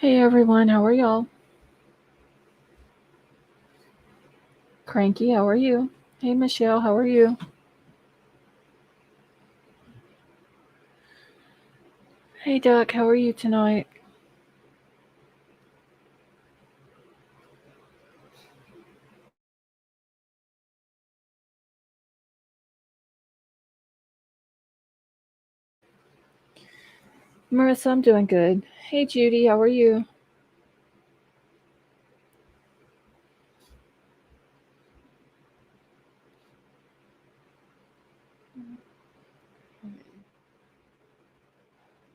Hey everyone, how are y'all? Cranky, how are you? Hey Michelle, how are you? Hey Duck, how are you tonight? Marissa, I'm doing good. Hey Judy, how are you?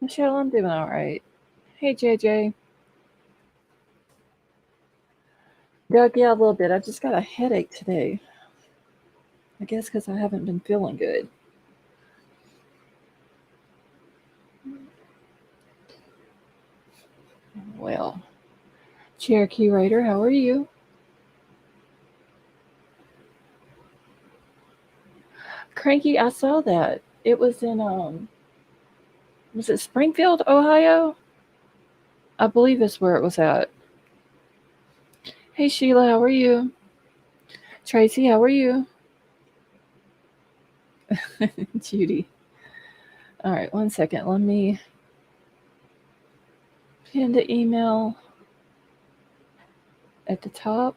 Michelle, I'm doing alright. Hey JJ. Doug, yeah, a little bit. I just got a headache today. I guess because I haven't been feeling good. Well, Cherokee Raider, how are you? Cranky, I saw that. It was in was it Springfield, Ohio? I believe is where it was at. Hey Sheila, how are you? Tracy, how are you? Judy. All right, one second. Let me pin the email at the top.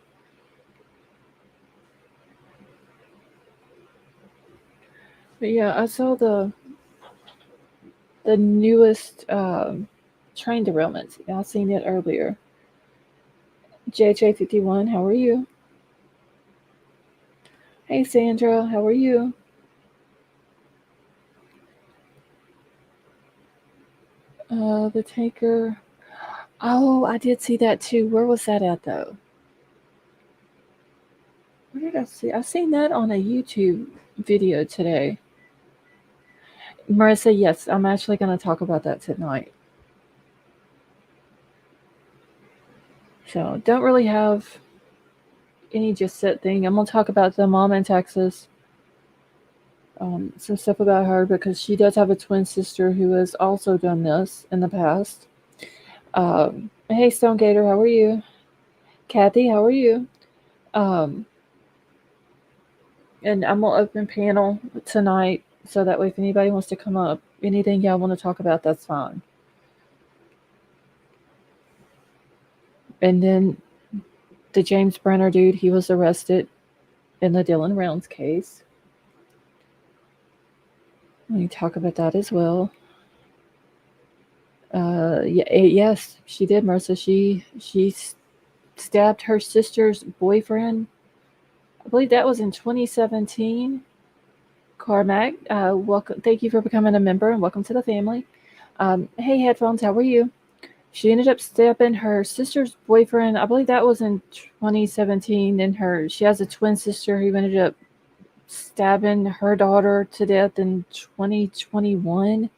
But yeah, I saw the newest train derailments. Yeah, I seen it earlier. JJ51, how are you? Hey Sandra, how are you? The Taker. Oh, I did see that too. Where was that at though? Where did I see? I seen that on a YouTube video today. Marissa, yes, I'm actually going to talk about that tonight. So don't really have any just set thing. I'm gonna talk about the mom in Texas. Some stuff about her because she does have a twin sister who has also done this in the past. Hey Stone Gator, how are you? Kathy, how are you? Um, and I'm gonna open panel tonight so that way if anybody wants to come up, anything y'all want to talk about, that's fine. And then the James Brenner dude, he was arrested in the Dylan Rounds case. Let me talk about that as well. Yes, she did, Marissa. She stabbed her sister's boyfriend. I believe that was in 2017. Carmack, welcome. Thank you for becoming a member and welcome to the family. Hey, headphones, how are you? She ended up stabbing her sister's boyfriend. I believe that was in 2017. And she has a twin sister who ended up stabbing her daughter to death in 2021.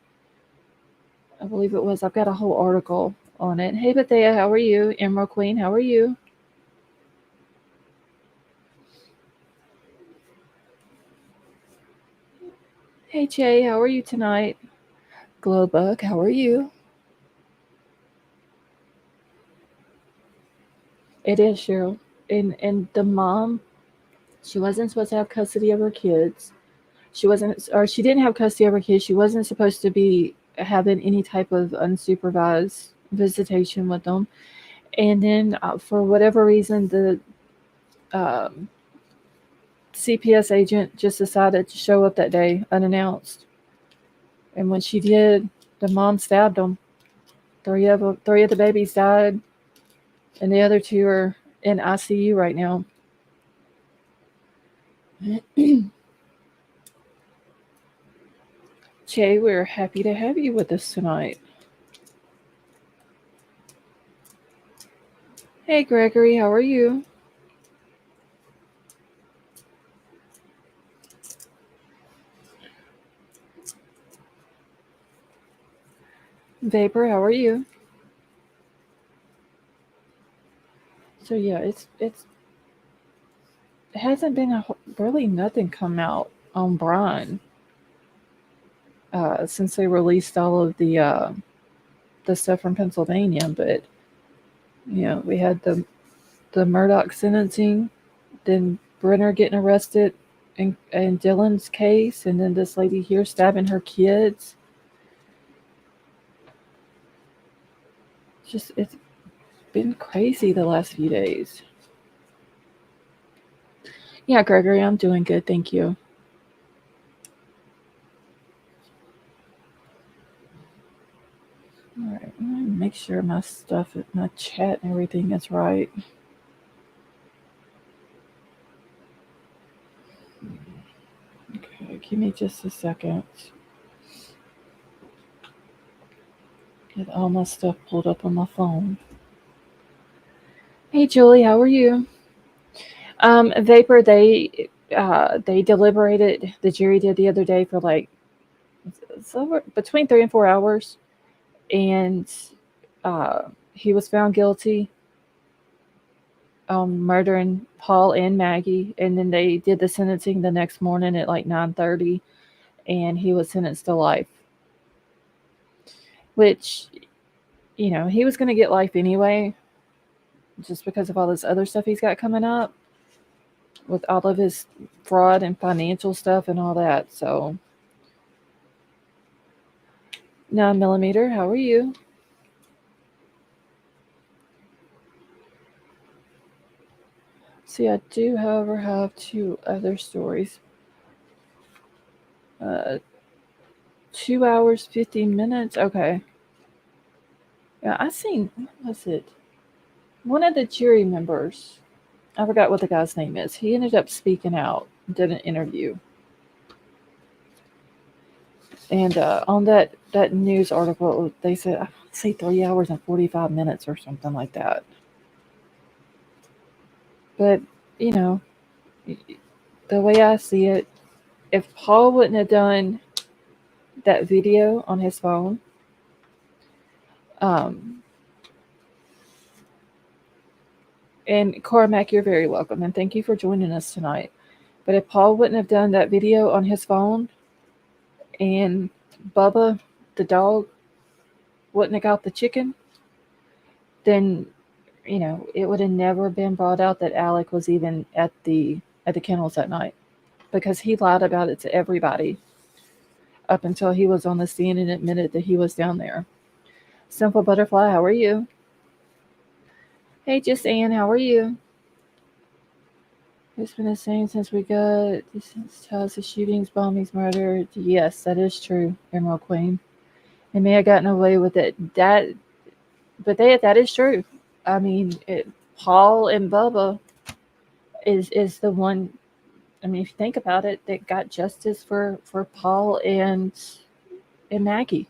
I believe it was. I've got a whole article on it. Hey, Bethea, how are you? Emerald Queen, how are you? Hey, Jay, how are you tonight? Glowbug, how are you? It is Cheryl. And the mom, she wasn't supposed to have custody of her kids. She didn't have custody of her kids. She wasn't supposed to be having any type of unsupervised visitation with them. And then, for whatever reason, the um, CPS agent just decided to show up that day unannounced. And when she did, the mom stabbed them. Three of the babies died, and the other two are in ICU right now. Jay, we're happy to have you with us tonight. Hey, Gregory, how are you? Vapor, how are you? So yeah, it hasn't been really nothing come out on Brian since they released all of the stuff from Pennsylvania, but We had the Murdoch sentencing, then Brenner getting arrested in Dylan's case, and then this lady here stabbing her kids. It's been crazy the last few days. Yeah, Gregory, I'm doing good, thank you. All right, let me make sure my stuff, my chat and everything is right. Okay, give me just a second. Get all my stuff pulled up on my phone. Hey, Julie, how are you? Vapor, they deliberated. The jury did the other day for like between 3 and 4 hours, and uh, he was found guilty on murdering Paul and Maggie, and then they did the sentencing the next morning at like 9:30, and he was sentenced to life. Which, he was going to get life anyway, just because of all this other stuff he's got coming up with all of his fraud and financial stuff and all that. So, 9mm, how are you? See, I do, however, have two other stories. Uh, 2 hours, 15 minutes. Okay. Yeah, I seen, what was it? One of the jury members, I forgot what the guy's name is. He ended up speaking out, did an interview. And on that news article, they said, I say 3 hours and 45 minutes or something like that. But, you know, the way I see it, if Paul wouldn't have done that video on his phone, um, and Carmack, you're very welcome, and thank you for joining us tonight. But if Paul wouldn't have done that video on his phone, and Bubba, the dog, wouldn't have got the chicken, then it would have never been brought out that Alec was even at the kennels that night, because he lied about it to everybody up until he was on the scene and admitted that he was down there. Simple Butterfly, how are you? Hey, just Ann, how are you? It's been the same since we got since tells the shootings, bombings, murder. Yes, that is true, Emerald Queen. They may have gotten away with it. But that is true. I mean, Paul and Bubba is the one. I mean, if you think about it, that got justice for Paul and Maggie.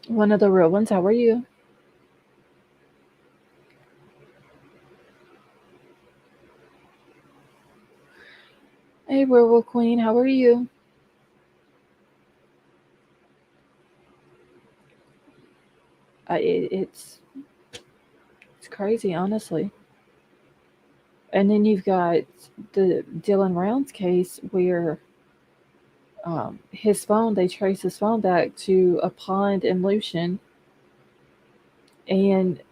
One of the real ones. How are you? Hey, Werewolf Queen. How are you? It's crazy, honestly. And then you've got the Dylan Rounds case where his phone, they trace his phone back to a pond in Lucian, and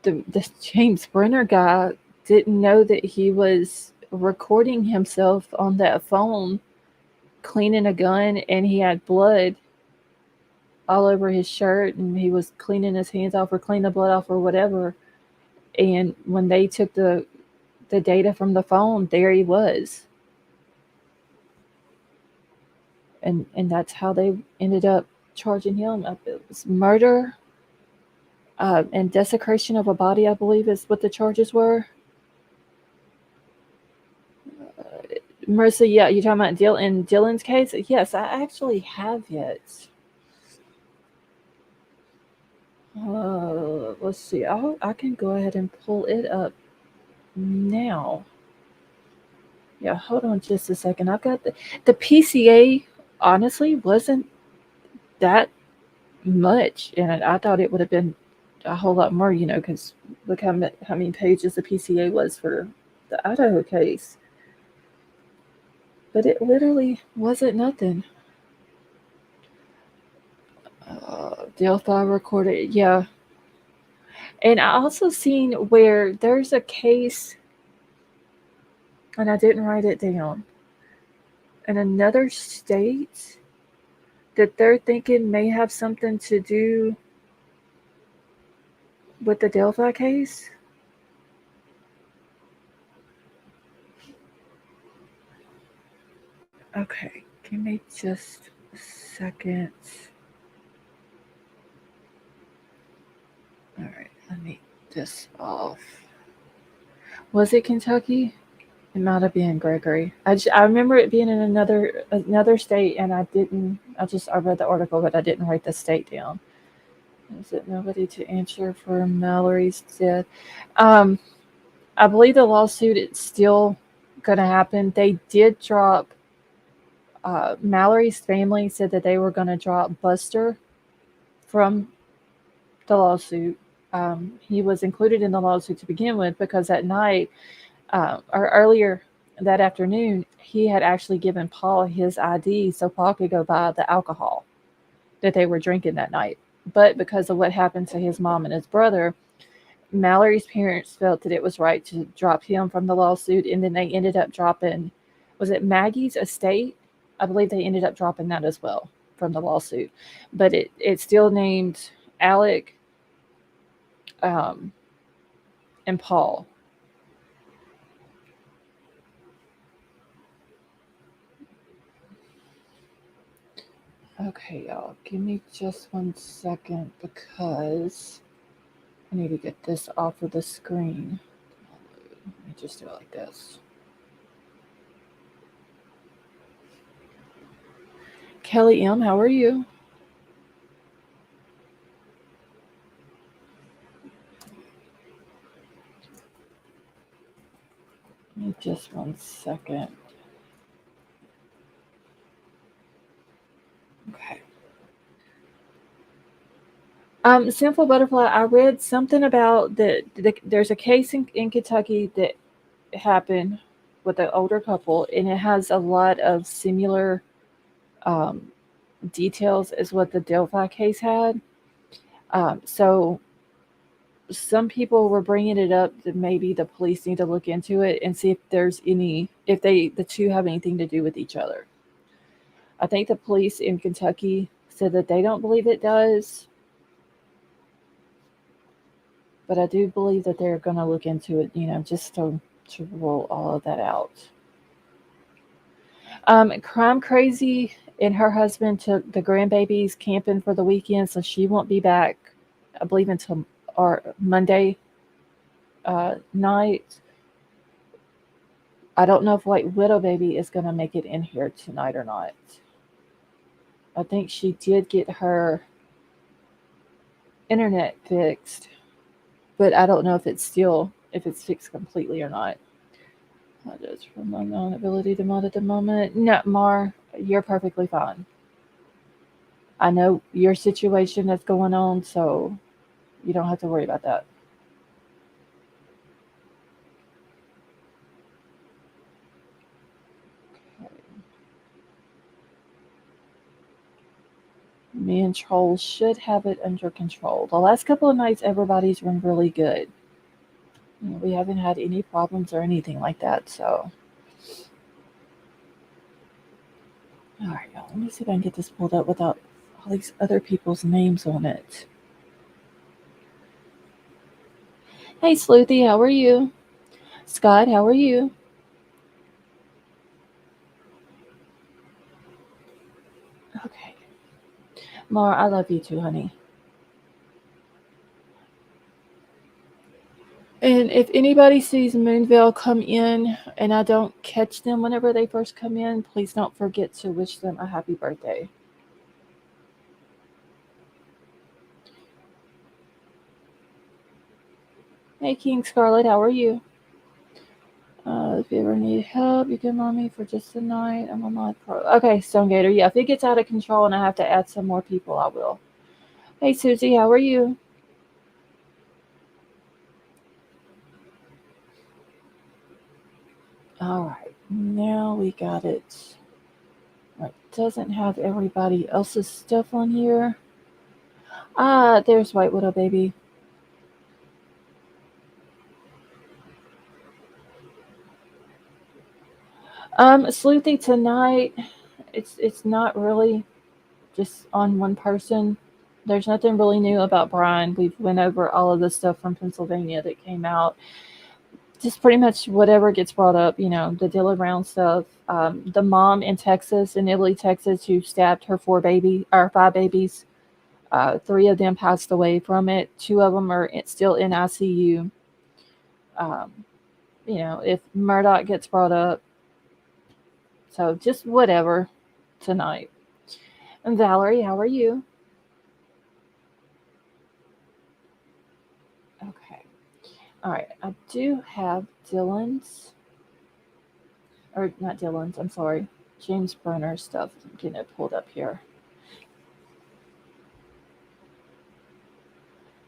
the James Brenner guy didn't know that he was recording himself on that phone cleaning a gun, and he had blood all over his shirt, and he was cleaning his hands off or cleaning the blood off or whatever. And when they took the data from the phone, there he was. And that's how they ended up charging him. It was murder, and desecration of a body, I believe, is what the charges were. Marissa, yeah, you talking about in Dylan's case? Yes, I actually have it. Let's see. I can go ahead and pull it up now. Yeah, hold on just a second. I've got the PCA. Honestly, wasn't that much, and I thought it would have been a whole lot more. Because look how many pages the PCA was for the Idaho case. But it literally wasn't nothing. Delphi recorded, yeah. And I also seen where there's a case, and I didn't write it down, in another state that they're thinking may have something to do with the Delphi case. Okay, give me just a second. All right, let me this off. Was it Kentucky? It might have been Gregory. I remember it being in another state, and I didn't. I read the article, but I didn't write the state down. Is it nobody to answer for Mallory's death? Um, I believe the lawsuit is still going to happen. They did drop. Mallory's family said that they were going to drop Buster from the lawsuit. He was included in the lawsuit to begin with because that night, or earlier that afternoon, he had actually given Paul his ID so Paul could go buy the alcohol that they were drinking that night. But because of what happened to his mom and his brother, Mallory's parents felt that it was right to drop him from the lawsuit, and then they ended up dropping, was it Maggie's estate? I believe they ended up dropping that as well from the lawsuit. But it still named Alec um, and Paul. Okay, y'all, give me just 1 second because I need to get this off of the screen. Let me just do it like this. Kelly M., how are you? Give me just 1 second. Okay. Sinful Butterfly, I read something about there's a case in Kentucky that happened with an older couple, and it has a lot of similar um, details as what the Delphi case had. So some people were bringing it up that maybe the police need to look into it and see if there's any, if the two have anything to do with each other. I think the police in Kentucky said that they don't believe it does, but I do believe that they're going to look into it, just to roll all of that out. Crime Crazy and her husband took the grandbabies camping for the weekend, so she won't be back, I believe, until our Monday night. I don't know if White Widow Baby is going to make it in here tonight or not. I think she did get her internet fixed, but I don't know if it's fixed completely or not. Just for my non-ability to mod at the moment. No, Mar, you're perfectly fine. I know your situation that's going on, so you don't have to worry about that. Me and Troll should have it under control. The last couple of nights, everybody's been really good. We haven't had any problems or anything like that, so. All right, y'all. Let me see if I can get this pulled up without all these other people's names on it. Hey, Sleuthy, how are you? Scott, how are you? Okay. Mar, I love you too, honey. And if anybody sees Moonville come in and I don't catch them whenever they first come in, please don't forget to wish them a happy birthday. Hey, King Scarlet, how are you? If you ever need help, you can run me for just a night. I'm a mod pro. Okay, Stone Gator. Yeah, if it gets out of control and I have to add some more people, I will. Hey, Susie, how are you? All right, now we got it. It doesn't have everybody else's stuff on here. There's White Widow Baby. Sleuthy tonight. It's not really just on one person. There's nothing really new about Brian. We've went over all of the stuff from Pennsylvania that came out. Just pretty much whatever gets brought up, the Dylan Brown stuff. The mom in Texas, in Italy, Texas, who stabbed her five babies. Three of them passed away from it. Two of them are still in ICU. Um, if Murdoch gets brought up, so just whatever tonight. And Valerie, how are you? Okay. All right. I do have Dylan's, or not Dylan's, I'm sorry, James Brenner stuff. I'm getting it pulled up here.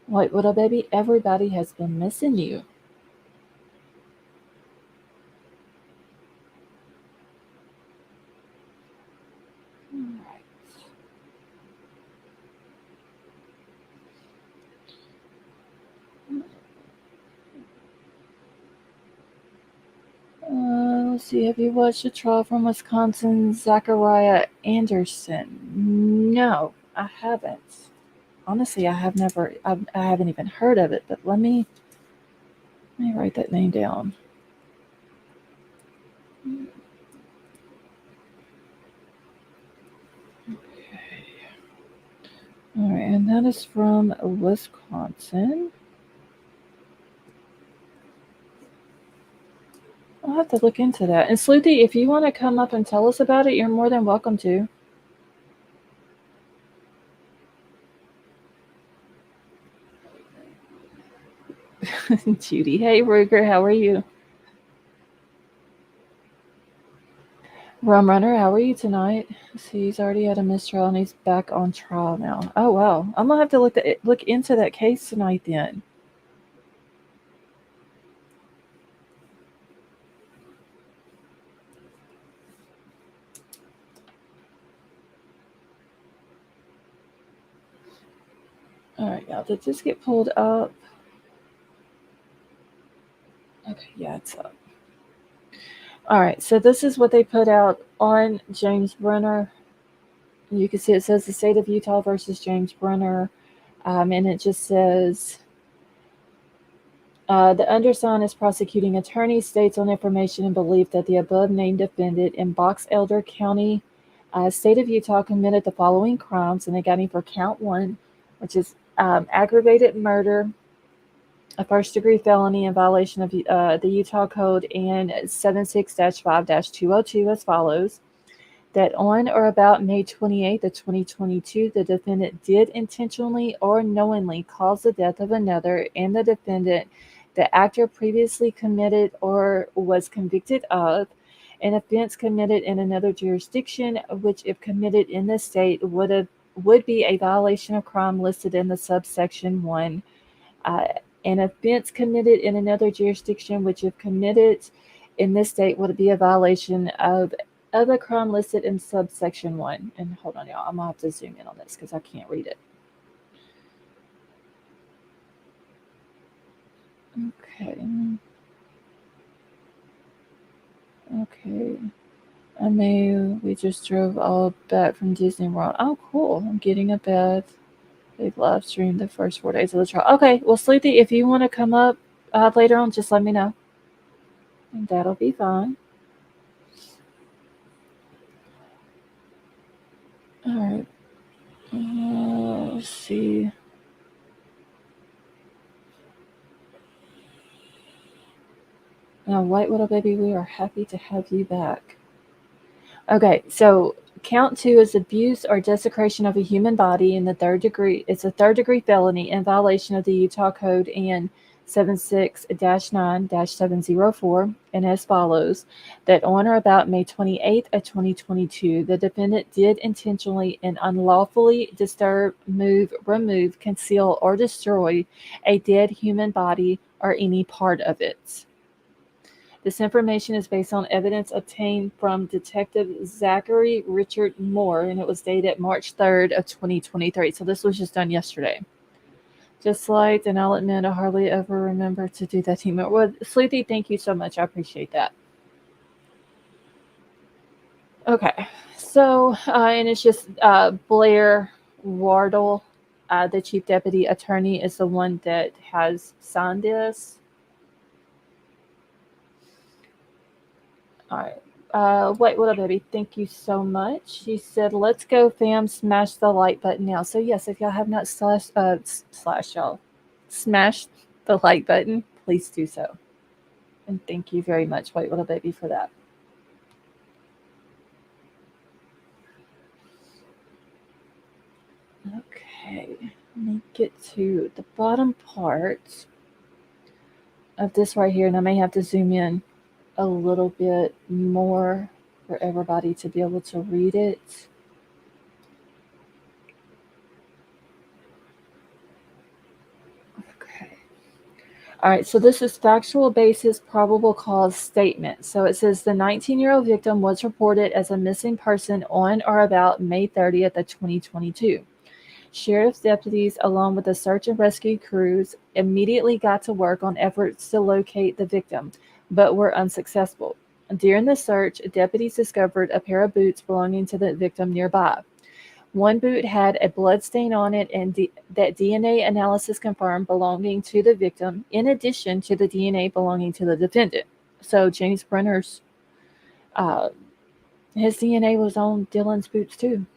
White Widow Baby, everybody has been missing you. All right. Let's see. Have you watched the trial from Wisconsin, Zachariah Anderson? No, I haven't. Honestly, I have never. I haven't even heard of it. But let me write that name down. All right, and that is from Wisconsin. I'll have to look into that. And Sleuthy, if you want to come up and tell us about it, you're more than welcome to. Judy, hey Ruger, how are you? Rum Runner, how are you tonight? See, he's already had a mistrial and he's back on trial now. Oh wow, I'm gonna have to look into that case tonight then. All right, now did this get pulled up? Okay, yeah, it's up. All right, so this is what they put out on James Brenner. You can see it says the state of Utah versus James Brenner, and it just says the undersigned is prosecuting attorney states on information and belief that the above named defendant in Box Elder County, state of Utah, committed the following crimes, and they got him for count one, which is aggravated murder, a first-degree felony in violation of the Utah Code and 76-5-202 as follows. That on or about May 28th of 2022, the defendant did intentionally or knowingly cause the death of another, and the defendant, the actor, previously committed or was convicted of an offense committed in another jurisdiction, which, if committed in the state, would be a violation of crime listed in the subsection 1. An offense committed in another jurisdiction, which, if committed in this state, would be a violation of a crime listed in subsection 1. And hold on, y'all. I'm going to have to zoom in on this because I can't read it. Okay. Okay. We just drove all back from Disney World. Oh, cool. I'm getting a bath. They've live streamed the first 4 days of the trial. Okay. Well, Sleepy, if you want to come up later on, just let me know. And that'll be fine. All right. Let's see. Now, White Widow Baby, we are happy to have you back. Okay, so count two is abuse or desecration of a human body in the third degree. It's a third degree felony in violation of the Utah Code and 76-9-704, and as follows: that on or about May 28th of 2022, the defendant did intentionally and unlawfully disturb, move, remove, conceal, or destroy a dead human body or any part of it. This information is based on evidence obtained from Detective Zachary Richard Moore, and it was dated March 3rd of 2023. So this was just done yesterday. Just liked, and I'll admit I hardly ever remember to do that email. Well, Sleepy, thank you so much. I appreciate that. Okay, so and it's just Blair Wardle, the chief deputy attorney, is the one that has signed this. All right. Wait, what up, baby? Thank you so much. She said, "Let's go, fam! Smash the like button now." So yes, if y'all have not y'all smashed the like button, please do so. And thank you very much, White Little Baby, for that. Okay, let me get to the bottom part of this right here, and I may have to zoom in a little bit more for everybody to be able to read it. Okay. All right, so this is factual basis probable cause statement. So it says the 19-year-old victim was reported as a missing person on or about May 30th of 2022. Sheriff's deputies, along with the search and rescue crews, immediately got to work on efforts to locate the victim, but were unsuccessful. During the search, deputies discovered a pair of boots belonging to the victim nearby. One boot had a blood stain on it, and that DNA analysis confirmed belonging to the victim, in addition to the DNA belonging to the defendant. So James Brenner's, his DNA was on Dylan's boots too.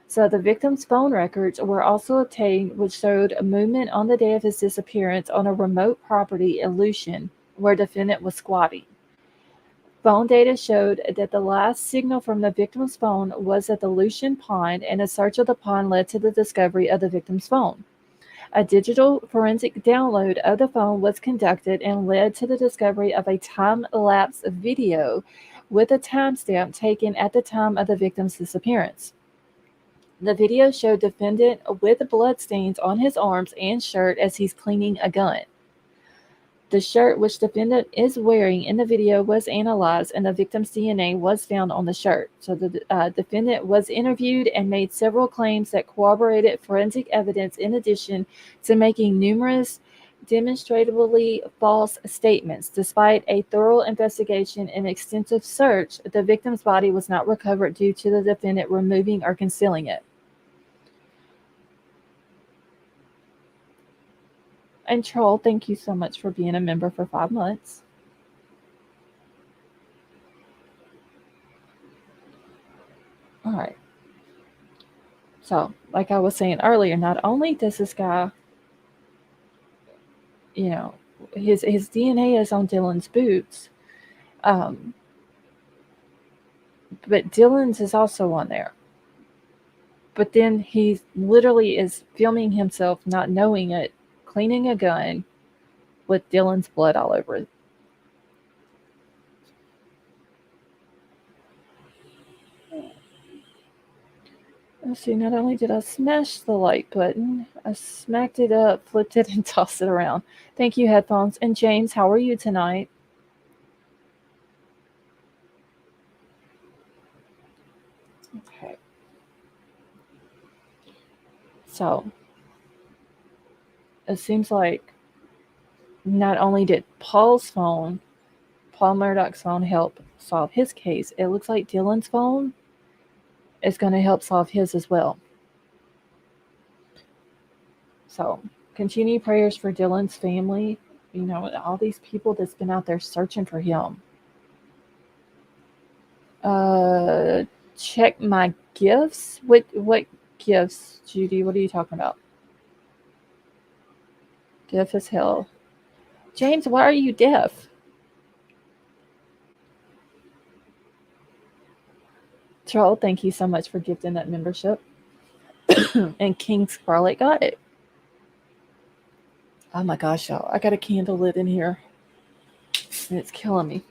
So the victim's phone records were also obtained, which showed a movement on the day of his disappearance on a remote property in Lucian, where defendant was squatting. Phone data showed that the last signal from the victim's phone was at the Lucian pond, and a search of the pond led to the discovery of the victim's phone. A digital forensic download of the phone was conducted and led to the discovery of a time-lapse video with a timestamp taken at the time of the victim's disappearance. The video showed defendant with bloodstains on his arms and shirt as he's cleaning a gun. The shirt which defendant is wearing in the video was analyzed, and the victim's DNA was found on the shirt. So the defendant was interviewed and made several claims that corroborated forensic evidence, in addition to making numerous demonstrably false statements. Despite a thorough investigation and extensive search, the victim's body was not recovered due to the defendant removing or concealing it. And Troll, thank you so much for being a member for 5 months. All right. So, like I was saying earlier, not only does this guy, his DNA is on Dylan's boots, but Dylan's is also on there. But then he literally is filming himself, not knowing it, cleaning a gun with Dylan's blood all over it. Let's see, not only did I smash the like button, I smacked it up, flipped it, and tossed it around. Thank you, headphones. And James, how are you tonight? Okay. So, it seems like not only did Paul Murdoch's phone, help solve his case, it looks like Dylan's phone is going to help solve his as well. So, continue prayers for Dylan's family, all these people that's been out there searching for him. Check my gifts. What gifts, Judy? What are you talking about? Deaf as hell. James, why are you deaf? Troll, thank you so much for gifting that membership. And King Scarlet got it. Oh my gosh, y'all. I got a candle lit in here. And it's killing me.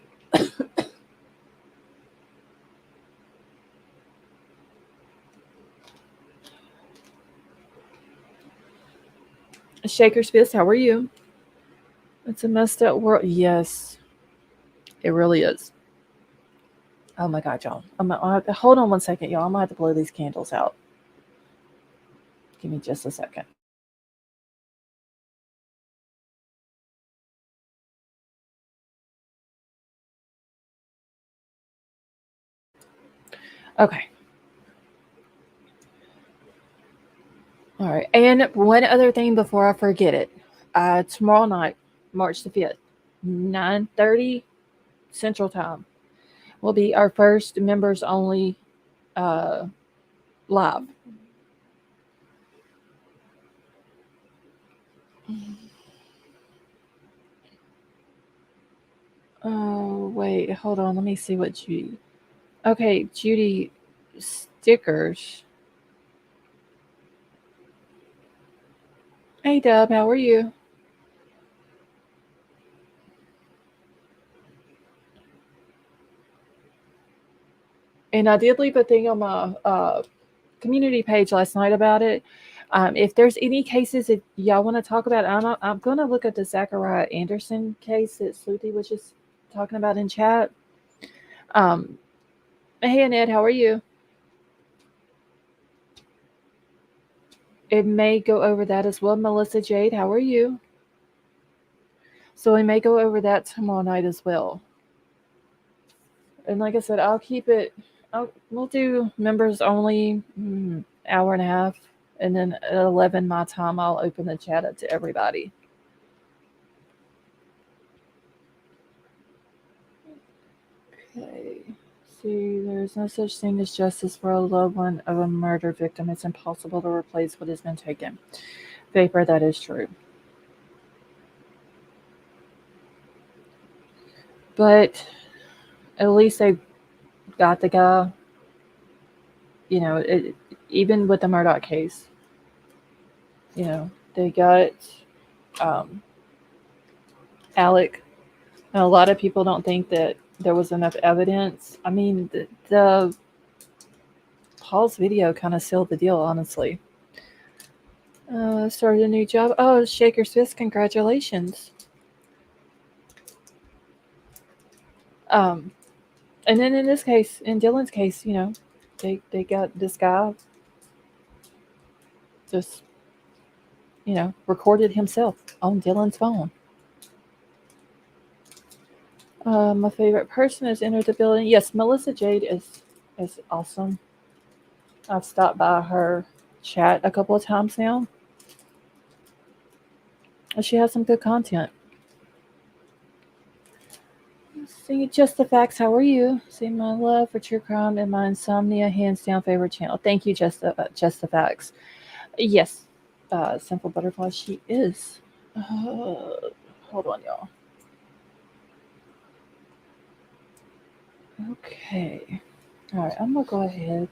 Shaker's Fist, how are you? It's a messed up world. Yes. It really is. Oh my God, y'all. Hold on one second, y'all. I'm going to have to blow these candles out. Give me just a second. Okay. All right. And one other thing before I forget it. Tomorrow night, March the 5th, 9:30 Central Time, will be our first members only uh, live. Oh, wait. Hold on. Let me see what Judy. Okay, Judy stickers. Hey, Dub. How are you? And I did leave a thing on my community page last night about it. If there's any cases that y'all want to talk about, I'm going to look at the Zachariah Anderson case that Sleuthie was just talking about in chat. Um, hey, Annette, how are you? It may go over that as well. Melissa Jade, how are you? So we may go over that tomorrow night as well. And like I said, I'll keep it. We'll do members only, hour and a half, and then at 11 my time, I'll open the chat up to everybody. Okay. See, there's no such thing as justice for a loved one of a murder victim. It's impossible to replace what has been taken. Vapor, that is true. But at least they got the guy. You know, even with the Murdoch case, they got um, Alec. And a lot of people don't think that there was enough evidence. I mean, the Paul's video kind of sealed the deal, honestly. Started a new job. Oh, Shaker's Fist, congratulations. Um, and then in this case, in Dylan's case, they got this guy just, recorded himself on Dylan's phone. My favorite person has entered the building. Yes, Melissa Jade is awesome. I've stopped by her chat a couple of times now. She has some good content. See, Just the Facts, how are you? See, my love for true crime and my insomnia, hands down favorite channel. Thank you, Just the Facts. Yes, Simple Butterfly, she is. Hold on, y'all. Okay. All right, I'm going to go ahead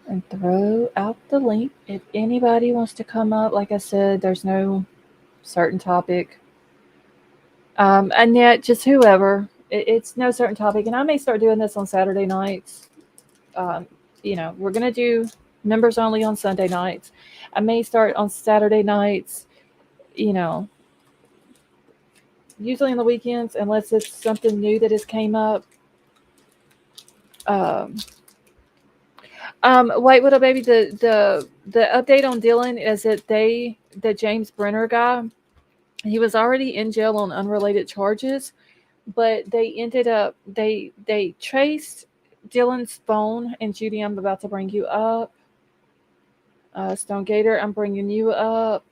and throw out the link. If anybody wants to come up, like I said, there's no certain topic. And yet, just whoever, it's no certain topic. And I may start doing this on Saturday nights. We're going to do members only on Sunday nights. I may start on Saturday nights, usually on the weekends, unless it's something new that has came up. Wait, what up, baby? The update on Dylan is that the James Brenner guy, he was already in jail on unrelated charges, but they ended up they traced Dylan's phone. And Judy, I'm about to bring you up. Stone Gator, I'm bringing you up.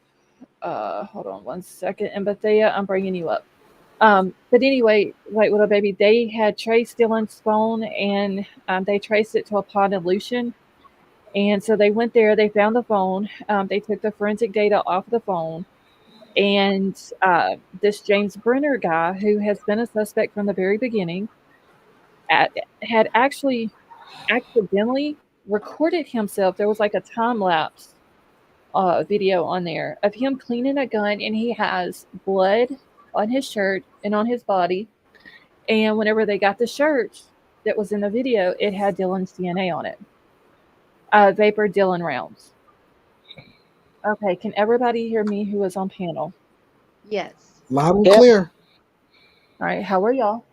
Hold on one second. And Bethea, I'm bringing you up. But anyway, wait, what up, baby? They had traced Dylan's phone, and they traced it to a pod illusion. And so they went there, they found the phone, they took the forensic data off the phone, and this James Brenner guy, who has been a suspect from the very beginning, had actually accidentally recorded himself. There was like a time lapse video on there of him cleaning a gun, and he has blood on his shirt and on his body. And whenever they got the shirt that was in the video, it had Dylan's DNA on it. Vapor Dylan rounds. Okay, can everybody hear me who is on panel? Yes. Loud and clear. All right, how are y'all?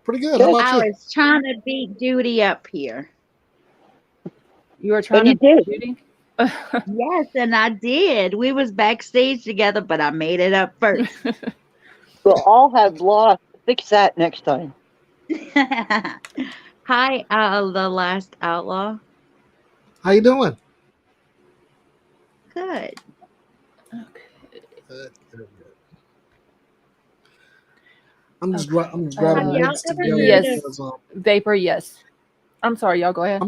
Pretty good. How Good. about I you? was trying to beat Judy up here. You were And trying you to did. shooting? Yes, and I did. We was backstage together, but I made it up first. We'll all have law fix that next time. Hi, the last outlaw. How you doing? Good. Okay. Good, good, good. I'm just Okay. I'm just Have grabbing y'all links ever together heard Yes. of? because Vapor, yes. I'm sorry, y'all go ahead.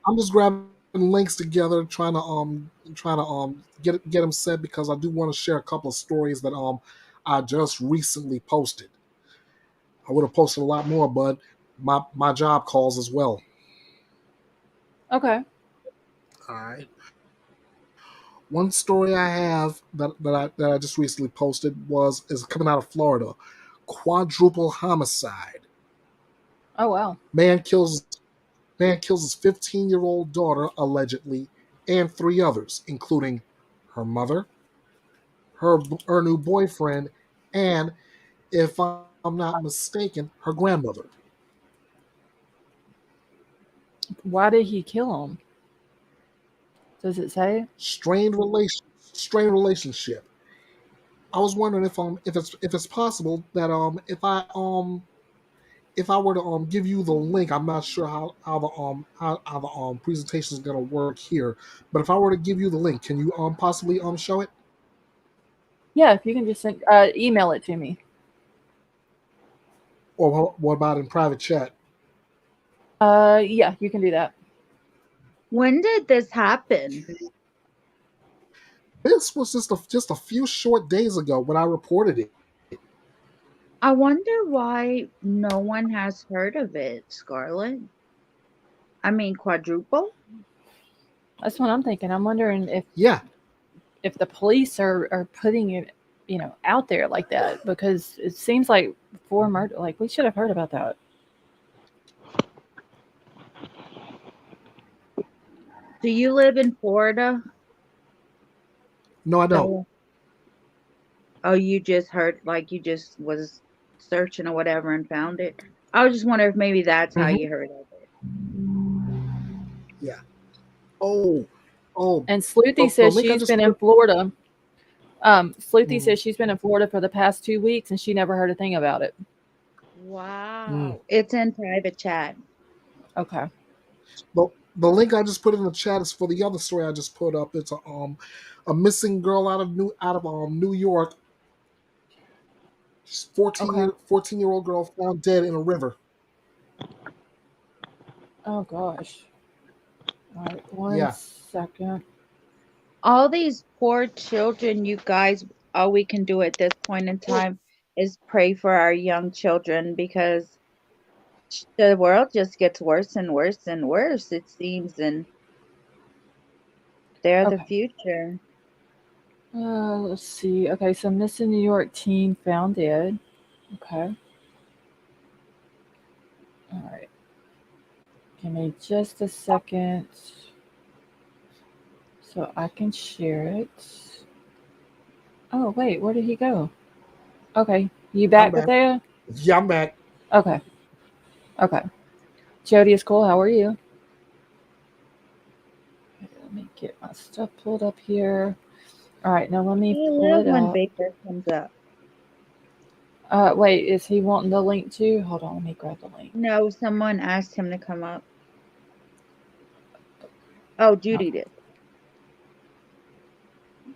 I'm just grabbing links together, trying to get them set because I do want to share a couple of stories that I just recently posted. I would have posted a lot more, but my job calls as well. Okay. All right. One story I have that I just recently posted is coming out of Florida. Quadruple homicide. Oh wow. Man kills Man kills his 15-year-old daughter allegedly, and three others, including her mother, her new boyfriend, and if I'm not mistaken, her grandmother. Why did he kill him? Does it say? Strained relationship. I was wondering if it's possible that if I were to give you the link, I'm not sure how the presentation is gonna work here. But if I were to give you the link, can you possibly show it? Yeah, if you can just send, email it to me. Or what about in private chat? Yeah, you can do that. When did this happen? This was just a few short days ago when I reported it. I wonder why no one has heard of it, Scarlett. I mean, quadruple? That's what I'm thinking. I'm wondering Yeah, if the police are putting it, out there like that because it seems like before murder, like we should have heard about that. Do you live in Florida? no, I don't. So, oh, you just heard, like you just was searching or whatever and found it. I was just wondering if maybe that's how Hmm. you heard of it. Yeah. Oh, oh, And Sleuthy the says link I she's just been in put. Florida. Sleuthy Mm, says she's been in Florida for the past 2 weeks and she never heard a thing about it. mm. Wow. It's in private chat. Okay. The link I just put in the chat is for the other story I just put up. It's a missing girl out of New York. She's Okay. 14-year-old girl found dead in a river. Oh gosh. All right. One Yeah. second. All these poor children, you guys, all we can do at this point in time is pray for our young children because the world just gets worse and worse and worse, it seems, and they're the Okay. future. Let's see. Okay, so missing New York teen found dead. Okay. All right. Give me just a second so I can share it. Oh, wait, where did he go? Okay. You I'm back, back. Bethea? Yeah, I'm back. Okay. Okay. Jody is cool. How are you? Okay, let me get my stuff pulled up here. All right, now let I me pull love it when up. Baker comes up. Wait, is he wanting the link too? Hold on, let me grab the link. No, someone asked him to come up. Oh, Oh. Judy did.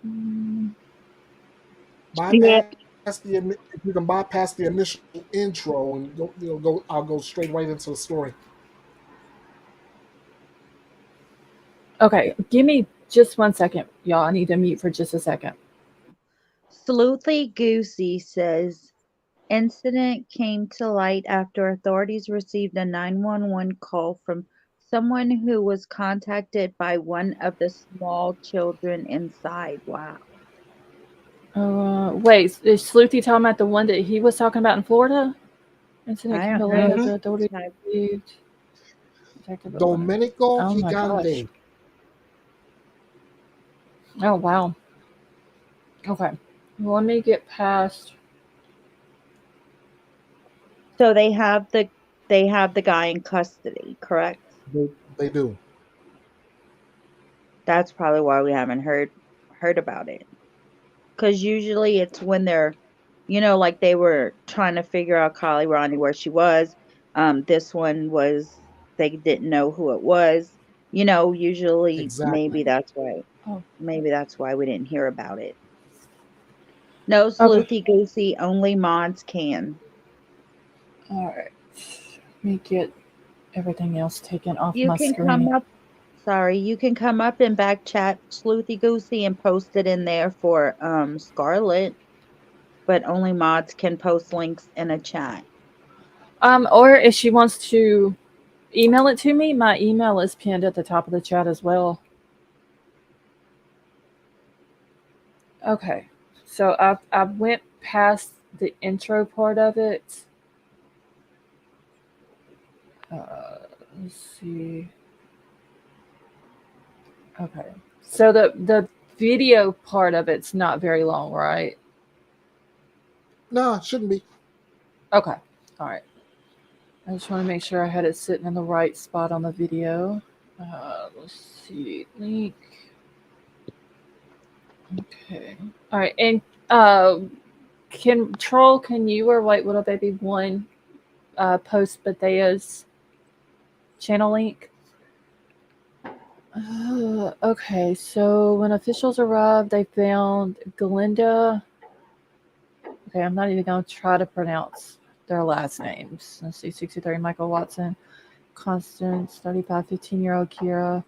Mm, Yeah. If you can bypass the initial intro and I'll go straight right into the story. okay, give me just 1 second, y'all. I need to mute for just a second. Sleuthy Goosey says incident came to light after authorities received a 911 call from someone who was contacted by one of the small children inside. Wow. Wait, is Sleuthy talking about the one that he was talking about in Florida? Incident I came don't to know. light Mm-hmm. after authorities Type received. Detective at one. Domenico Oh my gosh. Gigante. Oh wow. Okay. Let me get past. So they have the they have the guy in custody, correct? They do. That's probably why we haven't heard about it. Because usually it's when they're, like they were trying to figure out Kali Ronnie where she was. This one was they didn't know who it was. Usually Exactly. Oh, maybe that's why we didn't hear about it. No, okay. Sleuthy Goosey, only mods can. All right. Let me get everything else taken off You my can come screen. up. Sorry, you can come up and back chat Sleuthy Goosey and post it in there for Scarlet, but only mods can post links in a chat. Or if she wants to email it to me, my email is pinned at the top of the chat as well. Okay. So I went past the intro part of it. Let's see. Okay. So the video part of it's not very long, right? No, it shouldn't be. Okay. All right. I just want to make sure I had it sitting in the right spot on the video. Let's see. Link. Okay. All right. And can you or White Little Baby One post Bathea's channel link? Okay. So when officials arrived, they found Glinda. Okay, I'm not even going to try to pronounce their last names. Let's see, 63, Michael Watson, Constance, 35, 15-year-old Kira,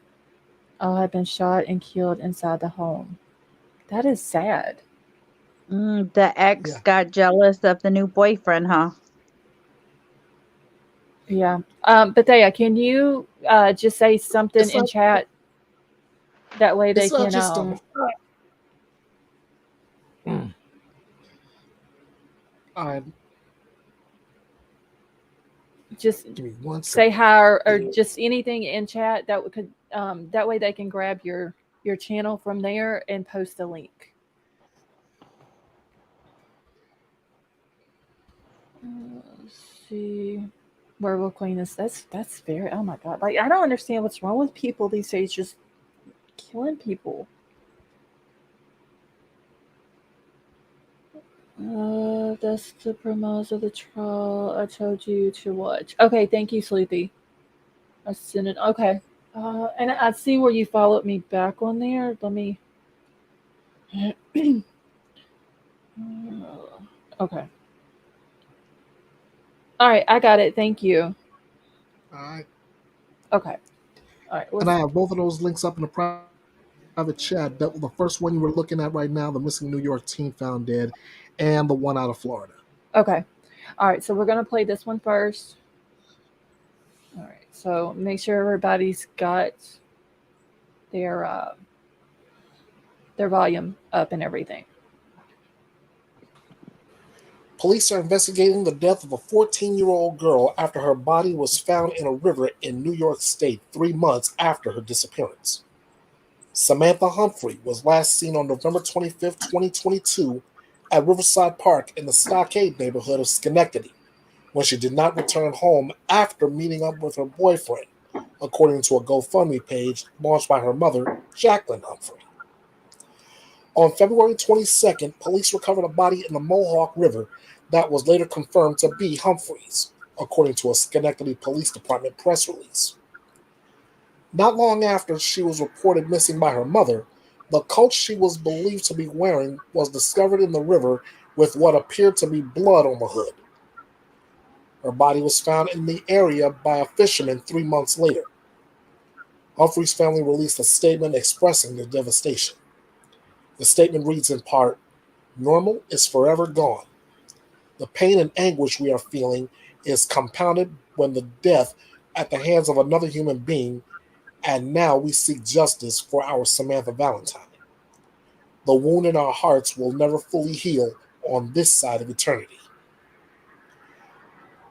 all had been shot and killed inside the home. That is sad. The ex Yeah. got jealous of the new boyfriend, huh? Yeah. Bethea, can you just say something It's in not. chat? That way they It's not can just. I just give me one say second. hi or just anything in chat that could that way they can grab your channel from there and post a link. Let's see. Werewolf Queen is that's very, oh my god, like I don't understand what's wrong with people these days, just killing people. That's the promos of the trial I told you to watch. Okay, thank you, Sleepy. I sent it. Okay. And I see where you followed me back on there. Let me. Okay. All right, I got it. Thank you. All right. Okay. All right. And I have both of those links up in the private chat. The first one you were looking at right now, the missing New York teen found dead, and the one out of Florida. Okay. All right. So we're gonna play this one first. All right. So make sure everybody's got their volume up and everything. Police are investigating the death of a 14-year-old girl after her body was found in a river in New York State 3 months after her disappearance. Samantha Humphrey was last seen on November 25, 2022, at Riverside Park in the Stockade neighborhood of Schenectady, when she did not return home after meeting up with her boyfriend, according to a GoFundMe page launched by her mother, Jacqueline Humphrey. On February 22nd, police recovered a body in the Mohawk River that was later confirmed to be Humphrey's, according to a Schenectady Police Department press release. Not long after she was reported missing by her mother, the coat she was believed to be wearing was discovered in the river with what appeared to be blood on the hood. Her body was found in the area by a fisherman 3 months later. Humphrey's family released a statement expressing their devastation. The statement reads in part, "Normal is forever gone. The pain and anguish we are feeling is compounded when the death at the hands of another human being, and now we seek justice for our Samantha Valentine. The wound in our hearts will never fully heal on this side of eternity."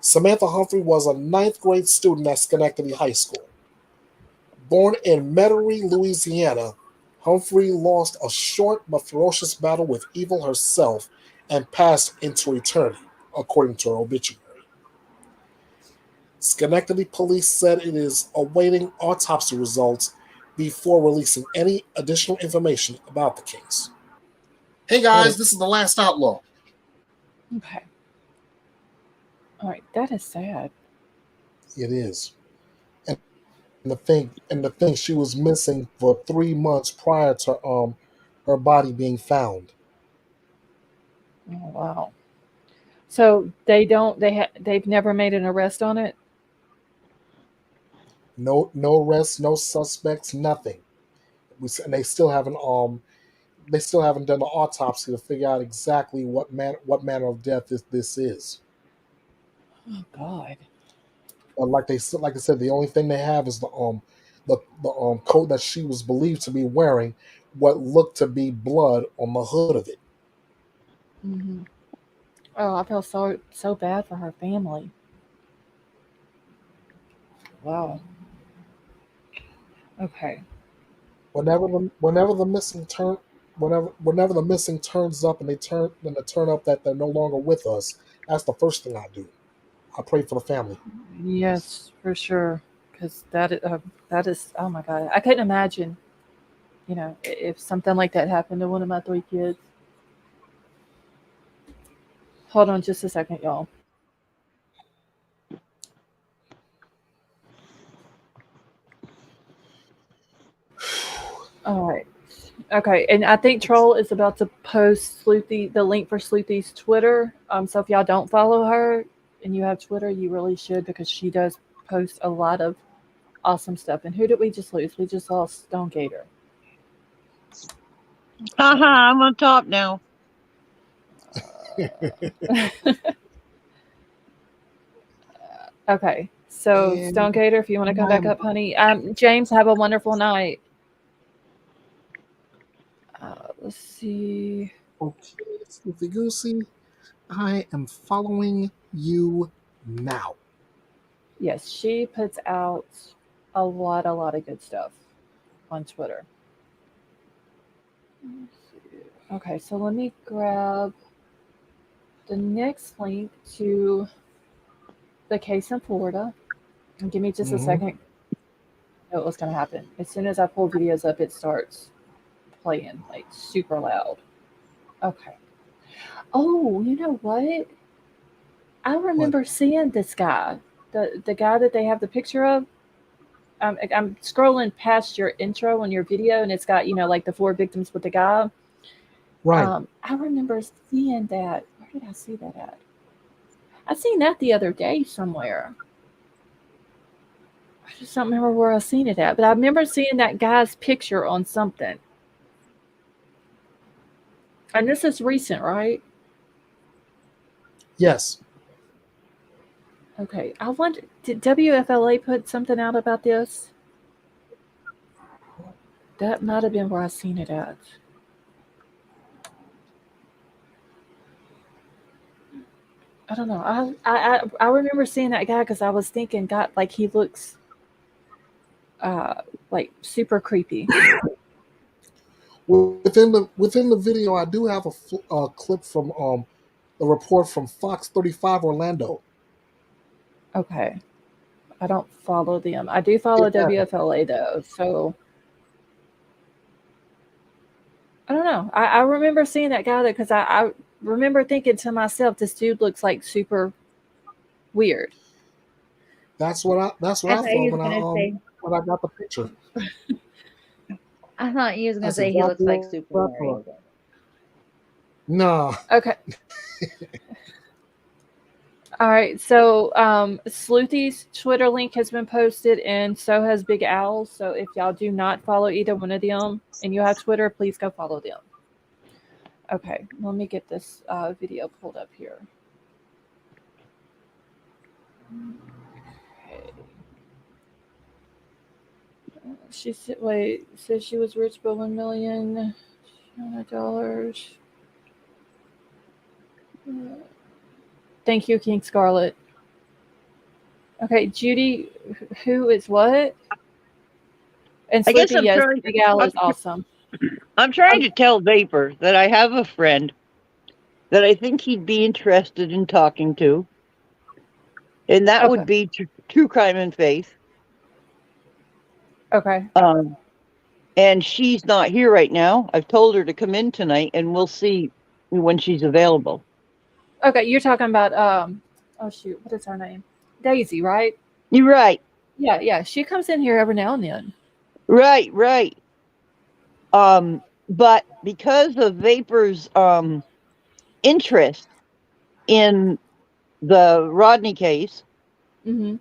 Samantha Humphrey was a ninth grade student at Schenectady High School. Born in Metairie, Louisiana, Humphrey lost a short but ferocious battle with evil herself and passed into eternity, according to her obituary. Schenectady police said it is awaiting autopsy results before releasing any additional information about the case. Hey guys, this is the Last Outlaw. Okay. All right, that is sad. It is. And the thing, she was missing for 3 months prior to her body being found. Oh wow. So they've never made an arrest on it? No arrests, no suspects, nothing. And they still haven't done the autopsy to figure out exactly what manner of death this is. Oh God. Like I said, the only thing they have is the coat that she was believed to be wearing, what looked to be blood on the hood of it. Mm-hmm. Oh, I feel so bad for her family. Wow. Okay. Whenever the missing turns up and they turn up that they're no longer with us, that's the first thing I do. I pray for the family. Yes, for sure. Because that is, oh my God. I couldn't imagine, if something like that happened to one of my 3 kids. Hold on just a second, y'all. All right. Okay, and I think Troll is about to post the link for Sleuthy's Twitter. So if y'all don't follow her and you have Twitter, you really should, because she does post a lot of awesome stuff. And who did we just lose? We just lost Stone Gator. Haha, I'm on top now. Okay, so And Stone Gator, if you want to come back up, honey. James, have a wonderful night. Let's see. Okay, Sleuthy Goosey, I am following you now. Yes, she puts out a lot of good stuff on Twitter. Okay, so let me grab the next link to the case in Florida. And give me just a second. I know what's going to happen. As soon as I pull videos up, it starts playing like super loud. Okay. Oh, you know what? I remember seeing this guy, the guy that they have the picture of. I'm scrolling past your intro on your video, and it's got like the 4 victims with the guy. Right. I remember seeing that. Where did I see that at? I seen that the other day somewhere. I just don't remember where I seen it at, but I remember seeing that guy's picture on something. And this is recent, right? Yes. Okay. I wonder, did WFLA put something out about this? That might have been where I seen it at. I don't know. I remember seeing that guy because I was thinking, God, like he looks like super creepy. Within the video, I do have a clip from a report from Fox 35 Orlando. Okay. I don't follow them. I do follow WFLA though, so I don't know. I remember seeing that guy there because I remember thinking to myself, this dude looks like super weird. That's what I thought when I got the picture. I thought you was gonna say he looks like Super Mario. No. Okay. All right. So Sleuthy's Twitter link has been posted, and so has Big Owl's. So if y'all do not follow either one of them and you have Twitter, please go follow them. Okay. Let me get this video pulled up here. Okay. She says she was rich by $1 million dollars. Thank you, King Scarlet. Okay, Judy, who is what? And Sleuthy, yes, Big Al is awesome. I'm trying to tell Vapor that I have a friend that I think he'd be interested in talking to. And that would be True Crime and Faith. Okay. And she's not here right now. I've told her to come in tonight, and we'll see when she's available. Okay, you're talking about oh shoot, what is her name? Daisy, right? You're right. Yeah, yeah. She comes in here every now and then. Right. But because of Vapor's interest in the Rodney case, Mm-hmm.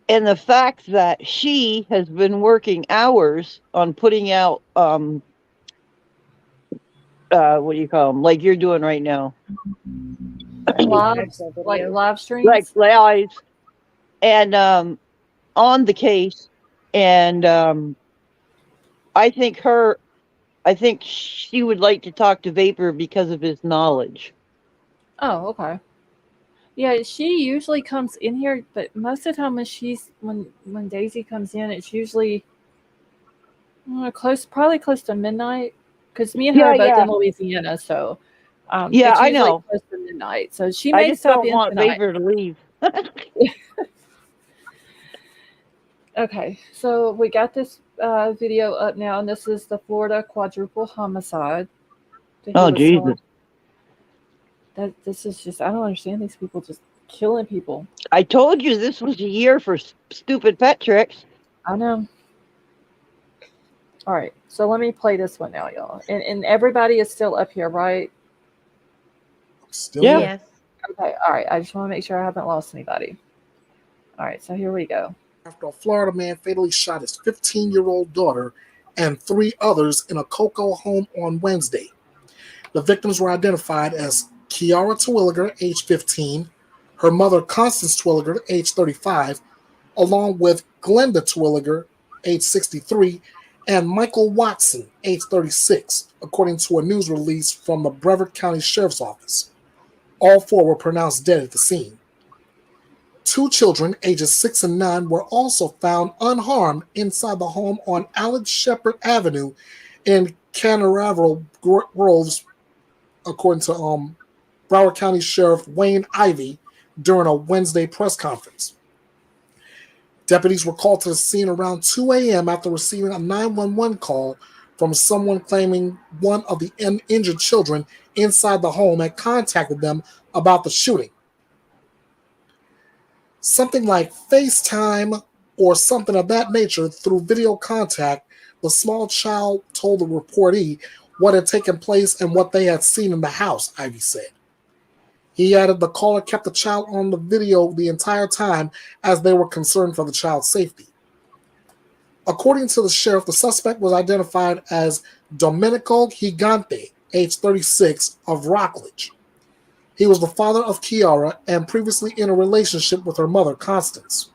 and the fact that she has been working hours on putting out what do you call them, like you're doing right now, Lives, like live streams. like lives, and on the case, and I think she would like to talk to Vapor because of his knowledge. Oh, okay. Yeah, she usually comes in here, but most of the time when Daisy comes in, it's usually probably close to midnight, because me and her are both in Louisiana, so Yeah, it's I usually know. close to midnight. So she I may just stop don't in want tonight. Vapor to leave. Okay, so we got this video up now, and this is the Florida quadruple homicide. that he Oh, was Jesus. telling- This is just, I don't understand these people just killing people. I told you this was a year for stupid pet tricks. I know. All right, so let me play this one now, y'all. And everybody is still up here, right? Still Yeah. here. Yes. Okay, all right. I just want to make sure I haven't lost anybody. All right, so here we go. After a Florida man fatally shot his 15-year-old daughter and 3 others in a Cocoa home on Wednesday. The victims were identified as Kiara Terwilliger, age 15, her mother Constance Terwilliger, age 35, along with Glenda Terwilliger, age 63, and Michael Watson, age 36, according to a news release from the Brevard County Sheriff's Office. All 4 were pronounced dead at the scene. 2 children, ages 6 and 9, were also found unharmed inside the home on Alex Shepherd Avenue in Canaveral Groves, according to Broward County Sheriff Wayne Ivey during a Wednesday press conference. Deputies were called to the scene around 2 a.m. after receiving a 911 call from someone claiming one of the injured children inside the home had contacted them about the shooting. Something like FaceTime or something of that nature through video contact, the small child told the reportee what had taken place and what they had seen in the house, Ivy said. He added the caller kept the child on the video the entire time as they were concerned for the child's safety. According to the sheriff, the suspect was identified as Domenico Gigante, age 36, of Rockledge. He was the father of Kiara and previously in a relationship with her mother, Constance.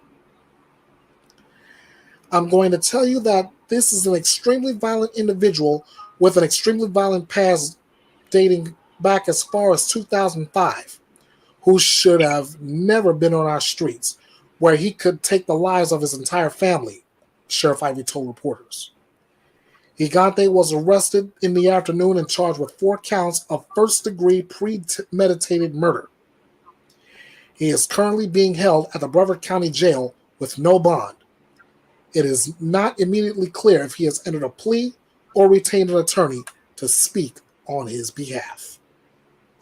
I'm going to tell you that this is an extremely violent individual with an extremely violent past dating back as far as 2005, who should have never been on our streets, where he could take the lives of his entire family, Sheriff Ivey told reporters. Gigante was arrested in the afternoon and charged with 4 counts of first-degree premeditated murder. He is currently being held at the Brevard County Jail with no bond. It is not immediately clear if he has entered a plea or retained an attorney to speak on his behalf.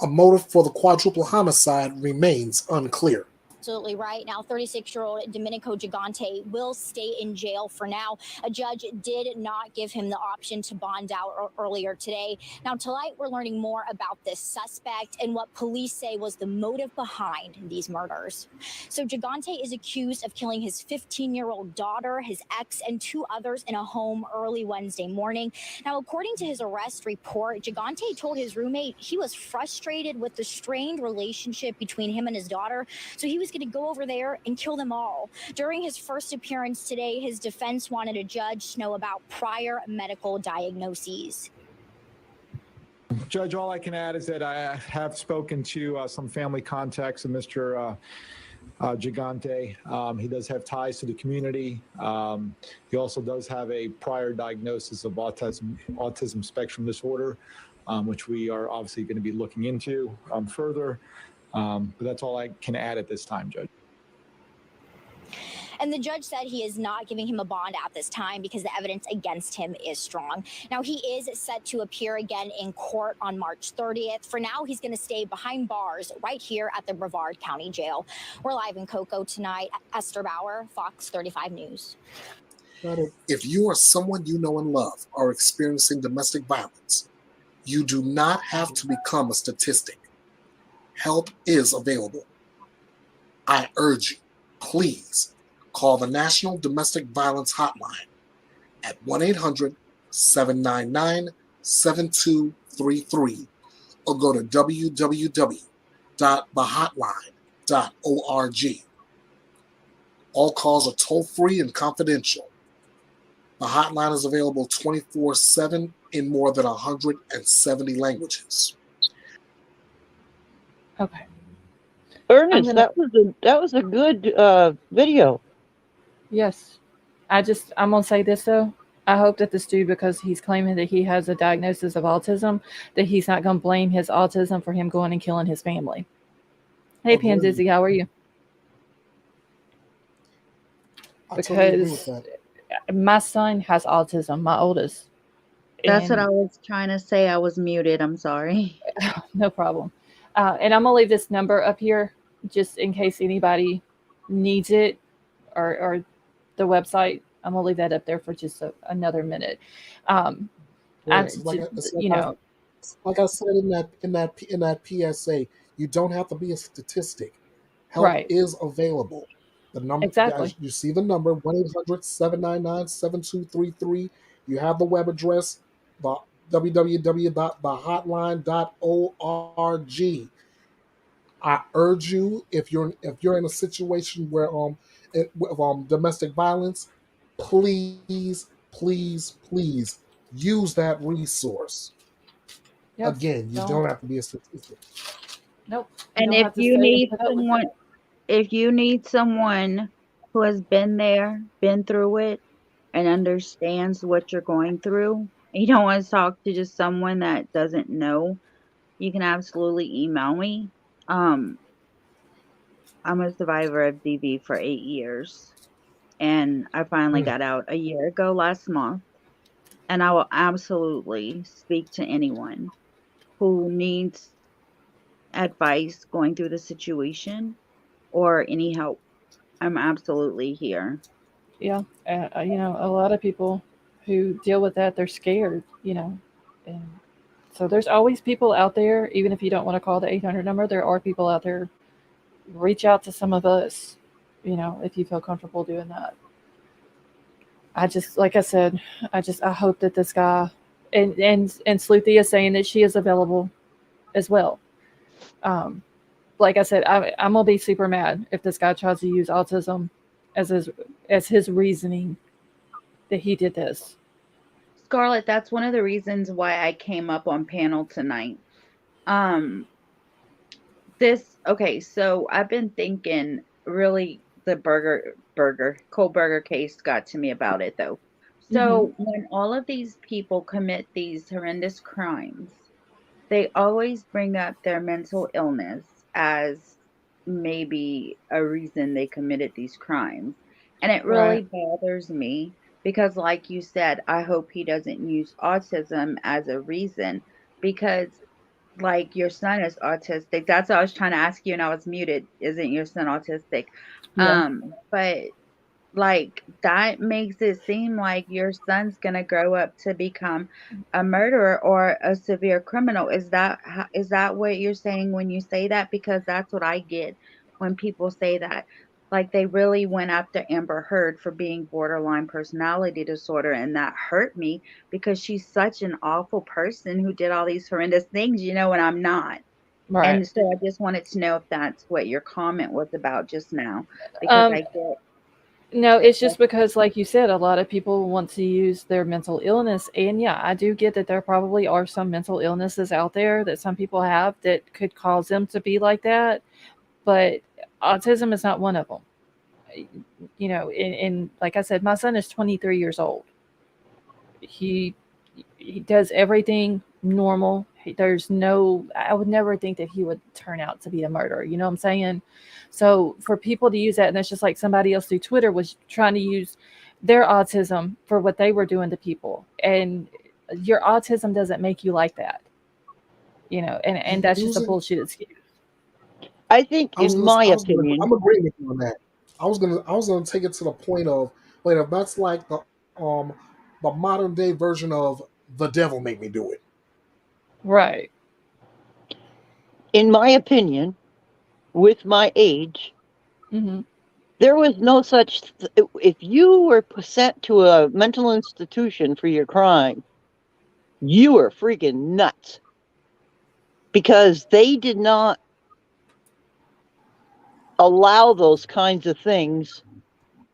A motive for the quadruple homicide remains unclear. Absolutely right. Now, 36-year-old Domenico Gigante will stay in jail for now. A judge did not give him the option to bond out earlier today. Now, tonight, we're learning more about this suspect and what police say was the motive behind these murders. So Gigante is accused of killing his 15-year-old daughter, his ex, and 2 others in a home early Wednesday morning. Now, according to his arrest report, Gigante told his roommate he was frustrated with the strained relationship between him and his daughter, so he was going to go over there and kill them all. During his first appearance today, his defense wanted a judge to know about prior medical diagnoses. Judge, all I can add is that I have spoken to some family contacts of Mr. Gigante. He does have ties to the community. He also does have a prior diagnosis of autism spectrum disorder, which we are obviously going to be looking into further. But that's all I can add at this time, Judge. And the judge said he is not giving him a bond at this time because the evidence against him is strong. Now, he is set to appear again in court on March 30th. For now, he's going to stay behind bars right here at the Brevard County Jail. We're live in Cocoa tonight. Esther Bauer, Fox 35 News. If you or someone you know and love are experiencing domestic violence, you do not have to become a statistic. Help is available. I urge you, please call the National Domestic Violence Hotline at 1-800-799-7233 or go to www.thehotline.org. All calls are toll-free and confidential. The hotline is available 24/7 in more than 170 languages. Okay. Ernest, gonna- that was a good video. Yes. I'm going to say this, though. I hope that this dude, because he's claiming that he has a diagnosis of autism, that he's not going to blame his autism for him going and killing his family. Hey, Agreed. Pandizzy, how are you? I totally agree with Because that. my son has autism, my oldest. That's what And- I was trying to say. I was muted. I'm sorry. No problem. And I'm going to leave this number up here just in case anybody needs it, or the website. I'm going to leave that up there for just another minute. Like I said in that PSA, you don't have to be a statistic. Help Right. is available. The number, Exactly. you see the number, 1-800-799-7233. You have the web address, www.thehotline.org. I urge you, if you're in a situation where domestic violence, please use that resource. Yep. Again, you don't have to be a statistic. Nope. And don't if have to you stay and need put up with someone, it. if you need someone who has been there, been through it, and understands what you're going through, and you don't want to talk to just someone that doesn't know, you can absolutely email me. I'm a survivor of DV for 8 years, and I finally got out a year ago last month. And I will absolutely speak to anyone who needs advice going through the situation or any help. I'm absolutely here. Yeah. A lot of people who deal with that, they're scared, and so there's always people out there, even if you don't want to call the 800 number, there are people out there. Reach out to some of us, if you feel comfortable doing that. Like I said, I hope that this guy, and Sleuthia is saying that she is available as well. Like I said, I'm gonna be super mad if this guy tries to use autism as his reasoning that he did this. Scarlett, that's one of the reasons why I came up on panel tonight. Okay, so I've been thinking really the Kohlberger case got to me about it though. So when all of these people commit these horrendous crimes, they always bring up their mental illness as maybe a reason they committed these crimes. And it really bothers me because, like you said, I hope he doesn't use autism as a reason because, like, your son is autistic. That's what I was trying to ask you, and I was muted. Isn't your son autistic? Yeah. But like that makes it seem like your son's gonna grow up to become a murderer or a severe criminal. Is that what you're saying when you say that? Because that's what I get when people say that. Like they really went after Amber Heard for being borderline personality disorder, and that hurt me because she's such an awful person who did all these horrendous things, and I'm not. Right. And so I just wanted to know if that's what your comment was about just now, because I get. No, it's just because, like you said, a lot of people want to use their mental illness. And yeah, I do get that there probably are some mental illnesses out there that some people have that could cause them to be like that. But autism is not one of them. And like I said, my son is 23 years old. He does everything normal. There's no, I would never think that he would turn out to be a murderer. You know what I'm saying? So for people to use that, and it's just like somebody else through Twitter was trying to use their autism for what they were doing to people. And your autism doesn't make you like that, and that's just a bullshit excuse. I think, in my opinion, I'm agreeing with you on that. I was gonna take it to the point of, wait, if that's like the modern day version of the devil made me do it. Right. In my opinion, with my age, Mm-hmm. there was no such. If you were sent to a mental institution for your crime, you were freaking nuts, because they did not allow those kinds of things.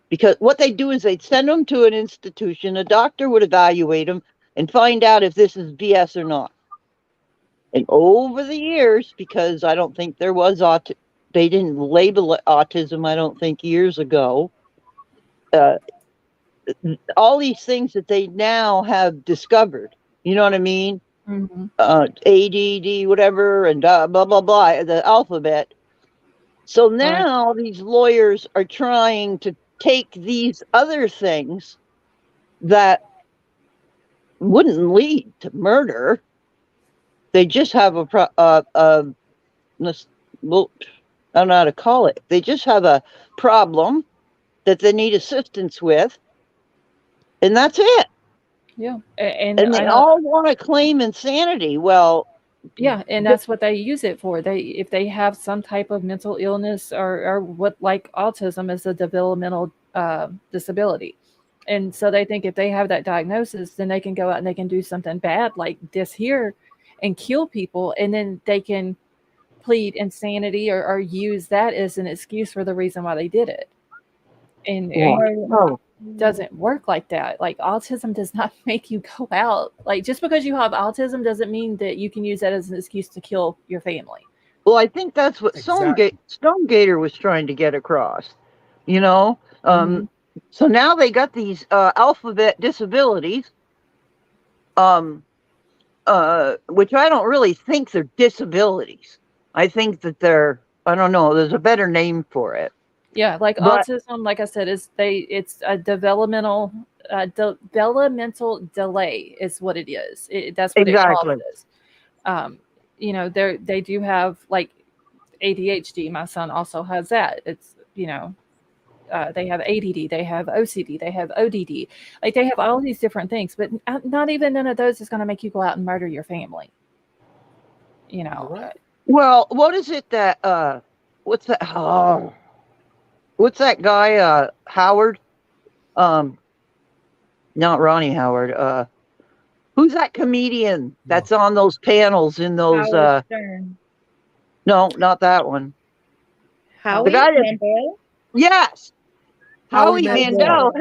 Because what they do is they'd send them to an institution, a doctor would evaluate them and find out if this is BS or not. And over the years, because I don't think there was they didn't label it autism, I don't think, years ago. All these things that they now have discovered, you know what I mean? Mm-hmm. ADD, whatever, and blah, blah, blah, the alphabet. So now these lawyers are trying to take these other things that wouldn't lead to murder. They just have well, I don't know how to call it. They just have a problem that they need assistance with, and that's it. Yeah, And they all want to claim insanity. Well, yeah, and that's what they use it for. If they have some type of mental illness or what, like autism is a developmental disability, and so they think if they have that diagnosis, then they can go out and they can do something bad like this here, and kill people, and then they can plead insanity or use that as an excuse for the reason why they did it. And it doesn't work like that. Like, autism does not make you go out. Like, just because you have autism doesn't mean that you can use that as an excuse to kill your family. Well, I think that's what Stonegater was trying to get across, Mm-hmm. So now they got these alphabet disabilities, which I don't really think they're disabilities. I think that I don't know, there's a better name for it. Yeah, like autism, like I said, it's a developmental delay is what it is. That's what Exactly. it causes. They do have like ADHD. My son also has that. It's they have ADD, they have OCD, they have ODD. Like, they have all these different things, but not even none of those is going to make you go out and murder your family. Right. Well, what is it that what's that? Oh, what's that guy? Howard? Not Ronnie Howard. Who's that comedian that's on those panels in those? Howard Stern. No, not that one. Howie Mandel? Yes. Howie Mandel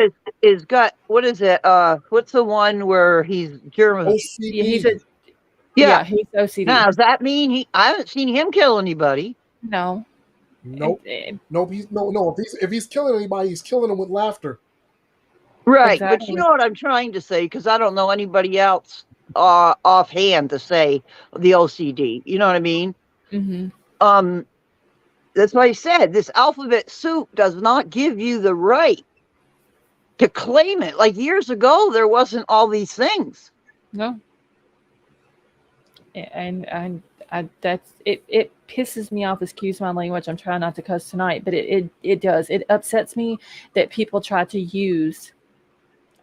has got, what is it? What's the one where he's German? OCD. Yeah, he's OCD. Now, does that mean I haven't seen him kill anybody? No. Nope. Nope. If he's killing anybody, he's killing them with laughter. Right. Exactly. But you know what I'm trying to say, because I don't know anybody else offhand to say the OCD. You know what I mean? Mm-hmm. That's why I said this alphabet soup does not give you the right to claim it. Like years ago, there wasn't all these things. No. And that's it. It pisses me off. Excuse my language. I'm trying not to cuss tonight, but it does. It upsets me that people try to use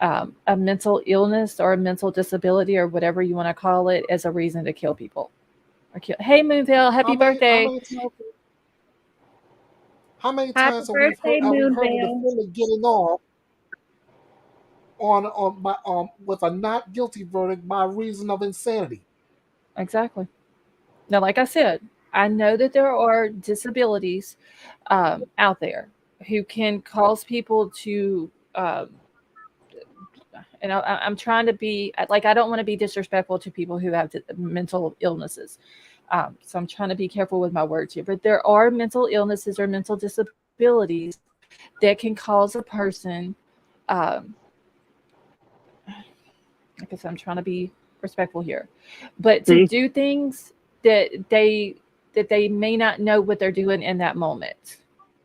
a mental illness or a mental disability or whatever you want to call it as a reason to kill people. Hey, Moonville, happy birthday! How many times have we heard of the defendant getting off with a not guilty verdict by reason of insanity? Exactly. Now, like I said, I know that there are disabilities out there who can cause people to, and I'm trying to be, like, I don't want to be disrespectful to people who have mental illnesses. So I'm trying to be careful with my words here. But there are mental illnesses or mental disabilities that can cause a person, I guess I'm trying to be respectful here. But to See? do things that they may not know what they're doing in that moment,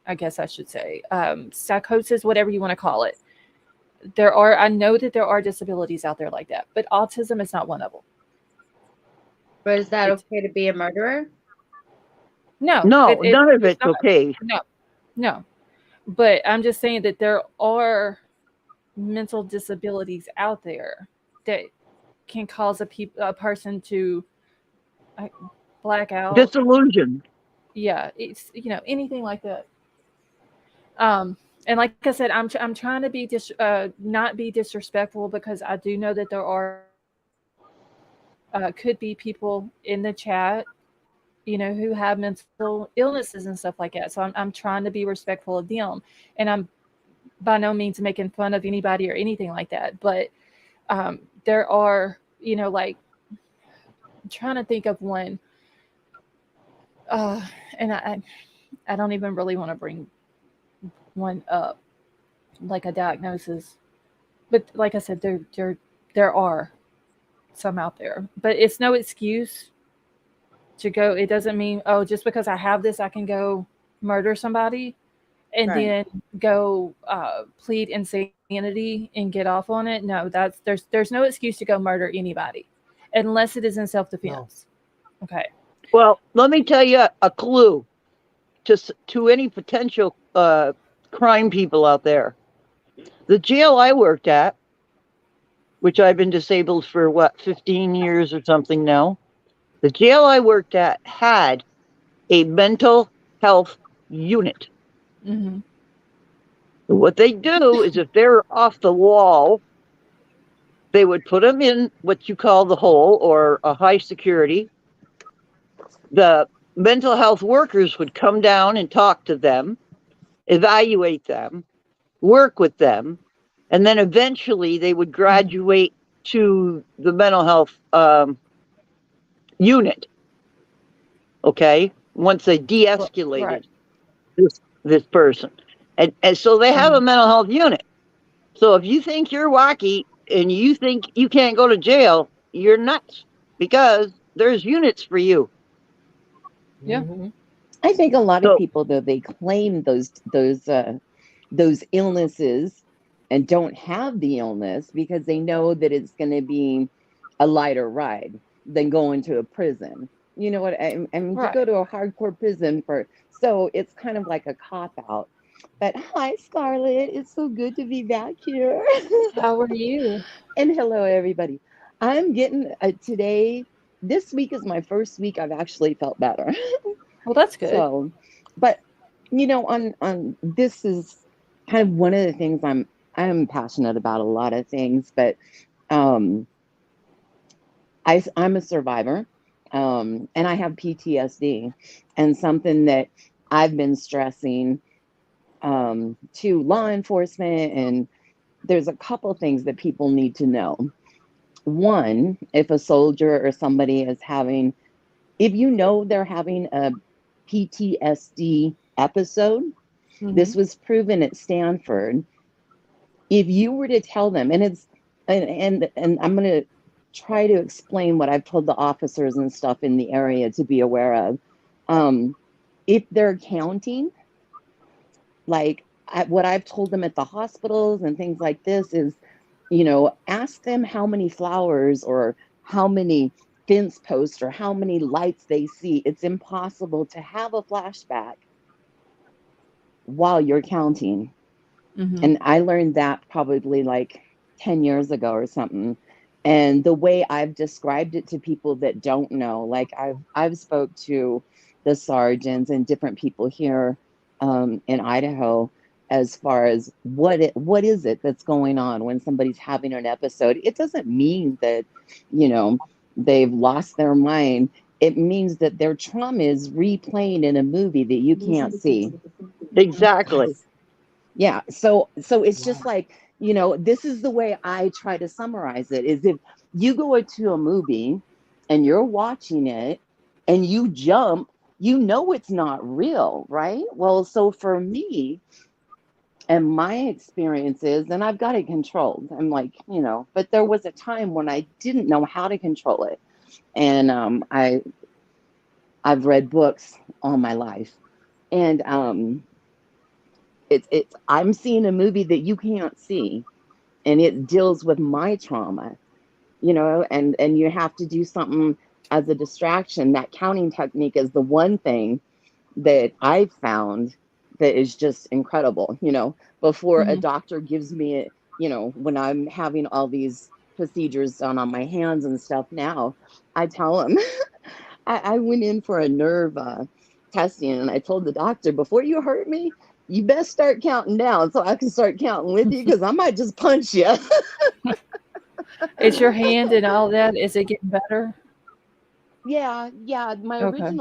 I guess I should say, psychosis, whatever you want to call it. I know that there are disabilities out there like that, but autism is not one of them. But is that It's okay to be a murderer? no, No, none of it's it's not. okay. No, no. But I'm just saying that there are mental disabilities out there that can cause a person to uh, black out. Disillusion. Yeah, it's anything like that. Um, and like I said, I'm trying to be not be disrespectful, because I do know that there are could be people in the chat, who have mental illnesses and stuff like that. So I'm trying to be respectful of them, and I'm by no means making fun of anybody or anything like that. But there are, like, I'm trying to think of one, uh, and I don't even really want to bring one up, like a diagnosis. But like I said, there are some out there, but it's no excuse to go. It doesn't mean, oh, just because I have this, I can go murder somebody and Right. then go plead insanity and get off on it. No, there's no excuse to go murder anybody unless it is in No. self-defense. Okay. Well, let me tell you a clue to any potential crime people out there. The jail I worked at, which I've been disabled for 15 years or something now. The jail I worked at had a mental health unit. Mm-hmm. What they do is, if they're off the wall, they would put them in what you call the hole, or a high security. The mental health workers would come down and talk to them, evaluate them, work with them, and then eventually they would graduate to the mental health unit. Okay, once they de-escalated Right. this person, and so they have a Mm-hmm. mental health unit. So if you think you're wacky and you think you can't go to jail, you're nuts, because there's units for you. Yeah. Hmm. I think a lot of So people, though, they claim those illnesses and don't have the illness because they know that it's going to be a lighter ride than going to a prison. You know what I mean? You go Right. to a hardcore prison so it's kind of like a cop out. But hi, Scarlett. It's so good to be back here. How are you? And hello, everybody. I'm getting today. This week is my first week I've actually felt better. Well, that's good. So, but on this is kind of one of the things I'm passionate about, a lot of things, but um I'm a survivor, and I have PTSD, and something that I've been stressing to law enforcement, and there's a couple things that people need to know. One, if a soldier or somebody is having, if you know they're having a PTSD episode, Mm-hmm. this was proven at Stanford. If you were to tell them, and it's and I'm going to try to explain what I've told the officers and stuff in the area to be aware of. Um, if they're counting, like what I've told them at the hospitals and things like this is, ask them how many flowers or how many fence posts or how many lights they see. It's impossible to have a flashback while you're counting. Mm-hmm. And I learned that probably like 10 years ago or something. And the way I've described it to people that don't know, like I've spoke to the sergeants and different people here in Idaho, as far as what is it that's going on when somebody's having an episode. It doesn't mean that, you know, they've lost their mind. It means that their trauma is replaying in a movie that you can't see. exactly. Yeah, so it's just Wow. like, this is the way I try to summarize it, is if you go into a movie and you're watching it and you jump, it's not real, right? Well, so for me, And my experience is, and I've got it controlled. I'm like, but there was a time when I didn't know how to control it. And I've read books all my life. And it's I'm seeing a movie that you can't see, and it deals with my trauma, and you have to do something as a distraction. That counting technique is the one thing that I've found that is just incredible. Before a Mhm. doctor gives me it, when I'm having all these procedures done on my hands and stuff now, I tell them, I went in for a nerve testing, and I told the doctor, before you hurt me, you best start counting down so I can start counting with you, because I might just punch you. Is your hand and all that, is it getting better? Yeah, yeah. Okay.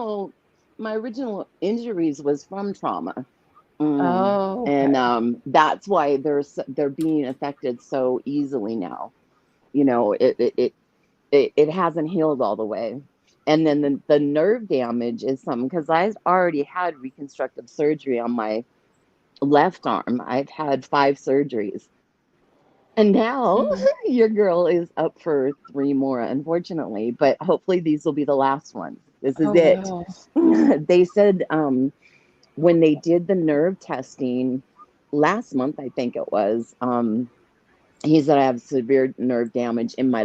My original injuries was from trauma. Oh, And okay. that's why they're being affected so easily now. It hasn't healed all the way. And then the nerve damage is something, because I already had reconstructive surgery on my left arm. I've had 5 surgeries. And now Mhm. your girl is up for 3 more, unfortunately, but hopefully these will be the last ones. This is Oh, it. wow. They said when they did the nerve testing last month, I think it was, he said I have severe nerve damage in my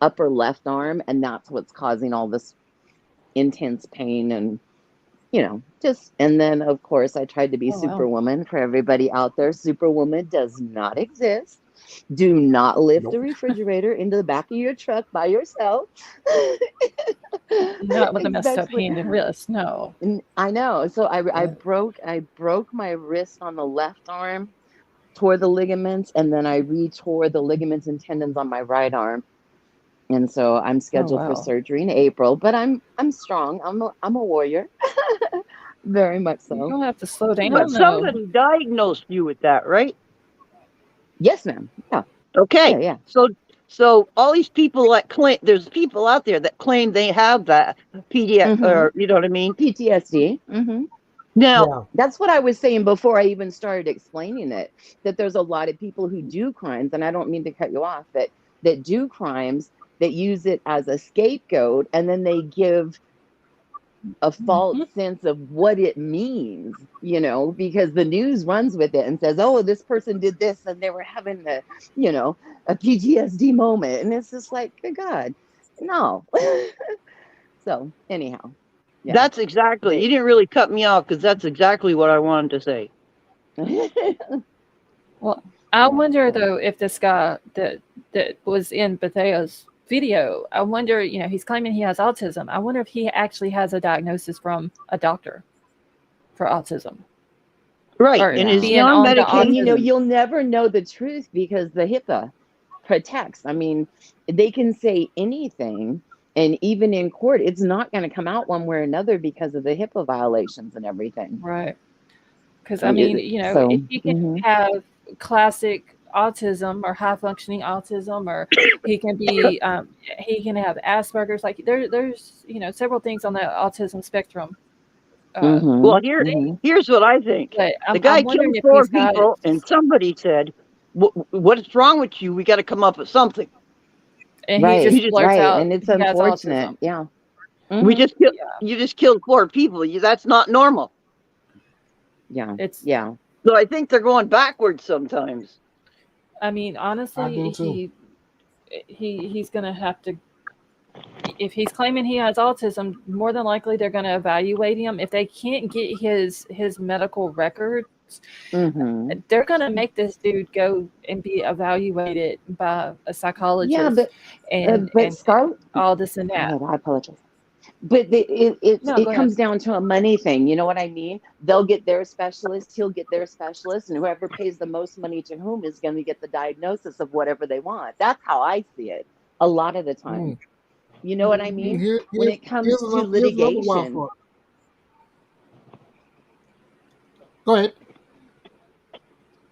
upper left arm, and that's what's causing all this intense pain. And just, and then of course I tried to be Oh, wow. Superwoman for everybody out there. Superwoman does not exist. Do not lift a Nope. refrigerator into the back of your truck by yourself. Not with a messed up Especially, hand and wrist, no. I know. So I Yeah. broke my wrist on the left arm, tore the ligaments, and then I re-tore the ligaments and tendons on my right arm. And so I'm Oh, scheduled for wow. surgery in April, but I'm strong. I'm a warrior. Very much You're so. gonna have to slow But down, though. somebody diagnosed you with that, right? Yes, ma'am. Yeah. Okay. Yeah. So all these people that claim, there's people out there that claim they have that PDF, Mm-hmm. or you know what I mean? PTSD. Mm-hmm. Now, Yeah. That's what I was saying before I even started explaining it, that there's a lot of people who do crimes, and I don't mean to cut you off, that do crimes, that use it as a scapegoat, and then they give a false Mhm. sense of what it means, because the news runs with it and says, oh, this person did this and they were having a PTSD moment. And it's just like, good God, no. So, anyhow, yeah. that's exactly, They, you didn't really cut me off because that's exactly what I wanted to say. Well, I yeah. wonder, So, though, if this guy that was in Bethea's video, I wonder, he's claiming he has autism. I wonder if he actually has a diagnosis from a doctor for autism Right. or And is yeah. he being on on the And, medication? autism. you'll never know the truth because the HIPAA protects. I mean, they can say anything. And even in court, it's not going to come out one way or another because of the HIPAA violations and everything. Right. Because, I mean, if So, he can have classic autism or high functioning autism, or he can be, he can have Asperger's, like there's, several things on the autism spectrum. Well, Thing, here's what I think. but The I'm guy wondering killed if 4 he's got it. people, and somebody said, "What's wrong with you? We got to come up with something." And he right, just You blurts right. out And it's he has unfortunate. autism. Yeah. we Hmm. just kill, Yeah. you just killed 4 people. That's not normal. Yeah. It's, Yeah. So I think they're going backwards sometimes. I mean, I honestly, do too. he's gonna have to, if he's claiming he has autism, more than likely they're gonna evaluate him. If they can't get his medical records, Hmm. they're gonna make this dude go and be evaluated by a Yeah. psychologist But and Scarlett, all this and go that. ahead. I apologize. But No, it go ahead. comes down to a money thing. You know what I mean? They'll get their specialist, he'll get their specialist, and whoever pays the most money to whom is going to get the diagnosis of whatever they want. That's how I see it a lot of the time. Mm. You know what I mean? When it comes to Here's another wild litigation. thought. Go ahead.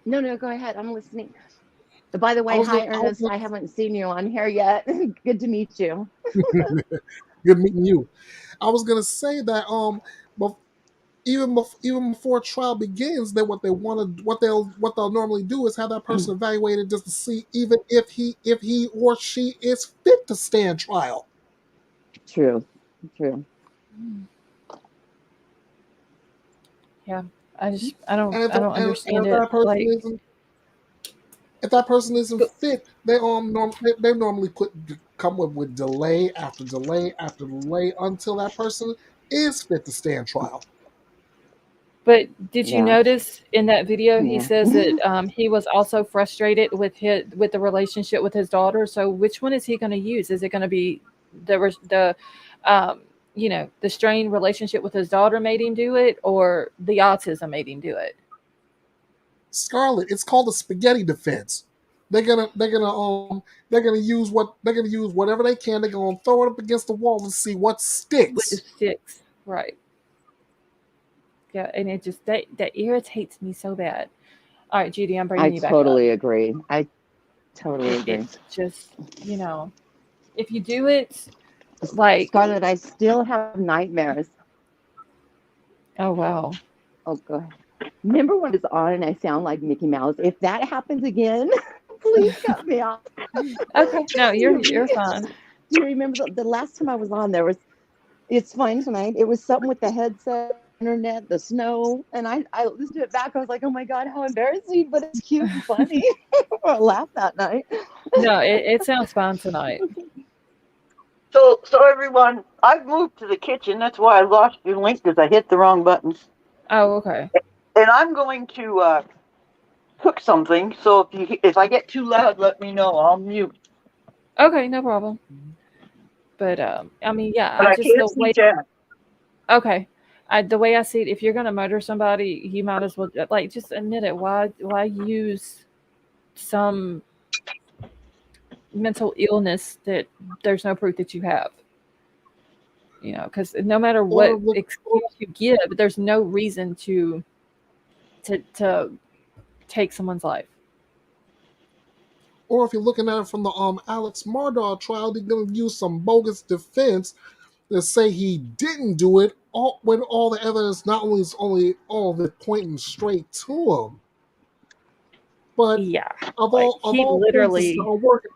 No, go ahead. I'm listening. By the I way, was gonna. hi, Ernest. I haven't seen you on here yet. Good to meet you. Good meeting you. I was gonna say that but even before trial begins, then what they'll normally do is have that person evaluated just to see even if he or she is fit to stand trial. True. Yeah, I don't And understand if it. that person Like, isn't if that person isn't fit, they normally come up with delay after delay after delay until that person is fit to stand trial. but did you Yeah. notice in that video he Yeah. says that he was also frustrated with the relationship with his daughter? So which one is he going to use? Is it going to be the the strained relationship with his daughter made him do it, or the autism made him do it? Scarlet, it's called the spaghetti defense. They're gonna use whatever they can. They're gonna throw it up against the wall and see what With sticks. sticks, right? Yeah, and it just that irritates me so bad. All right, Judy, I'm I bringing you back up. totally agree. I totally agree. It's just, if you do it, like, Scarlett, I still have nightmares. oh wow. Oh, go ahead. Remember when it's on and I sound like Mickey Mouse? If that happens again, please cut me off. Okay, no, you're fine. Do you remember the last time I was on? It's fine tonight. It was something with the headset, internet, the snow, and I listened to it back. I was like, oh my god, how embarrassing! But it's cute and funny. I laughed that night. No, it sounds fine tonight. So everyone, I've moved to the kitchen. That's why I lost your link, because I hit the wrong buttons. Oh, okay. And I'm going to cook something. So if I get too loud, let me know. I'll mute. Okay, no problem. But I mean, yeah, But I just can't the see way. chat. Okay, the way I see it, if you're gonna murder somebody, you might as well like just admit it. Why use some mental illness that there's no proof that you have? Because no matter what Or look, excuse you give, there's no reason to take someone's life. or if you're looking at it from the Alex Murdoch trial, they're gonna use some bogus defense to say he didn't do it, when all the evidence not only is only all of it pointing straight to him, but Yeah, of like he all things that literally. are working,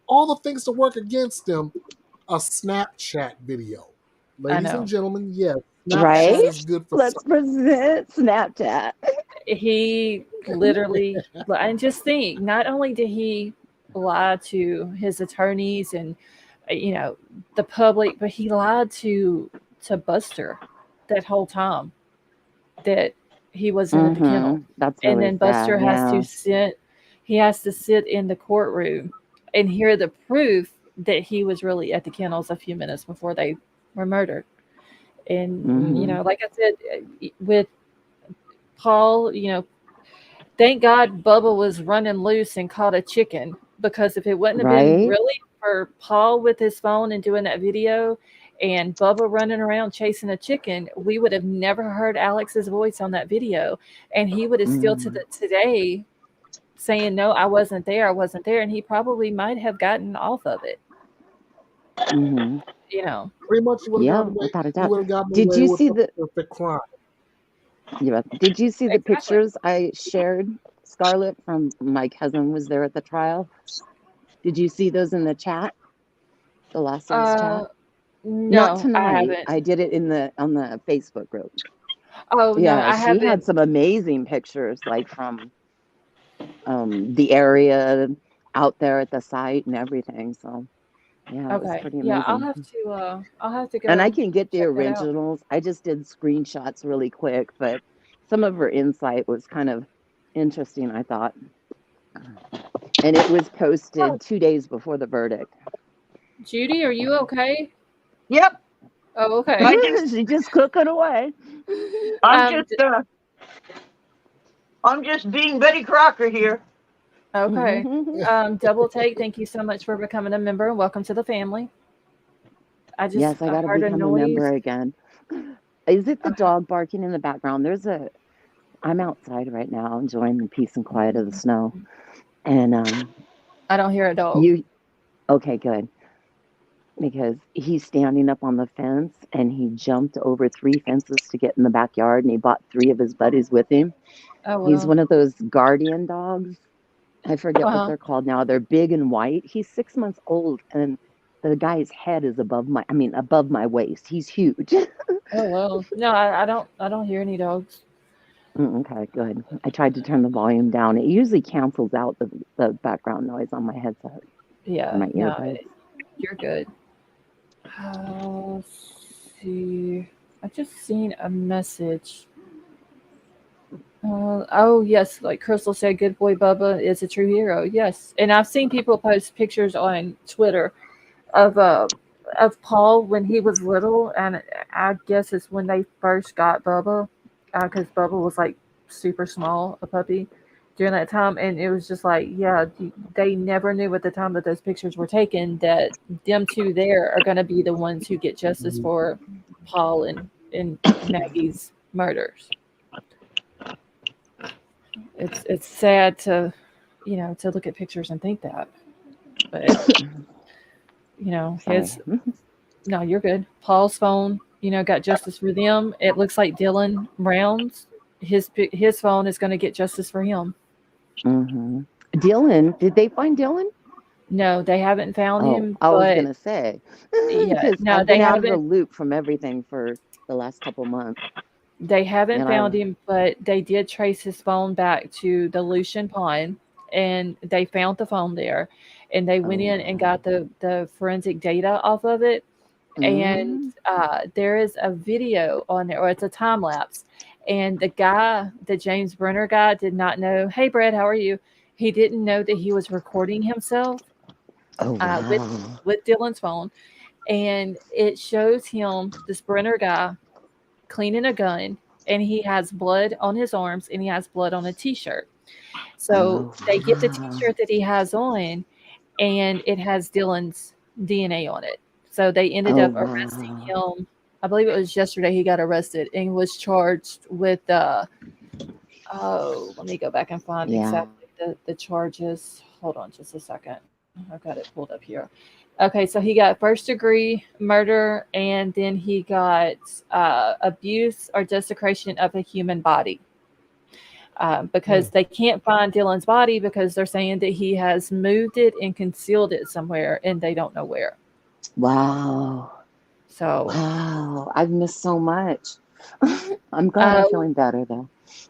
all the things that work against him, a Snapchat video. I Ladies and know. gentlemen, yes, Right? Snapchat is good for Let's present Snapchat. He literally, and just think, not only did he lie to his attorneys and the public, but he lied to Buster that whole time that he wasn't at the kennel. That's And really then Buster sad. has to Yeah. sit in the courtroom and hear the proof that he was really at the kennels a few minutes before they were murdered. And like I said, with Paul, thank God Bubba was running loose and caught a chicken, because if it wouldn't have been Right? really for Paul with his phone and doing that video and Bubba running around chasing a chicken, we would have never heard Alex's voice on that video. And he would have still today saying, no, I wasn't there. And he probably might have gotten off of it. Pretty much, you would have Yeah, gotten away. without a You doubt. would have gotten Did away you with see the the perfect crime. Did you see the Exactly. pictures I shared, Scarlett, from my cousin was there at the trial? Did you see those in the chat? The lawsuits chat? Not No, I tonight. haven't. I did it on the Facebook group. Oh, no, Yeah, I she had haven't. some amazing pictures, like from the area out there at the site and everything. So yeah, it was Okay. pretty Yeah, amazing. I'll have to And I go can get the check that out. originals. I just did screenshots really quick, but some of her insight was kind of interesting, I thought. And it was posted 2 days before the verdict. Judy, are you okay? Yep. Oh, okay. She just cooking away. I'm just being Betty Crocker here. Okay. Double take, thank you so much for becoming a member and welcome to the family. Yes, I got to heard a become a member noise. again. Is it the Okay. dog barking in the background? I'm outside right now enjoying the peace and quiet of the snow. And I don't hear a dog. okay, good. because he's standing up on the fence and he jumped over 3 fences to get in the backyard, and he brought 3 of his buddies with him. Oh He's well. one of those guardian dogs. I forget what Uh-huh. they're called now. They're big and white. He's 6 months old, and the guy's head is above my waist. He's huge. Oh well. No, I don't hear any dogs. Okay, good. I tried to turn the volume down. It usually cancels out the background noise on my headset or Yeah, my no, earbuds. you're good. Let's see. I just seen a message. Oh yes, like Crystal said, good boy Bubba is a true hero. Yes, and I've seen people post pictures on Twitter of Paul when he was little, and I guess it's when they first got Bubba, because Bubba was like super small, a puppy during that time, and it was just like, yeah, they never knew at the time that those pictures were taken that them two there are going to be the ones who get justice for Paul and Maggie's murders. It's sad to to look at pictures and think that, but Sorry. no, you're good. Paul's phone, got justice for them. It looks like Dylan Brown's his phone is going to get justice for him. Mm-hmm. Dylan, did they find Dylan? No, they haven't found him. I was But gonna say, yeah, because no, I've they been out of the haven't. loop from everything for the last couple months. They haven't And found him, but they did trace his phone back to the Lucian Pond, and they found the phone there, and they went in and got the forensic data off of it. And there is a video on there, or it's a time lapse. And the James Brenner guy, did not know. Hey, Brad, how are you? He didn't know that he was recording himself wow. with Dylan's phone, and it shows him, this Brenner guy, cleaning a gun, and he has blood on his arms and he has blood on a t-shirt. So they get the t-shirt that he has on, and it has Dylan's DNA on it. So they ended up arresting him. I believe it was yesterday he got arrested and was charged with let me go back and find exactly the charges. Hold on just a second. I've got it pulled up here. Okay, so he got first degree murder, and then he got abuse or desecration of a human body. Because they can't find Dylan's body because they're saying that he has moved it and concealed it somewhere, and they don't know where. Wow. So wow, I've missed so much. I'm glad I'm feeling better though.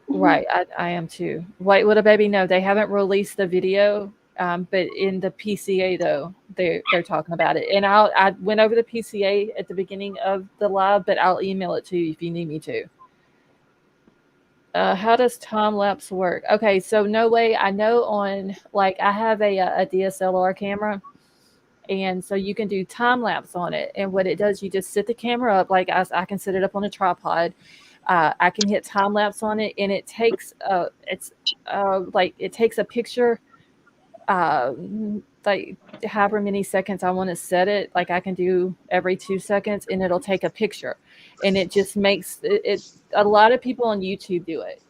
Right, I am too. Wait, what a baby? No, they haven't released the video. But in the PCA though, they're talking about it. And I went over the PCA at the beginning of the live, but I'll email it to you if you need me to. How does time lapse work? Okay, so no way. I know on, like, I have a DSLR camera, and so you can do time lapse on it. And what it does, you just sit the camera up, like I can set it up on a tripod. I can hit time lapse on it, and it takes it takes a picture, like however many seconds I want to set it. Like I can do every 2 seconds, and it'll take a picture, and it just makes it. A lot of people on YouTube do it,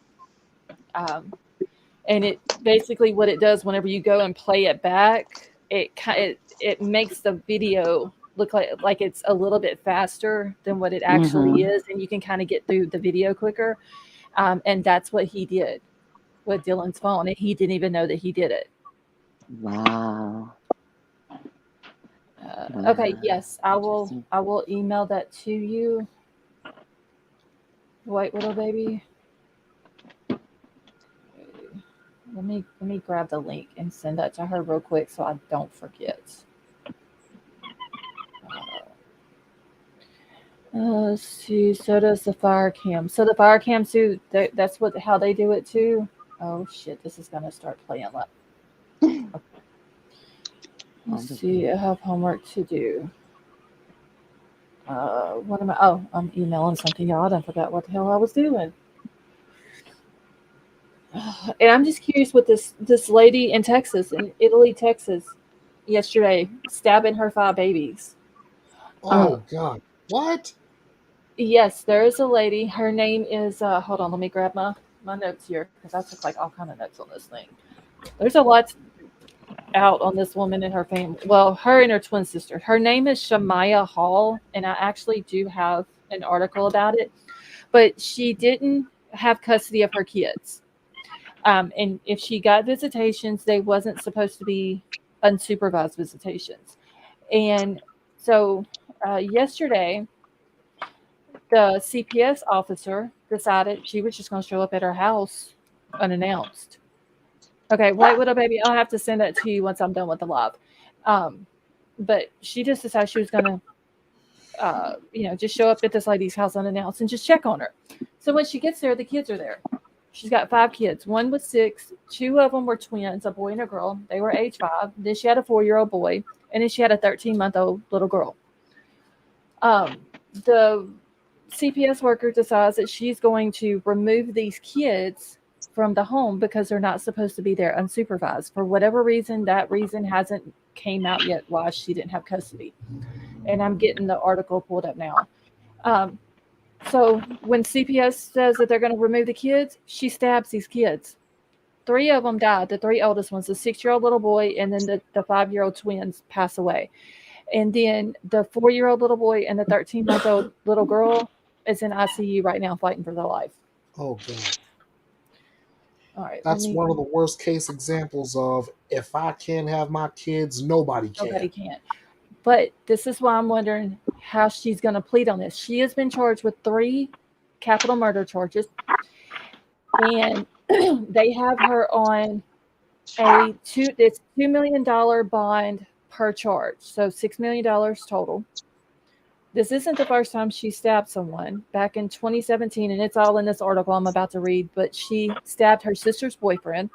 and it basically what it does whenever you go and play it back, it makes the video look like it's a little bit faster than what it actually is, and you can kind of get through the video quicker. And that's what he did with Dylan's phone, and he didn't even know that he did it. Wow. Okay, yes, I will email that to you. White Widow baby. Let me grab the link and send that to her real quick so I don't forget. Let's see. So does the fire cam. So the fire cam too. That's how they do it too. Oh shit! This is gonna start playing loud. Okay. Let's see. I have homework to do. What am I? Oh, I'm emailing something, y'all. I forgot what the hell I was doing. And I'm just curious with this lady in Texas, in Italy, Texas, yesterday, stabbing her 5 babies. Oh God! What? Yes, there is a lady. Her name is. Hold on, let me grab my notes here because I took like all kind of notes on this thing. There's a lot. out on this woman and her family. Well, her and her twin sister. Her name is Shamaya Hall, and I actually do have an article about it. But she didn't have custody of her kids. And if she got visitations, they wasn't supposed to be unsupervised visitations. And so yesterday, the CPS officer decided she was just going to show up at her house unannounced. Okay, wait, little baby, I'll have to send that to you once I'm done with the live. But she just decided she was going to, just show up at this lady's house unannounced and just check on her. So when she gets there, the kids are there. She's got 5 kids. One was 6. 2 of them were twins, a boy and a girl. They were age 5. Then she had a 4-year-old boy, and then she had a 13-month-old little girl. The CPS worker decides that she's going to remove these kids from the home because they're not supposed to be there unsupervised. For whatever reason, that reason hasn't came out yet why she didn't have custody. And I'm getting the article pulled up now. So when CPS says that they're going to remove the kids, she stabs these kids. 3 of them died. The 3 oldest ones, the 6-year-old little boy, and then the 5-year-old twins pass away. And then the 4-year-old little boy and the 13-month-old little girl is in ICU right now fighting for their life. Oh, God. All right. That's one of the worst case examples of if I can't have my kids, nobody can. Nobody can. But this is why I'm wondering how she's going to plead on this. She has been charged with 3 capital murder charges. And they have her on it's $2 million bond per charge. So $6 million total. This isn't the first time she stabbed someone. Back in 2017, and it's all in this article I'm about to read, but she stabbed her sister's boyfriend.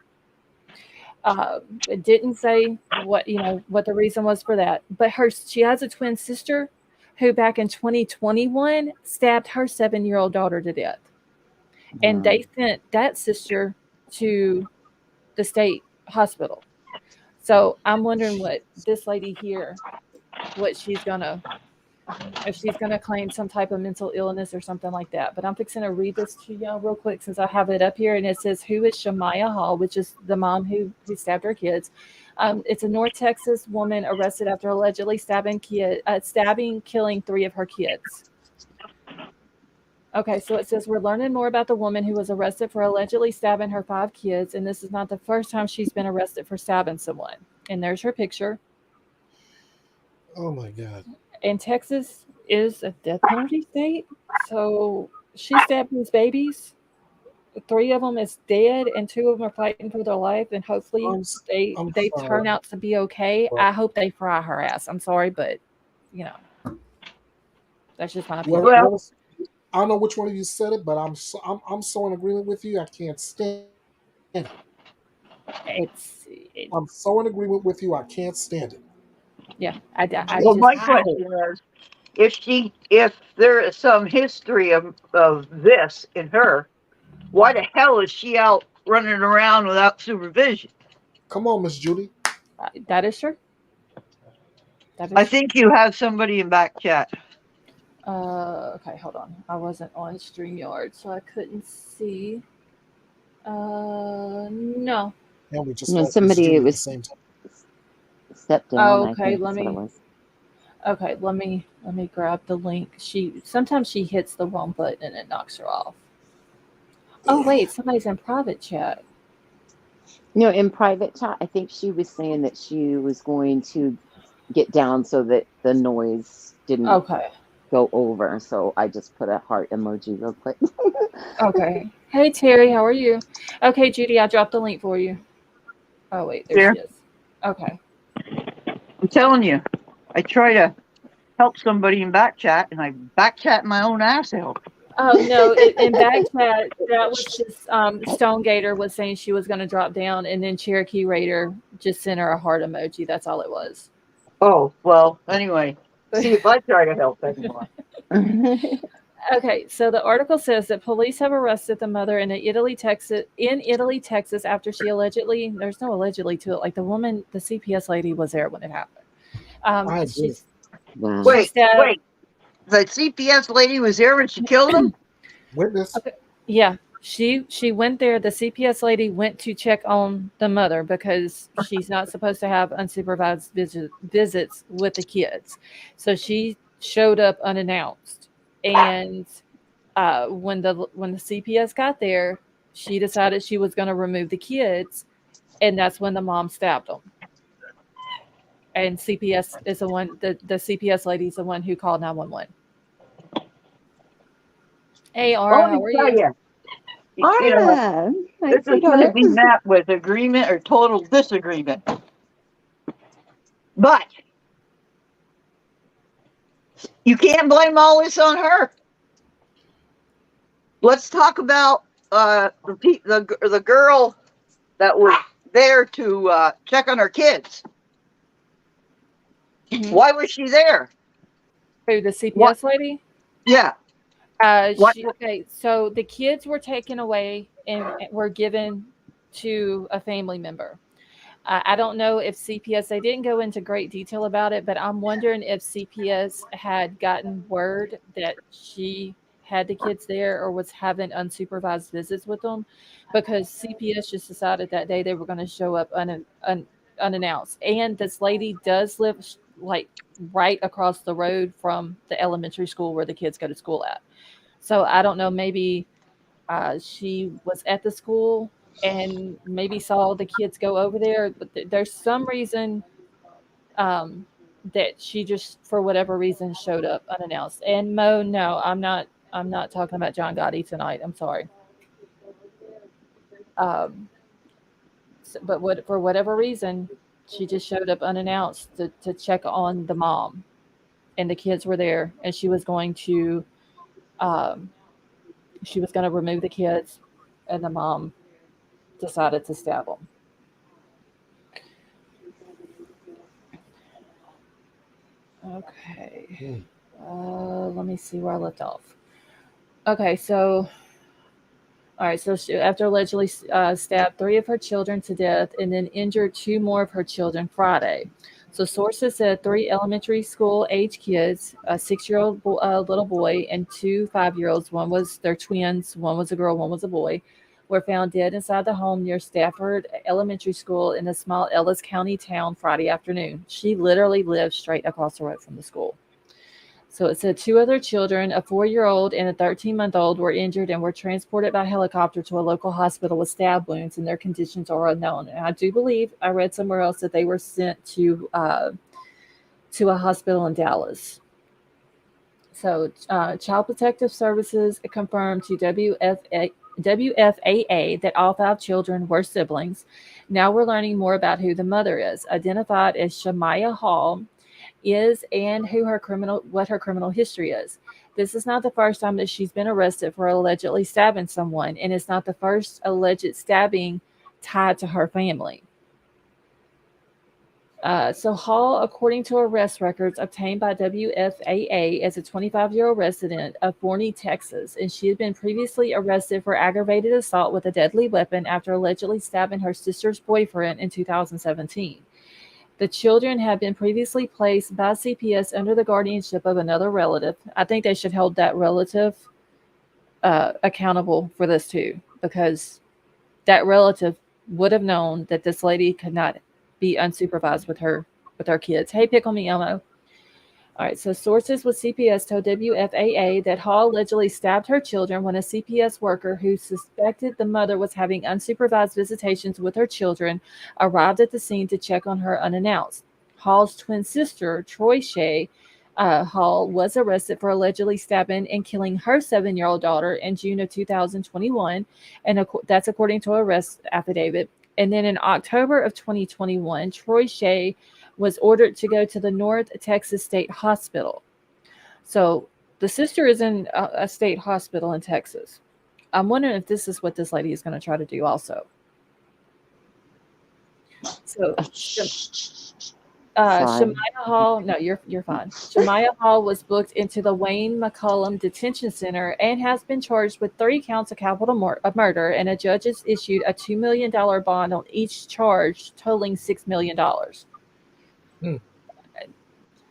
It didn't say what the reason was for that. But she has a twin sister who back in 2021 stabbed her 7-year-old daughter to death. And they sent that sister to the state hospital. So I'm wondering what this lady here, if she's gonna claim some type of mental illness or something like that. But I'm fixing to read this to y'all real quick since I have it up here. And it says, who is Shamaya Hall, which is the mom who stabbed her kids. It's a North Texas woman arrested after allegedly killing 3 of her kids. Okay, so it says, we're learning more about the woman who was arrested for allegedly stabbing her 5 kids. And this is not the first time she's been arrested for stabbing someone. And there's her picture. Oh, my God. And Texas is a death penalty state. So she stabbed these babies. 3 of them is dead, and 2 of them are fighting for their life. And hopefully they turn out to be okay. Well, I hope they fry her ass. I'm sorry, but that's just my opinion. Well, I don't know which one of you said it, but I'm so in agreement with you. I can't stand it. I'm so in agreement with you. I can't stand it. Yeah, my question is, if there is some history of this in her, why the hell is she out running around without supervision? Come on, Miss Judy. That is true. I think you have somebody in back chat. Okay, hold on. I wasn't on StreamYard, so I couldn't see. No. Yeah, we just somebody was the same time. Stepped down. Oh, okay, let me grab the link. Sometimes she hits the wrong button and it knocks her off. Oh wait, somebody's in private chat. No, in private chat, I think she was saying that she was going to get down so that the noise didn't go over. So I just put a heart emoji real quick. Okay. Hey Terry, how are you? Okay, Judy, I dropped the link for you. Oh wait, there she is. Okay. I'm telling you, I try to help somebody in back chat, and I back chat my own ass out. Oh no! In back chat, that was just Stone Gator was saying she was going to drop down, and then Cherokee Raider just sent her a heart emoji. That's all it was. Oh well. Anyway, see if I try to help anymore. Okay, so the article says that police have arrested the mother in Italy, Texas, after she allegedly, there's no allegedly to it, like the woman, the CPS lady was there when it happened. Wait, the CPS lady was there when she killed him? Witness. Okay. Yeah, She went there. The CPS lady went to check on the mother because she's not supposed to have unsupervised visits with the kids. So she showed up unannounced, and when the CPS got there, she decided she was going to remove the kids, and that's when the mom stabbed them. And CPS is the one. The CPS lady is the one who called 911. Hey, Aura, how are you? You know, Ara, hi, this is going to sweetheart. be met with agreement or total disagreement. But you can't blame all this on her. Let's talk about the girl that was there to check on her kids. Mhm. Why was she there? Who, the CPS lady? Yeah. Okay, so the kids were taken away and were given to a family member. I don't know if CPS, they didn't go into great detail about it, but I'm wondering if CPS had gotten word that she had the kids there or was having unsupervised visits with them, because CPS just decided that day they were going to show up unannounced. And this lady does live like right across the road from the elementary school where the kids go to school at. So I don't know, maybe she was at the school and maybe saw the kids go over there, but there's some reason that she just, for whatever reason, showed up unannounced. And Mo, no, I'm not talking about John Gotti tonight. I'm sorry. But for whatever reason, she just showed up unannounced to check on the mom, and the kids were there, and um, she was going to remove the kids, and the mom decided to stab them. Okay. Let me see where I left off. Okay, so all right, so she, after allegedly stabbed 3 of her children to death and then injured 2 more of her children Friday. So sources said 3 elementary school age kids, a 6-year-old little boy and 2 5-year-olds, one was their twins, one was a girl, one was a boy, were found dead inside the home near Stafford Elementary School in a small Ellis County town Friday afternoon. She literally lived straight across the road from the school. So it said 2 other children, a 4-year-old and a 13-month-old, were injured and were transported by helicopter to a local hospital with stab wounds, and their conditions are unknown. And I do believe I read somewhere else that they were sent to a hospital in Dallas. So Child Protective Services confirmed to WFAA that all 5 children were siblings. Now we're learning more about who the mother is, identified as Shamaya Hall, is and what her criminal history is. This is not the first time that she's been arrested for allegedly stabbing someone, and it's not the first alleged stabbing tied to her family. So Hall, according to arrest records obtained by WFAA, is a 25-year-old resident of Forney, Texas, and she had been previously arrested for aggravated assault with a deadly weapon after allegedly stabbing her sister's boyfriend in 2017. The children have been previously placed by CPS under the guardianship of another relative. I think they should hold that relative accountable for this too, because that relative would have known that this lady could not be unsupervised with her kids. Hey, Pickle Me Elmo. All right, so sources with CPS told WFAA that Hall allegedly stabbed her children when a CPS worker who suspected the mother was having unsupervised visitations with her children arrived at the scene to check on her unannounced. Hall's twin sister, Troy Shea Hall, was arrested for allegedly stabbing and killing her 7-year-old daughter in June of 2021, and that's according to an arrest affidavit. And then in October of 2021, Troy Shea was ordered to go to the North Texas State Hospital. So the sister is in a state hospital in Texas. I'm wondering if this is what this lady is going to try to do also. So Shamaya Hall, no, you're fine. Shamaya Hall was booked into the Wayne McCullum Detention Center and has been charged with 3 counts of capital murder, and a judge has issued a $2 million bond on each charge, totaling $6 million.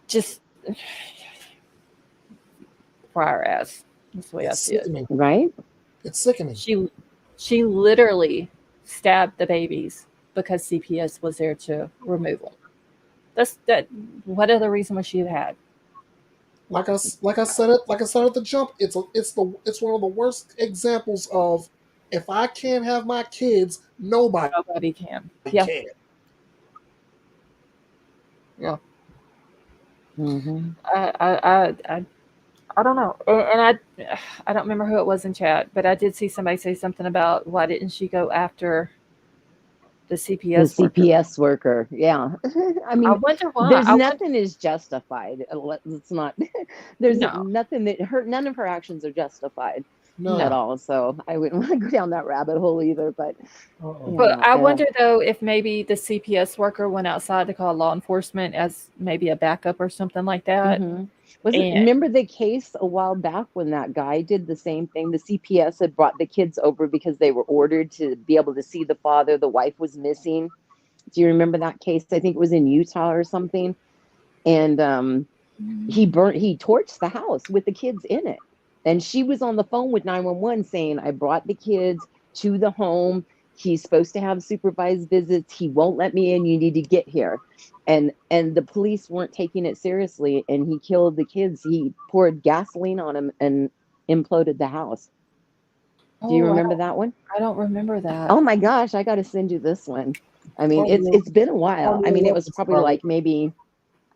Just fire ass. That's the way I see it. Right? It's sickening. She literally stabbed the babies because CPS was there to remove them. That. What other reason would she have had? Like I said at the jump, it's one of the worst examples of if I can't have my kids, nobody Nobody can. Yeah. can. Yeah. Mm-hmm. I don't know, and I don't remember who it was in chat, but I did see somebody say something about why didn't she go after the The CPS worker? CPS worker. Yeah. I I mean, wonder why. there's nothing is justified. Let's not. There's No. nothing none of her actions are justified No. at all. So I wouldn't want to go down that rabbit hole either. But But I wonder though if maybe the CPS worker went outside to call law enforcement as maybe a backup or something like that. Mm-hmm. And Remember the case a while back when that guy did the same thing? The CPS had brought the kids over because they were ordered to be able to see the father. The wife was missing. Do you remember that case? I think it was in Utah or something. And he torched the house with the kids in it. And she was on the phone with 911 saying, I brought the kids to the home. He's supposed to have supervised visits. He won't let me in. You need to get here. And the police weren't taking it seriously. And he killed the kids. He poured gasoline on them and imploded the house. Do you remember that one? I don't remember that. Oh my gosh, I got to send you this one. I mean, it's been a while. I mean, it was probably like maybe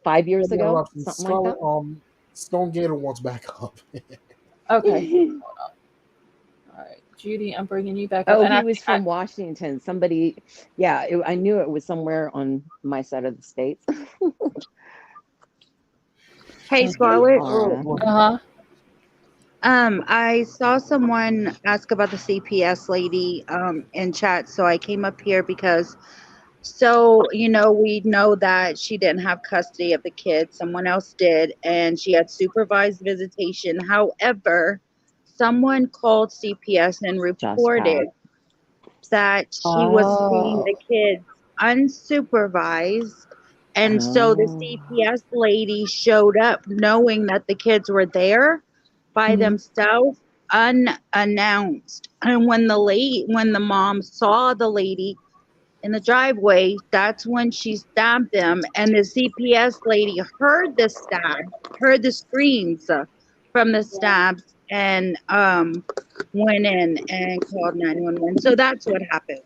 5 years ago, something like that. Stone Gator wants back up. Okay. All right, Judy, I'm bringing you back up. Oh, And he was from Washington. Somebody, yeah, I knew it was somewhere on my side of the states. Hey, Scarlett. Uh-huh. I saw someone ask about the CPS lady in chat, so I came up here because, we know that she didn't have custody of the kids. Someone else did, and she had supervised visitation. However, someone called CPS and reported that she was seeing the kids unsupervised. And so the CPS lady showed up knowing that the kids were there by themselves, unannounced. And when the mom saw the lady in the driveway, that's when she stabbed them. And the CPS lady heard the screams from the stabs, and went in and called 911. So that's what happened.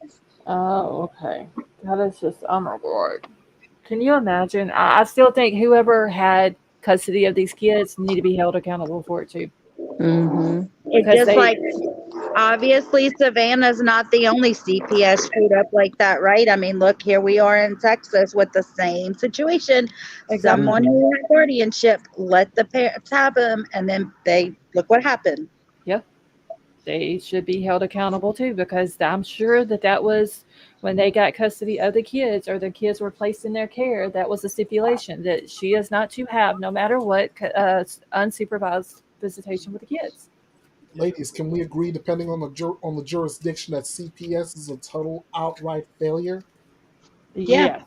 Oh, okay. That is just, oh my God. Can you imagine? I still think whoever had custody of these kids need to be held accountable for it too. Mm-hmm. It's just like, obviously, Savannah's not the only CPS screwed up like that, right? I mean, look, here we are in Texas with the same situation. Exactly. Someone who had guardianship let the parents have them, and then look what happened. Yeah. They should be held accountable too, because I'm sure that was when they got custody of the kids or the kids were placed in their care. That was a stipulation that she is not to have, no matter what, unsupervised visitation with the kids. Ladies, can we agree, depending on the jurisdiction, that CPS is a total outright failure? Yeah.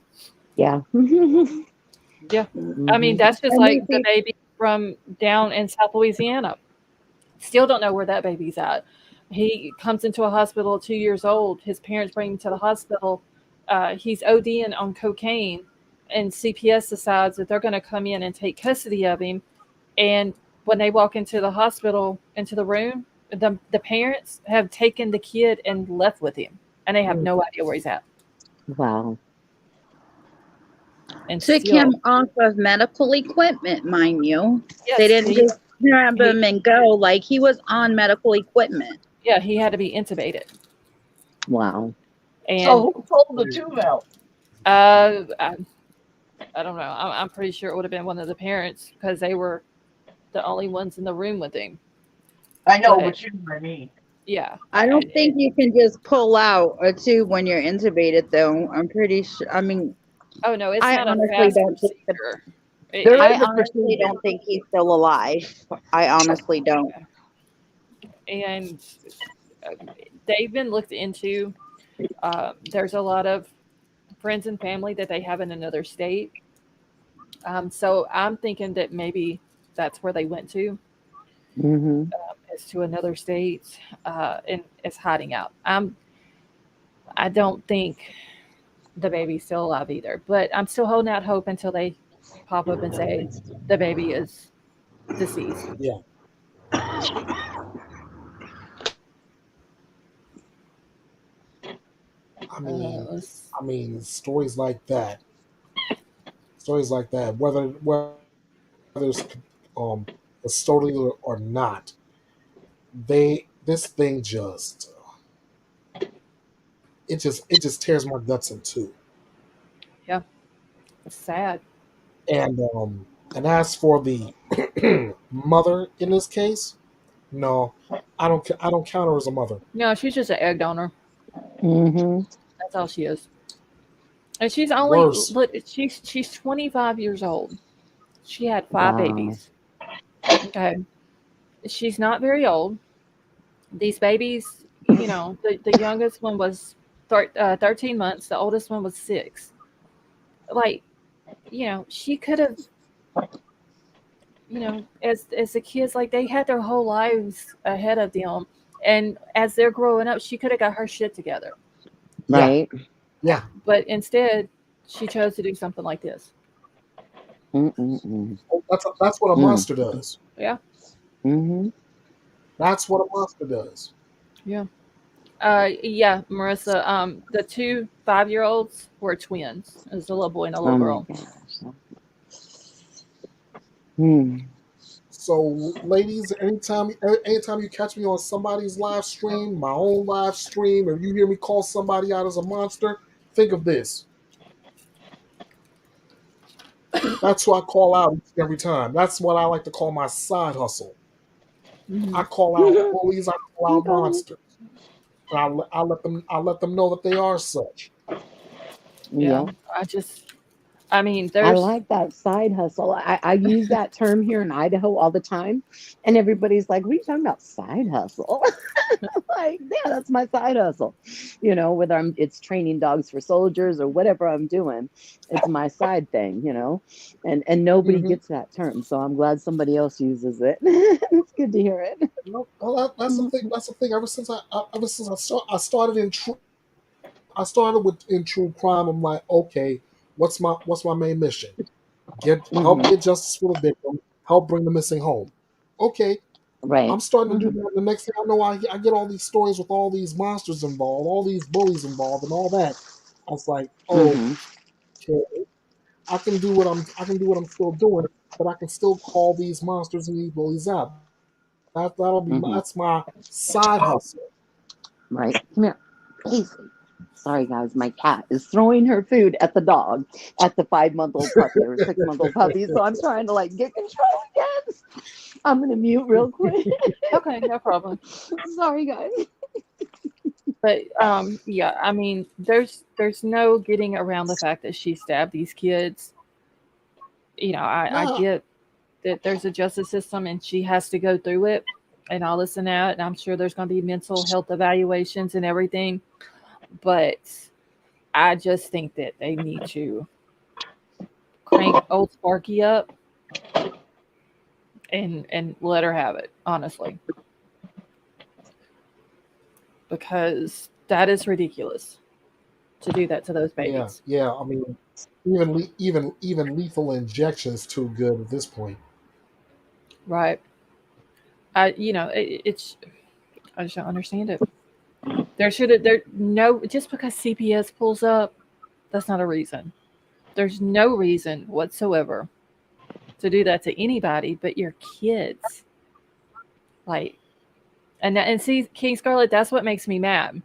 Yeah. Yeah. I mean, that's just like the baby from down in South Louisiana. Still don't know where that baby's at. He comes into a hospital at 2 years old. His parents bring him to the hospital. He's ODing on cocaine, and CPS decides that they're going to come in and take custody of him. And when they walk into the hospital, into the room, the parents have taken the kid and left with him, and they have no idea where he's at. Wow. And took him off of medical equipment, mind you. Yes, they didn't just grab him and go. Like, he was on medical equipment. Yeah, he had to be intubated. Wow. And so who told the two now? I don't know. I'm pretty sure it would have been one of the parents, because they were the only ones in the room with him. I know, but you know what I mean. Yeah. I don't think you can just pull out a tube when you're intubated, though. I'm pretty sure. I mean, oh no, it's I not honestly a fast don't procedure. I honestly don't think he's still alive. I honestly don't. And they've been looked into. There's a lot of friends and family that they have in another state. So I'm thinking that maybe that's where they went to. Mm-hmm. As kids to another state and is hiding out. I don't think the baby's still alive either, but I'm still holding out hope until they pop up and say the baby is deceased. Yeah. I mean, Let's- stories like that, whether it's custodial or not, this thing just tears my guts in two. yeah, it's sad. And as for the mother in this case, no, I don't count her as a mother. No, she's just an egg donor. Mm-hmm. That's all she is. And she's only Worse. look. She's 25 years old. She had five Wow. babies. Okay, she's not very old. These babies, the youngest one was 13 months. The oldest one was 6. Like, she could have, as the kids, like they had their whole lives ahead of them, and as they're growing up, she could have got her shit together. Yeah. Right. Yeah. But instead, she chose to do something like this. Mm-mm-mm. That's what a Mm. monster does. Yeah, Mm-hmm. That's what a monster does. yeah. Yeah, Marissa. The 2 5-year-olds were twins. It was a little boy and a little Oh my girl. gosh. Hmm. So, ladies, anytime you catch me on somebody's live stream, my own live stream, or you hear me call somebody out as a monster, think of this. That's who I call out each and every time. That's what I like to call my side hustle. Mhm. I call out bullies. I call out Okay. monsters. And I let them know that they are such. Yeah, Yeah. I mean, I there's like that side hustle. I use that term here in Idaho all the time. And everybody's like, what are you talking about? Side hustle? Like, yeah, that's my side hustle. Whether it's training dogs for soldiers or whatever I'm doing, it's my side thing, and nobody Mhm. gets that term. So I'm glad somebody else uses it. It's good to hear it. Well, that's the thing. That's the thing. I started in true crime. I'm like, okay, what's my main mission? Help Mhm. get justice for the victim. Help bring the missing home. Okay, Right. I'm starting to do that. The next thing I know, I get all these stories with all these monsters involved, all these bullies involved, and all that. I was like, Mhm. okay, I can do what I'm still doing, but I can still call these monsters and these bullies out. Mhm. That's my side hustle. Right. Come here. Easy. Sorry, guys. My cat is throwing her food at the dog, at the 5-month-old puppy or 6-month-old puppy. So I'm trying to get control again. I'm going to mute real quick. okay, no problem. Sorry, guys. But yeah, I mean, there's no getting around the fact that she stabbed these kids. I Nah, get that there's a justice system and she has to go through it and all this and that, and I'm sure there's going to be mental health evaluations and everything. But I just think that they need to crank old Sparky up and let her have it, honestly, because that is ridiculous to do that to those babies. yeah. I mean, even lethal injection is too good at this point. Right. It's I just don't understand it. There no just because CPS pulls up, that's not a reason. There's no reason whatsoever to do that to anybody but your kids. Like, and see, King Scarlet, that's what makes me mad.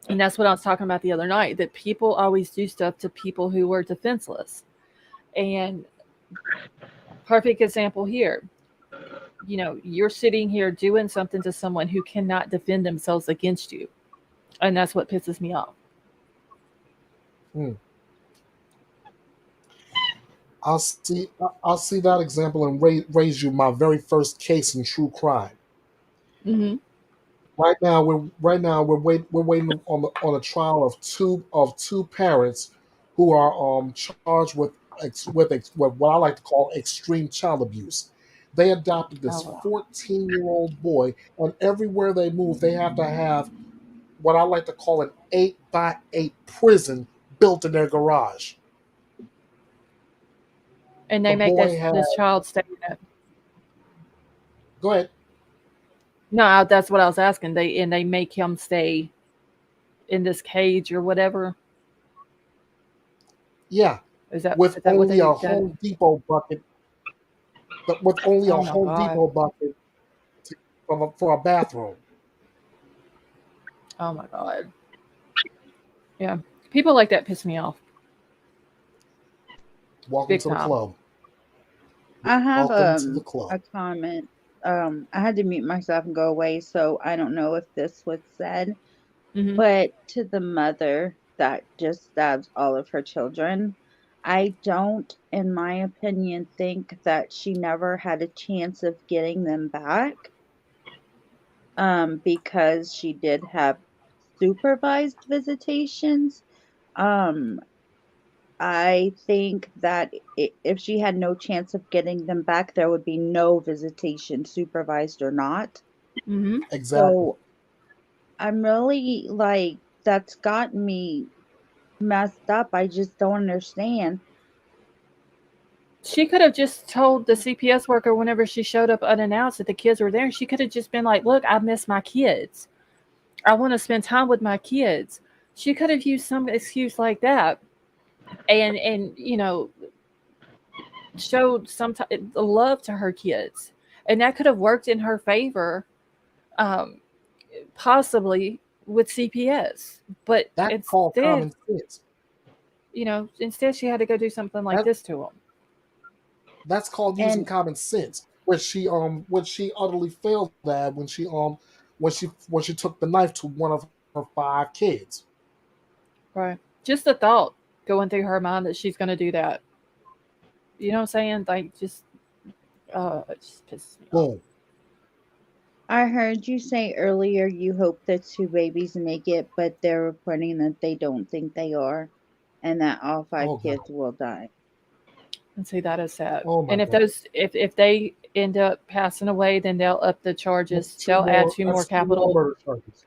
And that's what I was talking about the other night, that people always do stuff to people who were defenseless. And perfect example here. You're sitting here doing something to someone who cannot defend themselves against you. And that's what pisses me off. Hmm. I'll see that example and raise you my very first case in true crime. Mm-hmm. We're waiting on a trial of two parents who are charged with what I like to call extreme child abuse. They adopted this Oh, wow. 14-year-old boy, and everywhere they move, they have to have what I like to call an 8x8 prison built in their garage. And The they make boy had. this child stay in it. Go ahead. No, that's what I was asking. They make him stay in this cage or whatever. Yeah, Is that with what only they a done? Home Depot bucket. With only a Oh my Home God. Depot bucket for a bathroom. Oh my God. Yeah. People like that piss me off. Welcome Big to the time. club. I have Welcome to the club. a comment. I had to mute myself and go away, so I don't know if this was said, Mhm. but to the mother that just stabs all of her children, I don't, in my opinion, think that she never had a chance of getting them back, because she did have supervised visitations. Um, I think that if she had no chance of getting them back, there would be no visitation, supervised or not. Mhm. Exactly. So I'm really like, that's gotten me messed up. I just don't understand. She could have just told the CPS worker whenever she showed up unannounced that the kids were there. She could have just been like, "Look, I miss my kids. I want to spend time with my kids." She could have used some excuse like that, and showed some love to her kids, and that could have worked in her favor, um, possibly with CPS. But That's called instead, common sense. instead she had to go do something like That, this to him. that's called using And common sense, which she utterly failed at when she took the knife to one of her 5 kids. Right. Just the thought going through her mind that she's going to do that. You know what I'm saying? Like, it just pisses me off. Boom. I heard you say earlier you hope that 2 babies make it, but they're reporting that they don't think they are, and that all 5 Oh God. kids will die. And see, that is sad. Oh my And if God. if they end up passing away, then they'll up the charges. That's They'll add 2 more that's 2 more capital. murder charges.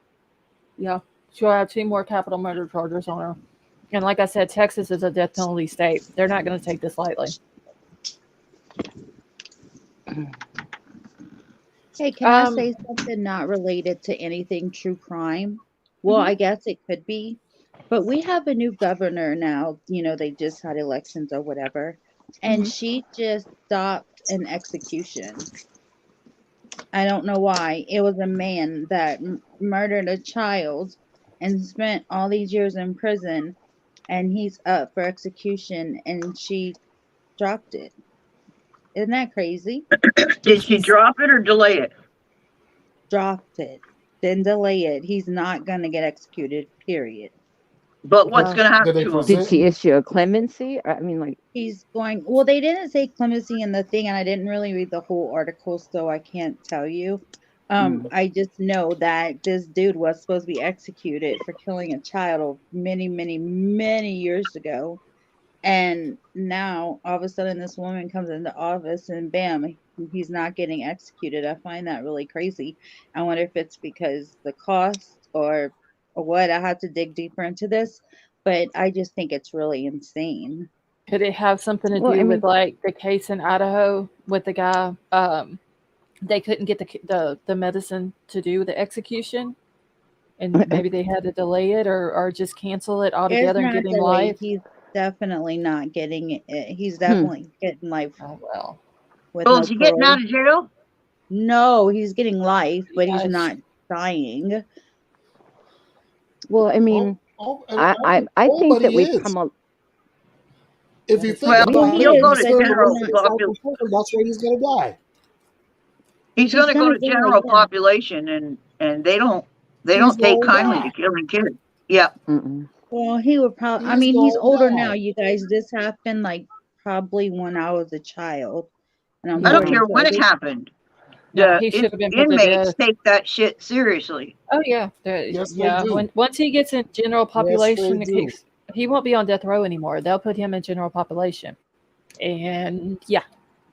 Yeah, she'll add 2 more capital murder charges on her. And like I said, Texas is a death penalty state. They're not going to take this lightly. Hey, can I say something not related to anything true crime? Well, I guess it could be, but we have a new governor now. They just had elections or whatever, and Mhm. she just stopped an execution. I don't know why. It was a man that murdered a child and spent all these years in prison, and he's up for execution, and she dropped it. Isn't that crazy? Did she drop it or delay it? Dropped it, then delay it. He's not going to get executed, period. But what's Wow. going to happen Did they to him? Did present? she issue a clemency? I mean, like, He's going, well, they didn't say clemency in the thing, and I didn't really read the whole article, so I can't tell you. I just know that this dude was supposed to be executed for killing a child many, many, many years ago. And now all of a sudden this woman comes into office and bam, he's not getting executed. I find that really crazy. I wonder if it's because the cost or what. I have to dig deeper into this, but I just think it's really insane. Could it have something to well, I do mean, with like the case in Idaho with the guy? They couldn't get the medicine to do the execution, and maybe they had to delay it or just cancel it It's altogether and not give him delayed. life. He's definitely not getting it. He's definitely getting life Oh well. with Well, no is he getting parole. out of jail? No, he's getting life, but he's Yeah, not dying. well, I mean, I think Nobody that we've is. come a If you That is think Well, sad. about He it, he'll if go is, you to but spend the he's general rest not. of his life in population. prison, that's where he's going to die. He's He's going to go gonna to die, general yeah. population, and they don't He's take going to kindly die. to killing kids. Yeah. Well, he would probably, I He's mean, he's going to older die. now, you guys. This happened like probably when I was a child, and I'm I don't yeah. care 40. So when it they, happened. No, The he should have been put to inmates death. take that shit seriously. Oh yeah, Yes, they yeah. do. Once he gets in general Yes, they population, do. he won't be on death row anymore. They'll put him in general population, and yeah,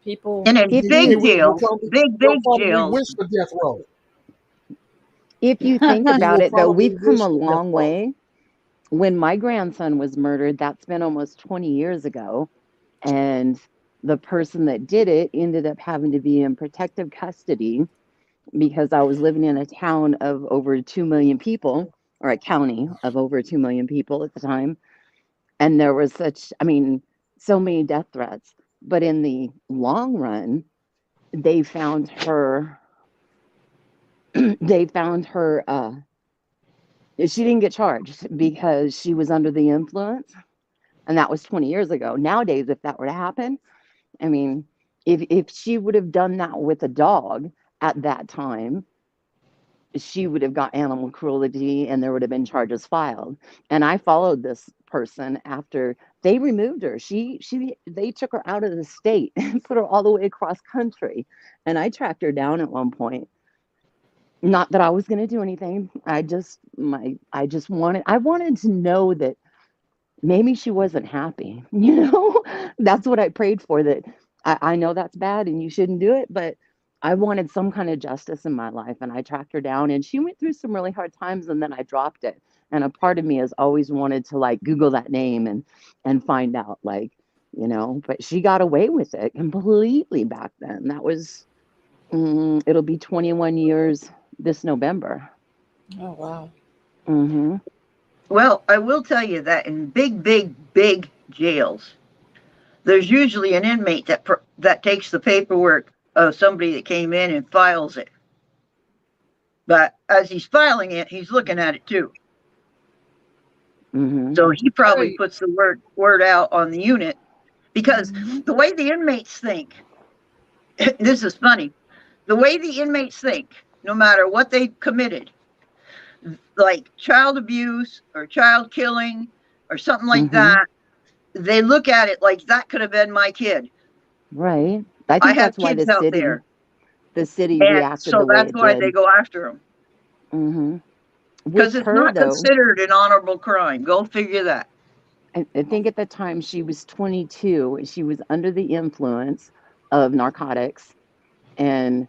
people. In a If big you jail, big They'll probably jails. wish for death row. if you think You about will it, though, probably we've come wish a for death long row. way. When my grandson was murdered, that's been almost 20 years ago, and the person that did it ended up having to be in protective custody because I was living in a town of over 2 million people, or a county of over 2 million people at the time. And there was so many death threats. But in the long run, they found her, they found her, she didn't get charged because she was under the influence. And that was 20 years ago. Nowadays, if that were to happen, I mean, if she would have done that with a dog at that time, she would have got animal cruelty and there would have been charges filed. And I followed this person after they removed her. They took her out of the state and put her all the way across country. And I tracked her down at one point. Not that I was going to do anything. I wanted to know that maybe she wasn't happy. That's what I prayed for, that I know that's bad and you shouldn't do it, but I wanted some kind of justice in my life. And I tracked her down and she went through some really hard times and then I dropped it. And a part of me has always wanted to like Google that name and find out, like, but she got away with it completely back then. That was, it'll be 21 years this November. Oh wow. Mm-hmm. Well, I will tell you that in big jails, there's usually an inmate that takes the paperwork of somebody that came in and files it. But as he's filing it, he's looking at it too. Mm-hmm. So he probably Right. puts the word out on the unit because the way the inmates think, this is funny, the way the inmates think, no matter what they committed, like child abuse or child killing or something like that, they look at it like that could have been my kid. Right. I I think have that's why kids out there. the city And reacted so the way that's it why did. they go after him. Mm-hmm. Because With it's her, not though, considered an honorable crime. Go figure that. I think at the time she was 22. She was under the influence of narcotics, and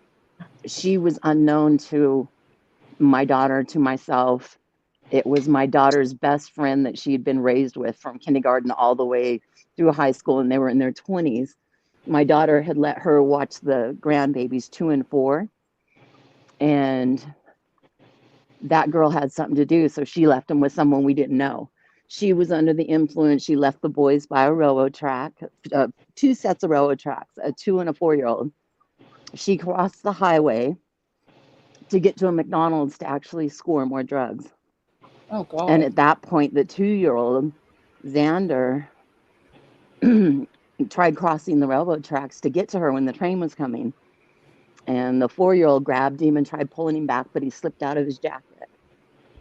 she was unknown to my daughter, to myself. It was my daughter's best friend that she had been raised with from kindergarten all the way through high school, and they were in their 20s. My daughter had let her watch the grandbabies 2 and 4, and that girl had something to do, so she left him with someone we didn't know. She was under the influence. She left the boys by a railroad track, 2 sets of railroad tracks, a 2 and a 4-year-old. She crossed the highway to get to a McDonald's to actually score more drugs. Oh God. And at that point, the 2-year-old, Xander, tried crossing the railroad tracks to get to her when the train was coming. And the 4-year-old grabbed him and tried pulling him back, but he slipped out of his jacket.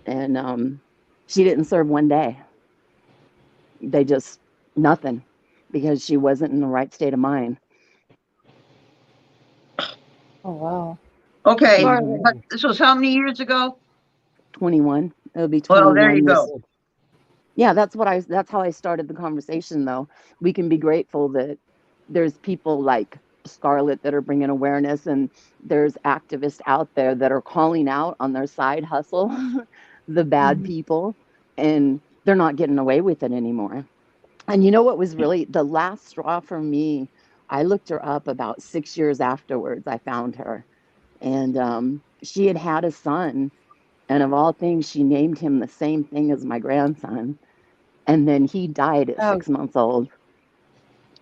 And she didn't serve one day. They just, nothing, because she wasn't in the right state of mind. Oh wow. Okay. Marla. But this was how many years ago? 21. It'll be Well, 21. there you go. Yeah, that's how I started the conversation, though. We can be grateful that there's people like Scarlett that are bringing awareness, and there's activists out there that are calling out on their side hustle, the bad people, and they're not getting away with it anymore. And you know what was really the last straw for me? I looked her up about 6 years afterwards. I found her, and she had had a son, and of all things, she named him the same thing as my grandson. And then he died at 6 months old.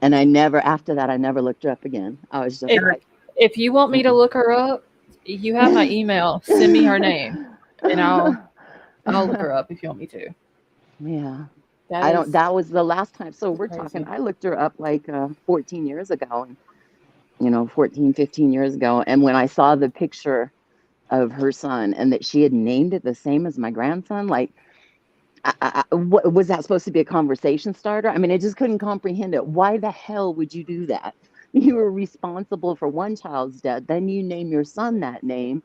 And after that, I never looked her up again. I was just like, If you want me to look her up, you have my email. Send me her name, and I'll look her up if you want me to. Yeah. That that was the last time. So we're crazy. talking, I looked her up like 14 years ago, and 14, 15 years ago. And when I saw the picture of her son and that she had named it the same as my grandson, like, what, was that supposed to be a conversation starter? I mean, I just couldn't comprehend it. Why the hell would you do that? You were responsible for one child's death, then you name your son that name,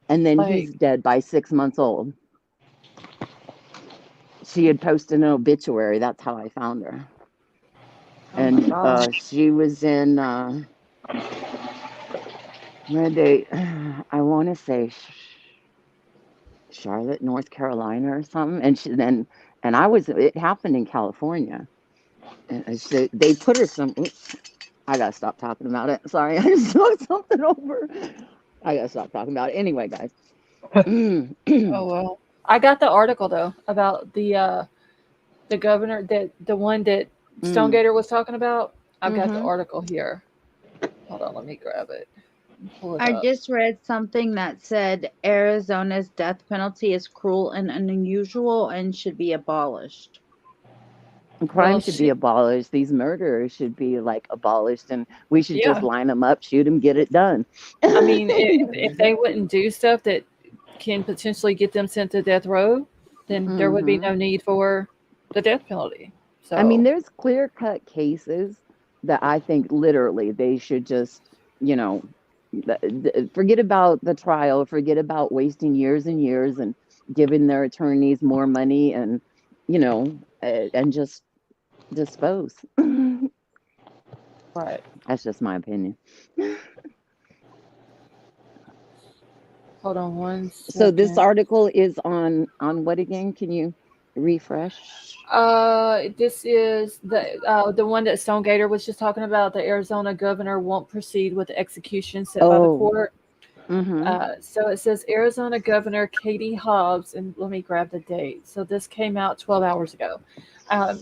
and then he's dead by 6 months old. She had posted an obituary. That's how I found her. And she was in Where they, I want to say Charlotte, North Carolina or something. And it happened in California. And so they put her oops, I gotta stop talking about it. Sorry, I just knocked something over. I gotta stop talking about it. Anyway, guys. Oh well, I got the article though about the governor, that the one that Stonegater was talking about. I've got the article here. Hold on, let me grab it. Pull it I up. just read something that said Arizona's death penalty is cruel and unusual and should be abolished. Crime should be abolished. These murderers should be like abolished, and we should just line them up, shoot them, get it done. I mean, if they wouldn't do stuff that can potentially get them sent to death row, then there would be no need for the death penalty. So I mean, there's clear-cut cases that I think literally they should just, forget about the trial, forget about wasting years and years and giving their attorneys more money and, and just dispose. Right. That's just my opinion. Hold on one second. So this article is on what again? Can you refresh? This is the one that Stonegater was just talking about. The Arizona governor won't proceed with the execution set by the court. So it says Arizona Governor Katie Hobbs, and let me grab the date. So this came out 12 hours ago.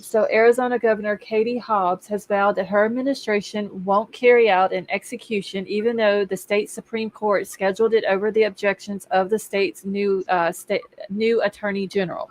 So Arizona Governor Katie Hobbs has vowed that her administration won't carry out an execution, even though the state Supreme Court scheduled it over the objections of the state's new attorney general.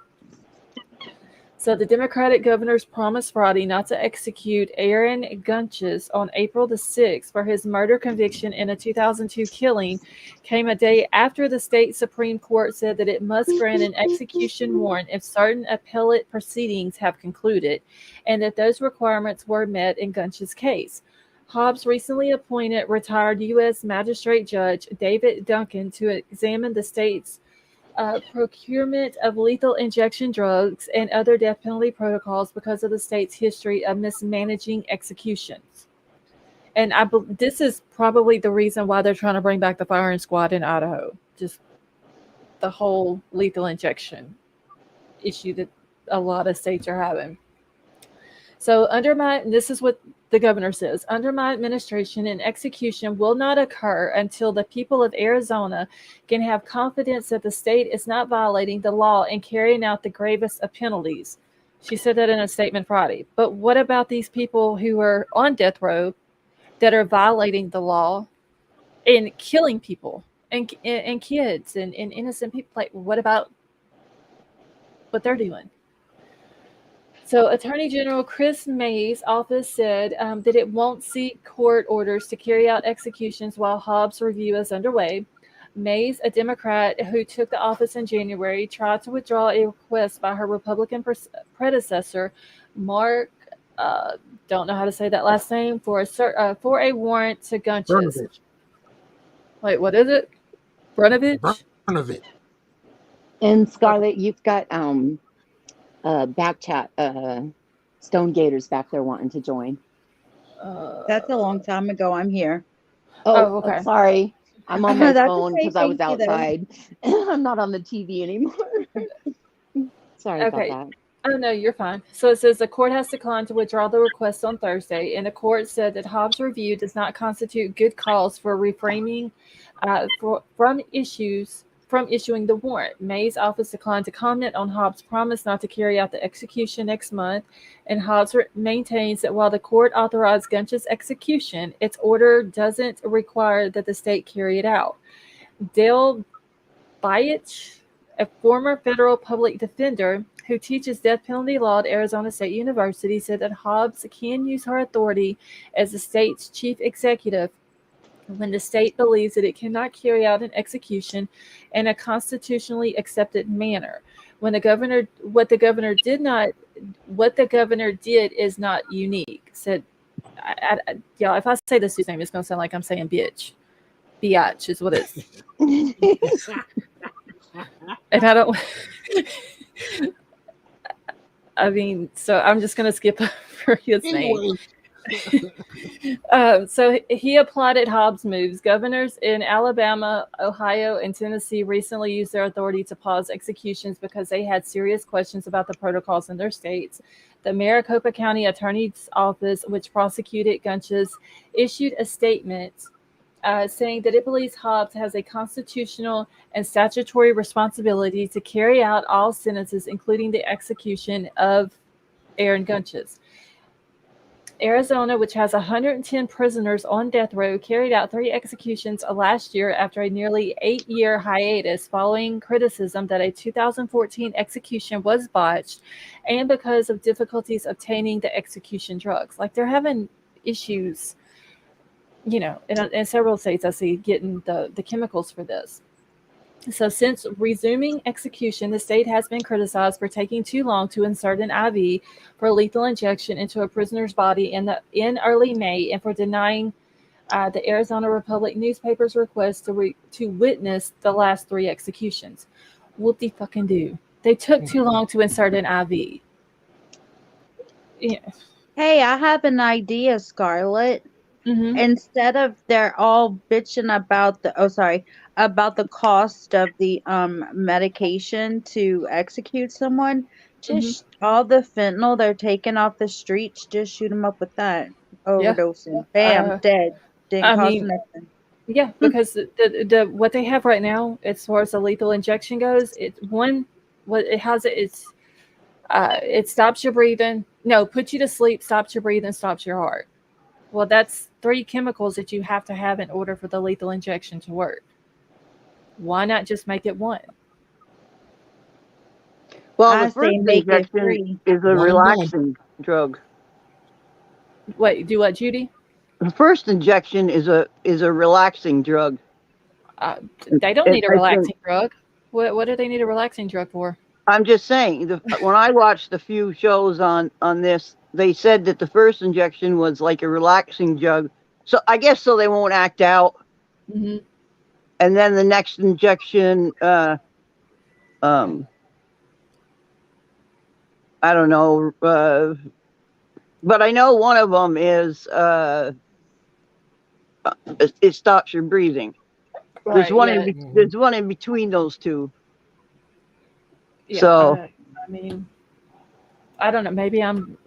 So the Democratic governor's promise Friday not to execute Aaron Gunches on April the 6th for his murder conviction in a 2002 killing came a day after the state Supreme Court said that it must grant an execution warrant if certain appellate proceedings have concluded, and that those requirements were met in Gunches' case. Hobbs recently appointed retired U.S. Magistrate Judge David Duncan to examine the state's procurement of lethal injection drugs and other death penalty protocols because of the state's history of mismanaging executions. And this is probably the reason why they're trying to bring back the firing squad in Idaho. Just the whole lethal injection issue that a lot of states are having. So this is what the governor says, under my administration, an execution will not occur until the people of Arizona can have confidence that the state is not violating the law and carrying out the gravest of penalties. She said that in a statement Friday. But what about these people who are on death row that are violating the law and killing people and kids and innocent people? Like, what about what they're doing? So Attorney General Chris May's office said that it won't seek court orders to carry out executions while Hobbs' review is underway. Mays, a Democrat who took the office in January, tried to withdraw a request by her Republican predecessor, Mark, don't know how to say that last name, for a warrant to Gunches. Brnovich. Wait, what is it? Brnovich? Brnovich. And Scarlett, you've got back chat, Stonegater's back there wanting to join. That's a long time ago. I'm here. Oh, okay. Sorry. I'm on my phone because I was Thank you, outside. I'm not on the TV anymore. Sorry about that. Oh, no, you're fine. So it says the court has declined to withdraw the request on Thursday, and the court said that Hobbs' review does not constitute good cause for reframing from issuing the warrant. May's office declined to comment on Hobbs' promise not to carry out the execution next month, and Hobbs maintains that while the court authorized Gunch's execution, its order doesn't require that the state carry it out. Dale Byich, a former federal public defender who teaches death penalty law at Arizona State University, said that Hobbs can use her authority as the state's chief executive when the state believes that it cannot carry out an execution in a constitutionally accepted manner. What the governor did is not unique. Said, if I say this dude's name, it's going to sound like I'm saying bitch. Biatch is what it's. And I don't. I mean, so I'm just going to skip over his name. So he applauded Hobbs' moves. Governors in Alabama, Ohio, and Tennessee recently used their authority to pause executions because they had serious questions about the protocols in their states. The Maricopa County Attorney's Office, which prosecuted Gunches, issued a statement saying that it believes Hobbs has a constitutional and statutory responsibility to carry out all sentences, including the execution of Aaron Gunches. Arizona, which has 110 prisoners on death row, carried out 3 executions last year after a nearly 8-year hiatus following criticism that a 2014 execution was botched and because of difficulties obtaining the execution drugs. Like, they're having issues, you know, in several states, I see, getting the chemicals for this. So since resuming execution, the state has been criticized for taking too long to insert an IV for lethal injection into a prisoner's body in early May, and for denying the Arizona Republic newspaper's request to witness the last 3 executions. Whoop-de-fucking-do. They took too long to insert an IV. Yeah. Hey, I have an idea, Scarlett. Mm-hmm. Instead of they're all bitching about the cost of the medication to execute someone, just all the fentanyl they're taking off the streets, just shoot them up with that. Overdosing. Bam, dead. Didn't cost nothing. Yeah, because the what they have right now, as far as the lethal injection goes, it stops your breathing. No, puts you to sleep, stops your breathing, stops your heart. Well, that's 3 chemicals that you have to have in order for the lethal injection to work. Why not just make it 1? Well, the first injection is a relaxing drug. Wait, do what, Judy? The first injection is a relaxing drug. They don't need a relaxing drug. What do they need a relaxing drug for? I'm just saying, when I watched a few shows on this, they said that the first injection was like a relaxing drug. So I guess so they won't act out. Mm-hmm. And then the next injection, I don't know, but I know one of them is it stops your breathing. Right, there's one in between those 2. Yeah, so I mean, I don't know. Maybe I'm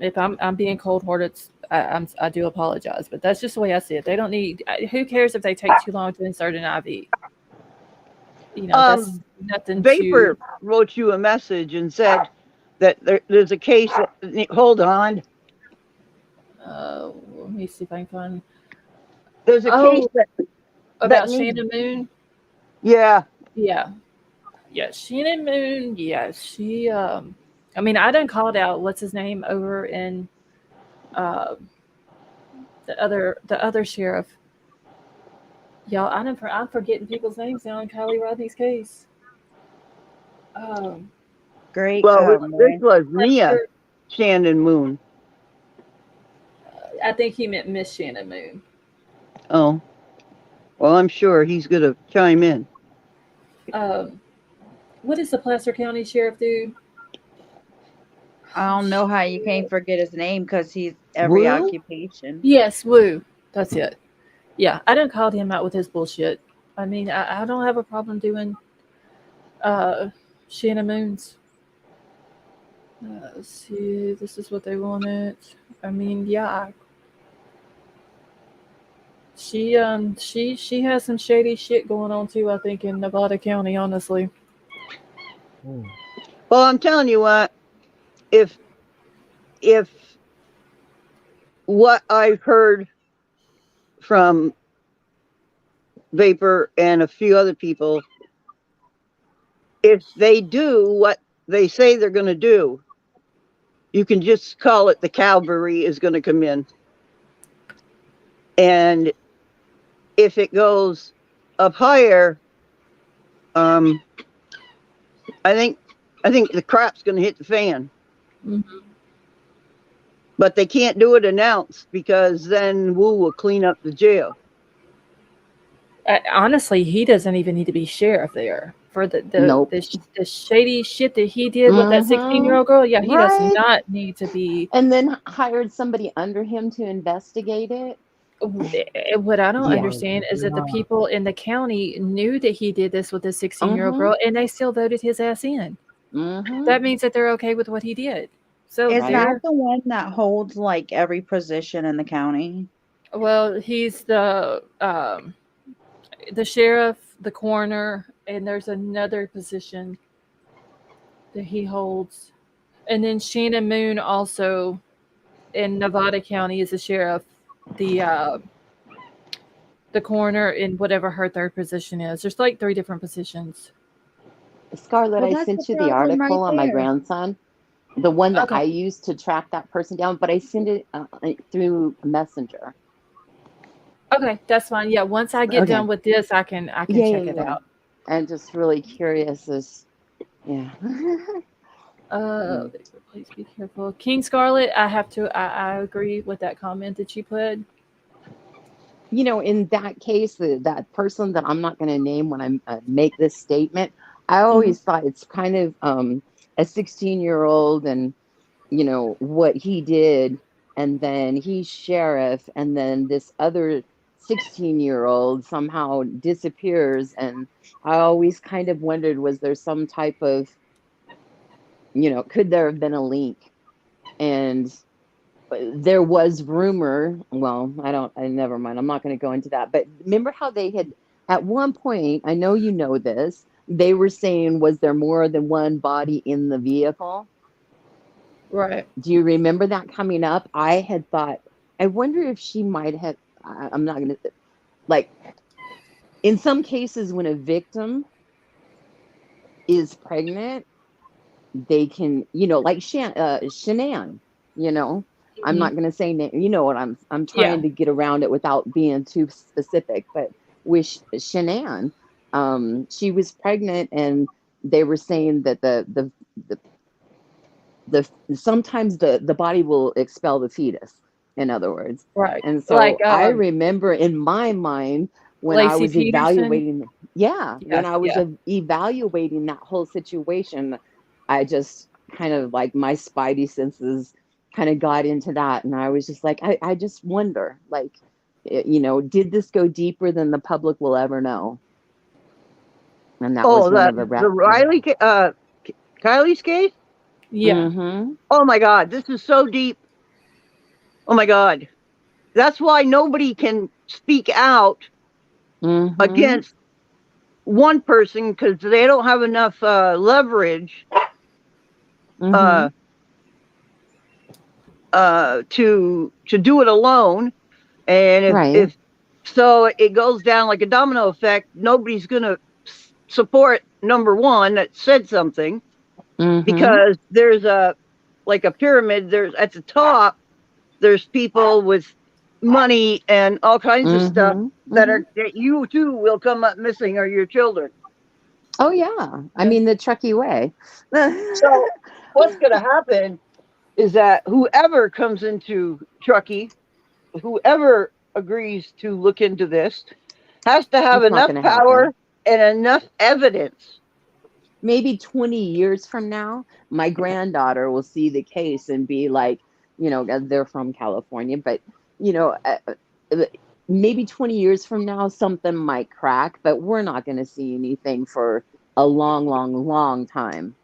being cold-hearted. I do apologize, but that's just the way I see it. They don't need. Who cares if they take too long to insert an IV? You know, that's nothing. Vapor wrote you a message and said that there's a case. Hold on. Let me see if I can find. There's a case about Shannon Moon. Yeah. Yeah. Yeah, Shannon Moon. Yeah, she. I mean, I done called out what's his name over in the other sheriff. Y'all, I'm forgetting people's names now in Kylie Rodney's case. Great. Well, this was Mia Shannon Moon. I think he meant Miss Shannon Moon. Oh, well, I'm sure he's gonna chime in. What does the Placer County Sheriff do? I don't know how you can't forget his name because he's every occupation. Yes, Woo. That's it. Yeah, I done called him out with his bullshit. I mean, I don't have a problem doing Shannon Moon's. Let's see, this is what they wanted. I mean, yeah. She has some shady shit going on too, I think, in Nevada County, honestly. Well, I'm telling you what, if what I've heard from Vapor and a few other people, if they do what they say they're going to do, you can just call it the cavalry is going to come in. And if it goes up higher, I think the crap's going to hit the fan. Mm-hmm. But they can't do it announced because then Wu will clean up the jail. Honestly, he doesn't even need to be sheriff there for Nope. the shady shit that he did with that 16-year-old girl. Yeah, he does Right. not need to be. And then hired somebody under him to investigate it. What I don't Yeah. understand is that the people in the county knew that he did this with the 16-year-old girl, and they still voted his ass in. That means that they're okay with what he did. So Is Right. that the one that holds like every position in the county? well, he's the sheriff, the coroner, and there's another position that he holds. And then Shannon Moon also in Nevada County is the sheriff, the coroner, and whatever her third position is. There's like 3 different positions. Scarlett, Well, I that's sent the you the problem article right on my there. grandson, the one that Okay. I used to track that person down, but I sent it through Messenger. Okay, that's fine. Yeah, once I get Okay. done with this, I can Yeah, check it yeah. out. I'm just really curious as, yeah. Please be careful. King Scarlet, I agree with that comment that you put. You know, in that case, that person that I'm not going to name when I make this statement, I always thought it's kind of a 16-year-old and, you know, what he did, and then he's sheriff, and then this other 16-year-old somehow disappears. And I always kind of wondered, was there some type of, you know, could there have been a link? And there was rumor, well, never mind, I'm not going to go into that, but remember how they had at one point, I know you know this, they were saying, was there more than one body in the vehicle? Right. Do you remember that coming up? I had thought, I wonder if she might have, I'm not going to, like, in some cases when a victim is pregnant, they can, you know, like Shanann, you know, I'm not going to say name, you know what I'm trying to get around it without being too specific, but with Shanann, she was pregnant, and they were saying that the sometimes the body will expel the fetus, in other words. Right. And so Like I remember in my mind when I Lacey was Peterson. evaluating, when I was evaluating that whole situation, I just kind of like my spidey senses kind of got into that, and I was just like, I just wonder, like, you know, did this go deeper than the public will ever know? And that was one of the Riley, Kylie's case. Yeah. Oh my God, this is so deep. Oh my God, that's why nobody can speak out against one person, because they don't have enough leverage to do it alone. And if so, it goes down like a domino effect. Nobody's going to support number one that said something, because there's like a pyramid. There's at the top, there's people with money and all kinds of stuff that you too will come up missing, or your children. Oh yeah, I mean the Truckee way. So what's going to happen is that whoever comes into Truckee, whoever agrees to look into this, has to have enough power and enough evidence. Maybe 20 years from now, my granddaughter will see the case and be like, you know, they're from California, but, you know, maybe 20 years from now, something might crack, but we're not going to see anything for a long, long, long time.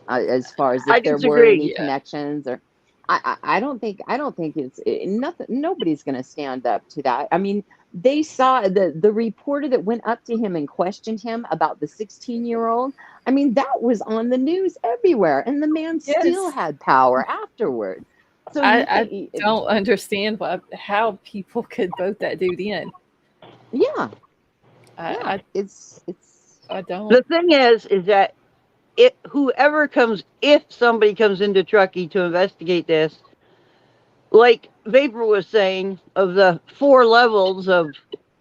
As far as if there were any connections, or I don't think it's nothing. Nobody's going to stand up to that. I mean, they saw the reporter that went up to him and questioned him about the 16-year-old. I mean, that was on the news everywhere, and the man still had power afterward. So I don't understand how people could vote that dude in. Yeah, I don't. The thing is that if somebody comes into Truckee to investigate this, like Vapor was saying, of the 4 levels of,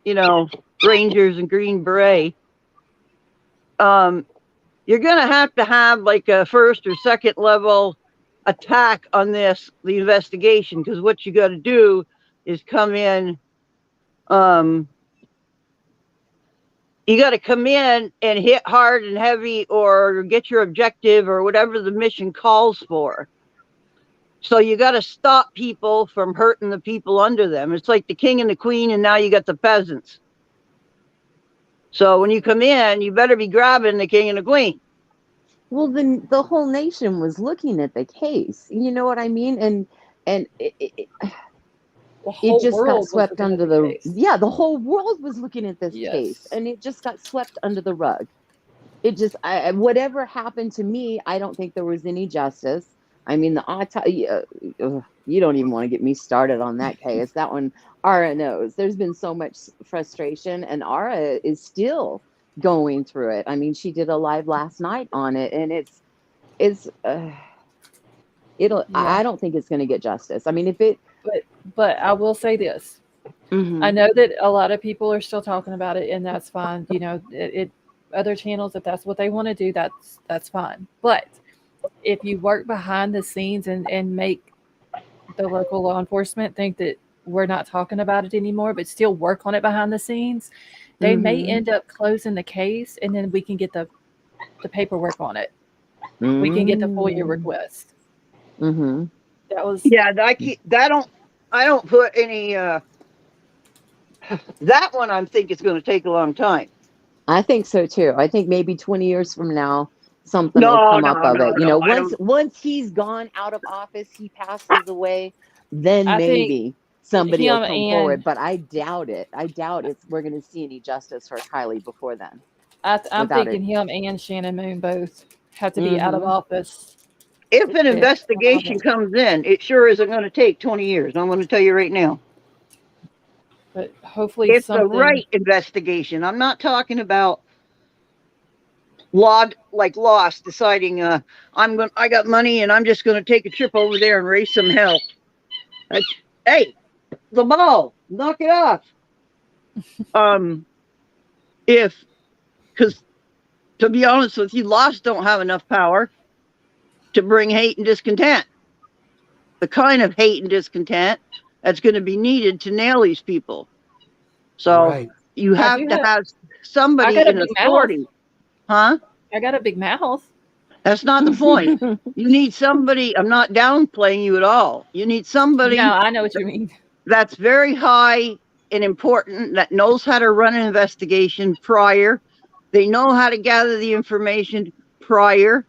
you know, Rangers and Green Beret, you're going to have like a first or second level attack on the investigation, because what you got to do is come in you got to come in and hit hard and heavy or get your objective or whatever the mission calls for. So you got to stop people from hurting the people under them. It's like the king and the queen, and now you got the peasants. So when you come in, you better be grabbing the king and the queen. Well, then the whole nation was looking at the case. You know what I mean? And The it whole just got world was swept looking at under the the case. yeah, the whole world was looking at this case, Yes. and it just got swept under the rug. It just whatever happened to me, I don't think there was any justice. I mean, the you don't even want to get me started on that case. That one, Ara knows. There's been so much frustration, and Ara is still going through it. I mean, she did a live last night on it, and it's it'll. Yeah. I don't think it's going to get justice. I mean, if it. But I will say this. Mhm. I know that a lot of people are still talking about it, and that's fine. You know, it other channels, if that's what they want to do, that's fine. But if you work behind the scenes and make the local law enforcement think that we're not talking about it anymore, but still work on it behind the scenes, they may Mhm. end up closing the case, and then we can get the paperwork on it. We can get the FOIA request. Mm-hmm. That was I don't put any. That one I think is going to take a long time. I think so too. I think maybe 20 years from now, something will come up of it. You know, once he's gone out of office, he passes away, then I think maybe somebody will him come and forward. But I doubt it. I doubt we're going to see any justice for Kylie before then. I'm without thinking it. him and Shannon Moon both have to be out of Mhm. office. If an Yeah. investigation comes in, it sure isn't going to take 20 years. I'm going to tell you right now. But hopefully It's the something right investigation. I'm not talking about Lost deciding I got money and I'm just going to take a trip over there and raise some hell. Hey, the ball, knock it off. Because to be honest with you, Lost don't have enough power to bring hate and discontent. The kind of hate and discontent that's going to be needed to nail these people. So Right. you have to have somebody got a in big authority. Huh? I got a big mouth. That's not the point. You need somebody. I'm not downplaying you at all. You need somebody No, I know what you mean. that's very high and important, that knows how to run an investigation prior. They know how to gather the information prior.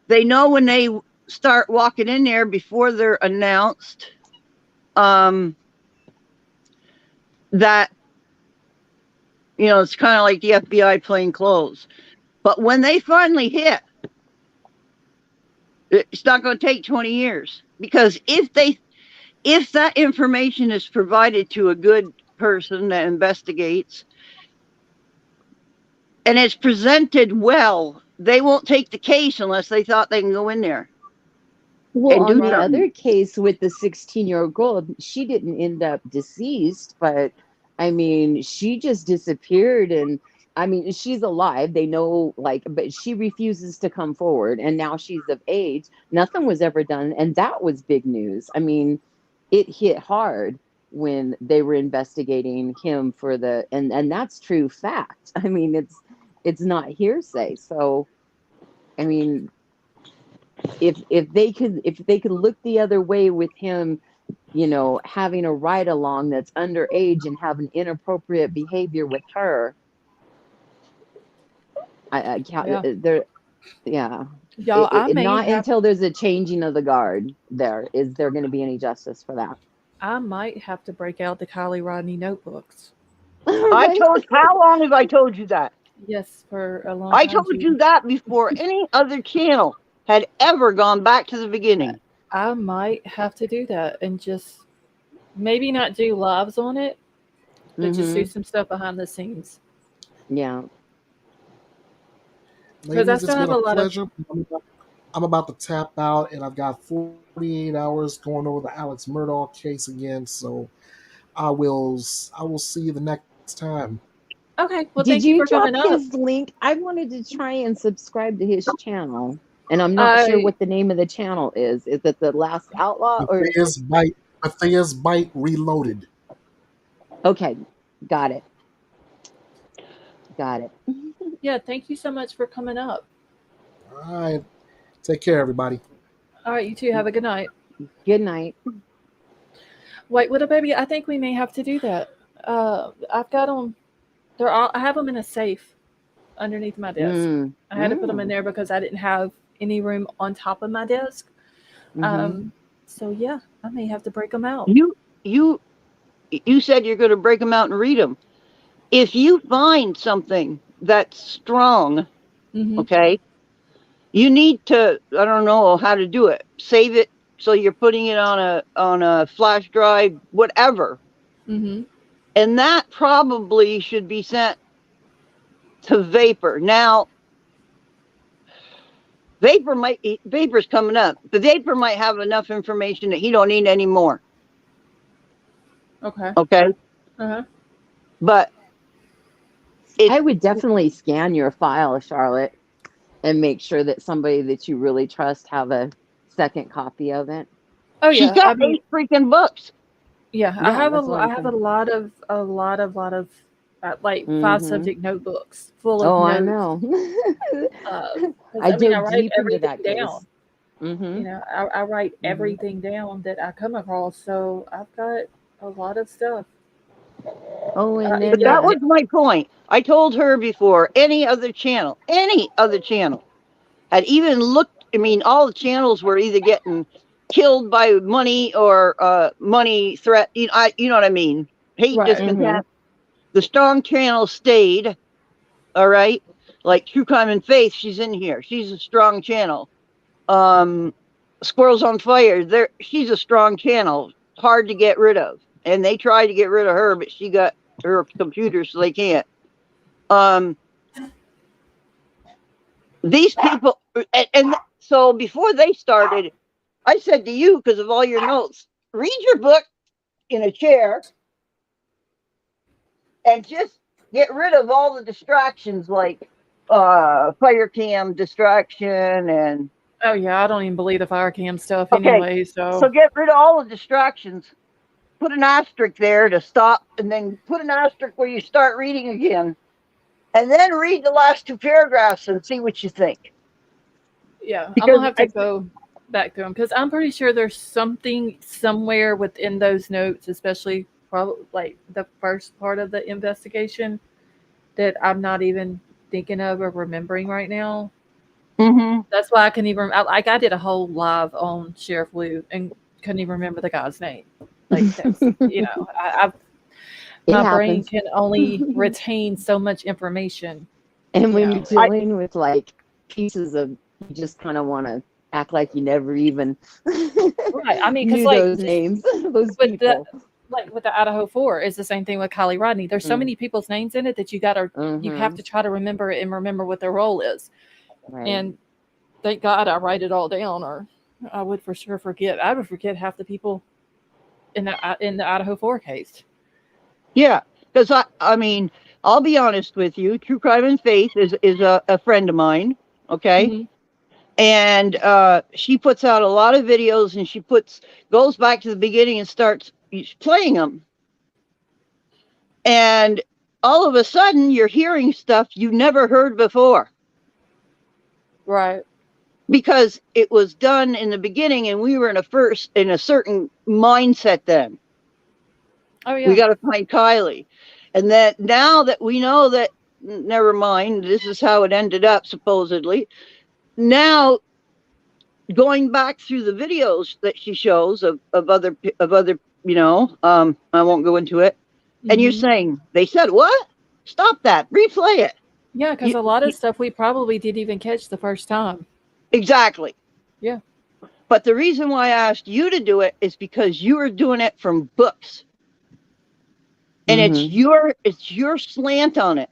They know when they start walking in there before they're announced that, you know, it's kind of like the FBI plain clothes. But when they finally hit, it's not going to take 20 years, because if that information is provided to a good person that investigates and it's presented well, they won't take the case unless they thought they can go in there. Well, and on do the something. other case with the 16-year-old girl, she didn't end up deceased, but I mean, she just disappeared. And I mean, she's alive. They know, like, but she refuses to come forward. And now she's of age. Nothing was ever done. And that was big news. I mean, it hit hard when they were investigating him for and that's true fact. I mean, it's not hearsay. So, I mean, if they could look the other way with him, you know, having a ride along that's underage and having inappropriate behavior with her, I can't. Yeah. There, yeah. Y'all, I may Not have until there's a changing of the guard. Is there going to be any justice for that? I might have to break out the Kylie Rodney notebooks. How long have I told you that? Yes, for a long I time. told you that before any other channel had ever gone back to the beginning. I might have to do that and just maybe not do lives on it, but just do some stuff behind the scenes. Yeah. Because I Ladies, it's still have been a a lot of. pleasure. I'm about to tap out, and I've got 48 hours going over the Alex Murdoch case again. So I will see you the next time. Okay, well, Did thank you you for drop coming up. his link? I wanted to try and subscribe to his channel, and I'm not sure what the name of the channel is. Is it The Last Outlaw or Matthias Bite Reloaded? Okay, got it. Got it. Yeah, thank you so much for coming up. All right. Take care, everybody. All right, you two have a good night. Good night. Wait, what a baby! I think we may have to do that. I've got them. They're all. I have them in a safe underneath my desk. I had to put them in there because I didn't have any room on top of my desk. So yeah, I may have to break them out. You said you're going to break them out and read them. If you find something that's strong, okay, you need to, I don't know how to do it. Save it so you're putting it on a flash drive, whatever. And that probably should be sent to Vapor. Now, Vapor's coming up. The Vapor might have enough information that he don't need any more. Okay. Okay. But I would definitely scan your file, Charlotte, and make sure that somebody that you really trust have a second copy of it. Oh she's yeah, got 8 freaking books. Yeah, I have a that's what I'm lot of like Mhm. 5 subject notebooks full of Oh, I notes. know. 'Cause, I I mean, I dug write deep into everything that down. case. You know, I write everything down that I come across, so I've got a lot of stuff. Oh, and But then that was my point. I told her before, any other channel had even looked, I mean, all the channels were either getting killed by money or money threat. You know what I mean? Hate, discontent. The strong channel stayed. All right. Like True Crime and Faith, she's in here. She's a strong channel. Squirrels on Fire, she's a strong channel. Hard to get rid of. And they tried to get rid of her, but she got her computer, so they can't. These people, and so before they started, I said to you, because of all your notes, read your book in a chair and just get rid of all the distractions like fire cam distraction and Oh yeah, I don't even believe the fire cam stuff anyway. So get rid of all the distractions. Put an asterisk there to stop, and then put an asterisk where you start reading again, and then read the last 2 paragraphs and see what you think. Yeah, I'm gonna have to go back through them because I'm pretty sure there's something somewhere within those notes, especially probably like the first part of the investigation, that I'm not even thinking of or remembering right now. That's why I couldn't even. I did a whole live on Sheriff Lou and couldn't even remember the guy's name. Like that's, you know, my brain can only retain so much information. And when you're dealing with like pieces of, you just kind of want to act like you never even right. I mean, because knew like those names, those people. Like with the Idaho 4, it's the same thing with Kylie Rodney. There's so many people's names in it that you have to try to remember it and remember what their role is. Right. And thank God I write it all down, or I would for sure forget. I would forget half the people in the Idaho 4 case. Yeah, because I mean, I'll be honest with you. True Crime and Faith is a friend of mine. Okay. And she puts out a lot of videos, and she goes back to the beginning and starts playing them. And all of a sudden, you're hearing stuff you never heard before. Right. Because it was done in the beginning, and we were in a certain mindset then. Oh yeah. We got to find Kylie, and that now that we know that, never mind. This is how it ended up, supposedly. Now, going back through the videos that she shows of other, you know, I won't go into it. And you're saying, they said what? Stop that. Replay it. Yeah, because a lot of stuff we probably didn't even catch the first time. Exactly. Yeah. But the reason why I asked you to do it is because you were doing it from books. And it's your slant on it.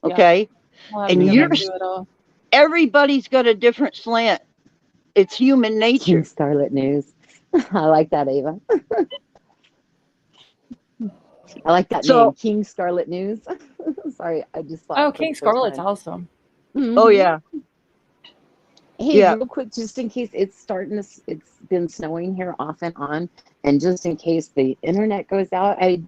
Okay? Yeah. And everybody's got a different slant. It's human nature. King Scarlet News. I like that, Ava. I like that name, King Scarlet News. Sorry, I just thought. Oh, King Scarlet's awesome. Oh yeah. Hey, real quick, just in case it's been snowing here off and on, and just in case the internet goes out, I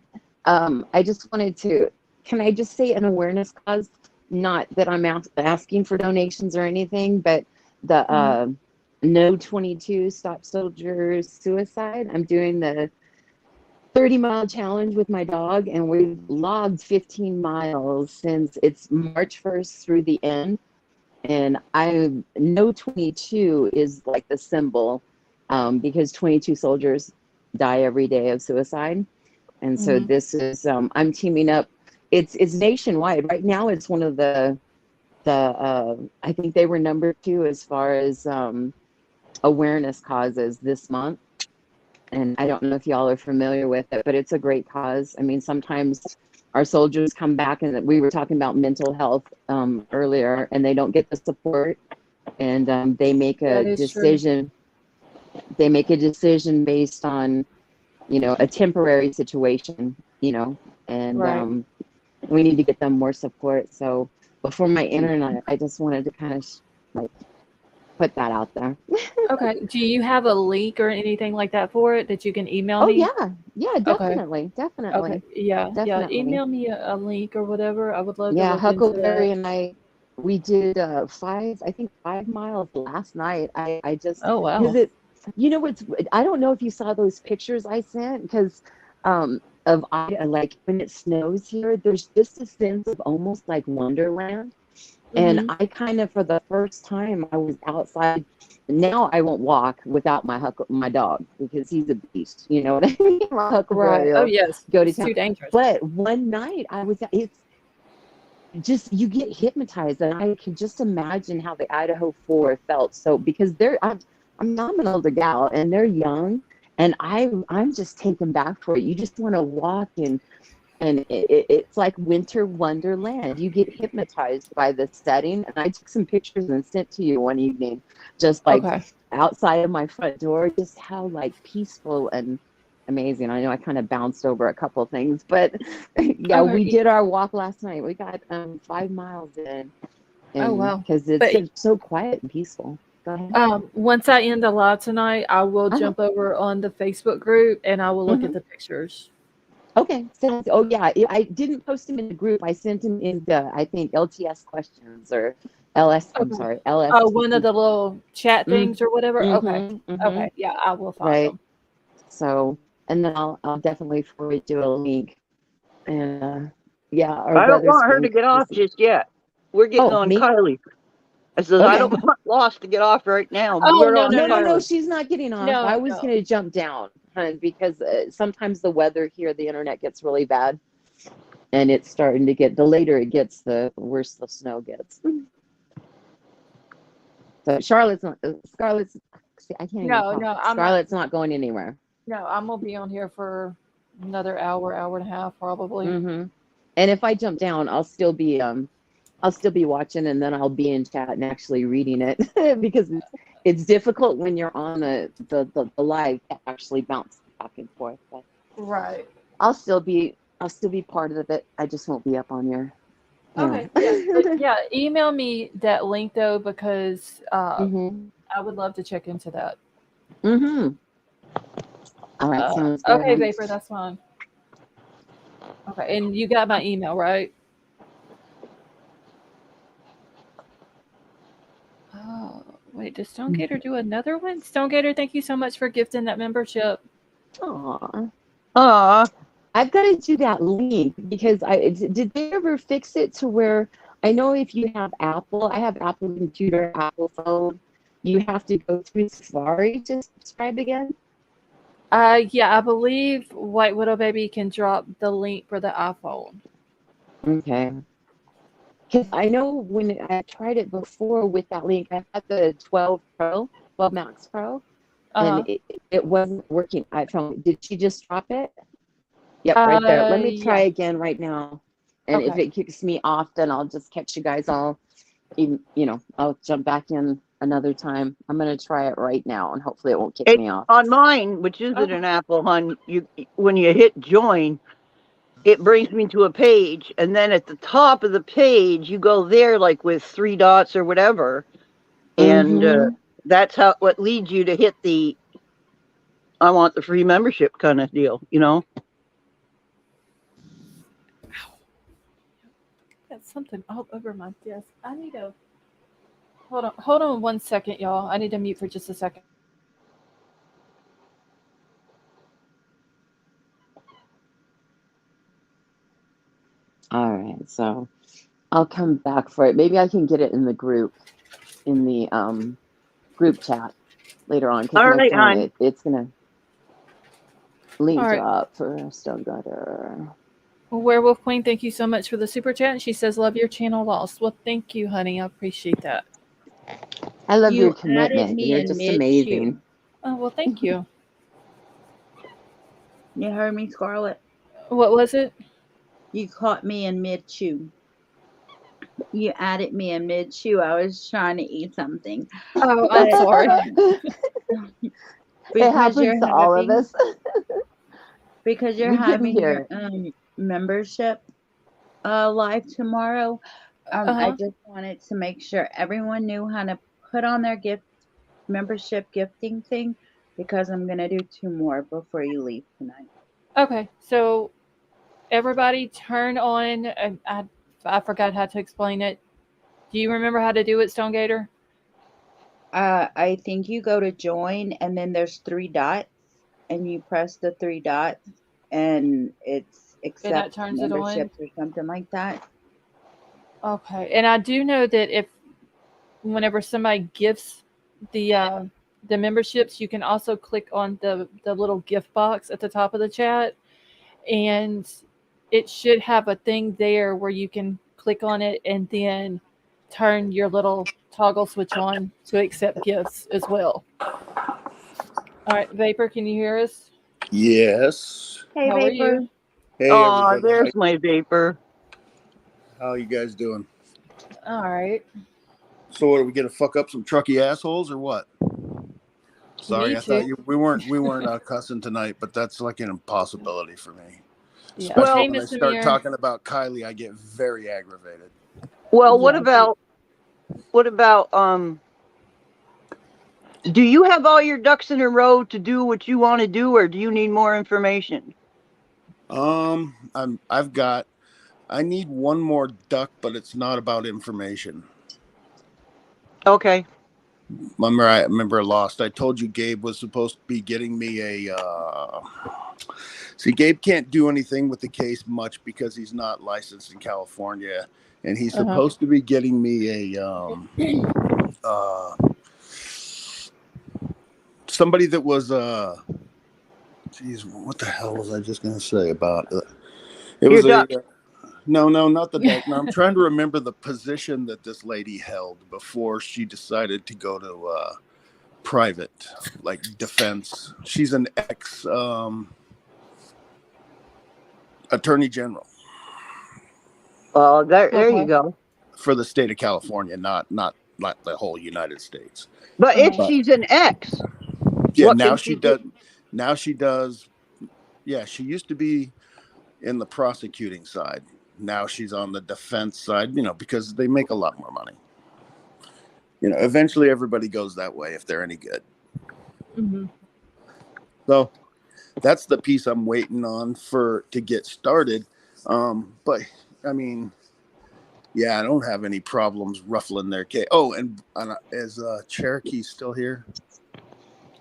just wanted to can I just say an awareness cause? Not that I'm asking for donations or anything, but the No 22 Stop Soldiers Suicide. I'm doing the 30-mile challenge with my dog, and we've logged 15 miles since it's March 1st through the end. And No 22 is like the symbol, because 22 soldiers die every day of suicide. And so this is, I'm teaming up. It's nationwide. Right now, it's one of the I think they were number 2 as far as awareness causes this month. And I don't know if y'all are familiar with it, but it's a great cause. I mean, sometimes our soldiers come back, and we were talking about mental health earlier, and they don't get the support, and they make a decision. They make a decision based on, a temporary situation, and we need to get them more support. So before my internet, I just wanted to kind of put that out there. Okay. Do you have a link or anything like that for it that you can email me? Yeah, definitely. Okay. Yeah. Definitely. Email me a link or whatever. I would love to Yeah, look into Huckleberry that. and we did 5 miles last night. I just, Oh, wow. because I don't know if you saw those pictures I sent, because of like when it snows here, there's just a sense of almost like Wonderland. And I kind of, for the first time, I was outside. Now I won't walk without my dog, because he's a beast. You know what I mean? My Huckleberry Oh, will yes. go to It's town. too dangerous. But one night it's just, you get hypnotized, and I can just imagine how the Idaho 4 felt. So because I'm an older gal, and they're young, and I'm just taken back for it. You just want to walk and it's like winter wonderland. You get hypnotized by the setting. And I took some pictures and sent to you one evening, just like outside of my front door, just how like peaceful and amazing. I know I kind of bounced over a couple things, but yeah, we did our walk last night. We got 5 miles in. Oh, wow. Because it's so quiet and peaceful. Go ahead. Once I end the live tonight, I will jump over on the Facebook group, and I will look at the pictures. Okay. Oh yeah, I didn't post them in the group. I sent them in the, I think, LTS questions or LS. I'm sorry, LS. Oh, one of the little chat things or whatever. Okay. Yeah, I will find them. So, and then I'll definitely forward you a link. And yeah, I don't want her to get off just yet. We're getting on Kylie. I said, I don't want Lost to get off right now. But No, she's not getting off. I was going to jump down, because sometimes the weather here, the internet gets really bad, and it's starting to get, the later it gets, the worse the snow gets. So Scarlett's not going anywhere. No, I'm gonna be on here for another hour and a half probably. And if I jump down, I'll still be watching, and then I'll be in chat and actually reading it, because it's difficult when you're on the live to actually bounce back and forth. But I'll still be part of it. I just won't be up on your. Okay. Yeah. Email me that link though, because I would love to check into that. All right. Sounds good. Okay, Vapor, that's fine. Okay, and you got my email, right? Oh, wait, does Stonegator do another one? Stonegator, thank you so much for gifting that membership. Aw. I've got to do that link, because did they ever fix it to where, I know if you have Apple, I have Apple computer, Apple phone, you have to go through Safari to subscribe again? Yeah, I believe White Widow Baby can drop the link for the iPhone. Okay. Because I know when I tried it before with that link, I had the 12 Max Pro, and it wasn't working. Did she just drop it? Yep, right there. Let me try again right now. And if it kicks me off, then I'll just catch you guys all. I'll jump back in another time. I'm going to try it right now, and hopefully it won't kick me off. On mine, which isn't an Apple, when you hit join, it brings me to a page, and then at the top of the page, you go there like with 3 dots or whatever, and that's what leads you to hit the I want the free membership kind of deal, got something all over my desk. I need to hold on 1 second, y'all. I need to mute for just a second. All right, so I'll come back for it. Maybe I can get it in the group chat later on, because All my right, phone hon. it's gonna link All right. drop for Stone Gutter. Well, Werewolf Queen, thank you so much for the super chat. She says, "Love your channel, Lost." Well, thank you, honey. I appreciate that. I love your You added commitment. me You're in just mid amazing. chew. Oh, well, thank you. You heard me, Scarlett? What was it? You caught me in mid chew. You added me in mid chew. I was trying to eat something. Oh, I'm But sorry. It because happens you're to all of having us. because you're We couldn't having hear your it. membership live tomorrow, I Uh-huh. just wanted to make sure everyone knew how to put on their membership gifting thing, because I'm gonna do 2 more before you leave tonight. Okay, so everybody turn on. I forgot how to explain it. Do you remember how to do it, Stone Gator? I think you go to join, and then there's 3 dots, and you press the 3 dots, and it's And that accept turns it on. memberships or something like that. Okay, and I do know that whenever somebody gifts the memberships, you can also click on the little gift box at the top of the chat, and it should have a thing there where you can click on it and then turn your little toggle switch on to accept gifts as well. All right, Vapor, can you hear us? Yes. Hey, How are Vapor. you? Hey, Oh, everybody. there's my Vapor. How you guys doing? All right. So, what, are we gonna fuck up some trucky assholes or what? Sorry, Me I thought too. we weren't cussing tonight, but that's like an impossibility for me. Yeah. Especially Hey, when I Miss start Amir. talking about Kylie, I get very aggravated. Well, what Yeah. about do you have all your ducks in a row to do what you want to do, or do you need more information? I need one more duck, but it's not about information. Okay. I remember Lost. I told you Gabe was supposed to be getting me see, Gabe can't do anything with the case much because he's not licensed in California, and he's supposed to be getting me somebody that was geez, what the hell was I just gonna say about it? It was Your duck. no, not the duck. No, I'm trying to remember the position that this lady held before she decided to go to private, like defense. She's an ex attorney general. Oh, there you go. For the state of California, not the whole United States. But if she's an ex, yeah, what now can she she does. do? Now she does. Yeah, she used to be in the prosecuting side. Now she's on the defense side. Because they make a lot more money. Eventually everybody goes that way if they're any good. Mm-hmm. So that's the piece I'm waiting on to get started. But I mean, yeah, I don't have any problems ruffling their cage. Oh, and is Cherokee still here?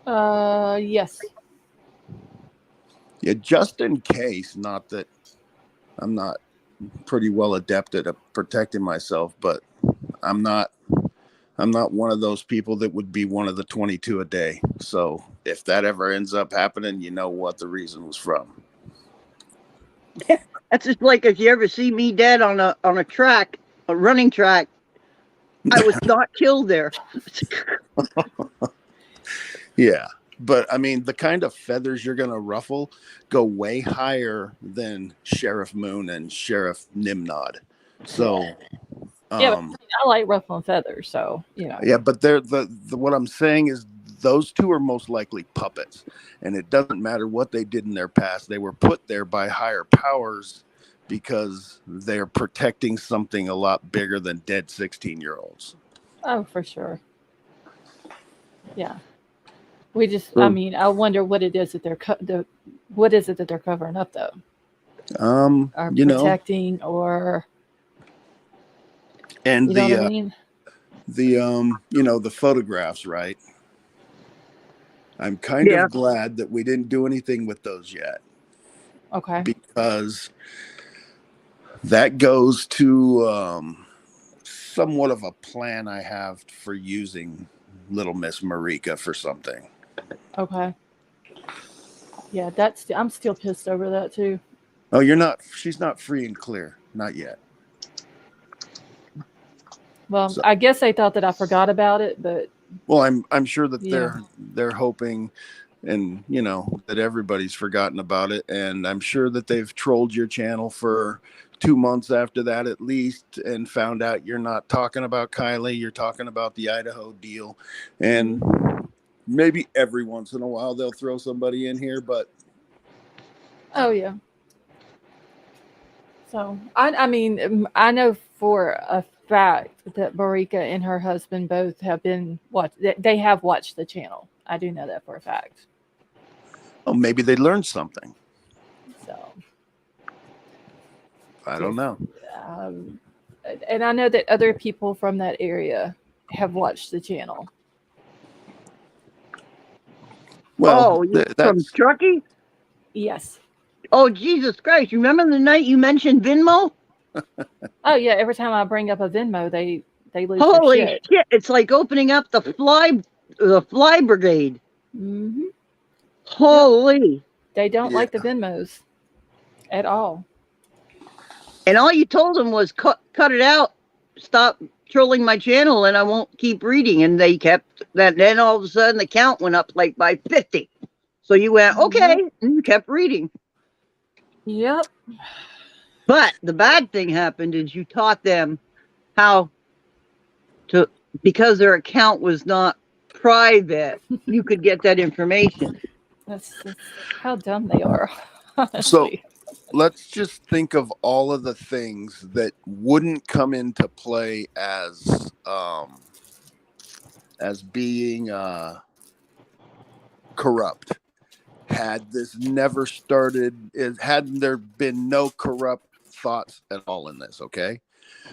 Yes. Yeah, just in case. Not that I'm not pretty well adept at protecting myself, but I'm not one of those people that would be one of the 22 a day. So if that ever ends up happening, you know what the reason was from. That's just like if you ever see me dead on a running track, I was not killed there. Yeah. But I mean, the kind of feathers you're going to ruffle go way higher than Sheriff Moon and Sheriff Nimnod. So, yeah, but I like ruffling feathers, so Yeah, but they're what I'm saying is those two are most likely puppets, and it doesn't matter what they did in their past. They were put there by higher powers because they're protecting something a lot bigger than dead 16-year-olds. Oh, for sure. Yeah. We just, I mean, I wonder what it is that what is it that they're covering up, though? Or protecting, or And You know what I mean? the photographs, right? I'm kind Yeah. of glad that we didn't do anything with those yet, Okay. because that goes to somewhat of a plan I have for using little Miss Marika for something. Okay. Yeah, I'm still pissed over that too. Oh, she's not free and clear. Not yet. Well, So, I guess they thought that I forgot about it, but well, I'm sure that yeah. they're hoping, and that everybody's forgotten about it, and I'm sure that they've trolled your channel for 2 months after that at least, and found out you're not talking about Kylie, you're talking about the Idaho deal, and maybe every once in a while they'll throw somebody in here, but Oh yeah. So I mean, I know for a fact that Marika and her husband both have been they have watched the channel. I do know that for a fact. oh, maybe they learned something. So I don't know. And I know that other people from that area have watched the channel. Well, from Truckee? Yes. Oh, Jesus Christ. You remember the night you mentioned Venmo? Oh yeah, every time I bring up a Venmo, they lose Holy their shit. shit. It's like opening up the fly brigade. Mm-hmm. Holy. They don't like the Venmos at all. And all you told them was cut it out. Stop trolling my channel and I won't keep reading. And they kept that. Then all of a sudden the count went up like by 50. So you went, okay, and you kept reading. Yep. But the bad thing happened is you taught them how to, because their account was not private, you could get that information. That's how dumb they are. Honestly. So let's just think of all of the things that wouldn't come into play as being corrupt had this never started. Hadn't there been no corrupt thoughts at all in this? Okay,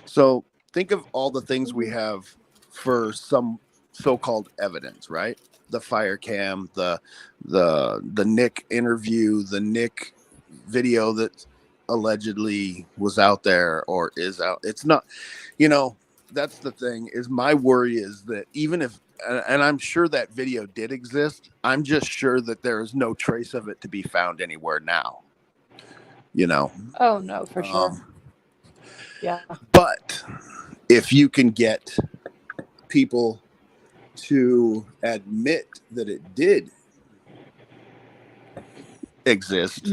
so think of all the things we have for some so-called evidence, right? The fire cam, the Nick interview, the Nick video that allegedly was out there or is out. It's not, that's the thing, is my worry is that even if, and I'm sure that video did exist, I'm just sure that there is no trace of it to be found anywhere now. Oh no, for sure. Yeah. But if you can get people to admit that it did exist,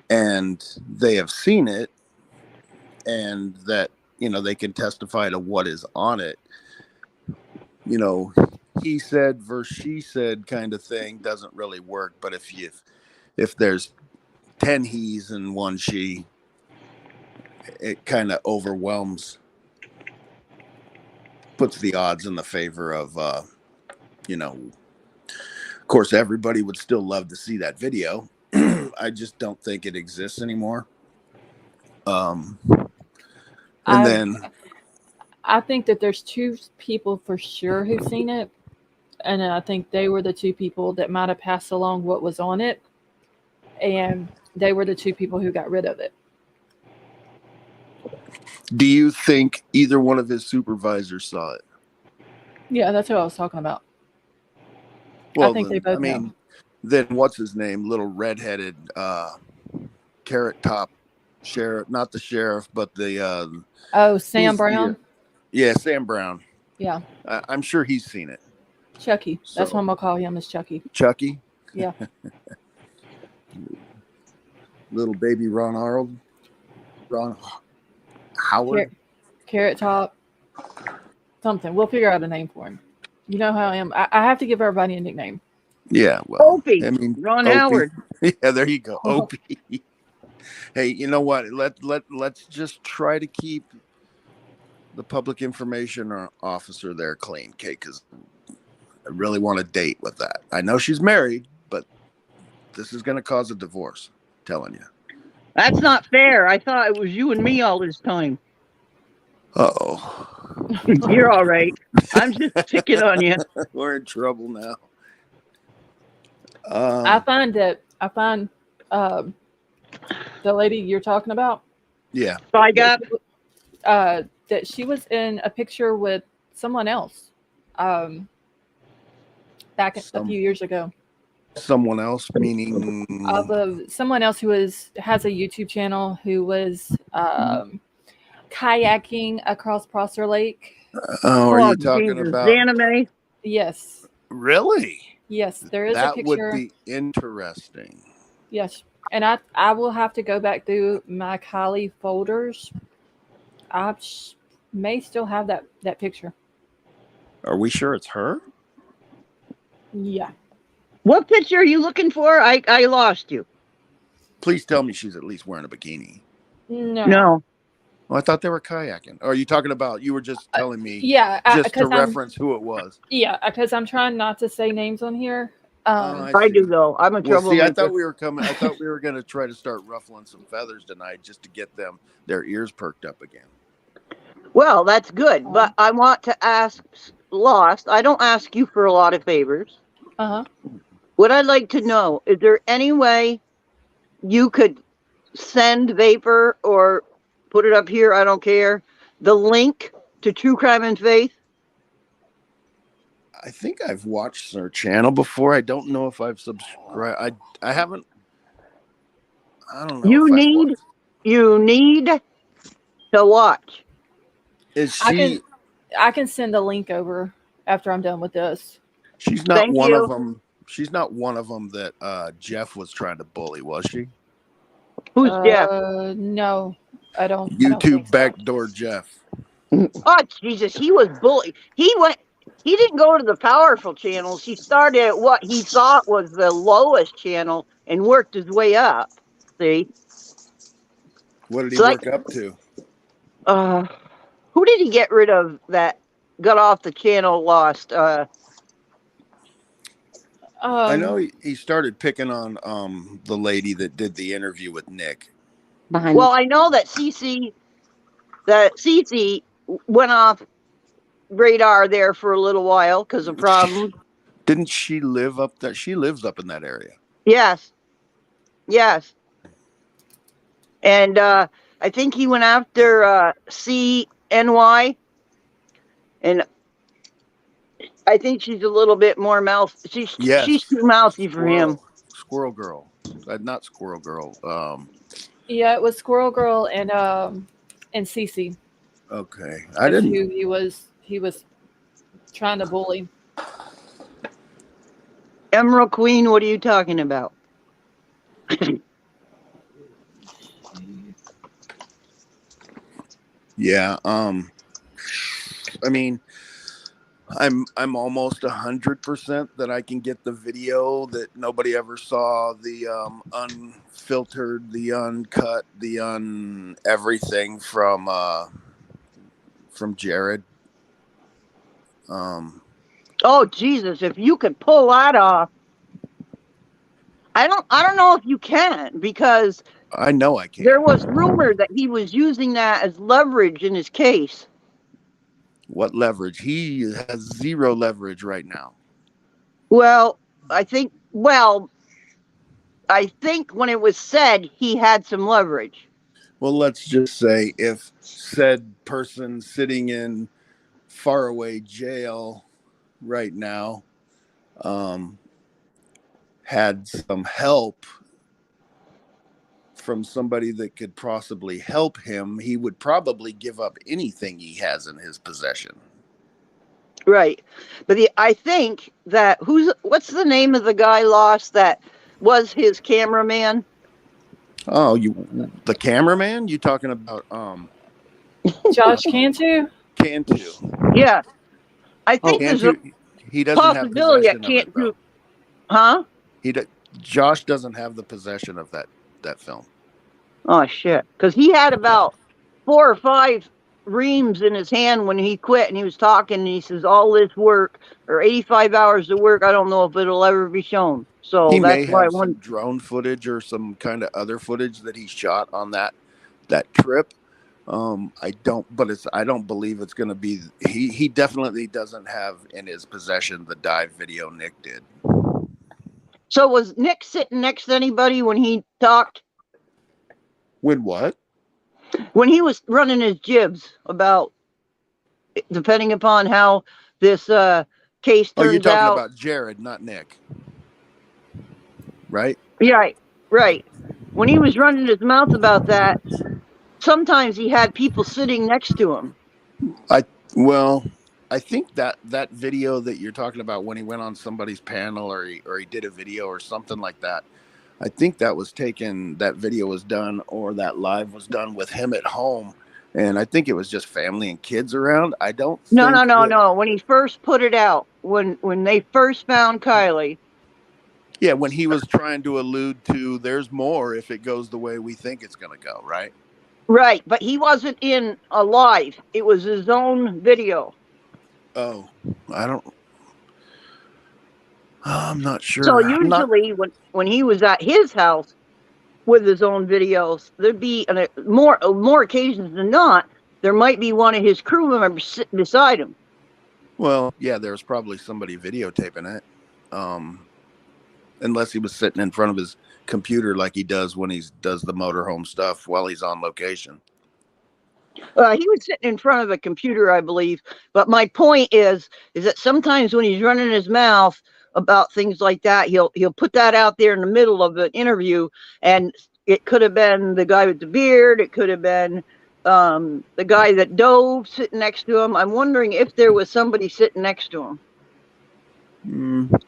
and they have seen it, and that they can testify to what is on it, he said versus she said kind of thing doesn't really work. But if there's 10 he's and one she, it kind of overwhelms, puts the odds in the favor of of course everybody would still love to see that video. I just don't think it exists anymore. I think that there's two people for sure who've seen it, and I think they were the two people that might have passed along what was on it, and they were the two people who got rid of it. Do you think either one of his supervisors saw it? Yeah, that's what I was talking about. Well, I think they both have. Then what's his name? Little redheaded carrot top sheriff, not the sheriff, but the Sam Brown. Yeah, Sam Brown. Yeah, I'm sure he's seen it. Chucky. That's what I'm gonna call him, is Chucky. Chucky. Yeah. Little baby Ron Howard. Carrot top. Something. We'll figure out a name for him. You know how I am. I have to give everybody a nickname. Yeah, well, Opie. I mean, Ron Opie. Howard. Yeah, there you go, Opie. Hey, you know what? Let's just try to keep the public information officer there clean, okay? Because I really want a date with that. I know she's married, but this is going to cause a divorce. I'm telling you. That's not fair. I thought it was you and me all this time. Uh-oh. You're all right. I'm just picking on you. We're in trouble now. I find the lady you're talking about, Yeah. I got that she was in a picture with someone else back a few years ago. Someone else, meaning Someone else who has a YouTube channel who was kayaking across Prosser Lake. are you talking Jesus. about Anime? Yes. really? Yes, there is a That picture. would be interesting. Yes. And I will have to go back through my Kylie folders. I may still have that picture. Are we sure it's her? Yeah. What picture are you looking for? I lost you. Please tell me she's at least wearing a bikini. No. Well, I thought they were kayaking. Or are you talking about, you were just telling me Yeah. just to reference who it was? Yeah, because I'm trying not to say names on here. I do though. I'm a troublemaker. I thought we were coming. I thought we were going to try to start ruffling some feathers tonight just to get their ears perked up again. Well, that's good, but I want to ask Lost. I don't ask you for a lot of favors. Uh-huh. What I'd like to know, is there any way you could send Vapor or put it up here, I don't care, the link to True Crime and Faith? I think I've watched her channel before. I don't know if I've subscribed. I haven't. I don't know. You need to watch. Is she? I can send a link over after I'm done with this. She's not one of them. She's not one of them that Jeff was trying to bully, was she? Who's Jeff? No, I don't. YouTube backdoor Jeff. Oh Jesus, he was bullied. He didn't go to the powerful channels. He started at what he thought was the lowest channel and worked his way up. See? What did he work up to? Who did he get rid of that got off the channel Lost? I know he started picking on the lady that did the interview with Nick. Well, I know that Cece went off radar there for a little while because of problems. Didn't she live up there? She lives up in that area. Yes. And I think he went after CNY, and I think she's a little bit more she's too mouthy for him. Squirrel Girl, not Squirrel Girl. Yeah, it was Squirrel Girl and Cece. Okay, I didn't. Who he was trying to bully. Emerald Queen, what are you talking about? Yeah. I mean, I'm almost 100% that I can get the video that nobody ever saw, the unfiltered, the uncut, the everything from Jared. Oh Jesus! If you could pull that off, I don't know if you can, because I know I can. There was rumor that he was using that as leverage in his case. What leverage? He has zero leverage right now. Well, I think when it was said he had some leverage. Well, let's just say if said person sitting in faraway jail right now had some help from somebody that could possibly help him, he would probably give up anything he has in his possession. Right. But I think that what's the name of the guy Lost that was his cameraman? Oh, the cameraman? You talking about Josh Cantu? Cantu. Yeah. I think there's a he doesn't have possession of it, though. Huh? Josh doesn't have the possession of that film. Oh shit. Because he had about 4 or 5 reams in his hand when he quit, and he was talking, and he says all this work or 85 hours of work, I don't know if it'll ever be shown. So he that's may why have some drone footage or some kind of other footage that he shot on that trip, I don't believe it's going to be. He definitely doesn't have in his possession the dive video Nick did. So was Nick sitting next to anybody when he talked? When what? When he was running his jibs about, depending upon how this case Oh, you're turns talking out. about Jared, not Nick, right? Yeah, right. When he was running his mouth about that, sometimes he had people sitting next to him. I think that video that you're talking about when he went on somebody's panel or he did a video or something like that, I think that video was done, or that live was done with him at home, and I think it was just family and kids around. I don't No. think When he first put it out, when they first found Kylie. Yeah, when he was trying to allude to there's more if it goes the way we think it's going to go, right? Right, but he wasn't in a live. It was his own video. Oh, I'm not sure. So usually when he was at his house with his own videos, there'd be more occasions than not, there might be one of his crew members sitting beside him. Well, yeah, there's probably somebody videotaping it. Unless he was sitting in front of his computer like he does when he does the motorhome stuff while he's on location. He was sitting in front of a computer, I believe. But my point is that sometimes when he's running his mouth about things like that, he'll put that out there in the middle of an interview, and it could have been the guy with the beard. It could have been the guy that dove sitting next to him. I'm wondering if there was somebody sitting next to him.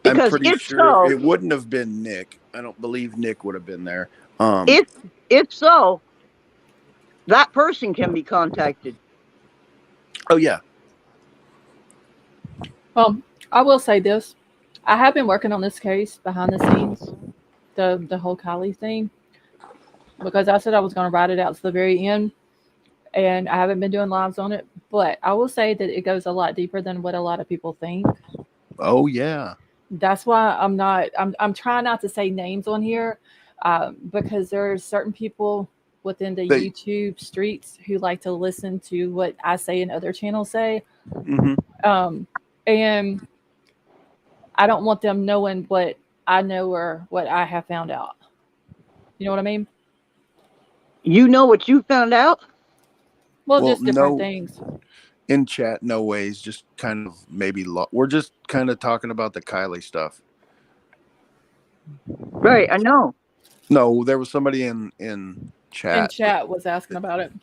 Because I'm pretty sure it wouldn't have been Nick. I don't believe Nick would have been there. If so, that person can be contacted. Oh, yeah. Well, I will say this. I have been working on this case behind the scenes, the whole Kylie thing, because I said I was going to write it out to the very end, and I haven't been doing lives on it. But I will say that it goes a lot deeper than what a lot of people think. Oh, yeah. That's why I'm trying not to say names on here, because there's certain people within the YouTube streets who like to listen to what I say and other channels say. Mm-hmm. And I don't want them knowing what I know or what I have found out. You know what I mean? You know what you found out? Well, just different things. In chat, no ways. Just kind of maybe we're just kind of talking about the Kylie stuff. Right, I know. No, there was somebody in chat. In chat was asking about it.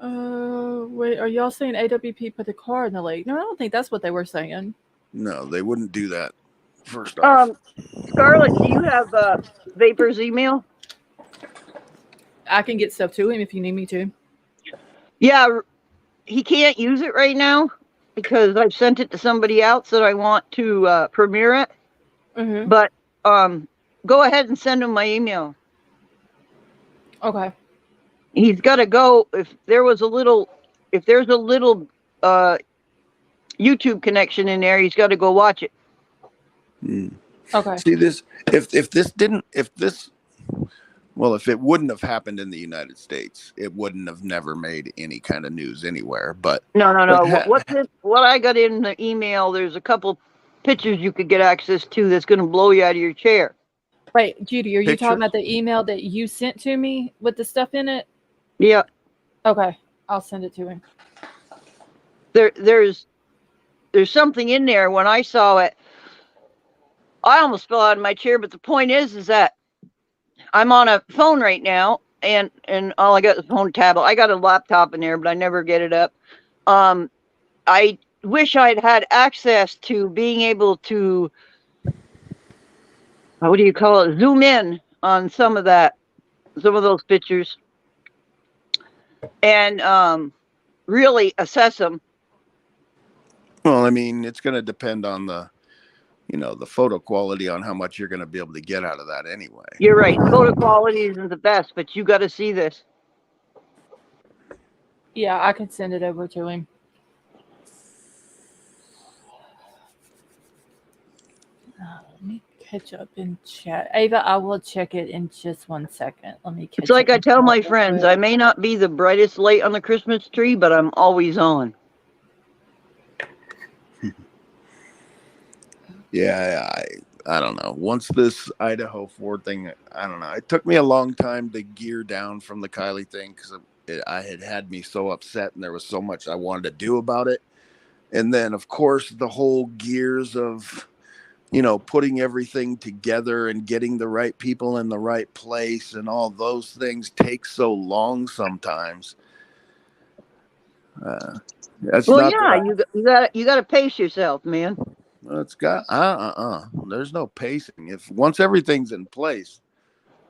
Wait, are y'all saying AWP put the car in the lake? No, I don't think that's what they were saying. No, they wouldn't do that. First off, Scarlett, do you have Vapor's email? I can get stuff to him if you need me to. Yeah, he can't use it right now because I've sent it to somebody else that I want to premiere it. Mm-hmm. But go ahead and send him my email. Okay. He's got to go. If there's a little YouTube connection in there, he's got to go watch it. Okay. See this? If it wouldn't have happened in the United States, it wouldn't have never made any kind of news anywhere. But no. What I got in the email, there's a couple pictures you could get access to that's going to blow you out of your chair. Wait, Judy, are you talking about the email that you sent to me with the stuff in it? Yeah. Okay, I'll send it to him. There's something in there. When I saw it, I almost fell out of my chair. But the point is that I'm on a phone right now, and all I got is a phone tablet. I got a laptop in there, but I never get it up. I wish I'd had access to being able to, what do you call it, zoom in on some of those pictures and really assess them. Well, I mean, it's going to depend on the photo quality on how much you're going to be able to get out of that anyway. You're right. Photo quality isn't the best, but you got to see this. Yeah, I can send it over to him. catch up in chat. Ava, I will check it in just 1 second. Let me catch It's like up I in tell chat my real friends, quick. I may not be the brightest light on the Christmas tree, but I'm always on. Yeah, I don't know. Once this Idaho Ford thing, I don't know. It took me a long time to gear down from the Kylie thing because I had me so upset and there was so much I wanted to do about it. And then, of course, the whole gears of, putting everything together and getting the right people in the right place and all those things take so long sometimes. That's Well, not yeah, that you got to pace yourself, man. it's got there's no pacing. If once everything's in place,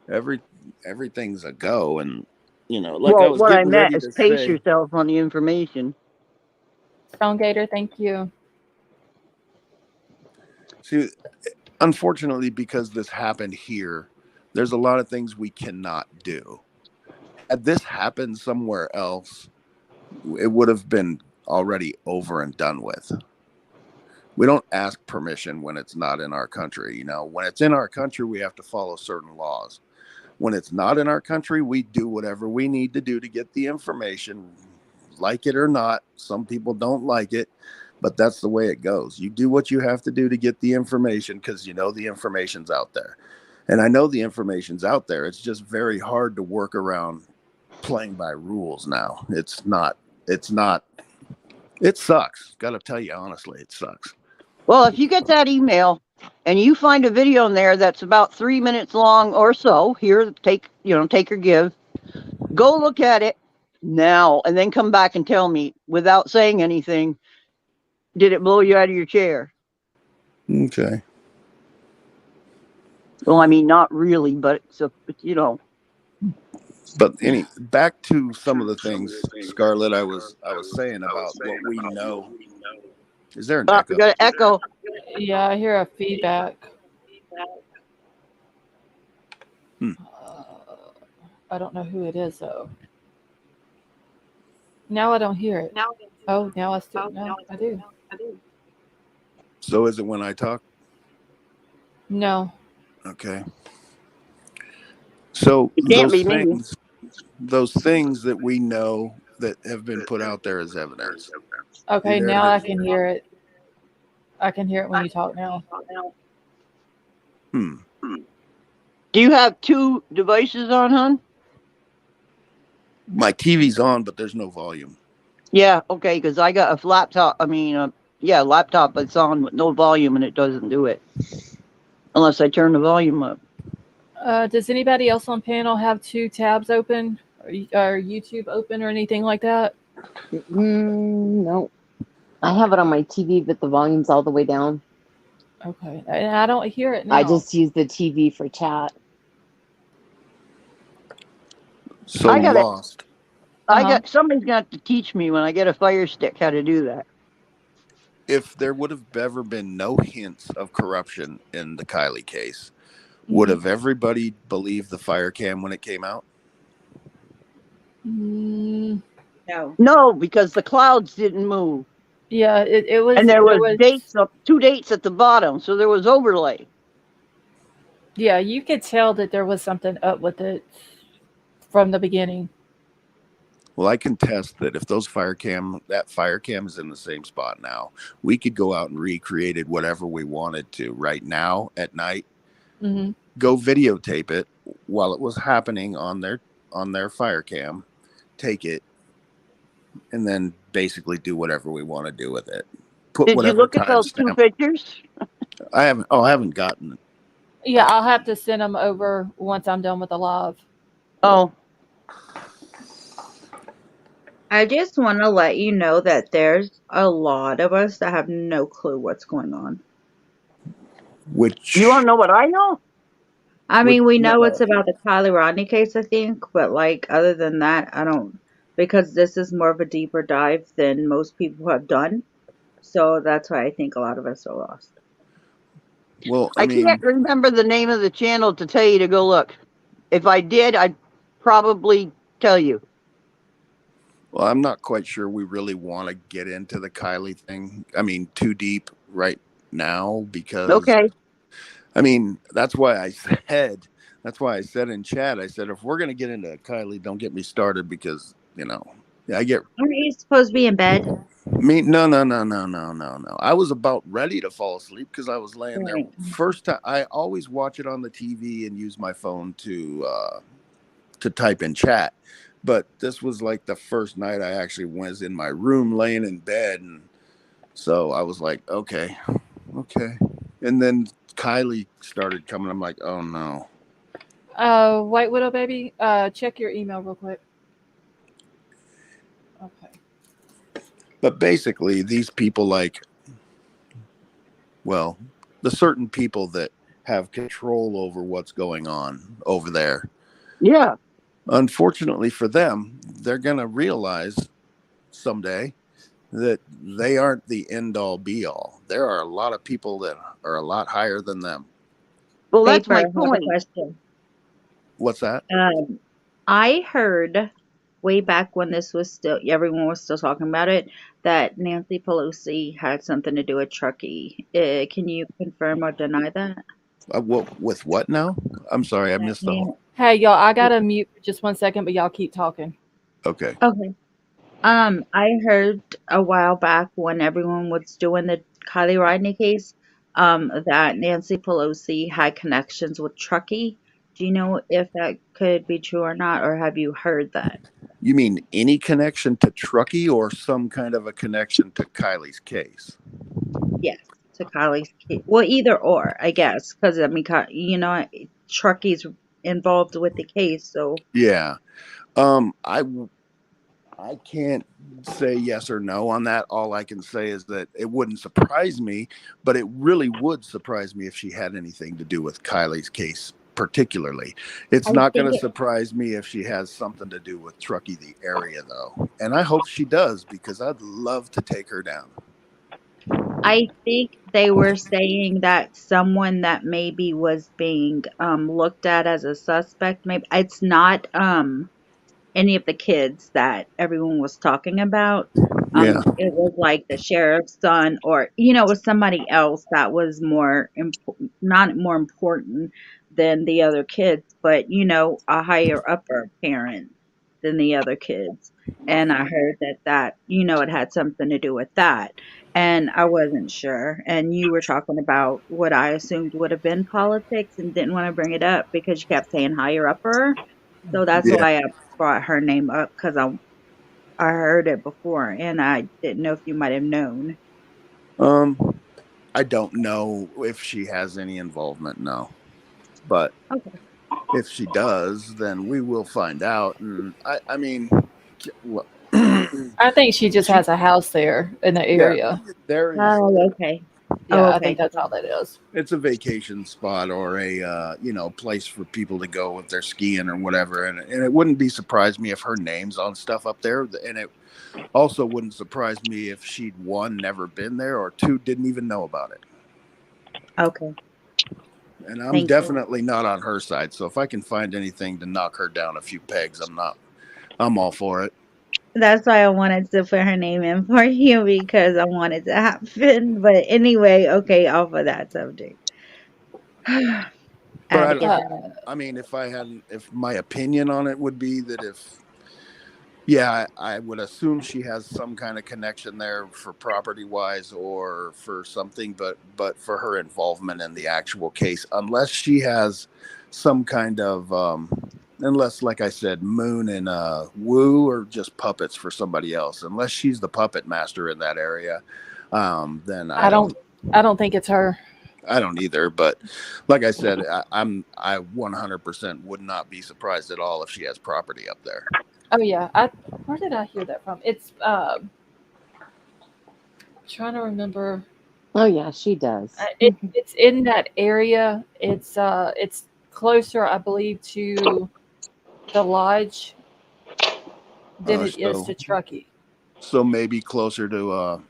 everything's a go. And like I Well, was what I getting meant ready is to pace say, yourself on the information. Stone Gator, thank you. see, unfortunately, because this happened here, there's a lot of things we cannot do. Had this happened somewhere else, it would have been already over and done with. We don't ask permission when it's not in our country. When it's in our country, we have to follow certain laws. When it's not in our country, we do whatever we need to do to get the information, like it or not. Some people don't like it, but that's the way it goes. You do what you have to do to get the information because the information's out there. And I know the information's out there. It's just very hard to work around playing by rules now. It sucks. Got to tell you honestly, it sucks. Well, if you get that email and you find a video in there that's about 3 minutes long or so, here, take or give, go look at it now and then come back and tell me without saying anything, did it blow you out of your chair? Okay. Well, I mean, not really, but But back to some of the things, Scarlett, I was saying about what we know. Is there an echo? We got an echo. Yeah, I hear a feedback. I don't know who it is though. Now I don't hear it. Oh, now I still no, I do. So is it when I talk? No. Okay. So It can't be me. those things that we know that have been put out there as evidence. Okay, now I can hear it. I can hear it when you talk now. Do you have two devices on, hon? My TV's on, but there's no volume. Yeah, okay, because I got a laptop. Laptop, but it's on with no volume, and it doesn't do it unless I turn the volume up. Does anybody else on panel have two tabs open or YouTube open or anything like that? No. I have it on my TV, but the volume's all the way down. Okay, and I don't hear it now. I just use the TV for chat. So I got lost. Somebody's gonna have to teach me when I get a Fire Stick how to do that. If there would have ever been no hints of corruption in the Kylie case, would have everybody believed the fire cam when it came out? No, because the clouds didn't move. Yeah, it was. And there was dates, 2 dates at the bottom, so there was overlay. Yeah, you could tell that there was something up with it from the beginning. Well, I can test that if that fire cam is in the same spot now, we could go out and recreate it whatever we wanted to right now at night. Mm-hmm. Go videotape it while it was happening on their fire cam, take it, and then basically do whatever we want to do with it. Did you look at those two pictures? I haven't gotten it. Yeah, I'll have to send them over once I'm done with the live. Oh. I just want to let you know that there's a lot of us that have no clue what's going on. Which you want to know what I know? I mean, we know it's about the Kylie Rodney case, I think, but other than that, I don't, because this is more of a deeper dive than most people have done. So that's why I think a lot of us are lost. Well, I can't remember the name of the channel to tell you to go look. If I did, I'd probably tell you. Well, I'm not quite sure we really want to get into the Kylie thing. I mean, too deep right now because I mean, that's why I said in chat, I said, if we're going to get into Kylie, don't get me started because, I get Aren't you supposed to be in bed? no. I was about ready to fall asleep because I was laying there. Right. First time, I always watch it on the TV and use my phone to type in chat. But this was like the first night I actually was in my room laying in bed. And so I was like, okay. And then Kylie started coming. I'm like, oh no. White Widow baby, check your email real quick. Okay. But basically, these people the certain people that have control over what's going on over there. Yeah. Unfortunately for them, they're going to realize someday that they aren't the end all be all. There are a lot of people that are a lot higher than them. Well, that's Paper, my I have a point. question. What's that? I heard way back when this was still, everyone was still talking about it, that Nancy Pelosi had something to do with Truckee. Can you confirm or deny that? With what now? I'm sorry, I missed the whole. Hey, y'all, I gotta mute for just 1 second, but y'all keep talking. Okay. Okay. I heard a while back when everyone was doing the Kylie Rodney case, that Nancy Pelosi had connections with Truckee. Do you know if that could be true or not, or have you heard that? You mean any connection to Truckee or some kind of a connection to Kylie's case? Yes, to Kylie's case. Well, either or, I guess, because I mean, Truckee's involved with the case, so. Yeah. I can't say yes or no on that. All I can say is that it wouldn't surprise me, but it really would surprise me if she had anything to do with Kylie's case particularly. It's not going to surprise me if she has something to do with Truckee, the area, though. And I hope she does because I'd love to take her down. I think they were saying that someone that maybe was being looked at as a suspect, maybe it's not any of the kids that everyone was talking about. Yeah. It was like the sheriff's son, or it was somebody else that was not more important than the other kids, but a higher upper parent than the other kids. And I heard that it had something to do with that. And I wasn't sure. And you were talking about what I assumed would have been politics and didn't want to bring it up because you kept saying higher upper. So that's Yeah. why I brought her name up, because I heard it before and I didn't know if you might have known. I don't know if she has any involvement, no. But Okay. if she does, then we will find out. And I mean, well, I think she just has a house there in the area. there is. Oh, okay. Yeah, okay. I think that's all that is. It's a vacation spot or a place for people to go if they're skiing or whatever. And it wouldn't be surprised me if her name's on stuff up there. And it also wouldn't surprise me if she'd, one, never been there, or two, didn't even know about it. Okay. And I'm definitely not on her side. So if I can find anything to knock her down a few pegs, I'm all for it. That's why I wanted to put her name in for you, because I wanted to happen. But anyway, okay, off of that subject. But I mean, if my opinion on it would be that I would assume she has some kind of connection there for property wise or for something, but for her involvement in the actual case, unless she has some kind of, unless, like I said, Moon and Wu are just puppets for somebody else, unless she's the puppet master in that area, then I don't think it's her. I don't either, but like I said, I 100% would not be surprised at all if she has property up there. Oh yeah, where did I hear that from? It's trying to remember. Oh yeah, she does. It's in that area. It's closer, I believe, to the lodge than it is to Truckee. So maybe closer to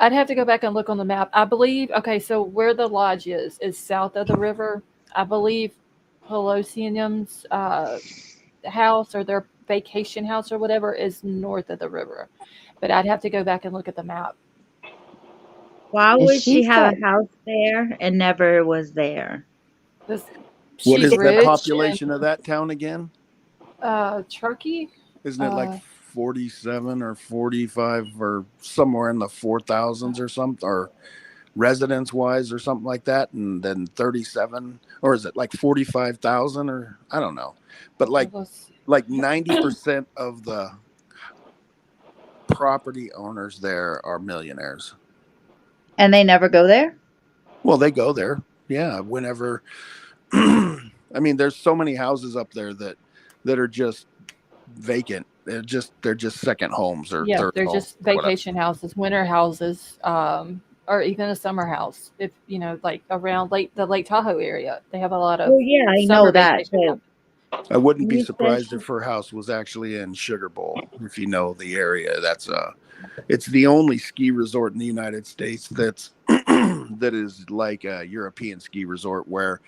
I'd have to go back and look on the map. I believe, okay, so where the lodge is south of the river. I believe Pelosianum's house, or their vacation house or whatever, is north of the river. But I'd have to go back and look at the map. Why Is would she she have said, a house there and never was there? This, What she's is the rich population of that town again? and Turkey. Isn't it like 47 or 45 or somewhere in the 4,000s or something, or residence wise or something like that? And then 37, or is it like 45,000, or I don't know, but like 90% of the property owners there are millionaires. And they never go there? Well, they go there. Yeah. Whenever, I mean, there's so many houses up there that are just vacant. They're just second homes or Yeah, third they're homes. just vacation houses, winter houses, or even a summer house. If you know, like around the Lake Tahoe area, they have a lot of Oh yeah, I summer know that. vacation houses. I wouldn't be You said surprised if her house was actually in Sugar Bowl. If you know the area, it's the only ski resort in the United States that's that is like a European ski resort where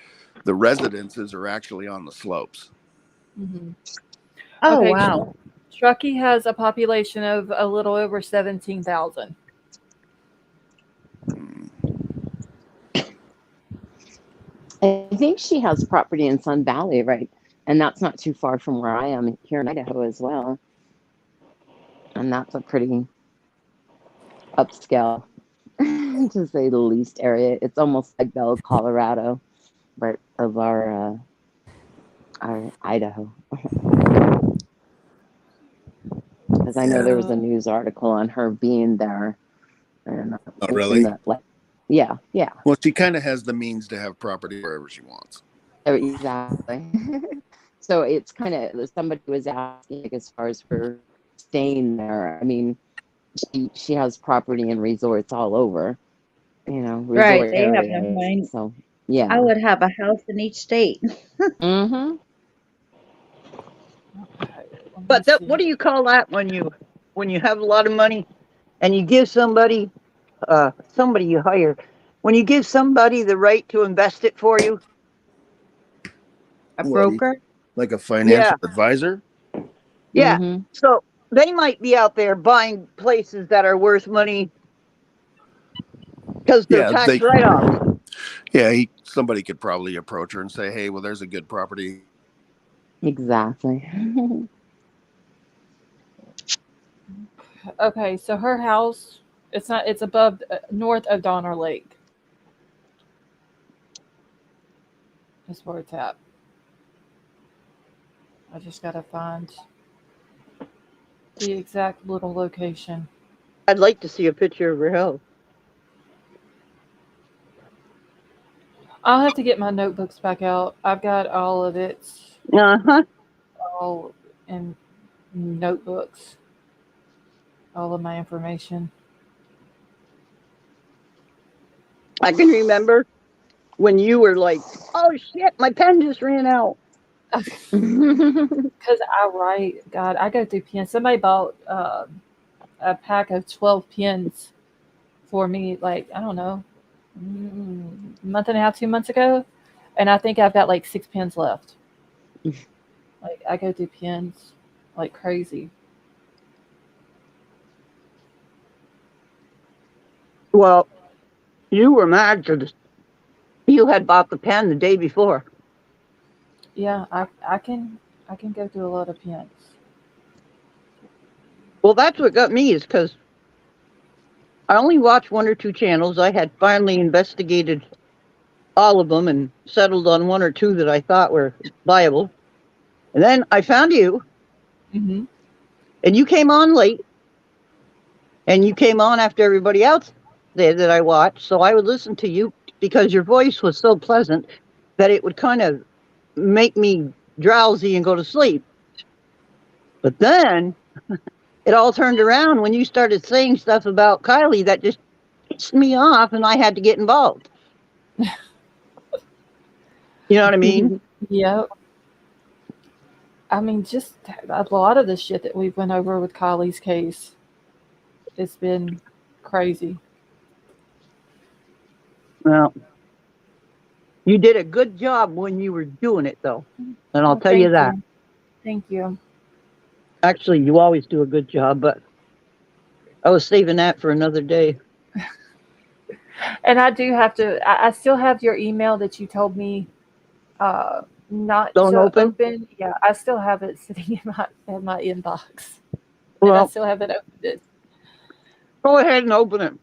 the residences are actually on the slopes. Mm-hmm. Oh Okay, wow. Truckee has a population of a little over 17,000. I think she has property in Sun Valley, right? And that's not too far from where I am here in Idaho as well. And that's a pretty upscale, to say the least, area. It's almost like Bell, Colorado, right of our Idaho. Because I know there was a news article on her being there. And Oh, really? Yeah. Well, she kind of has the means to have property wherever she wants. Exactly. So it's kind of, somebody was asking, like, as far as her staying there. I mean, she has property and resorts all over, Right, resort they have to areas. find. So yeah. I would have a house in each state. Mm-hmm. But what do you call that when you have a lot of money and you give somebody you hire, when you give somebody the right to invest it for you? A broker? Like a financial Yeah. advisor? Yeah. Mm-hmm. So they might be out there buying places that are worth money because they're tax write-offs. Yeah, somebody could probably approach her and say, "Hey, well, there's a good property." Exactly. Okay, so her house, it's above, north of Donner Lake. That's where it's at. I just gotta find the exact little location. I'd like to see a picture of her house. I'll have to get my notebooks back out. I've got all of it all in notebooks. All of my information. I can remember when you were like, "Oh shit, my pen just ran out." Because I write, God, I go through pens. Somebody bought a pack of 12 pens for me, like, I don't know, a month and a half, 2 months ago. And I think I've got like 6 pens left. Like, I go through pens like crazy. Well, you were mad because you had bought the pen the day before. Yeah, I can go through a lot of pens. Well, that's what got me, is because I only watched 1 or 2 channels. I had finally investigated all of them and settled on 1 or 2 that I thought were viable. And then I found you, Mm-hmm. and you came on late, and you came on after everybody else did that I watched. So I would listen to you because your voice was so pleasant that it would kind of make me drowsy and go to sleep. But then it all turned around when you started saying stuff about Kylie that just pissed me off, and I had to get involved. You know what I mean? Yep. I mean, just a lot of the shit that we went over with Kylie's case, it's been crazy. Well, you did a good job when you were doing it, though. And I'll tell you that. Thank you. Actually, you always do a good job, but I was saving that for another day. And I do have to. I still have your email that you told me not Don't to open? open. Yeah, I still have it sitting in my inbox, and I Well, still haven't opened it. go ahead and open it.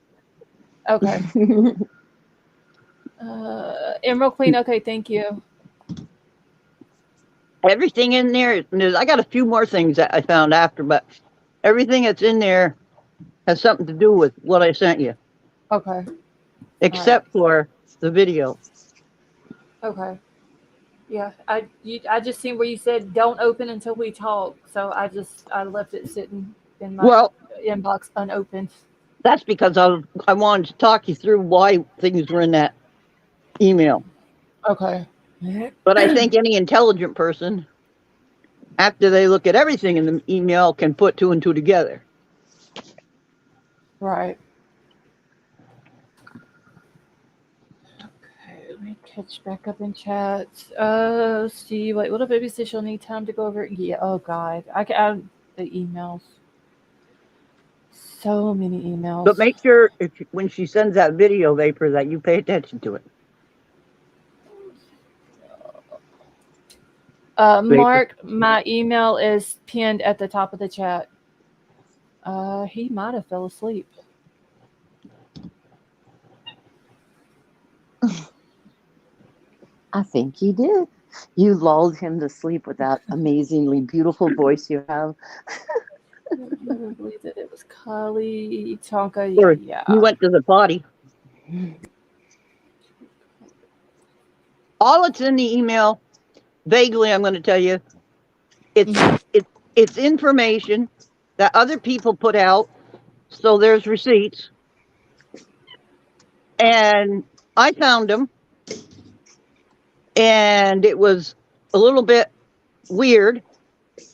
Okay. Emerald Queen. Okay, thank you. Everything in there, I got a few more things that I found after, but everything that's in there has something to do with what I sent you, Okay. except for the video. Okay. Yeah, I just seen where you said don't open until we talk, so I left it sitting in my Well, inbox unopened. that's because I wanted to talk you through why things were in that email. Okay. But I think any intelligent person, after they look at everything in the email, can put two and two together. Right. Okay, let me catch back up in chat. See, wait, what if baby says she'll need time to go over it? Yeah, oh God. I can add the emails. So many emails. But make sure when she sends that video, Vapor, that you pay attention to it. Mark, my email is pinned at the top of the chat. He might have fell asleep. I think he did. You lulled him to sleep with that amazingly beautiful voice you have. I never believed that it was Kali Tonka. Or Yeah. you went to the potty. All that's in the email, vaguely, I'm going to tell you, it's information that other people put out. So there's receipts, and I found them, and it was a little bit weird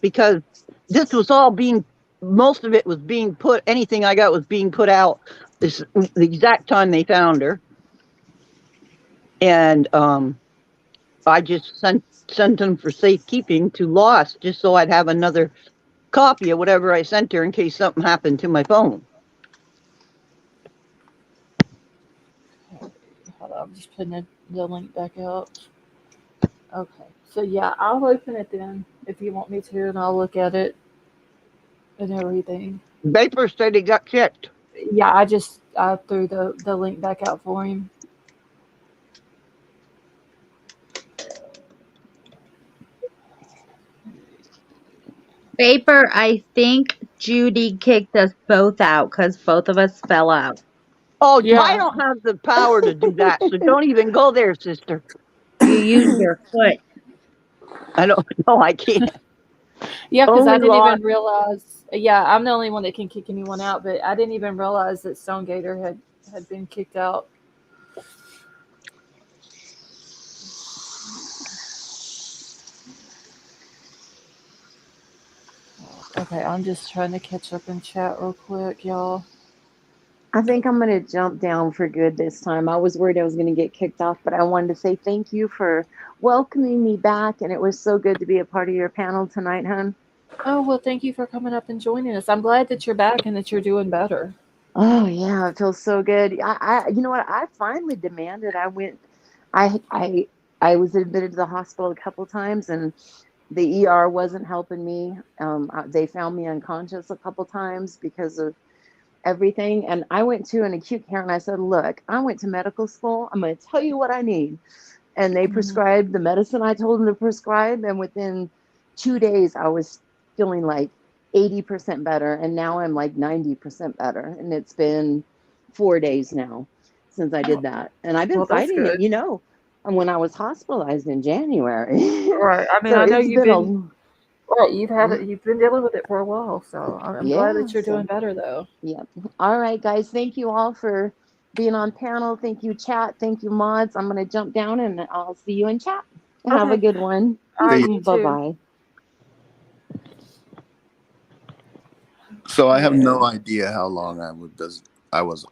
because this was all most of it was being put. Anything I got was being put out the exact time they found her, and I just sent them for safekeeping to Lost, just so I'd have another copy of whatever I sent her in case something happened to my phone. Hold on, I'm just putting the link back out. Okay, so yeah, I'll open it then if you want me to, and I'll look at it and everything. Vapor said he got kicked. Yeah, I threw the link back out for him. Vapor, I think Judy kicked us both out because both of us fell out. Oh, Yeah. I don't have the power to do that, so don't even go there, sister. You used your foot. I don't know. I can't. Yeah, because I Only didn't Lost. even realize. Yeah, I'm the only one that can kick anyone out, but I didn't even realize that Stonegater had been kicked out. Okay, I'm just trying to catch up in chat real quick, y'all. I think I'm going to jump down for good this time. I was worried I was going to get kicked off, but I wanted to say thank you for welcoming me back, and it was so good to be a part of your panel tonight, hon. Oh, well, thank you for coming up and joining us. I'm glad that you're back and that you're doing better. Oh yeah, it feels so good. You know what? I finally demanded. I was admitted to the hospital a couple times, and the ER wasn't helping me. They found me unconscious a couple times because of everything. And I went to an acute care, and I said, "Look, I went to medical school. I'm going to tell you what I need." And they prescribed the medicine I told them to prescribe, and within 2 days, I was feeling like 80% better, and now I'm like 90% better, and it's been 4 days now since I did that, and I've been Well, that's fighting it, good. and when I was hospitalized in January. Right. I mean, So I know it's you've been right. You've been dealing with it for a while, so I'm glad that you're doing better, though. Yeah. All right, guys, thank you all for being on panel. Thank you, chat. Thank you, mods. I'm going to jump down, and I'll see you in chat. Have a Okay. good one. All right, you too. Bye-bye. So I have no idea how long I was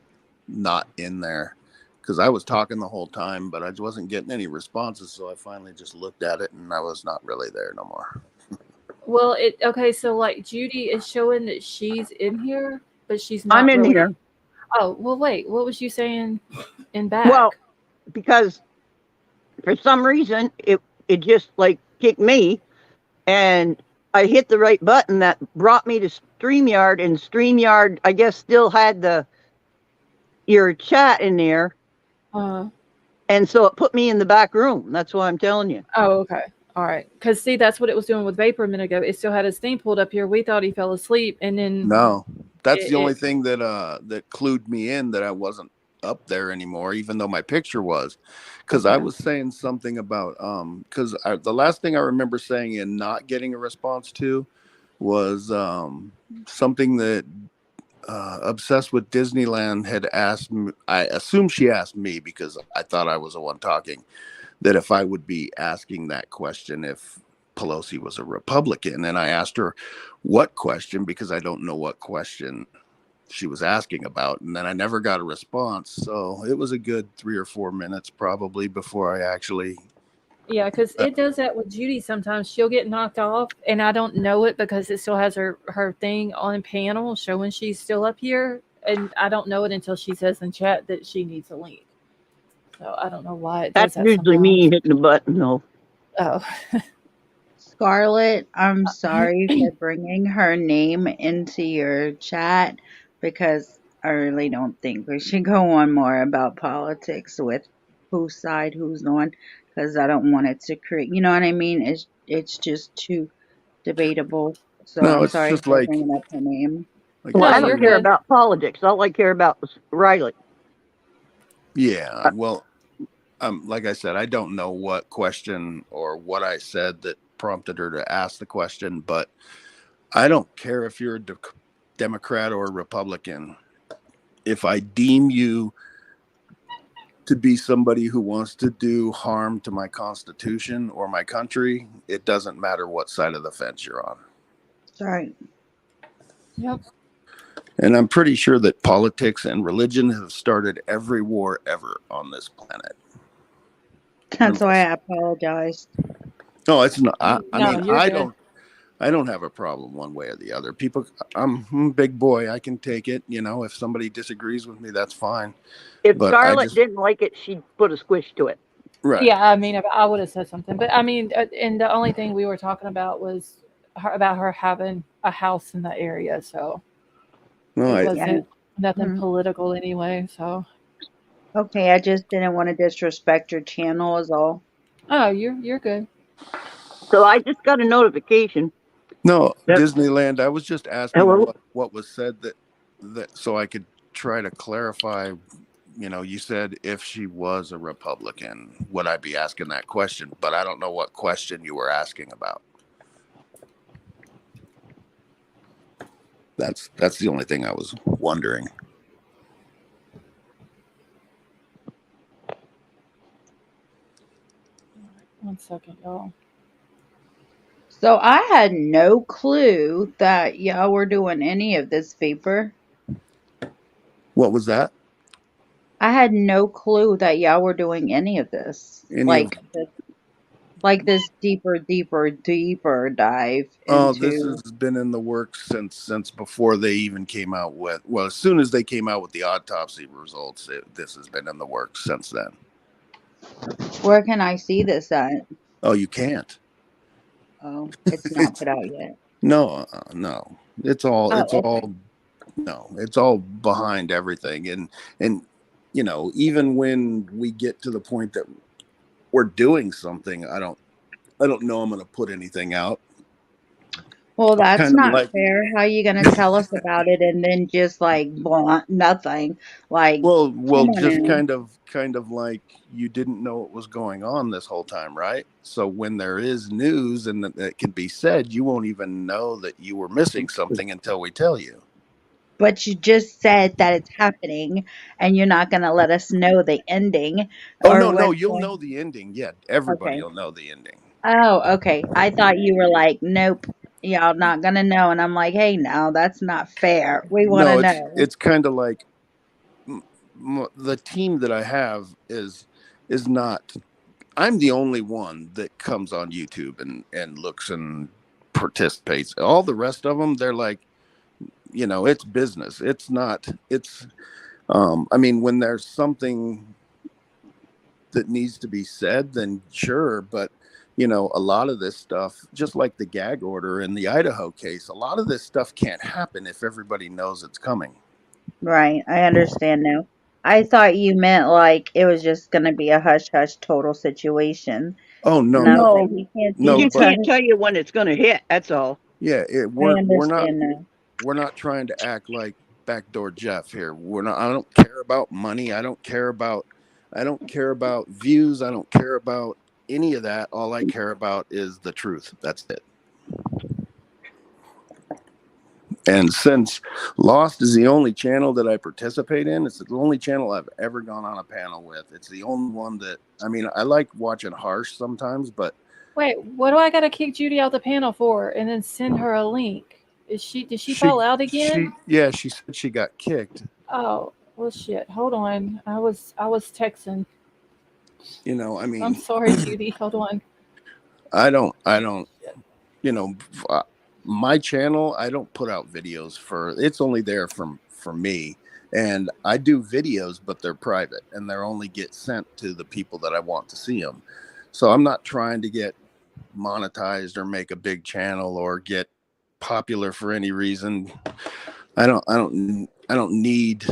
not in there, because I was talking the whole time, but I wasn't getting any responses. So I finally just looked at it, and I was not really there no more. Well, okay. So like Judy is showing that she's in here, but she's not. I'm in really. here. Oh well, wait. What was you saying? and back. Well, because for some reason it just like kicked me, and I hit the right button that brought me to StreamYard, and StreamYard I guess still had your chat in there, and so it put me in the back room. That's why I'm telling you. Oh, okay. All right. Because see, that's what it was doing with Vapor a minute ago. It still had his thing pulled up here. We thought he fell asleep, and then No, that's the only thing that clued me in that I wasn't up there anymore, even though my picture was, because I was saying something about because the last thing I remember saying and not getting a response to was something that Obsessed with Disneyland had asked me. I assume she asked me because I thought I was the one talking, that if I would be asking that question if Pelosi was a Republican. And I asked her what question, because I don't know what question she was asking about. And then I never got a response. So it was a good 3 or 4 minutes probably before I actually. Yeah, because it does that with Judy sometimes. She'll get knocked off, and I don't know it because it still has her thing on panel showing she's still up here, and I don't know it until she says in chat that she needs a link. So I don't know why it does That's that usually sometimes. me hitting the button, though. Oh. Scarlett, I'm sorry for bringing her name into your chat because I really don't think we should go on more about politics with whose side who's on, because I don't want it to create, you know what I mean? It's just too debatable. So No, I'm it's sorry just for like. bringing up her name. Well, I you're don't care good. about politics. All I care about is Riley. Yeah, well, like I said, I don't know what question or what I said that prompted her to ask the question, but I don't care if you're a Democrat or a Republican. If I deem you to be somebody who wants to do harm to my Constitution or my country, it doesn't matter what side of the fence you're on. Sorry. Yep. And I'm pretty sure that politics and religion have started every war ever on this planet. That's why I apologized. No, it's not. I No, mean, you're I good. don't have a problem one way or the other. People, I'm a big boy. I can take it. You know, if somebody disagrees with me, that's fine. If But Scarlett didn't like it, she'd put a squish to it. Right. Yeah, I mean, I would have said something, but I mean, and the only thing we were talking about was about her having a house in the area, so No, it wasn't nothing political anyway. So okay, I just didn't want to disrespect your channel, is all. oh, you're good. So I just got a notification. No, Disneyland. I was just asking what was said that so I could try to clarify. You know, you said if she was a Republican, would I be asking that question? But I don't know what question you were asking about. That's the only thing I was wondering. One second, y'all. So I had no clue that y'all were doing any of this vapor. What was that? I had no clue that y'all were doing any of this. Like this deeper dive Oh, this into. has been in the works since before they even came out with. Well, as soon as they came out with the autopsy results, this has been in the works since then. Where can I see this at? Oh, you can't. Oh, it's not put out yet. No, it's all okay. it's all behind everything, and you know, even when we get to the point that we're doing something, I don't know I'm going to put anything out. Well, that's kind of not like, fair. How are you going to tell us about it and then just like blunt nothing? Like, well, just now. kind of like you didn't know what was going on this whole time, right? So when there is news and that can be said, you won't even know that you were missing something until we tell you. But you just said that it's happening and you're not going to let us know the ending. Oh, no, you'll know the ending. Yeah, everybody will know the ending. Oh, okay. I thought you were like, nope, y'all not going to know. And I'm like, hey, no, that's not fair. We want to know. It's kind of like the team that I have is not. I'm the only one that comes on YouTube and looks and participates. All the rest of them, they're like, you know, it's business. It's not. It's. I mean, when there's something that needs to be said, then sure. But you know, a lot of this stuff, just like the gag order in the Idaho case, a lot of this stuff can't happen if everybody knows it's coming. Right. I understand now. I thought you meant like it was just going to be a hush hush total situation. Oh no, And I was no, like, No, you can't no, do you but can't that. tell you when it's going to hit. That's all. yeah, I we're understand not trying to act like backdoor Jeff here. We're not. I don't care about money. I don't care about views. I don't care about any of that. All I care about is the truth. That's it. And since Lost is the only channel that I participate in, it's the only channel I've ever gone on a panel with. It's the only one that, I mean, I like watching Harsh sometimes, but Wait, what do I got to kick Judy out the panel for and then send her a link? Did she fall out again? she said she got kicked. Oh, well, shit. Hold on. I was texting. You know, I mean, I'm sorry, Judy. Hold on. I don't, you know, my channel, I don't put out videos it's only there for me. And I do videos, but they're private and they're only get sent to the people that I want to see them. So I'm not trying to get monetized or make a big channel or get popular for any reason. I don't need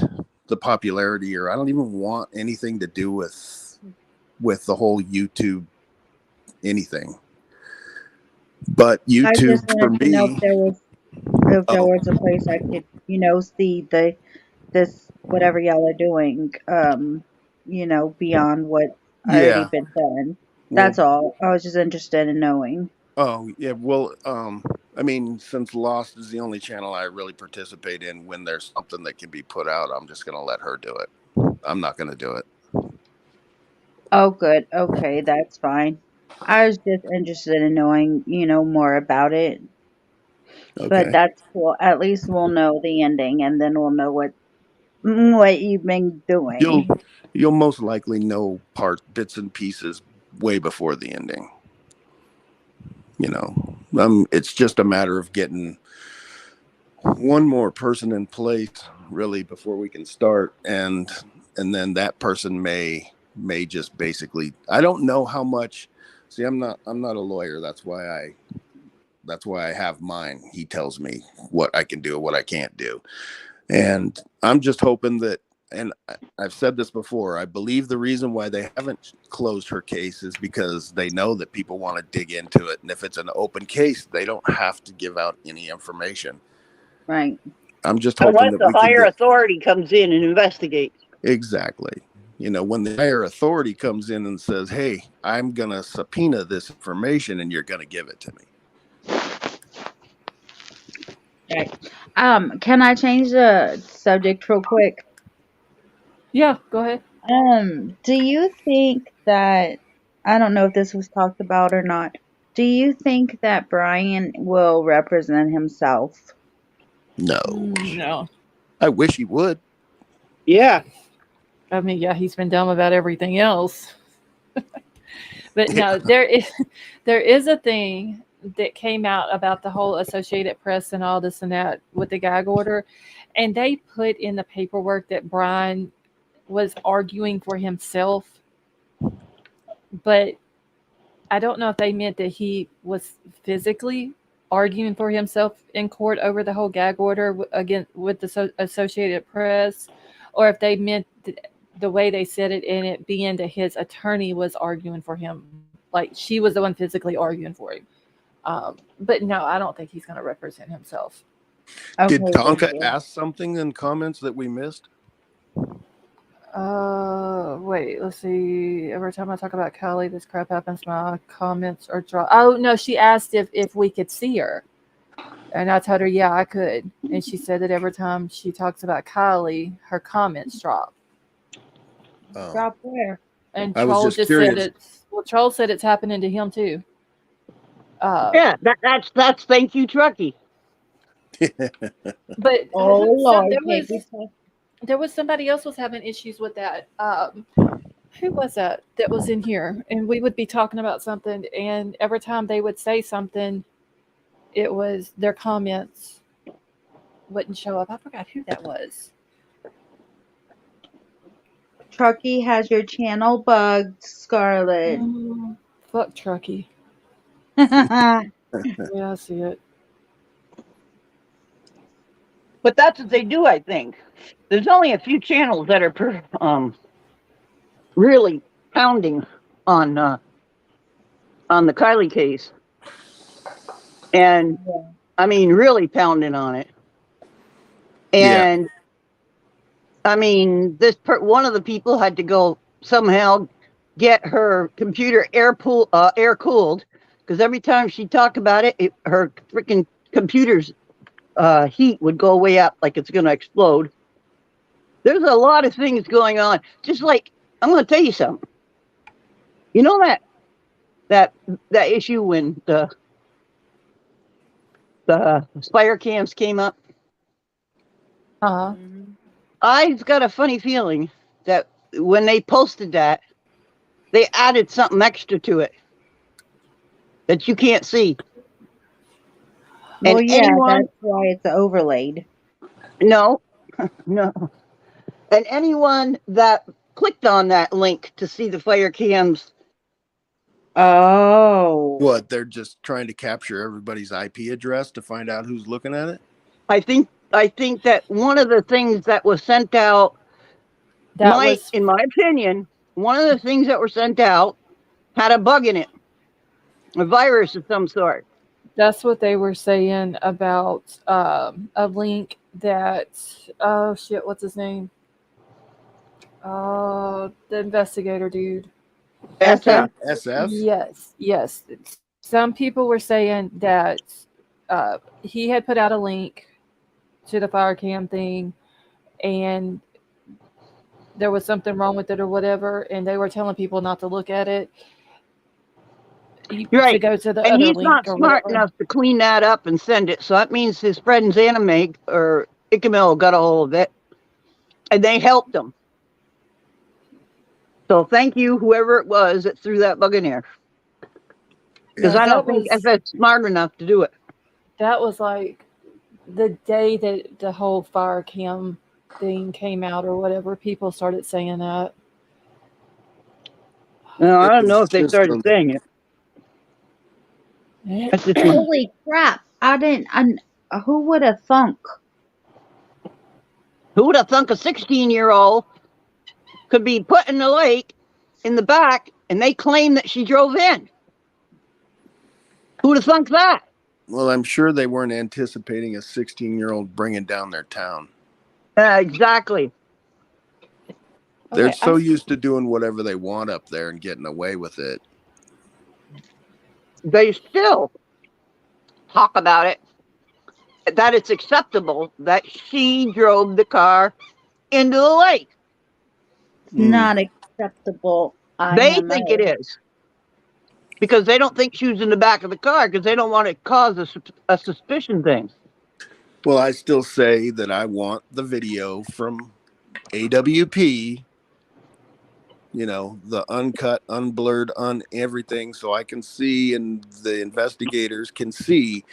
the popularity, or I don't even want anything to do with the whole YouTube anything. But I just YouTube for wanted to know me, if there was a place I could, see this whatever y'all are doing, beyond what already yeah. been done. Well, That's all. I was just interested in knowing. oh yeah. Well, I mean, since Lost is the only channel I really participate in, when there's something that can be put out, I'm just gonna let her do it. I'm not gonna do it. Oh, good. Okay, that's fine. I was just interested in knowing, more about it. But Okay. that's cool. At least we'll know the ending, and then we'll know what you've been You'll doing. you'll most likely know bits and pieces way before the ending. You know, it's just a matter of getting one more person in place really before we can start, and then that person may just basically, I don't know how much. See, I'm not a lawyer. That's why I have mine. He tells me what I can do and what I can't do. And I'm just hoping that, and I've said this before, I believe the reason why they haven't closed her case is because they know that people want to dig into it. And if it's an open case, they don't have to give out any information. Right. I'm just hoping Unless that the we can higher get, authority comes in and investigates. exactly. You know, when the higher authority comes in and says, hey, I'm going to subpoena this information and you're going to give it to me. Right. Can I change the subject real quick? Yeah, go ahead. Do you think that, I don't know if this was talked about or not. Do you think that Brian will represent himself? No. No. I wish he would. Yeah. I mean, yeah, he's been dumb about everything else. But no, there is a thing that came out about the whole Associated Press and all this and that with the gag order, and they put in the paperwork that Brian was arguing for himself, but I don't know if they meant that he was physically arguing for himself in court over the whole gag order against with the Associated Press, or if they meant the way they said it in it being that his attorney was arguing for him, like she was the one physically arguing for him. But no, I don't think he's going to represent himself. Okay, Did Tonka thank you. ask something in comments that we missed? Wait, let's see. Every time I talk about Kelly, this crap happens. My comments are dropped. Oh no, she asked if we could see her, and I told her yeah I could, and she said that every time she talks about Kylie, her comments drop. Oh. Drop where? And I was Troll just just curious. said it's. Well, Troll said it's happening to him too. Yeah, that's thank you, Truckee. But Oh Lord, there was somebody else was having issues with that. Who was that was in here? And we would be talking about something, and every time they would say something, it was their comments wouldn't show up. I forgot who that was. Truckee has your channel bugged, Scarlett. Fuck Truckee. Yeah. Yeah, I see it. But that's what they do, I think. There's only a few channels that are really pounding on the Kylie case, and I mean really pounding on it. And I mean, one of the people had to go somehow get her computer air cooled, because every time she talked about it, her freaking computer's heat would go way up like it's going to explode. There's a lot of things going on. Just like, I'm going to tell you something. You know that issue when the Spire cams came up? Uh-huh. I've got a funny feeling that when they posted that, they added something extra to it that you can't see. Well, And yeah, that's why it's overlaid. No. And anyone that clicked on that link to see the fire cams. Oh. What, they're just trying to capture everybody's IP address to find out who's looking at it? I think that one of the things that was sent out, in my opinion, one of the things that were sent out had a bug in it, a virus of some sort. That's what they were saying about a link that, oh shit, what's his name? The investigator dude. SF? Yes. Some people were saying that he had put out a link to the fire cam thing, and there was something wrong with it or whatever, and they were telling people not to look at it. Right. To go to the and other he's link not or smart whatever. enough to clean that up and send it. So that means his friends Anime or Ikamel got a hold of it, and they helped him. So thank you, whoever it was that threw that bug in there. Because I don't think FF's smart enough to do it. That was like the day that the whole fire cam thing came out or whatever. People started saying that. No, I don't know if they started saying it. That's just Holy crap. Who would have thunk? Who would have thunk a 16-year-old could be put in the lake in the back, and they claim that she drove in? Who would have thunk that? Well, I'm sure they weren't anticipating a 16-year-old bringing down their town. Exactly. They're so used to doing whatever they want up there and getting away with it. They still talk about it, that it's acceptable that she drove the car into the lake. Not acceptable. They think it is. Because they don't think she was in the back of the car, because they don't want to cause a suspicion thing. Well, I still say that I want the video from AWP, you know, the uncut, unblurred, everything, so I can see and the investigators can see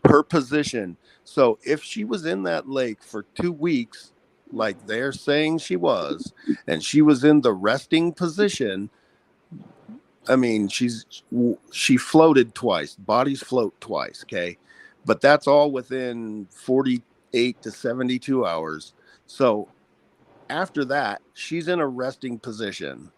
her position. So if she was in that lake for 2 weeks, like they're saying she was, and she was in the resting position, I mean, she floated twice. Bodies float twice, okay? But that's all within 48 to 72 hours. So after that, she's in a resting position.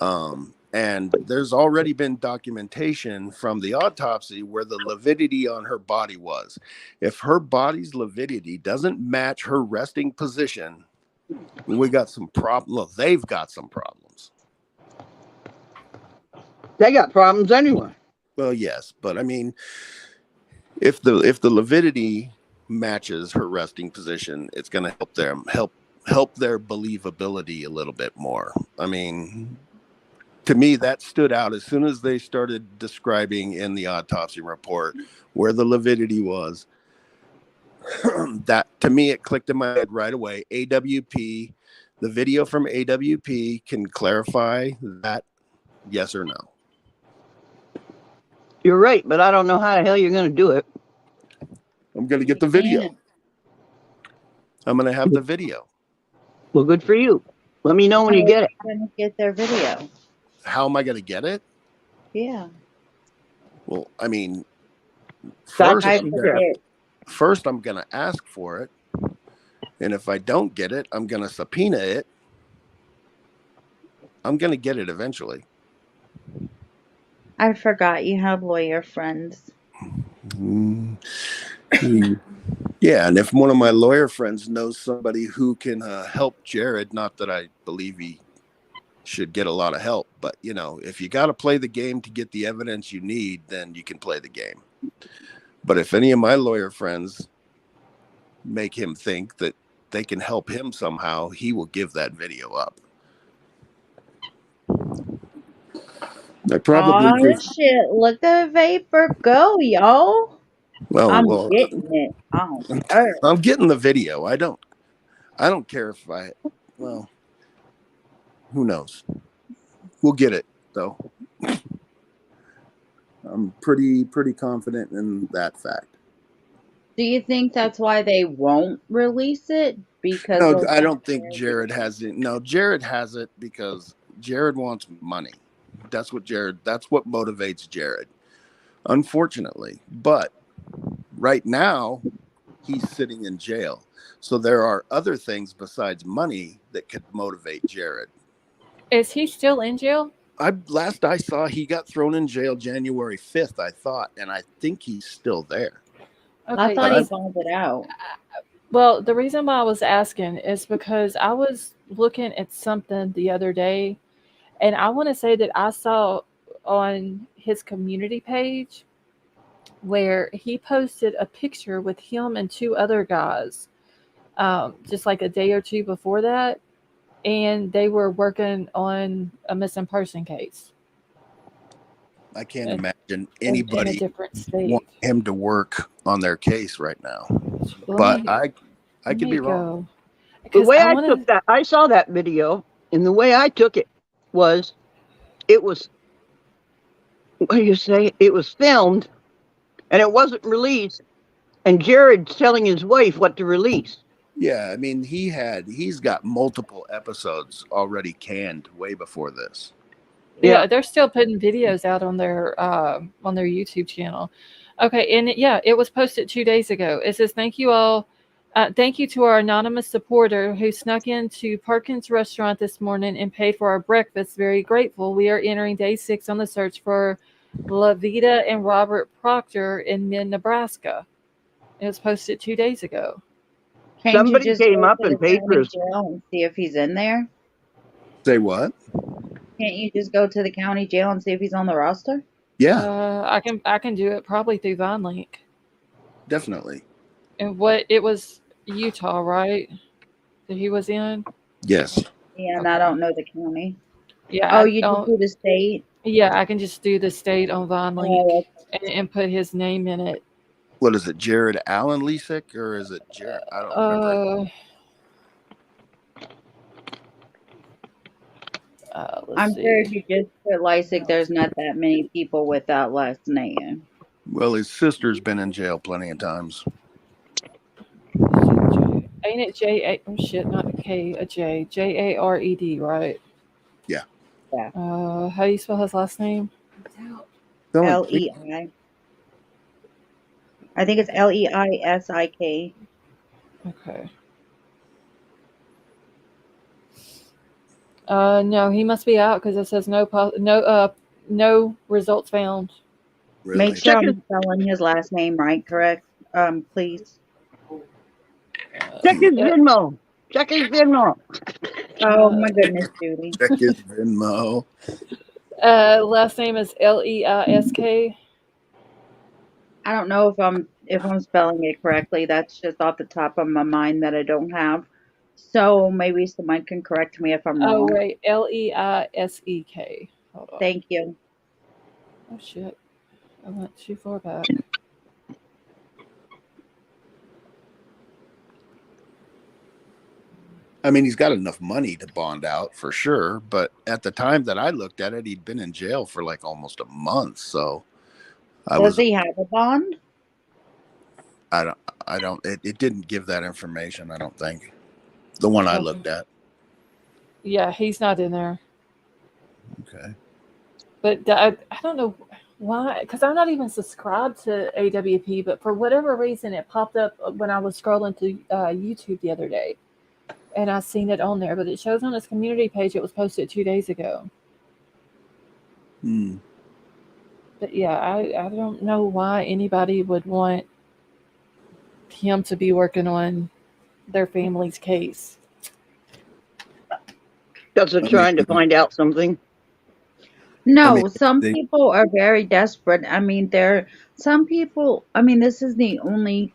And there's already been documentation from the autopsy where the lividity on her body was. If her body's lividity doesn't match her resting position, we got some problems. Look, they've got some problems. They got problems anyway. Well, yes, but I mean, if the lividity matches her resting position, it's going to help their believability a little bit more. I mean, to me, that stood out as soon as they started describing in the autopsy report where the lividity was. That, to me, it clicked in my head right away. AWP, the video from AWP can clarify that, yes or no. You're right, but I don't know how the hell you're going to do it. I'm going to get the video. I'm going to have the video. Well, good for you. Let me know when you get it. How are you gonna get their video? How am I going to get it? Yeah. Well, I mean, That's first I I'm gonna, forget. first I'm going to ask for it, and if I don't get it, I'm going to subpoena it. I'm going to get it eventually. I forgot you have lawyer friends. Mm. Yeah, and if one of my lawyer friends knows somebody who can help Jared, not that I believe he should get a lot of help, but you know, if you got to play the game to get the evidence you need, then you can play the game. But if any of my lawyer friends make him think that they can help him somehow, he will give that video up. I probably Oh shit, look at Vapor go, y'all. I'm well, getting it on earth. I'm getting the video. I don't care if well, who knows? We'll get it though. I'm pretty confident in that fact. Do you think that's why they won't release it? Because No, of I don't think Jared has it. No, Jared has it because Jared wants money. That's what motivates Jared, unfortunately. But right now, he's sitting in jail. So there are other things besides money that could motivate Jared. Is he still in jail? Last I saw, he got thrown in jail January 5th, I thought, and I think he's still there. Okay. I thought he found it out. Well, the reason why I was asking is because I was looking at something the other day, and I want to say that I saw on his community page where he posted a picture with him and two other guys, just like a day or two before that, and they were working on a missing person case. I can't imagine in a anybody different state. want him to work on their case right now. Let But me- I let could me be wrong. go. The Because way I wanna- took that, I saw that video, and the way I took it was, what do you say? It was filmed, and it wasn't released, and Jared's telling his wife what to release. Yeah, I mean, he's got multiple episodes already canned way before this. Yeah, they're still putting videos out on their YouTube channel. Okay, and it was posted 2 days ago. It says, "Thank you all. Thank you to our anonymous supporter who snuck into Perkins Restaurant this morning and paid for our breakfast. Very grateful. We are entering day 6 on the search for Lavita and Robert Proctor in Mid, Nebraska." It was posted 2 days ago. Can't Somebody you just came go up to and the paid for county his. jail and see if he's in there? Say what? Can't you just go to the county jail and see if he's on the roster? Yeah, I can do it probably through VineLink. definitely. And what it was Utah, right? That he was in. Yes. Yeah, and I don't know the county. Yeah. Oh, you just do the state? Yeah, I can just do the state on VineLink Oh, and put his name in it. What is it, Jared Allen Lesick, or is it Jared? I don't remember. I'm sure if you just put Lysick, there's not that many people with that last name. Well, his sister's been in jail plenty of times. Ain't it J? Oh shit, not a K, a J. Jared, right? Yeah. Yeah. How do you spell his last name? Lei. I think it's Leisik. Okay. No, he must be out because it says no results found. Really? Make sure I'm spelling his last name right, correct? Please. Check his Venmo. Check his Venmo. Oh my goodness, Judy. Check his Venmo. Last name is Leisk. I don't know if I'm spelling it correctly. That's just off the top of my mind that I don't have. So maybe someone can correct me if I'm wrong. Oh wait, Leisek. Hold on. Thank you. Oh shit, I went too far back. I mean, he's got enough money to bond out for sure, but at the time that I looked at it, he'd been in jail for like almost a month. So Does he have a bond? I don't, it didn't give that information. I don't think the one I looked at. Yeah, he's not in there. Okay. But I don't know why, because I'm not even subscribed to AWP, but for whatever reason, it popped up when I was scrolling through YouTube the other day. And I seen it on there, but it shows on his community page it was posted 2 days ago. Hmm. But yeah, I don't know why anybody would want him to be working on their family's case. Because they're I trying to mean, find out something. No, some they, people are very desperate. I mean, some people, I mean, this is the only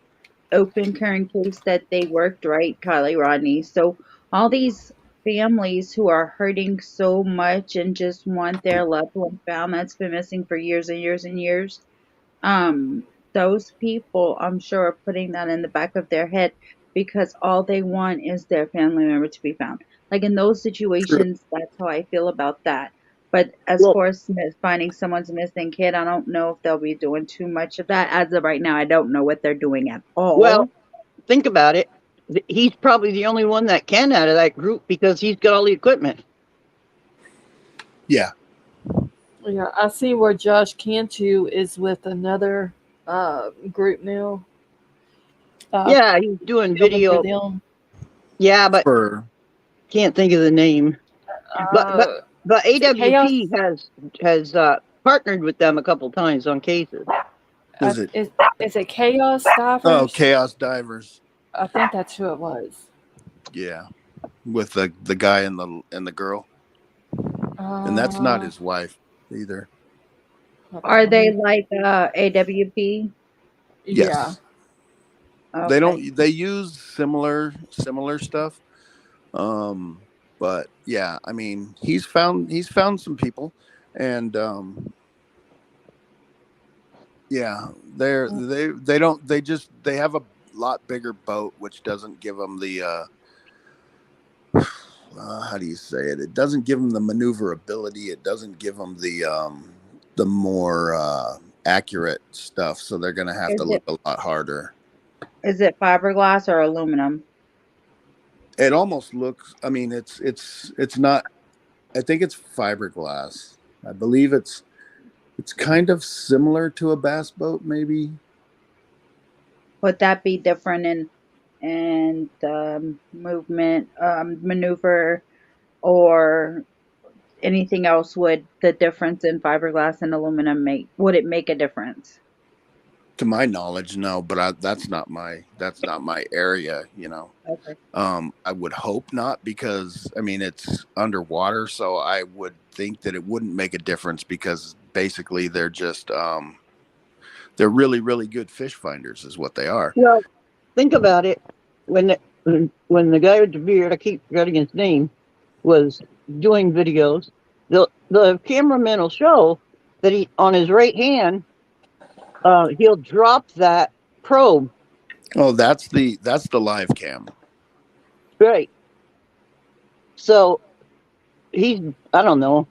open current case that they worked, right, Kylie Rodney? So all these families who are hurting so much and just want their loved one found that's been missing for years and years and years, um, those people, I'm sure, are putting that in the back of their head because all they want is their family member to be found. Like in those true. situations, that's how I feel about that. But as Well, far as finding someone's missing kid, I don't know if they'll be doing too much of that. As of right now, I don't know what they're doing at well, all. think about it. He's probably the only one that can out of that group because he's got all the equipment. Yeah. Yeah, I see where Josh Cantu is with another group now. Yeah, he's doing Filming for video. them. Yeah, but For can't think of the name. But Uh, Chaos. AWP has partnered with them a couple times on cases. was it? Is it Chaos Divers? Oh, Chaos Divers. I think that's who it was. Yeah, with the guy and the girl, and that's not his wife either. Are they like AWP? Yeah. Yes. Okay. They don't. They use similar stuff. But yeah, I mean, he's found some people, and yeah, they have a lot bigger boat, which doesn't give them the how do you say it? It doesn't give them the maneuverability. It doesn't give them the more accurate stuff. So they're gonna have Is to it look a lot harder. is it fiberglass or aluminum? It almost looks. I mean, it's not. I think it's fiberglass. I believe it's kind of similar to a bass boat, maybe. Would that be different in movement, maneuver, or anything else? Would the difference in fiberglass and aluminum would it make a difference? To my knowledge, no. But that's not my area. Okay. I would hope not, because I mean it's underwater, so I would think that it wouldn't make a difference, because basically they're just they're really, really good fish finders is what they are. Well, think about it. When the guy with the beard, I keep forgetting his name, was doing videos, the cameraman will show that he on his right hand, he'll drop that probe. Oh, that's the live cam. Right. So he's, I don't know.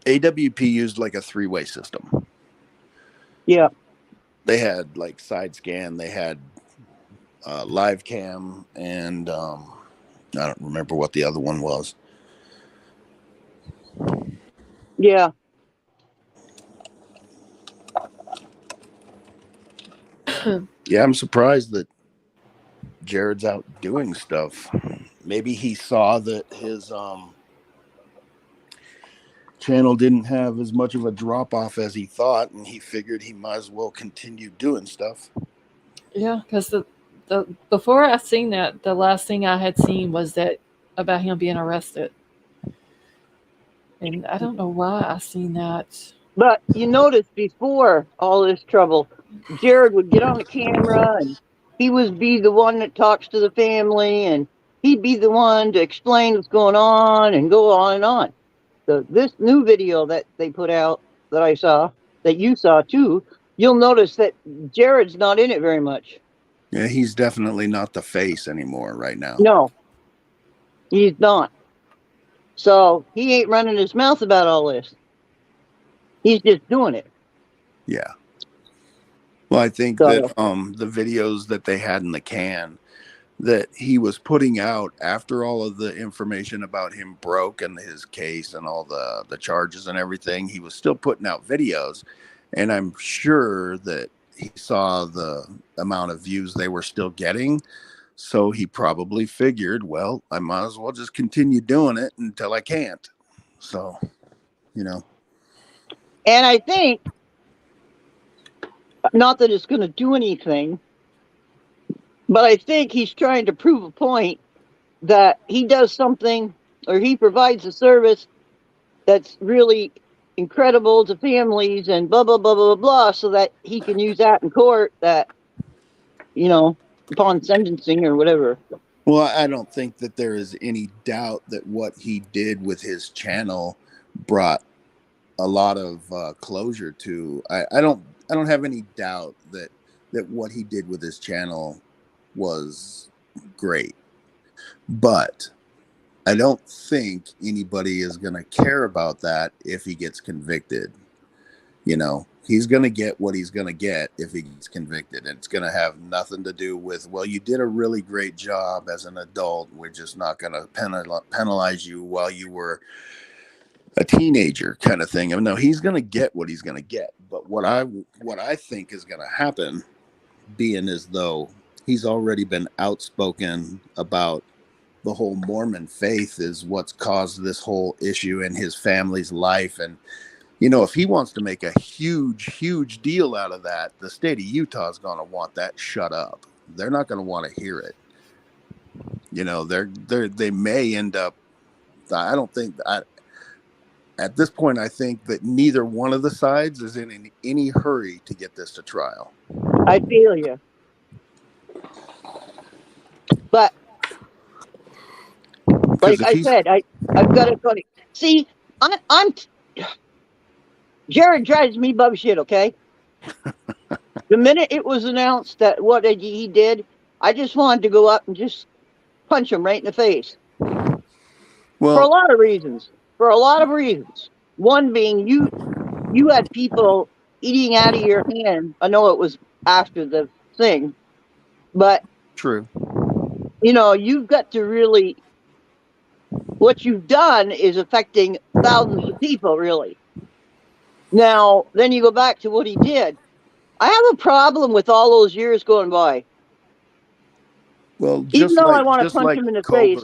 AWP used like a 3-way system. Yeah. They had like side scan, they had live cam, and I don't remember what the other one was. Yeah. Yeah, I'm surprised that Jared's out doing stuff. Maybe he saw that his channel didn't have as much of a drop off as he thought, and he figured he might as well continue doing stuff. Yeah, because the before I seen that, the last thing I had seen was that about him being arrested, and I don't know why I seen that. But you notice before all this trouble, Jared would get on the camera and he would be the one that talks to the family, and he'd be the one to explain what's going on and go on and on. So this new video that they put out that I saw, that you saw too, you'll notice that Jared's not in it very much. Yeah, he's definitely not the face anymore right now. No, he's not. So he ain't running his mouth about all this. He's just doing it. Yeah. Well, I think that the videos that they had in the can that he was putting out after all of the information about him broke and his case and all the charges and everything. He was still putting out videos, and I'm sure that he saw the amount of views they were still getting. So he probably figured, well, I might as well just continue doing it until I can't. So, you know. And I think, not that it's going to do anything, but I think he's trying to prove a point that he does something, or he provides a service that's really incredible to families and blah, blah, blah, blah, blah, so that he can use that in court, that, you know, upon sentencing or whatever. Well, I don't think that there is any doubt that what he did with his channel brought a lot of closure to. I don't have any doubt that what he did with his channel was great, but I don't think anybody is going to care about that if he gets convicted. You know, he's going to get what he's going to get if he gets convicted. And it's going to have nothing to do with, well, you did a really great job as an adult. We're just not going to penalize you while you were a teenager kind of thing. I mean, no, he's going to get what he's going to get. But what I think is going to happen, being as though he's already been outspoken about the whole Mormon faith is what's caused this whole issue in his family's life. And, you know, if he wants to make a huge deal out of that, the state of Utah is going to want that shut up. They're not going to want to hear it. You know, they may end up, I don't think that at this point, I think that neither one of the sides is in any hurry to get this to trial. I feel you. But like I said, I've got to see. I'm Jared drives me bug shit. Okay. The minute it was announced that what he did, I just wanted to go up and just punch him right in the face. Well, for a lot of reasons. One being you had people eating out of your hand. I know it was after the thing, but true. You know, you've got to really. What you've done is affecting thousands of people, really. Now, then you go back to what he did. I have a problem with all those years going by. Well, even though I want to punch him in the face.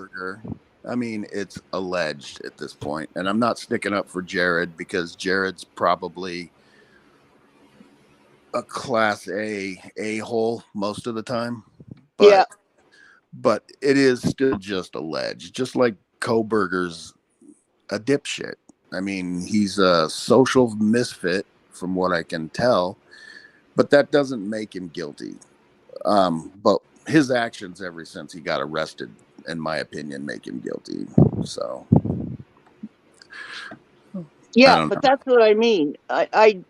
I mean, it's alleged at this point, and I'm not sticking up for Jared because Jared's probably a class A-hole most of the time. But, yeah. But it is still just alleged, just like Koberger's a dipshit. I mean, he's a social misfit from what I can tell, but that doesn't make him guilty. But his actions ever since he got arrested, in my opinion, make him guilty. So, yeah, but that's what I mean. I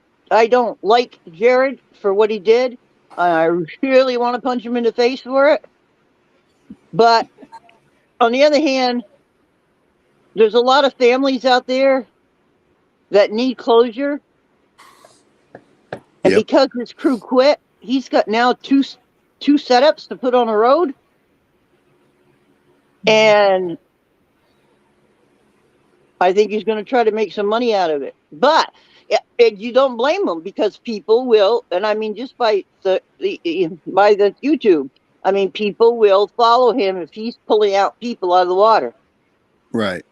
don't like Jared for what he did. I really want to punch him in the face for it. But on the other hand, there's a lot of families out there that need closure. And because his crew quit, he's got now two setups to put on the road. And I think he's going to try to make some money out of it. But you don't blame him because people will, and I mean just by the YouTube, I mean people will follow him if he's pulling out people out of the water. Right.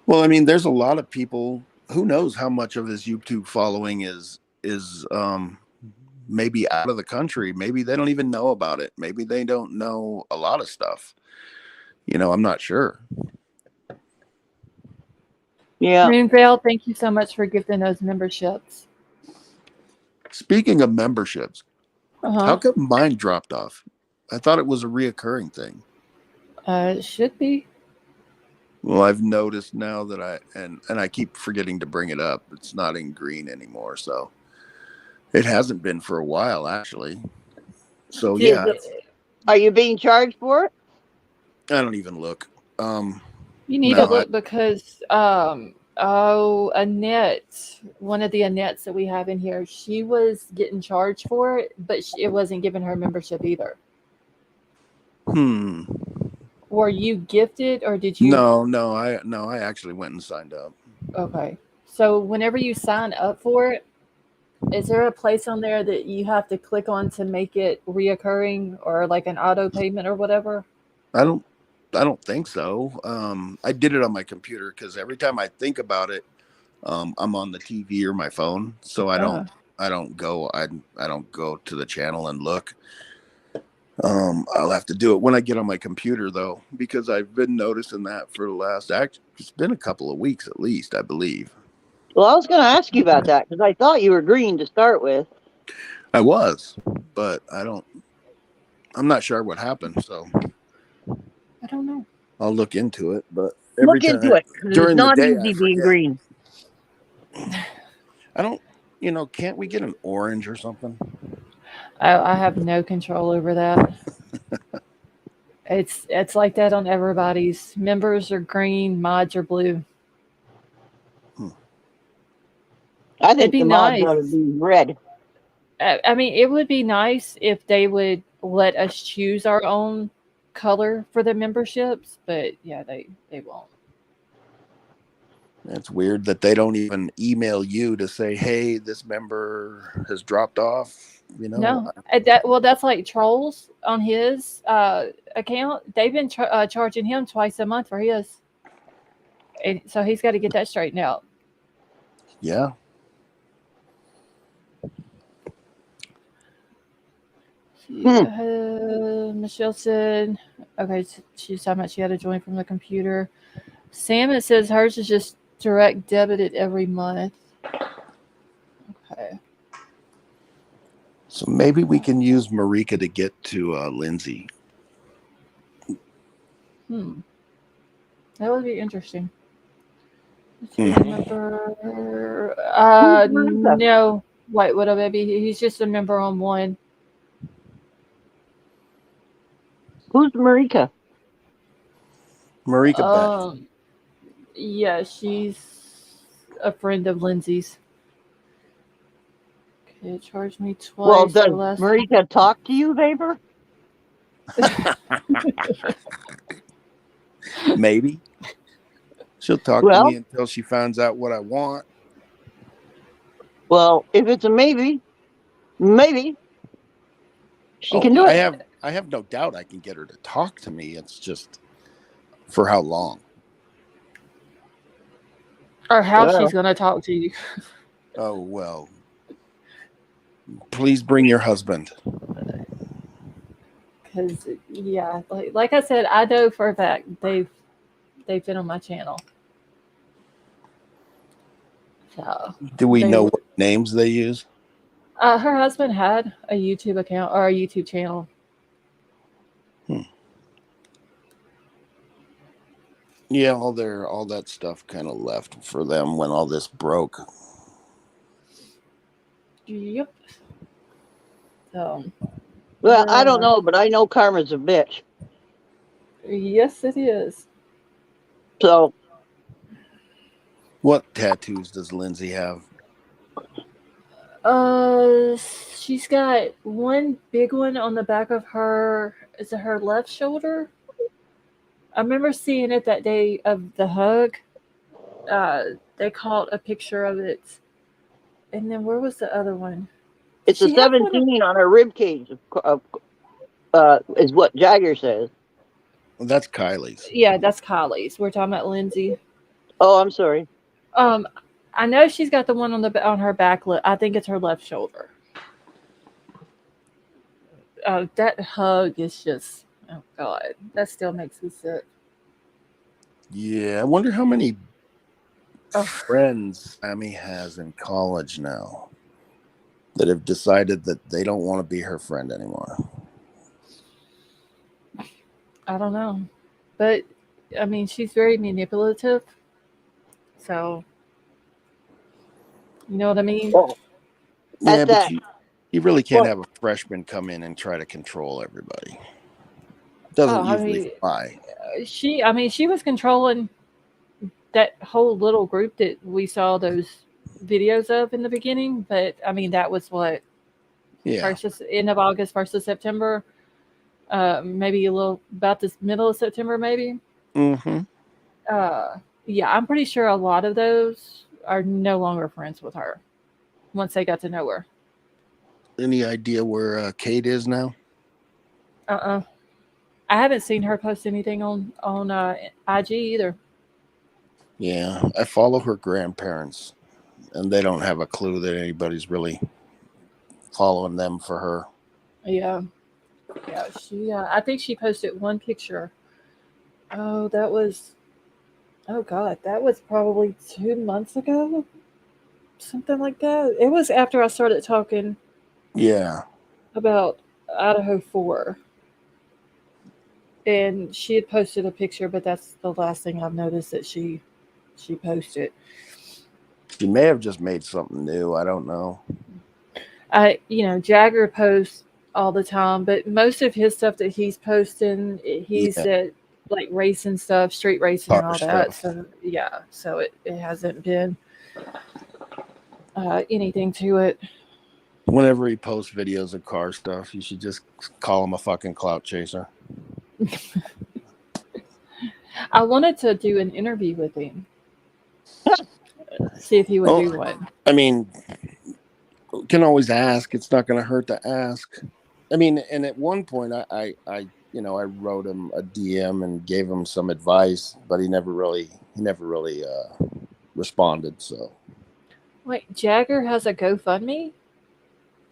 Well, I mean, there's a lot of people. Who knows how much of his YouTube following is maybe out of the country. Maybe they don't even know about it. Maybe they don't know a lot of stuff. You know, I'm not sure. Yeah. Moonvale, thank you so much for gifting those memberships. Speaking of memberships, how come mine dropped off? I thought it was a reoccurring thing. It should be. Well, I've noticed now that I keep forgetting to bring it up. It's not in green anymore, so it hasn't been for a while, actually. So yeah. Are you being charged for it? I don't even look. You need to look because Annette, one of the Annettes that we have in here, she was getting charged for it, but it wasn't giving her membership either. Were you gifted or did you? No, I actually went and signed up. Okay. So whenever you sign up for it, is there a place on there that you have to click on to make it reoccurring or like an auto payment or whatever? I don't think so. I did it on my computer because every time I think about it, I'm on the TV or my phone, so I don't go to the channel and look. I'll have to do it when I get on my computer though, because I've been noticing that for the last it's been a couple of weeks at least, I believe. Well, I was going to ask you about that because I thought you were green to start with. I was, but I'm not sure what happened, so I don't know. I'll look into it. But Look into it. during It's not the day, easy I being forget. green. I don't, can't we get an orange or something? I have no control over that. It's like that on everybody's. Members are green, mods are blue. I It'd think be the mods nice. ought to be red. I mean, it would be nice if they would let us choose our own color for the memberships, but yeah, they won't. It's weird that they don't even email you to say, "Hey, this member has dropped off." No, that's like Trolls on his account. They've been charging him twice a month for his, and so he's got to get that straightened out. Yeah. Michelle said, okay, she's talking about she had to join from the computer. Sam, it says hers is just direct debited every month. Okay. So maybe we can use Marika to get to Lindsay. That would be interesting. Member. No, White Widow baby. He's just a member on one. Who's Marika? Marika Beth. Yeah, she's a friend of Lindsay's. Okay, charged me twice. Well, does Marika talk to you, Vapor? Maybe. She'll talk to me until she finds out what I want. Well, if it's a maybe she can do it. I have no doubt I can get her to talk to me. It's just for how long. Or how she's going to talk to you. Oh, well. Please bring your husband. Because, yeah, like I said, I know for a fact they've been on my channel. So, do we know what names they use? Her husband had a YouTube account or a YouTube channel. Yeah, all that stuff kind of left for them when all this broke. Yep. So, well, I don't know, but I know karma's a bitch. Yes, it is. So, what tattoos does Lindsay have? She's got one big one on the back of her. Is it her left shoulder? I remember seeing it that day of the hug. They caught a picture of it. And then where was the other one? It's a 17 on her rib cage. Is what Jagger says. Well, that's Kylie's. Yeah, that's Kylie's. We're talking about Lindsay. Oh, I'm sorry. I know she's got the one on her back. I think it's her left shoulder. That hug is just, oh God, that still makes me sick. Yeah, I wonder how many friends Sammy has in college now that have decided that they don't want to be her friend anymore. I don't know. But, I mean, she's very manipulative. So, you know what I mean? Well, yeah, but you really can't have a freshman come in and try to control everybody. It doesn't usually fly. She was controlling that whole little group that we saw those videos of in the beginning. But, I mean, that was what? Yeah. End of August, 1st of September. maybe a little about this middle of September, maybe. Mm-hmm. Yeah, I'm pretty sure a lot of those are no longer friends with her once they got to know her. Any idea where Kate is now? Uh-uh. I haven't seen her post anything on IG either. Yeah, I follow her grandparents, and they don't have a clue that anybody's really following them for her. Yeah, yeah. She, I think she posted one picture. Oh, that was. Oh God, that was probably 2 months ago, something like that. It was after I started talking Yeah. about Idaho 4, and she had posted a picture, but that's the last thing I've noticed that she posted. She may have just made something new. I don't know. Jagger posts all the time, but most of his stuff that he's posting, he's Yeah. at like racing stuff, street racing and Car all that. stuff. So yeah, so it hasn't been anything to it. Whenever he posts videos of car stuff, you should just call him a fucking clout chaser. I wanted to do an interview with him, see if he would Oh, do one. I mean, can always ask. It's not going to hurt to ask. I mean, and at one point, I wrote him a DM and gave him some advice, but he never really responded. So Wait, Jagger has a GoFundMe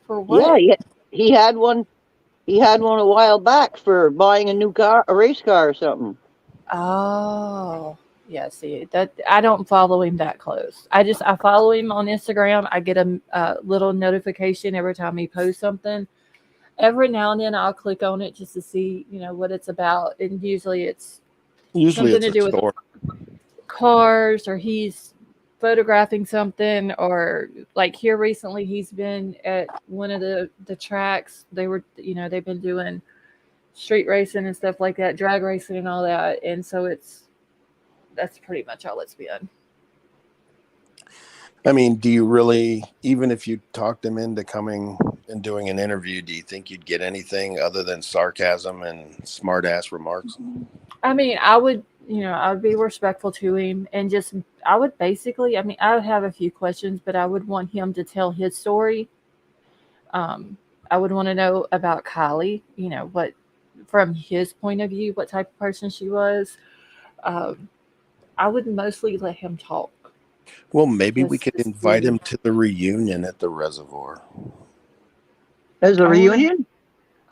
for what? Yeah, he had one. He had one a while back for buying a new car, a race car or something. Oh, yeah. See, that I don't follow him that close. I follow him on Instagram. I get a little notification every time he posts something. Every now and then, I'll click on it just to see, what it's about. And usually, it's something it's to a do with story. cars, or he's photographing something, or like here recently, he's been at one of the tracks. They've been doing street racing and stuff like that, drag racing and all that, and so that's pretty much all it's been. I mean, do you really, even if you talked him into coming and doing an interview, do you think you'd get anything other than sarcasm and smart ass remarks? I mean, I would be respectful to him, and I would basically, I would have a few questions, but I would want him to tell his story. I would want to know about Kylie, what, from his point of view, what type of person she was. I would mostly let him talk. Well, maybe we Just could to invite see. him to the reunion at the reservoir. As a reunion?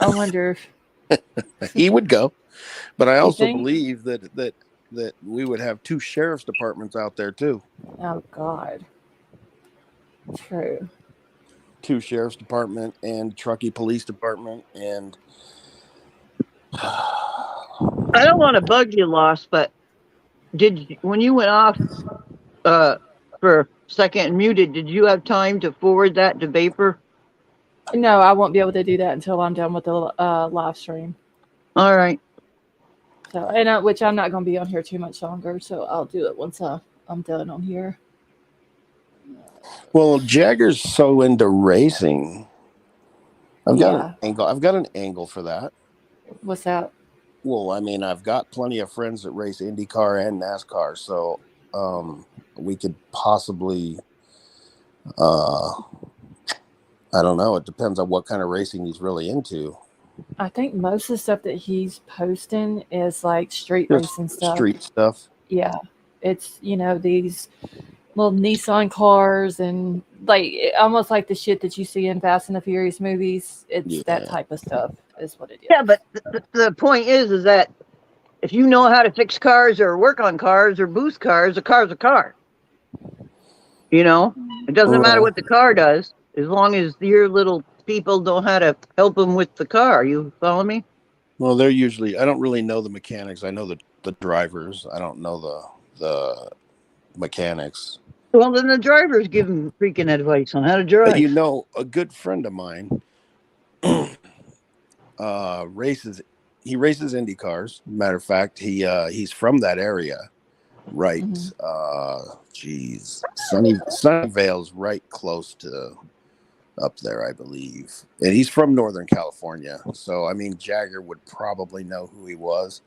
I wonder if He would go, but I also think? believe that we would have 2 sheriff's departments out there too. Oh God. True. 2 sheriff's department and Truckee police department, and I don't want to bug you, Lost, but when you went off for a second and muted, did you have time to forward that to Vapor? No, I won't be able to do that until I'm done with the live stream. All right. So, and which I'm not going to be on here too much longer, so I'll do it once I'm done on here. well, Jagger's so into racing. I've got an angle for that. What's that? Well, I mean, I've got plenty of friends that race IndyCar and NASCAR, so we could possibly, I don't know. It depends on what kind of racing he's really into. I think most of the stuff that he's posting is like street Just racing stuff. street stuff. Yeah. It's, these little Nissan cars and like almost like the shit that you see in Fast and the Furious movies. It's that type of stuff is what it is. Yeah, but the point is that if you know how to fix cars or work on cars or boost cars, a car's a car. It doesn't matter what the car does, as long as your little people know how to help them with the car. You follow me? Well, they're usually, I don't really know the mechanics. I know the drivers. I don't know the mechanics. Well, then the drivers give them freaking advice on how to drive. But a good friend of mine races Indy cars. Matter of fact, he's from that area, right? Mm-hmm. Sunnyvale's right close to up there, I believe. And he's from Northern California. So, I mean, Jagger would probably know who he was.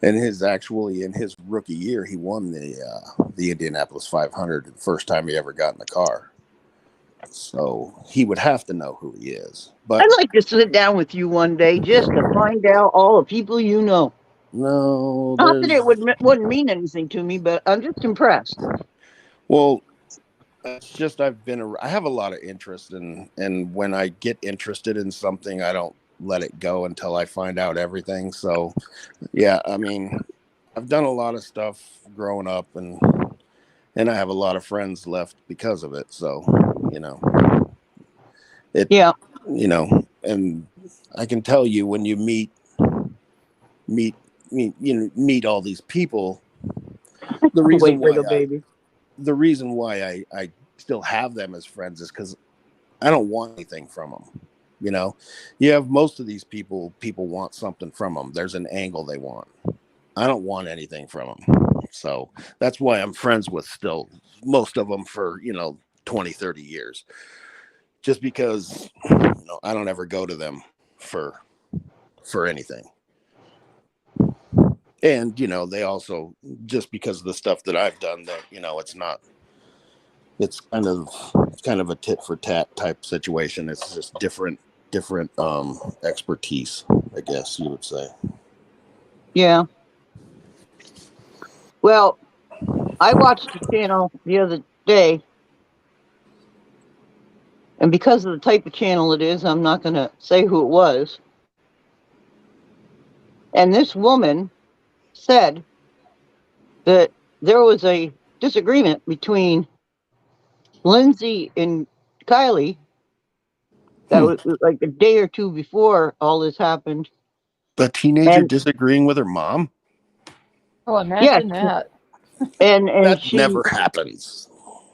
And in his rookie year, he won the Indianapolis 500 the first time he ever got in the car. So he would have to know who he is. But I'd like to sit down with you one day just to find out all the people you know. no, Not that it wouldn't mean anything to me, but I'm just impressed. Well, it's just I have a lot of interest and when I get interested in something, I don't let it go until I find out everything. So, yeah, I mean, I've done a lot of stuff growing up, and I have a lot of friends left because of it. So, and I can tell you when you meet all these people, the reason why I still have them as friends is because I don't want anything from them. You have most of these people want something from them. There's an angle they want. I don't want anything from them. So that's why I'm friends with still most of them for, 20, 30 years. Just because, I don't ever go to them for anything. And, they also, just because of the stuff that I've done that, it's kind of a tit for tat type situation. It's just different expertise, I guess you would say. Yeah. Well, I watched the channel the other day, and because of the type of channel it is, I'm not going to say who it was. And this woman said that there was a disagreement between Lindsay and Kylie that was like a day or two before all this happened. The teenager disagreeing with her mom? Oh, imagine that. And that she never happens.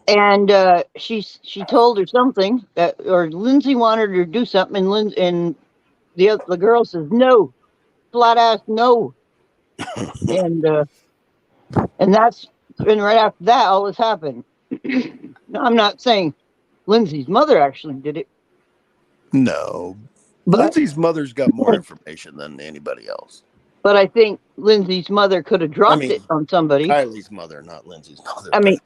And she told her something or Lindsay wanted her to do something, and the girl says no, flat ass no, and that's right after that all this happened. I'm not saying Lindsay's mother actually did it. No, but Lindsay's mother's got more information than anybody else. But I think Lindsay's mother could have dropped it on somebody. Kylie's mother, not Lindsay's mother.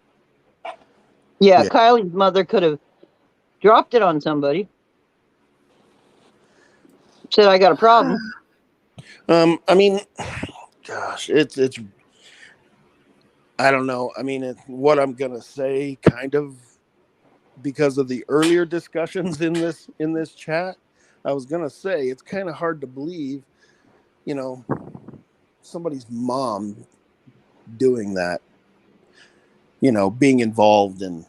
Yeah, Kylie's mother could have dropped it on somebody. Said, I got a problem. I mean, gosh, it's I don't know. I mean, what I'm gonna say, kind of, because of the earlier discussions in this chat, I was gonna say it's kind of hard to believe, somebody's mom doing that, being involved in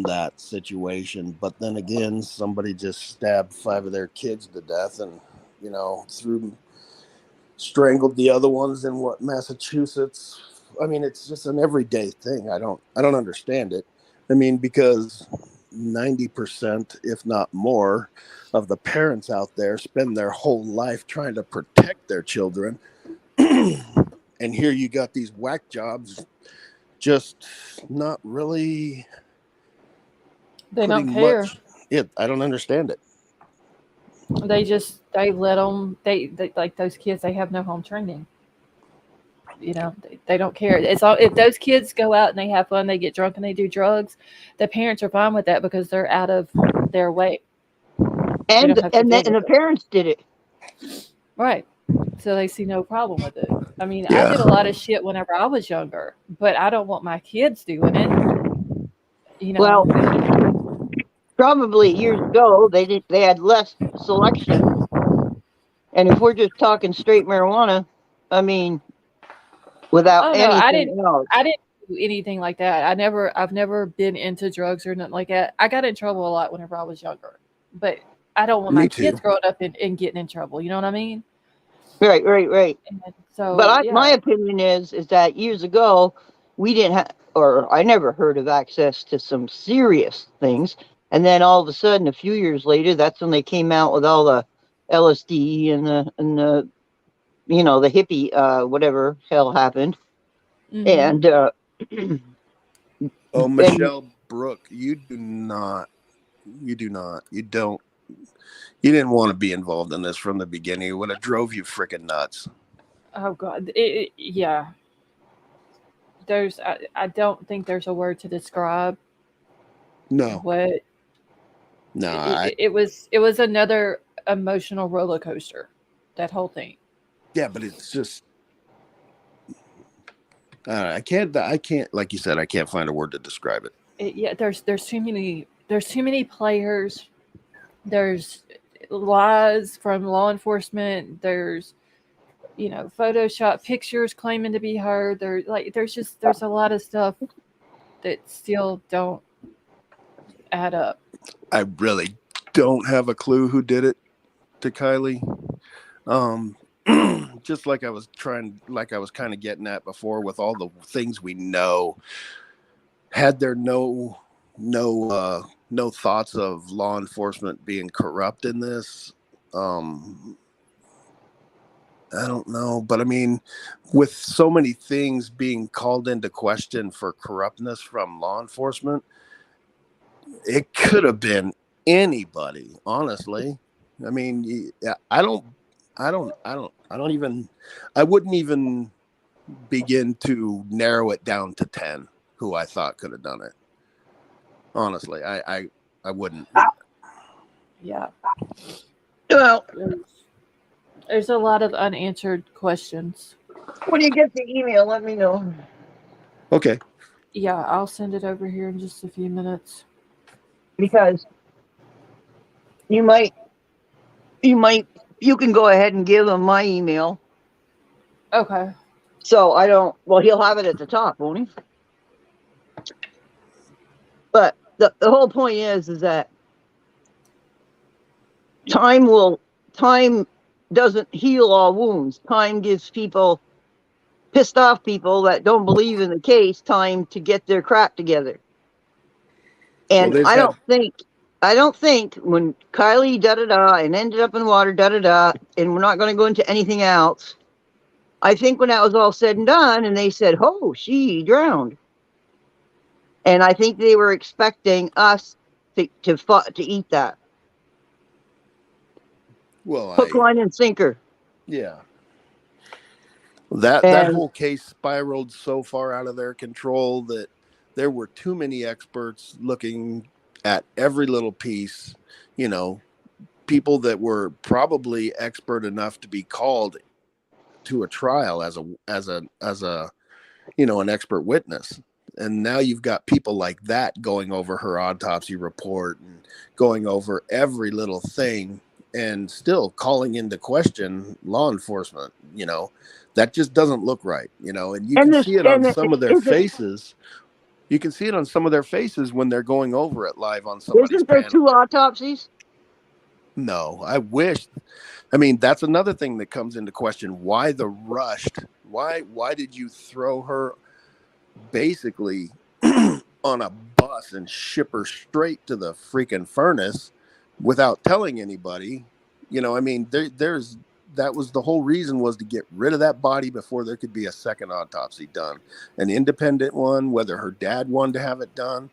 that situation. But then again, somebody just stabbed 5 of their kids to death and, strangled the other ones in Massachusetts. I mean, it's just an everyday thing. I don't understand it. I mean, because 90%, if not more, of the parents out there spend their whole life trying to protect their children. And here you got these whack jobs just not really. They don't care. I don't understand it. They let them, they like those kids, they have no home training. They don't care. It's all, if those kids go out and they have fun, they get drunk and they do drugs, the parents are fine with that because they're out of their way. And the parents did it. Right. So they see no problem with it. I mean, I did a lot of shit whenever I was younger, but I don't want my kids doing it. Well, probably years ago they had less selection. And if we're just talking straight marijuana, I mean, without anything else. I didn't do anything like that. I've never been into drugs or nothing like that. I got in trouble a lot whenever I was younger, but I don't want my kids growing up and getting in trouble. You know what I mean? Right. And so, but my opinion is that years ago we didn't have, or I never heard of access to some serious things, and then all of a sudden, a few years later, that's when they came out with all the LSD and the the hippie whatever hell happened. Mm-hmm. And Michelle Brooke, you do not You do not. You don't. You didn't want to be involved in this from the beginning. It would have drove you freaking nuts. Oh God, yeah. I don't think there's a word to describe No, what no. it was another emotional roller coaster, that whole thing. Yeah, but it's just. I can't. Like you said, I can't find a word to describe it. Yeah, there's too many players. There's lies from law enforcement. There's Photoshop pictures claiming to be her. There's a lot of stuff that still don't add up. I really don't have a clue who did it to Kylie. Just like I was kind of getting at before, with all the things we know, had there no thoughts of law enforcement being corrupt in this? I don't know, but I mean, with so many things being called into question for corruptness from law enforcement, it could have been anybody, honestly. I mean, I wouldn't even begin to narrow it down to 10 who I thought could have done it. Honestly, I wouldn't. Yeah. Well, there's a lot of unanswered questions. when you get the email, let me know. Okay. Yeah, I'll send it over here in just a few minutes. Because you can go ahead and give him my email. Okay. So he'll have it at the top, won't he? But the whole point is that time doesn't heal all wounds. Time gives pissed off people that don't believe in the case time to get their crap together. And Well, I don't think when Kylie da-da-da and ended up in water da-da-da, and we're not going to go into anything else, I think when that was all said and done and they said, oh, she drowned. And I think they were expecting us to eat that. Well, Hook, line, and sinker. Yeah. That whole case spiraled so far out of their control that there were too many experts looking at every little piece, people that were probably expert enough to be called to a trial as a an expert witness. And now you've got people like that going over her autopsy report and going over every little thing and still calling into question law enforcement. That just doesn't look right, and you can see it on some of their faces. You can see it on some of their faces when they're going over it live on somebody's Isn't there panel. 2 autopsies? No, I wish. I mean, that's another thing that comes into question. Why the rushed? Why did you throw her basically on a bus and ship her straight to the freaking furnace without telling anybody? I mean, that was the whole reason, was to get rid of that body before there could be a second autopsy done, an independent one, whether her dad wanted to have it done.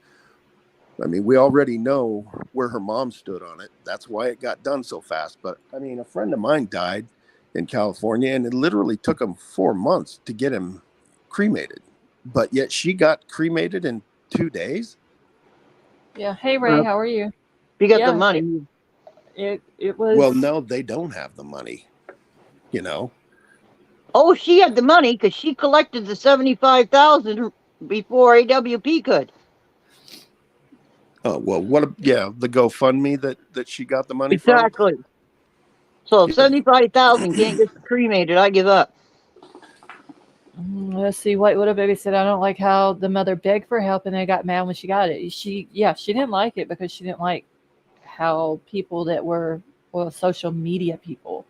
I mean, we already know where her mom stood on it. That's why it got done so fast. But I mean, a friend of mine died in California, and it literally took him 4 months to get him cremated. But yet she got cremated in 2 days. Yeah. Hey, Ray, how are you? You got the money. It was. Well, no, they don't have the money. Oh, she had the money because she collected the $75,000 before AWP could. Oh, well, the GoFundMe that she got the money exactly. From? So if 75,000 can't get cremated, I give up. Let's see. White Widow Baby said, I don't like how the mother begged for help and they got mad when she got it. She didn't like it because she didn't like how people that were, social media people,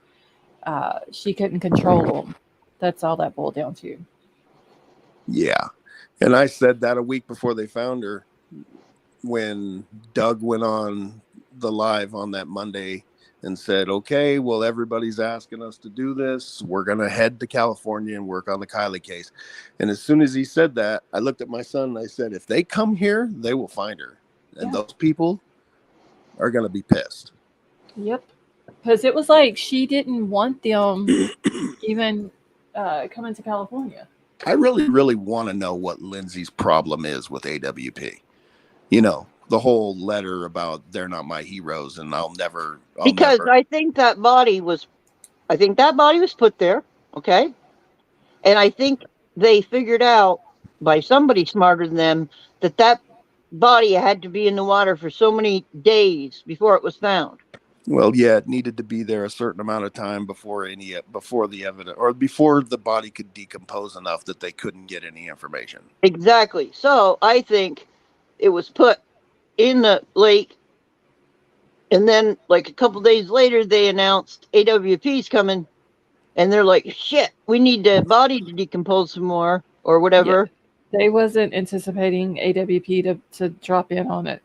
she couldn't control them. That's all that boiled down to. Yeah. And I said that a week before they found her, when Doug went on the live on that Monday and said, okay, well, everybody's asking us to do this. We're going to head to California and work on the Kylie case. And as soon as he said that, I looked at my son and I said, if they come here, they will find her. And those people, are going to be pissed. Yep. Because it was like she didn't want them even coming to California. I really, really want to know what Lindsay's problem is with AWP. You know, the whole letter about they're not my heroes and I'll never. I think that body was put there. Okay. And I think they figured out by somebody smarter than them that body had to be in the water for so many days before it was found. Well, yeah, it needed to be there a certain amount of time before the evidence or before the body could decompose enough that they couldn't get any information. Exactly. So I think it was put in the lake, and then like a couple days later they announced AWP's coming, and they're like, shit, we need the body to decompose some more or whatever. Yeah, they wasn't anticipating AWP to drop in on it.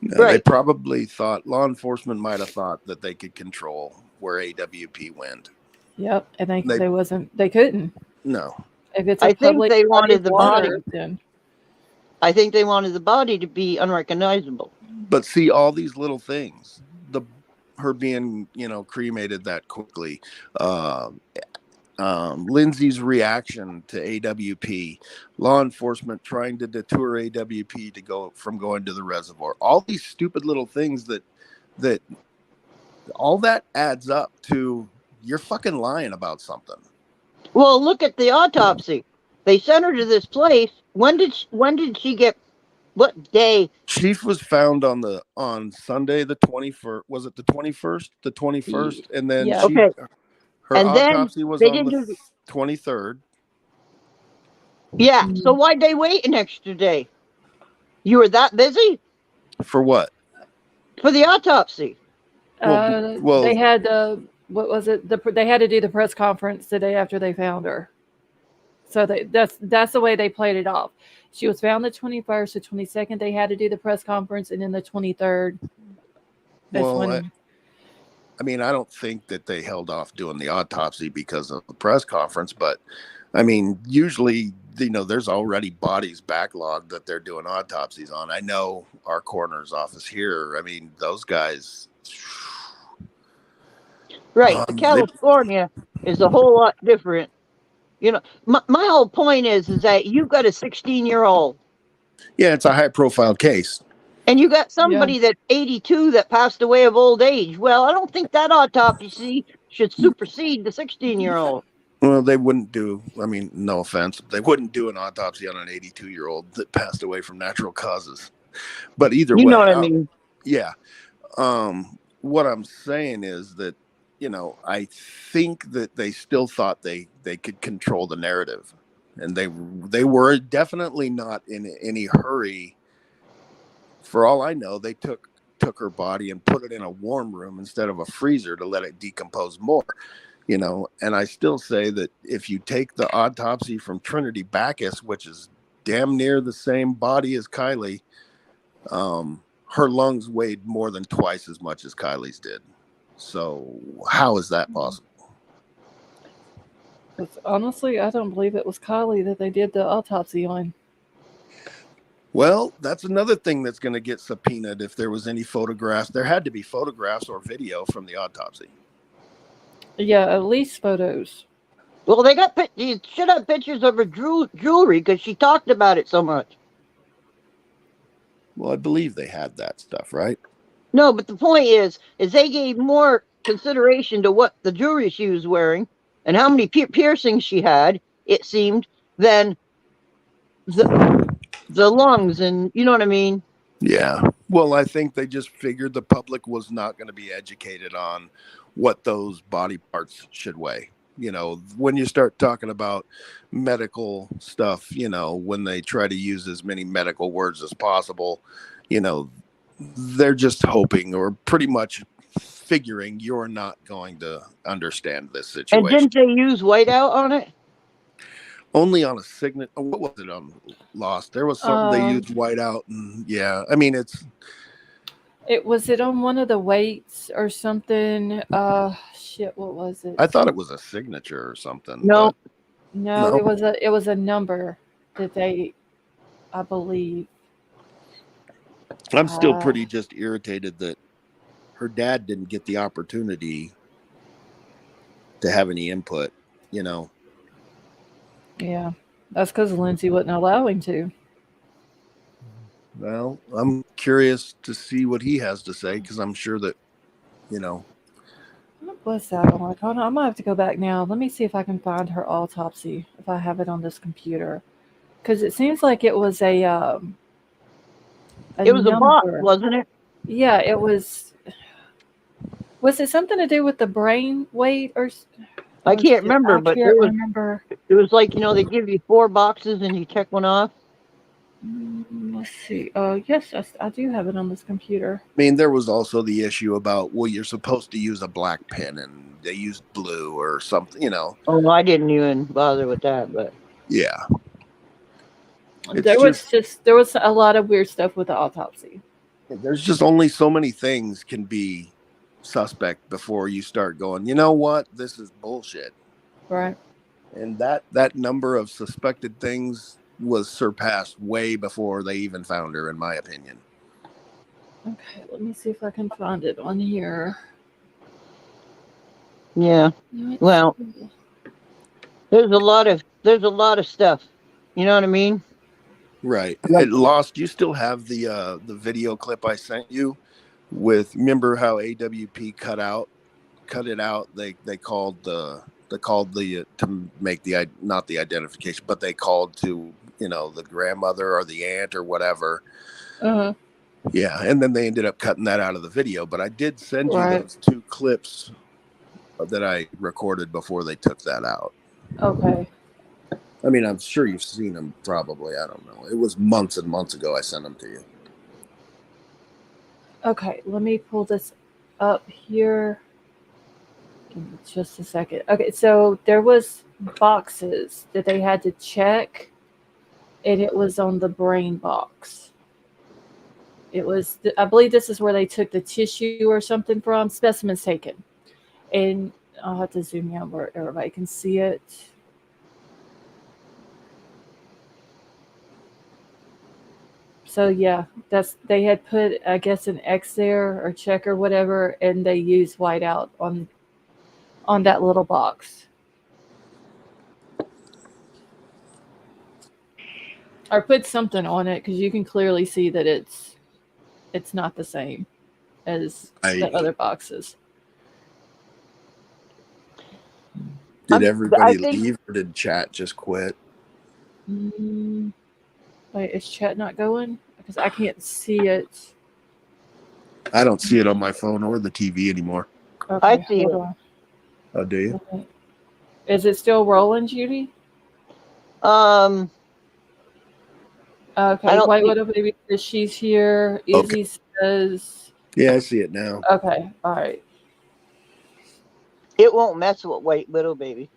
No, Right. They probably thought, law enforcement might have thought that they could control where AWP went. Yep, and they couldn't. No. If it's I think public they wanted body the of water, body. then I think they wanted the body to be unrecognizable. But see, all these little things, her being, cremated that quickly, Lindsay's reaction to AWP, law enforcement trying to deter AWP to go from going to the reservoir, all these stupid little things that all that adds up to you're fucking lying about something. Well, look at the autopsy. They sent her to this place. When did she get? What day? She was found on Sunday the 21st. Was it the 21st? The 21st, and then Yeah. her And then autopsy was they on didn't the 23rd. Yeah. So why'd they wait an extra day? You were that busy For what? for the autopsy. Well, they had what was it? They had to do the press conference the day after they found her. So that's the way they played it off. She was found the 21st, the 22nd. They had to do the press conference, and then the 23rd. I don't think that they held off doing the autopsy because of the press conference, but usually, there's already bodies backlogged that they're doing autopsies on. I know our coroner's office here. Those guys. Right. California is a whole lot different. My whole point is that you've got a 16-year-old. Yeah, it's a high-profile case. And you got somebody that's 82 that passed away of old age. Well, I don't think that autopsy should supersede the 16-year-old. Well, they wouldn't do, no offense, they wouldn't do an autopsy on an 82-year-old that passed away from natural causes. But either way. You know what I mean? Yeah. What I'm saying is that, I think that they still thought they could control the narrative. And they were definitely not in any hurry. For all I know, they took her body and put it in a warm room instead of a freezer to let it decompose more. And I still say that if you take the autopsy from Trinity Backus, which is damn near the same body as Kylie, her lungs weighed more than twice as much as Kylie's did. So how is that possible? Honestly, I don't believe it was Kylie that they did the autopsy on. Well, that's another thing that's going to get subpoenaed if there was any photographs. There had to be photographs or video from the autopsy. Yeah, at least photos. Well, you should have pictures of her jewelry because she talked about it so much. Well, I believe they had that stuff, right? No, but the point is they gave more consideration to what the jewelry she was wearing and how many piercings she had, it seemed, than the lungs, and you know what I mean? Yeah. Well, I think they just figured the public was not going to be educated on what those body parts should weigh. When you start talking about medical stuff, when they try to use as many medical words as possible, they're just hoping or pretty much figuring you're not going to understand this situation. And didn't they use whiteout on it? Only on a signet. What was it on Lost? There was something they used whiteout, and yeah, was it on one of the weights or something? What was it? I thought it was a signature or something. No, it was a number that they, I believe. I'm still pretty just irritated that her dad didn't get the opportunity to have any input, you know. Yeah, that's because Lindsay wouldn't allow him to. Well, I'm curious to see what he has to say, because I'm sure that, you know. What was that on? Hold on, I'm gonna have to go back now. Let me see if I can find her autopsy, if I have it on this computer, because it seems like it was a It was a box, number. wasn't it? Yeah, it was. Was it something to do with the brain weight I can't shit, remember, I but can't remember. it was like, they give you 4 boxes and you check one off. Let's see. Oh, yes, I do have it on this computer. I mean, there was also the issue about, well, you're supposed to use a black pen and they used blue or something, you know. Oh, no, I didn't even bother with that, but Yeah. There was a lot of weird stuff with the autopsy. There's just only so many things can be suspect before you start going, you know what, this is bullshit. Right. And that number of suspected things was surpassed way before they even found her, in my opinion. Okay, let me see if I can find it on here. yeah. Well, there's a lot of stuff. You know what I mean? Right. Like, Lost, you still have the video clip I sent you with, remember how AWP cut it out? They called the to make the, not the identification, but they called to, the grandmother or the aunt or whatever. Uh-huh. Yeah, and then they ended up cutting that out of the video, but I did send you Right. those 2 clips that I recorded before they took that out. Okay. I mean, I'm sure you've seen them probably. I don't know. It was months and months ago I sent them to you. Okay, let me pull this up here. Give me just a second. Okay, so there was boxes that they had to check, and it was on the brain box. It was, I believe this is where they took the tissue or something from, specimens taken. And I'll have to zoom in where everybody can see it. So yeah, they had put, I guess, an X there or check or whatever, and they used whiteout on that little box. Or put something on it, because you can clearly see that it's not the same as the other boxes. Did everybody leave, or did chat just quit? Wait, is chat not going? Because I can't see it. I don't see it on my phone or the TV anymore. Okay, I see hold it. on. Oh, do you? Okay. Is it still rolling, Judy? Um, Okay, White Widow Baby says she's here. Izzy says... Yeah, I see it now. Okay, all right. It won't mess with White Widow Baby.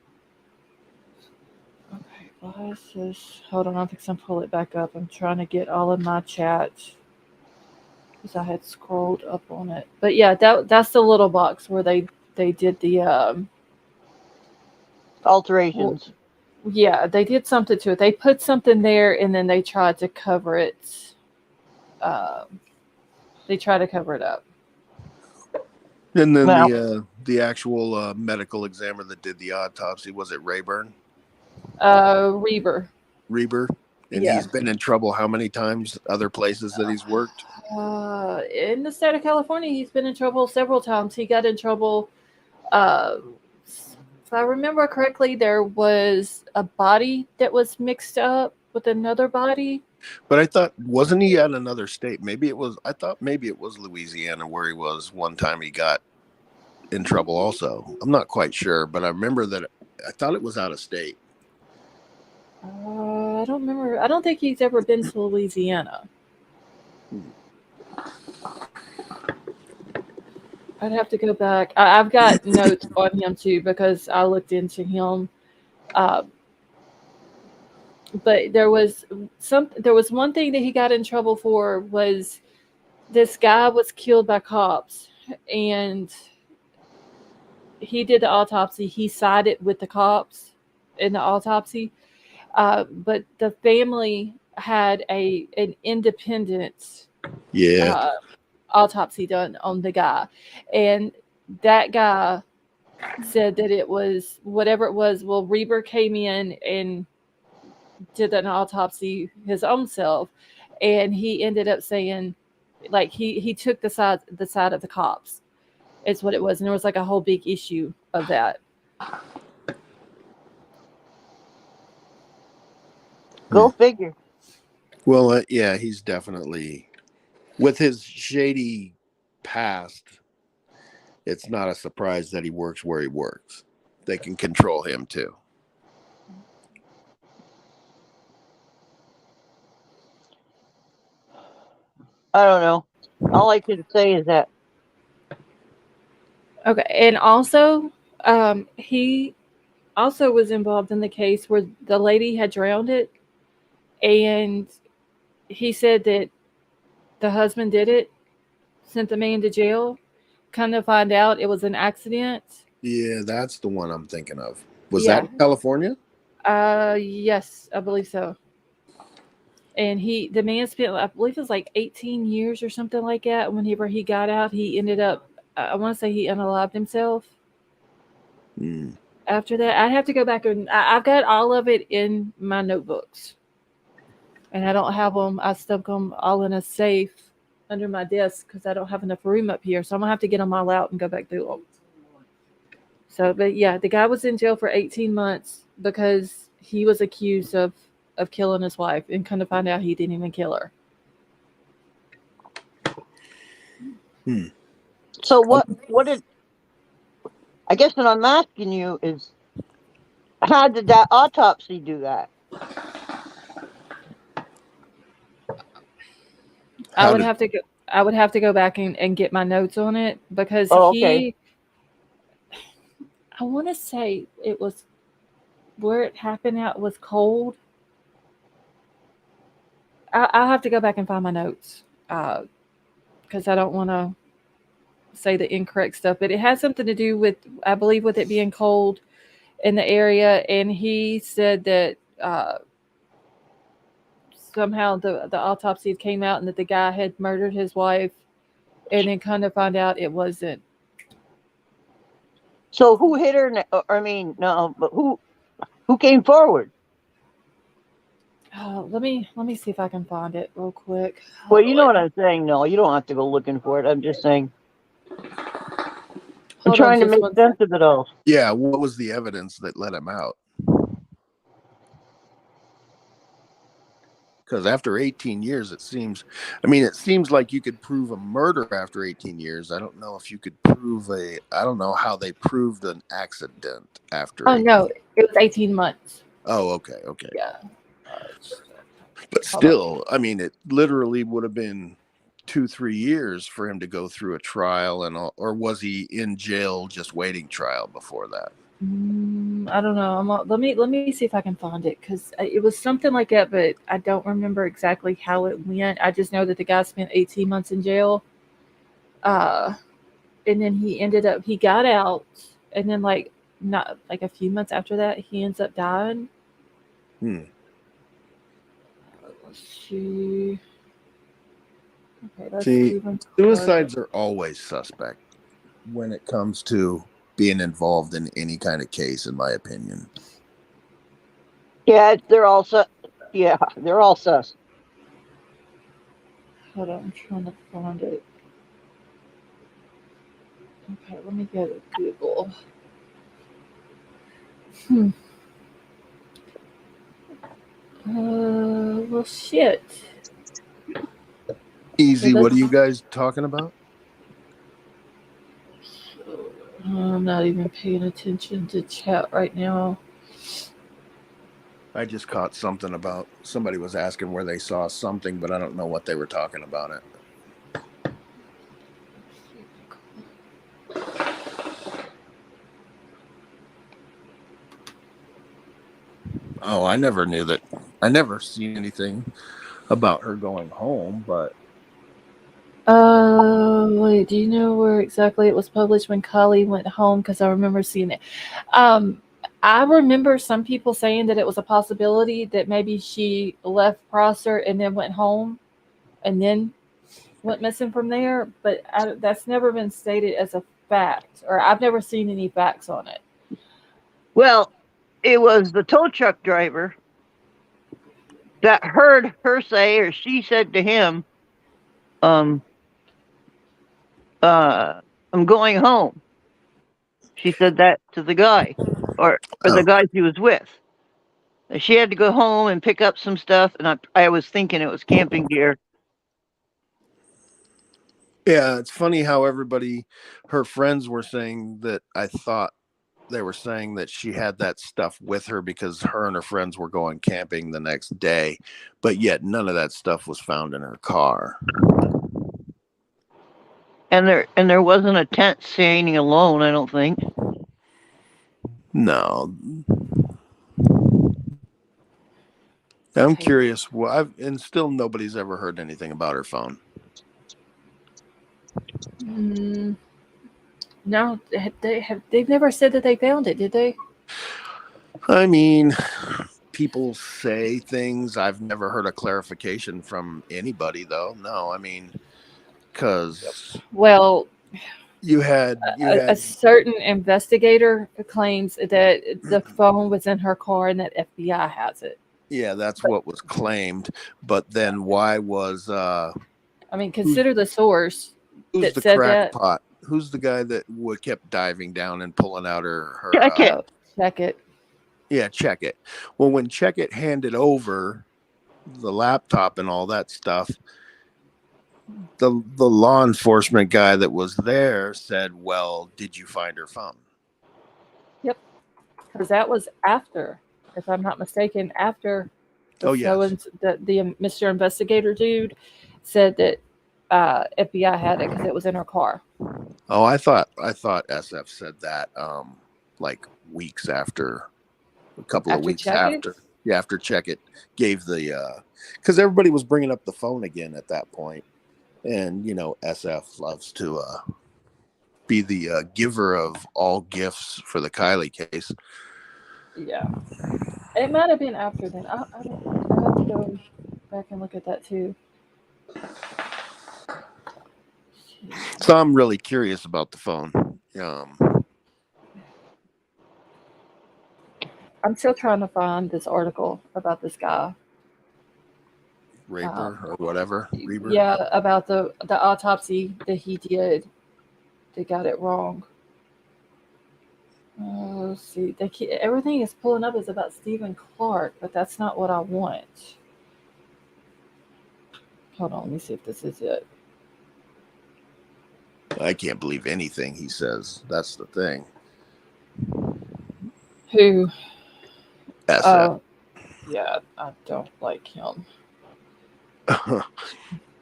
Okay, why is this... Hold on, I'm fixing to pull it back up. I'm trying to get all of my chat, because I had scrolled up on it. But yeah, that's the little box where they did the... alterations. Yeah, they did something to it. They put something there, and then they tried to cover it. They tried to cover it up. And then the actual medical examiner that did the autopsy, was it Rayburn? Reber. And yeah. He's been in trouble how many times? Other places that he's worked? In the state of California, he's been in trouble several times. He got in trouble. If I remember correctly, there was a body that was mixed up with another body. But I thought, wasn't he at another state? I thought maybe it was Louisiana where he was one time he got in trouble also. I'm not quite sure, but I remember that I thought it was out of state. I don't remember. I don't think he's ever been to Louisiana. I'd have to go back. I've got notes on him too, because I looked into him. But there was one thing that he got in trouble for, was this guy was killed by cops, and he did the autopsy. He sided with the cops in the autopsy, but the family had an independent autopsy done on the guy, and that guy said that it was whatever it was. Well, Reber came in and did an autopsy his own self, and he ended up saying, like, he took the side of the cops. It's what it was, and there was like a whole big issue of that. Go figure. Well, yeah, he's definitely, with his shady past, it's not a surprise that he works where he works. They can control him too. I don't know. All I can say is that. Okay, and also, he also was involved in the case where the lady had drowned it, and he said that the husband did it, sent the man to jail. Come to find out, it was an accident. Yeah, that's the one I'm thinking of. Was that in California? Yes, I believe so. And the man spent, I believe it was like 18 years or something like that. Whenever he got out, he ended up, I want to say he unalived himself. After that, I'd have to go back and I've got all of it in my notebooks. And I don't have them, I stuck them all in a safe under my desk because I don't have enough room up here. So I'm going to have to get them all out and go back through them. So, but yeah, the guy was in jail for 18 months because he was accused of killing his wife, and come to find out he didn't even kill her. So what did, I guess what I'm asking you is, how did that autopsy do that? I would have to go back and get my notes on it because I want to say it was where it happened at was cold. I'll have to go back and find my notes because I don't want to say the incorrect stuff, but it has something to do with, I believe, with it being cold in the area. And he said that somehow the autopsy came out and that the guy had murdered his wife, and then kind of find out it wasn't. So who hit her? I mean, no, but who came forward? Let me see if I can find it real quick. Well, you know what I'm saying. No, you don't have to go looking for it. I'm just saying. I'm trying to make sense of it all. Yeah, what was the evidence that let him out? Because after 18 years, it seems like you could prove a murder after 18 years. I don't know if you could prove I don't know how they proved an accident after. Oh, no, it was 18 months. Oh, okay. Yeah. But still, I mean, it literally would have been 2-3 years for him to go through a trial and all, or was he in jail just waiting trial before that? I don't know. Let me see if I can find it because it was something like that, but I don't remember exactly how it went. I just know that the guy spent 18 months in jail, and then he got out, and then not like a few months after that, he ends up dying. Let's see. Okay, suicides are always suspect when it comes to being involved in any kind of case, in my opinion. Yeah, they're all sus. Yeah, they're all sus. Hold on, I'm trying to find it. Okay, let me go to Google. Well, shit. Easy. What are you guys talking about? I'm not even paying attention to chat right now. I just caught something about somebody was asking where they saw something, but I don't know what they were talking about it. Oh, I never knew that. I never seen anything about her going home, but. Wait, do you know where exactly it was published when Kylie went home? Because I remember seeing it. I remember some people saying that it was a possibility that maybe she left Prosser and then went home and then went missing from there, but that's never been stated as a fact, or I've never seen any facts on it. Well, it was the tow truck driver that heard her say, or she said to him, I'm going home. She said that to the guy, or the guy she was with. She had to go home and pick up some stuff, and I was thinking it was camping gear. Yeah, it's funny how her friends were saying that. I thought they were saying that she had that stuff with her because her and her friends were going camping the next day, but yet none of that stuff was found in her car. And there wasn't a tent standing alone, I don't think. No. I'm curious. And still nobody's ever heard anything about her phone. No, they've never said that they found it, did they? I mean, people say things. I've never heard a clarification from anybody, though. No, I mean, because you had a certain investigator claims that the phone was in her car and that FBI has it. Yeah, that's what was claimed. But then why was I mean, consider the source who's that the said crackpot? Who's the guy that kept diving down and pulling out her check it. Yeah, check it. Well, when Check It handed over the laptop and all that stuff, the law enforcement guy that was there said, "Well, did you find her phone?" Yep, because that was after, if I'm not mistaken, after the Mr. Investigator dude said that FBI had it because it was in her car. Oh, I thought SF said that like weeks after. A couple of weeks after. Yeah, after Check It gave the because everybody was bringing up the phone again at that point, and SF loves to be the giver of all gifts for the Kylie case. Yeah, it might have been after then. I have to go back and look at that too. So I'm really curious about the phone. I'm still trying to find this article about this guy. Raper or whatever. Reber. Yeah, about the autopsy that he did. They got it wrong. Let's see. Everything is pulling up is about Stephen Clark, but that's not what I want. Hold on, let me see if this is it. I can't believe anything he says. That's the thing. Who? SF. Yeah, I don't like him.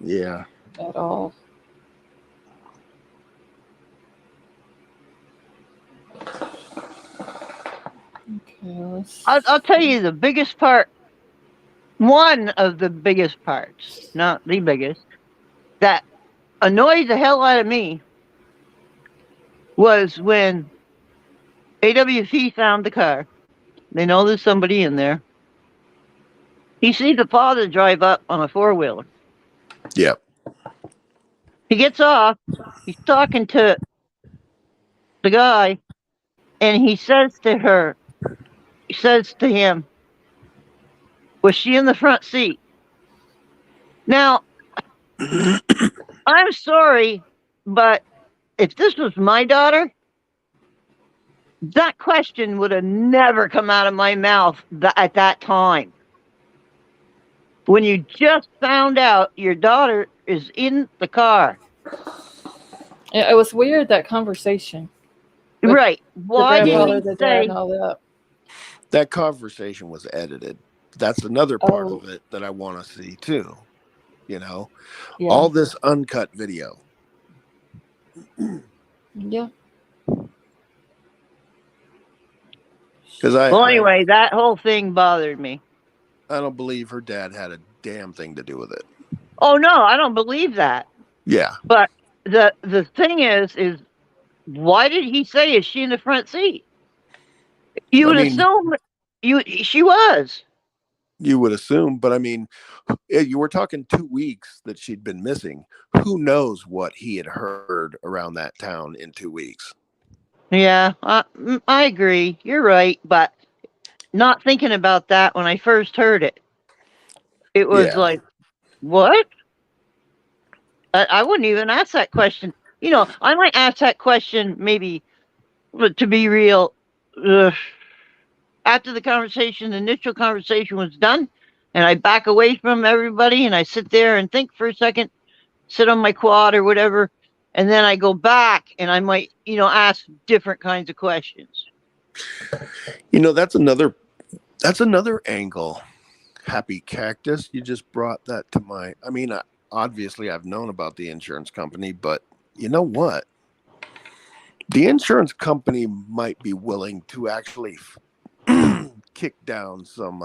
Yeah. At all. Okay, I'll tell you the biggest part. One of the biggest parts, not the biggest, that annoyed the hell out of me was when AWP found the car. They know there's somebody in there. He sees the father drive up on a four-wheeler. Yep. He gets off. He's talking to the guy, and he says to him, was she in the front seat? Now, I'm sorry, but if this was my daughter, that question would have never come out of my mouth at that time. When you just found out your daughter is in the car. Yeah, it was weird, that conversation. Right. Why did he say that conversation was edited? That's another part of it that I want to see too. All this uncut video. Yeah. Anyway, that whole thing bothered me. I don't believe her dad had a damn thing to do with it. Oh no, I don't believe that. Yeah. But the thing is why did he say, is she in the front seat? You would assume she was. You would assume, but I mean, you were talking 2 weeks that she'd been missing. Who knows what he had heard around that town in 2 weeks? Yeah, I agree. You're right, but not thinking about that when I first heard it. It was Yeah. like, what? I wouldn't even ask that question. You know, I might ask that question maybe, but to be real, after the initial conversation was done, and I back away from everybody and I sit there and think for a second, sit on my quad or whatever, and then I go back and I might, ask different kinds of questions. That's another angle. Happy Cactus, you just brought that to my. I mean, obviously I've known about the insurance company, but you know what? The insurance company might be willing to actually kick down some.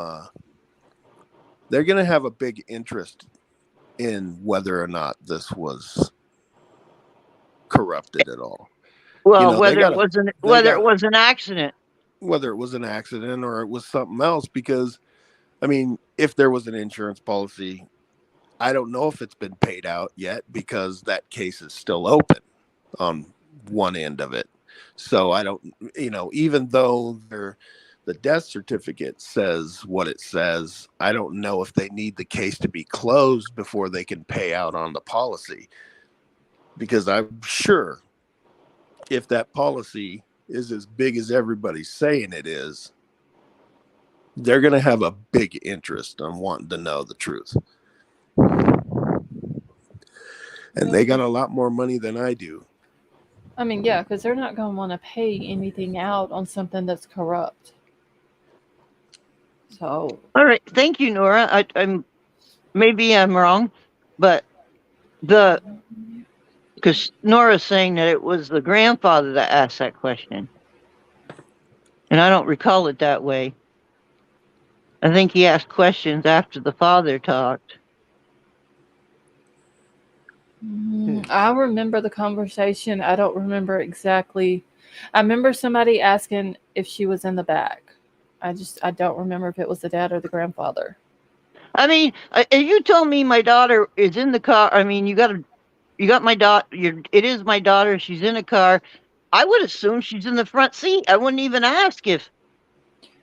They're going to have a big interest in whether or not this was corrupted at all. Well, whether it was an accident, whether it was an accident or it was something else, because I mean, if there was an insurance policy, I don't know if it's been paid out yet because that case is still open on one end of it. So I don't, even though the death certificate says what it says, I don't know if they need the case to be closed before they can pay out on the policy. Because I'm sure if that policy is as big as everybody's saying it is, they're going to have a big interest on wanting to know the truth. And they got a lot more money than I do. I mean, yeah, because they're not going to want to pay anything out on something that's corrupt. So. All right. Thank you, Nora. Maybe I'm wrong, but because Nora's saying that it was the grandfather that asked that question. And I don't recall it that way. I think he asked questions after the father talked. I remember the conversation. I don't remember exactly. I remember somebody asking if she was in the back. I don't remember if it was the dad or the grandfather. I mean, if you told me my daughter is in the car, I mean, you got my daughter. It is my daughter. She's in a car. I would assume she's in the front seat. I wouldn't even ask if.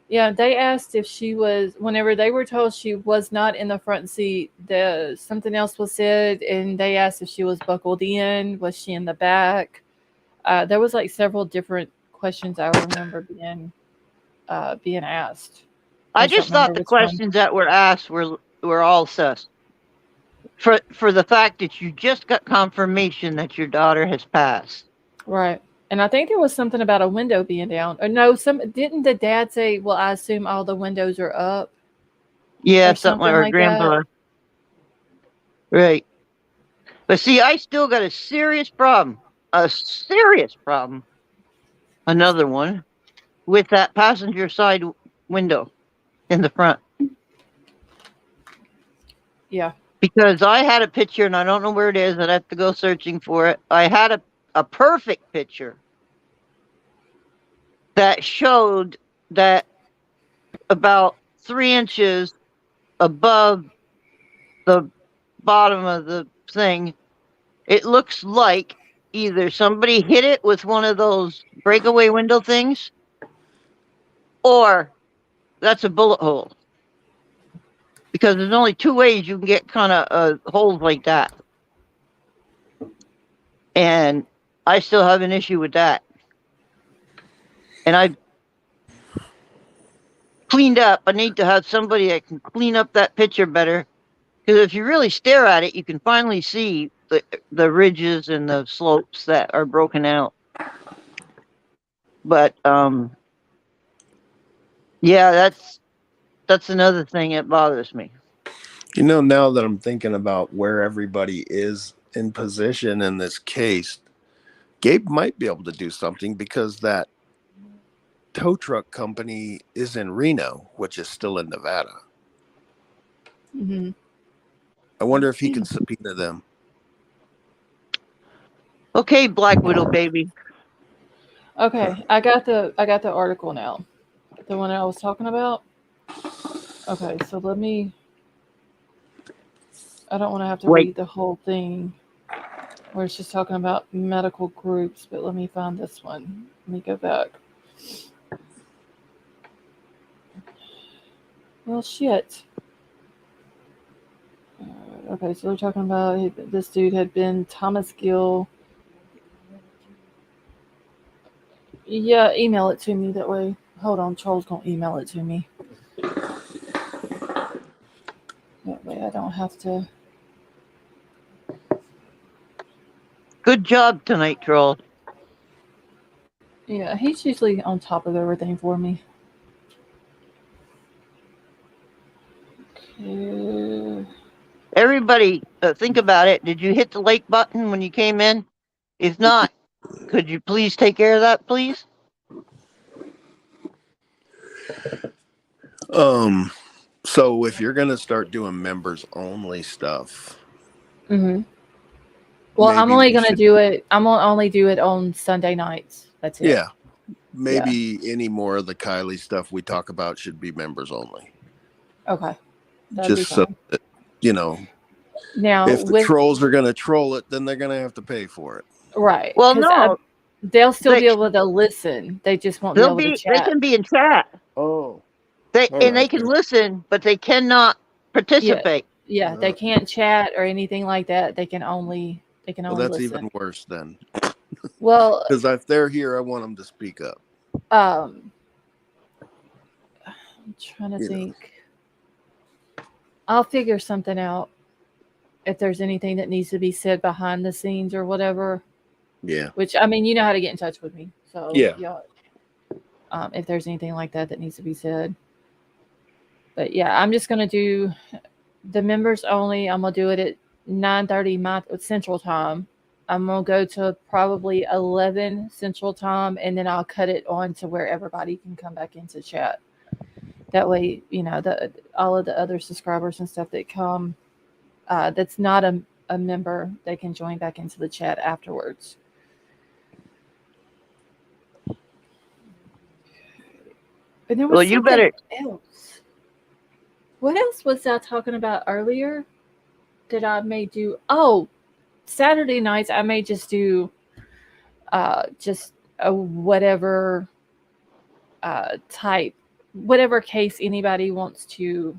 Yeah, they asked if she was. Whenever they were told she was not in the front seat, something else was said, and they asked if she was buckled in. Was she in the back? There was like several different questions I remember being asked. I just thought the questions that were asked were all sus. For the fact that you just got confirmation that your daughter has passed. Right. And I think there was something about a window being down. Or no, didn't the dad say, well, I assume all the windows are up? Yeah, something like her grandfather. Right. But see, I still got a serious problem. Another one with that passenger side window in the front. Yeah. Because I had a picture, and I don't know where it is. I'd have to go searching for it. I had a perfect picture that showed that about 3 inches above the bottom of the thing, it looks like either somebody hit it with one of those breakaway window things, or that's a bullet hole. Because there's only 2 ways you can get kind of holes like that. And I still have an issue with that. And I've cleaned up. I need to have somebody that can clean up that picture better. Because if you really stare at it, you can finally see the ridges and the slopes that are broken out. But yeah, that's another thing that bothers me. Now that I'm thinking about where everybody is in position in this case, Gabe might be able to do something because that tow truck company is in Reno, which is still in Nevada. Mm-hmm. I wonder if he can subpoena them. Okay, Black Widow baby. Okay, I got the article now. The one I was talking about. Okay, so let me. I don't want to have to Wait. read the whole thing where it's just talking about medical groups, but let me find this one. Let me go back. Well, shit. Okay, so they're talking about this dude had been Thomas Gill. Yeah, email it to me that way. Hold on, Charles gonna email it to me. That way I don't have to. Good job tonight, Troll. Yeah, he's usually on top of everything for me. Okay. Everybody, think about it. Did you hit the like button when you came in? If not, could you please take care of that, please? So if you're gonna start doing members only stuff, Mm-hmm. Well, I'm maybe only we gonna should, do it. I'm gonna only do it on Sunday nights. That's it. yeah, maybe any more of the Kylie stuff we talk about should be members only. Okay. That'd be Just so fine. that, you know, Now if the with trolls are gonna troll it, then they're gonna have to pay for it. right, Well, because no, they'll still they be able to listen. They just won't be able to they chat. can be in chat. Oh, They all and they right can then. listen, but they cannot Yeah, participate. yeah. They can't chat or anything like that. They can only Well, that's listen. even worse then, Well, because if they're here, I want them to speak up. I'm trying to You know. think. I'll figure something out if there's anything that needs to be said behind the scenes or whatever. Yeah. Which I mean, you know how to get in touch with me. So Yeah. if there's anything like that that needs to be said. But yeah, I'm just gonna do the members only. I'm gonna do it at 9:30 my Central Time. I'm gonna go to probably 11 Central Time, and then I'll cut it on to where everybody can come back into chat. That way, you know, all of the other subscribers and stuff that come, that's not a member, they can join back into the chat afterwards. And there was Well, you something better. else. What else was I talking about earlier that I may do? Oh, Saturday nights I may just do just a whatever type, whatever case anybody wants to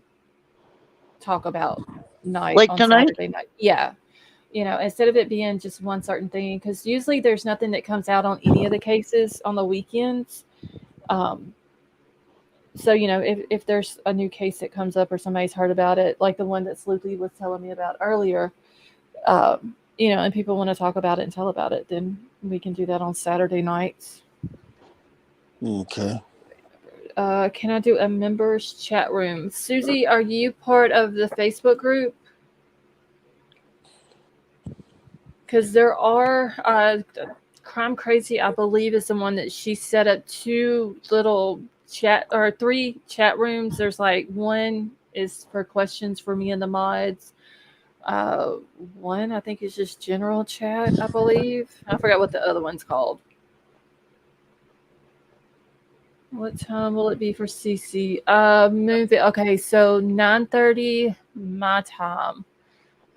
talk about night Like on tonight? Saturday night. Yeah. You know, instead of it being just one certain thing, because usually there's nothing that comes out on any of the cases on the weekends. So, you know, if there's a new case that comes up or somebody's heard about it, like the one that Sleuthy was telling me about earlier, you know, and people want to talk about it and tell about it, then we can do that on Saturday nights. Okay. Can I do a members chat room? Susie, are you part of the Facebook group? Because there are Crime Crazy, I believe, is the one that she set up 2 little chat or 3 chat rooms. There's like one is for questions for me and the mods. One I think is just general chat, I believe. I forgot what the other one's called. What time will it be for CC? Move it. Okay, so 9:30 my time.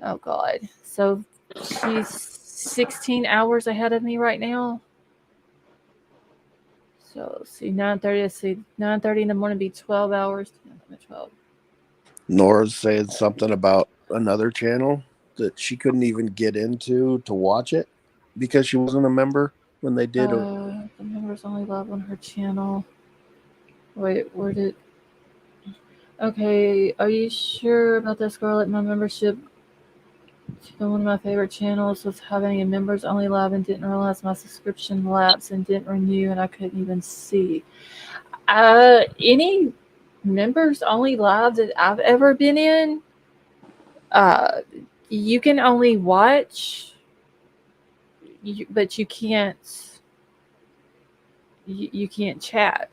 Oh God. So she's 16 hours ahead of me right now. So let's see, 9:30. Let's see, 9:30 in the morning be 12 hours. 12. Nora's saying something about another channel that she couldn't even get into to watch it because she wasn't a member when they did. The members only love on her channel. Wait, where did? Okay, are you sure about that, Scarlett? My membership to one of my favorite channels was having a members only live and didn't realize my subscription lapsed and didn't renew, and I couldn't even see. Any members only live that I've ever been in, you can only watch, but you can't. You can't chat.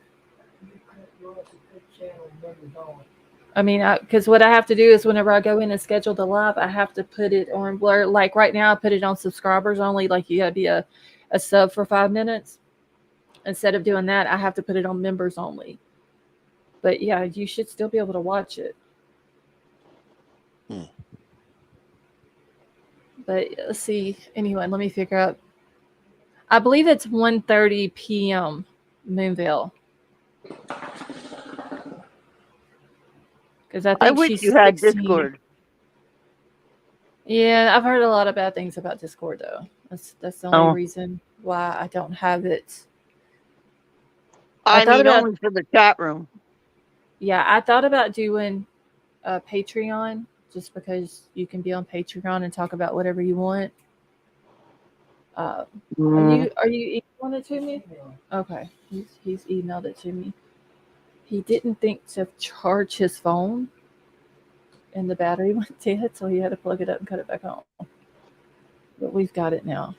I mean, because what I have to do is whenever I go in and schedule the live, I have to put it on blur. Like right now, I put it on subscribers only. Like you got to be a sub for 5 minutes. Instead of doing that, I have to put it on members only. But yeah, you should still be able to watch it. Hmm. But let's see. Anyway, let me figure out. I believe it's 1:30 p.m. Moonville. Because I I think wish she's you had 16. Discord. Yeah, I've heard a lot of bad things about Discord though. That's the only Oh, reason why I don't have it. I I thought mean, about only for the chat room. I thought about doing a Patreon just because you can be on Patreon and talk about whatever you want. Are Mm. you emailing it to me? Okay, he's emailed it to me. He didn't think to charge his phone, and the battery went dead, so he had to plug it up and cut it back on. But we've got it now.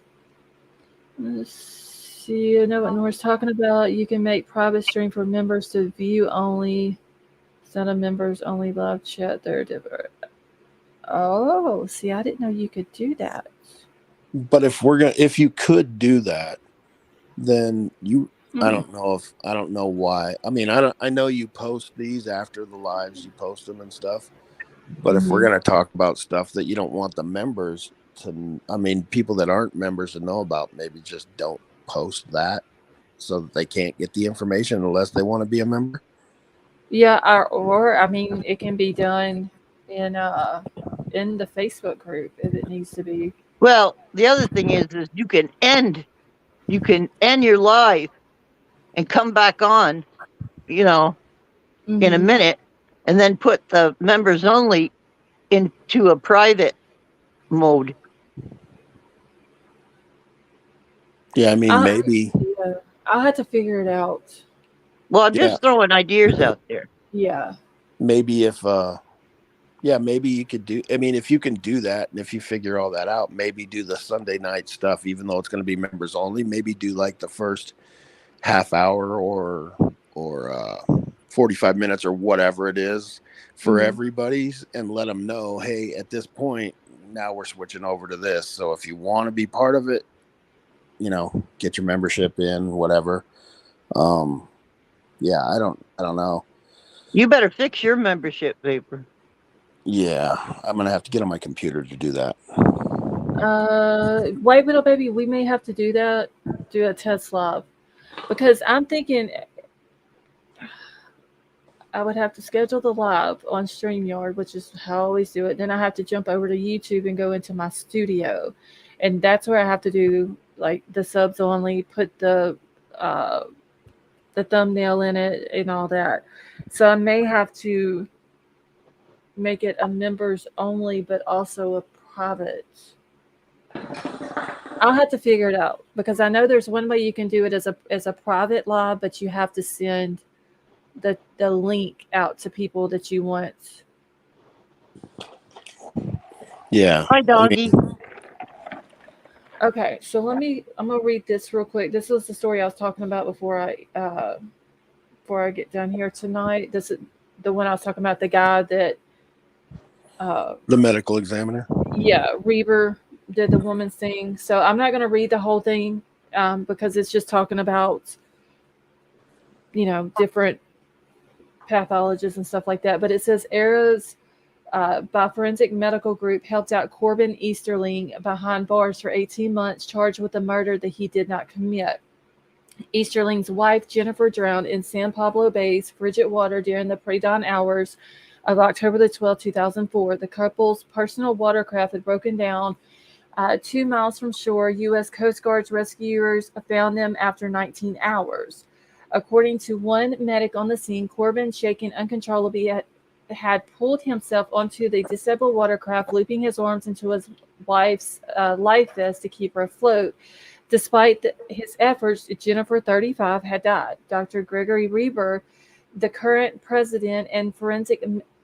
Let's see. I know what Nora's talking about. You can make private stream for members to view only. Send a members only live chat there. Oh, see, I didn't know you could do that. But if you could do that, then I don't know why. I mean, I know you post these after the lives, you post them and stuff. But if we're going to talk about stuff that you don't want the members to, I mean, people that aren't members to know about, maybe just don't post that so that they can't get the information unless they want to be a member. Yeah, or I mean, it can be done in the Facebook group if it needs to be. Well, the other thing is you can end your live and come back on, in a minute, and then put the members only into a private mode. Yeah, I mean, maybe. Yeah, I'll have to figure it out. Well, I'm just throwing ideas out there. Yeah. Maybe if maybe you could do, I mean, if you can do that and if you figure all that out, maybe do the Sunday night stuff, even though it's going to be members only, maybe do like the first half hour or 45 minutes or whatever it is for everybody's, and let them know, hey, at this point, now we're switching over to this. So if you want to be part of it, get your membership in, whatever. Yeah, I don't know. You better fix your membership, Vapor. Yeah, I'm going to have to get on my computer to do that. Wait, little baby, we may have to do that, do a test live. Because I'm thinking I would have to schedule the live on StreamYard, which is how I always do it. Then I have to jump over to YouTube and go into my studio. And that's where I have to do like the subs only, put the thumbnail in it and all that. So I may have to make it a members only, but also a private. I'll have to figure it out because I know there's one way you can do it as a private live, but you have to send the link out to people that you want. Yeah. Hi, doggy. Okay, so I'm gonna read this real quick. This was the story I was talking about before I get done here tonight. This is the one I was talking about, the guy that the medical examiner. Yeah, Reber did the woman's thing. So I'm not going to read the whole thing because it's just talking about, different pathologists and stuff like that. But it says Eras by Forensic Medical Group helped out Corbin Easterling behind bars for 18 months, charged with a murder that he did not commit. Easterling's wife, Jennifer, drowned in San Pablo Bay's frigid water during the pre-dawn hours of October the 12th, 2004. The couple's personal watercraft had broken down 2 miles from shore. U.S. Coast Guard's rescuers found them after 19 hours. According to one medic on the scene, Corbin, shaking uncontrollably, had pulled himself onto the disabled watercraft, looping his arms into his wife's life vest to keep her afloat. Despite his efforts, Jennifer, 35, had died. Dr. Gregory Reber, the current president and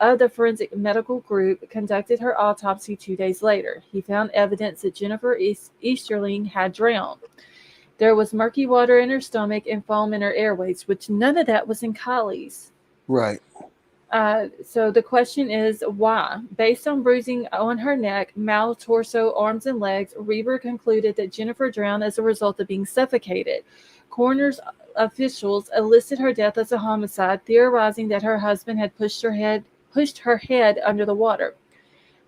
of the Forensic Medical Group, conducted her autopsy 2 days later. He found evidence that Jennifer Easterling had drowned. There was murky water in her stomach and foam in her airways, which none of that was in Kylie's. Right. So the question is, why? Based on bruising on her neck, mouth, torso, arms, and legs, Reber concluded that Jennifer drowned as a result of being suffocated. Coroners officials listed her death as a homicide, theorizing that her husband had pushed her head under the water.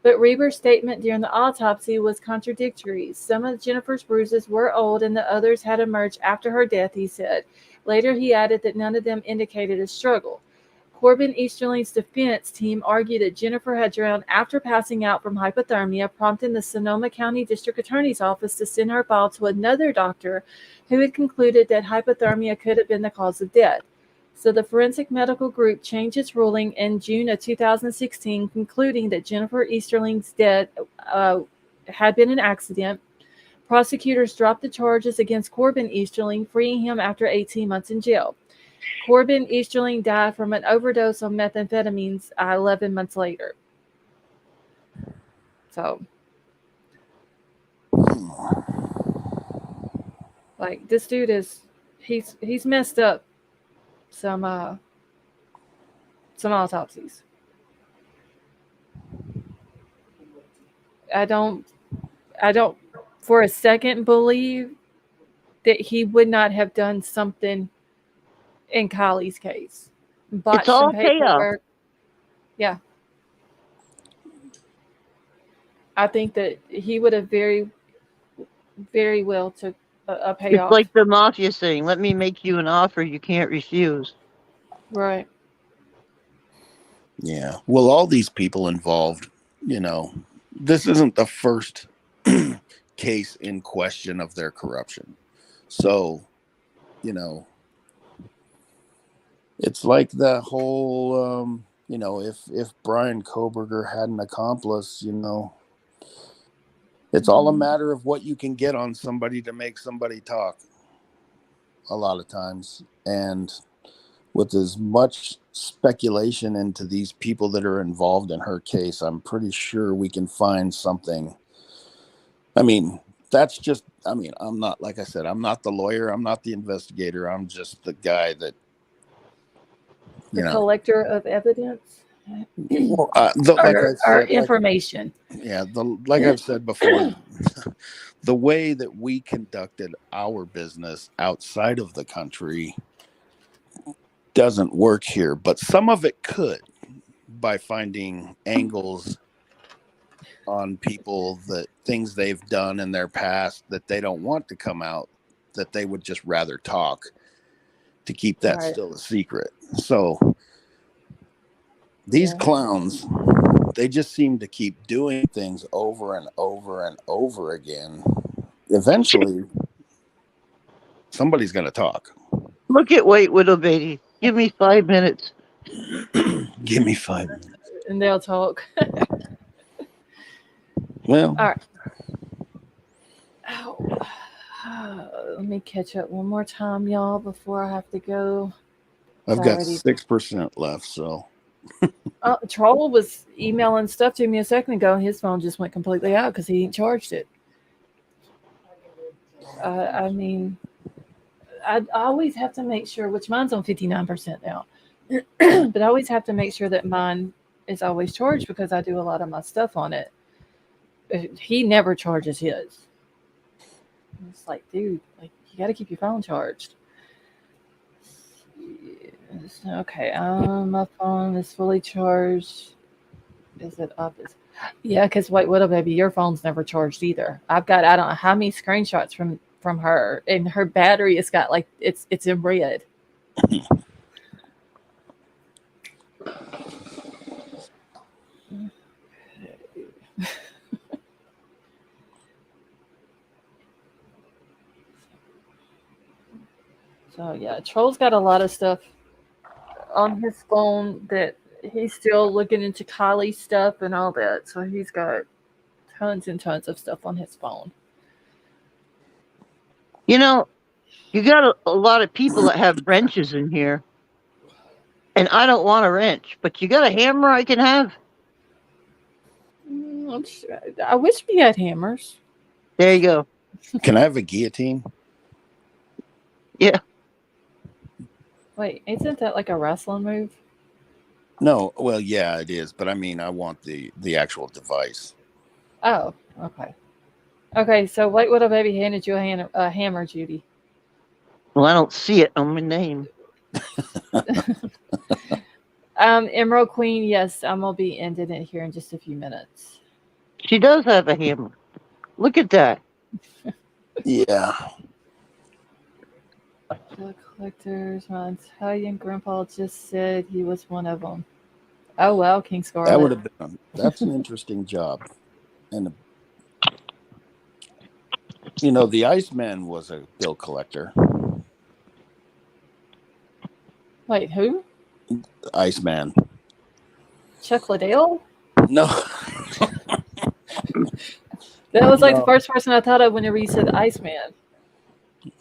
But Reber's statement during the autopsy was contradictory. Some of Jennifer's bruises were old and the others had emerged after her death, he said. Later, he added that none of them indicated a struggle. Corbin Easterling's defense team argued that Jennifer had drowned after passing out from hypothermia, prompting the Sonoma County District Attorney's Office to send her file to another doctor who had concluded that hypothermia could have been the cause of death. So the forensic medical group changed its ruling in June of 2016, concluding that Jennifer Easterling's death had been an accident. Prosecutors dropped the charges against Corbin Easterling, freeing him after 18 months in jail. Corbin Easterling died from an overdose on methamphetamines 11 months later. So, like, this dude he's messed up some autopsies. I don't for a second believe that he would not have done something in Kylie's case. Botched all some paperwork. chaos. Yeah. I think that he would have very, very well took a payoff. It's like the mafia saying, let me make you an offer you can't refuse. Right. Yeah. Well, all these people involved, this isn't the first case in question of their corruption. So, it's like that whole, if Brian Koberger had an accomplice, it's all a matter of what you can get on somebody to make somebody talk a lot of times. And with as much speculation into these people that are involved in her case, I'm pretty sure we can find something. I mean, that's just, I'm not, like I said, I'm not the lawyer. I'm not the investigator. I'm just the guy that, the collector of evidence. Well, like I said, information. Like I've said before, the way that we conducted our business outside of the country doesn't work here, but some of it could, by finding angles on people, that things they've done in their past that they don't want to come out, that they would just rather talk to keep that still a secret. So these clowns, they just seem to keep doing things over and over and over again. Eventually, somebody's going to talk. Look at White Widow Baby. Give me 5 minutes. Give me 5 minutes. And they'll talk. Well. All right. Let me catch up one more time, y'all, before I have to go. I've got 6% left, so. Troll was emailing stuff to me a second ago, and his phone just went completely out because he ain't charged it. I always have to make sure, which mine's on 59% now, but I always have to make sure that mine is always charged because I do a lot of my stuff on it. He never charges his. It's like, dude, like, you got to keep your phone charged. Okay, my phone is fully charged. Is it up? Yeah, because White Widow Baby, your phone's never charged either. I've got, I don't know how many screenshots from her, and her battery has got like it's in red. So yeah, Troll's got a lot of stuff on his phone that he's still looking into Kylie's stuff and all that. So he's got tons and tons of stuff on his phone. You got a lot of people that have wrenches in here. And I don't want a wrench, but you got a hammer I can have? I wish we had hammers. There you go. Can I have a guillotine? Yeah. Wait, isn't that like a wrestling move? No, well, yeah, it is, but I mean, I want the actual device. Oh, okay. Okay, so White Widow Baby handed you a hammer, Judy. Well, I don't see it on my name. Emerald Queen, yes, I'm gonna be ending it here in just a few minutes. She does have a hammer. Look at that. Yeah. The collectors, my Italian grandpa just said he was one of them. Oh well, King Scarlet. That would have been. That's an interesting job, and the Iceman was a bill collector. Wait, who? Iceman. Chuck Liddell? No. That was like the No. first person I thought of whenever you said Iceman.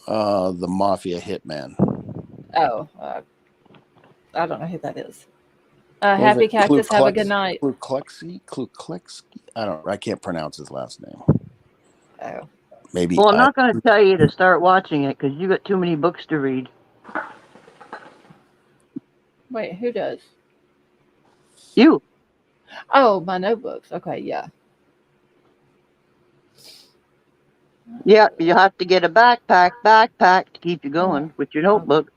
The Mafia hitman. Oh, I don't know who that is. Happy Cactus, have a good night. Kluklexy? I can't pronounce his last name. Oh. Maybe. Well, I'm not going to tell you to start watching it because you got too many books to read. Wait, who does? You. Oh, my notebooks. Okay, yeah. Yeah, you have to get a backpack to keep you going with your notebook.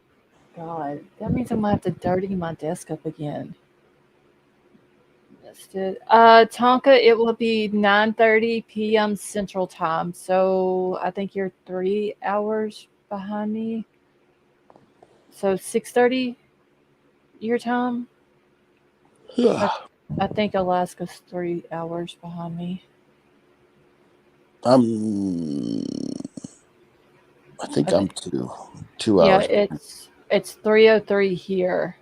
God, that means I'm gonna have to dirty my desk up again. Missed it. Tonka, it will be 9:30 p.m. Central Time. So I think you're 3 hours behind me. So 6:30 your time. I think Alaska's 3 hours behind me. I think I'm 2 hours. Yeah, it's 3:03 here.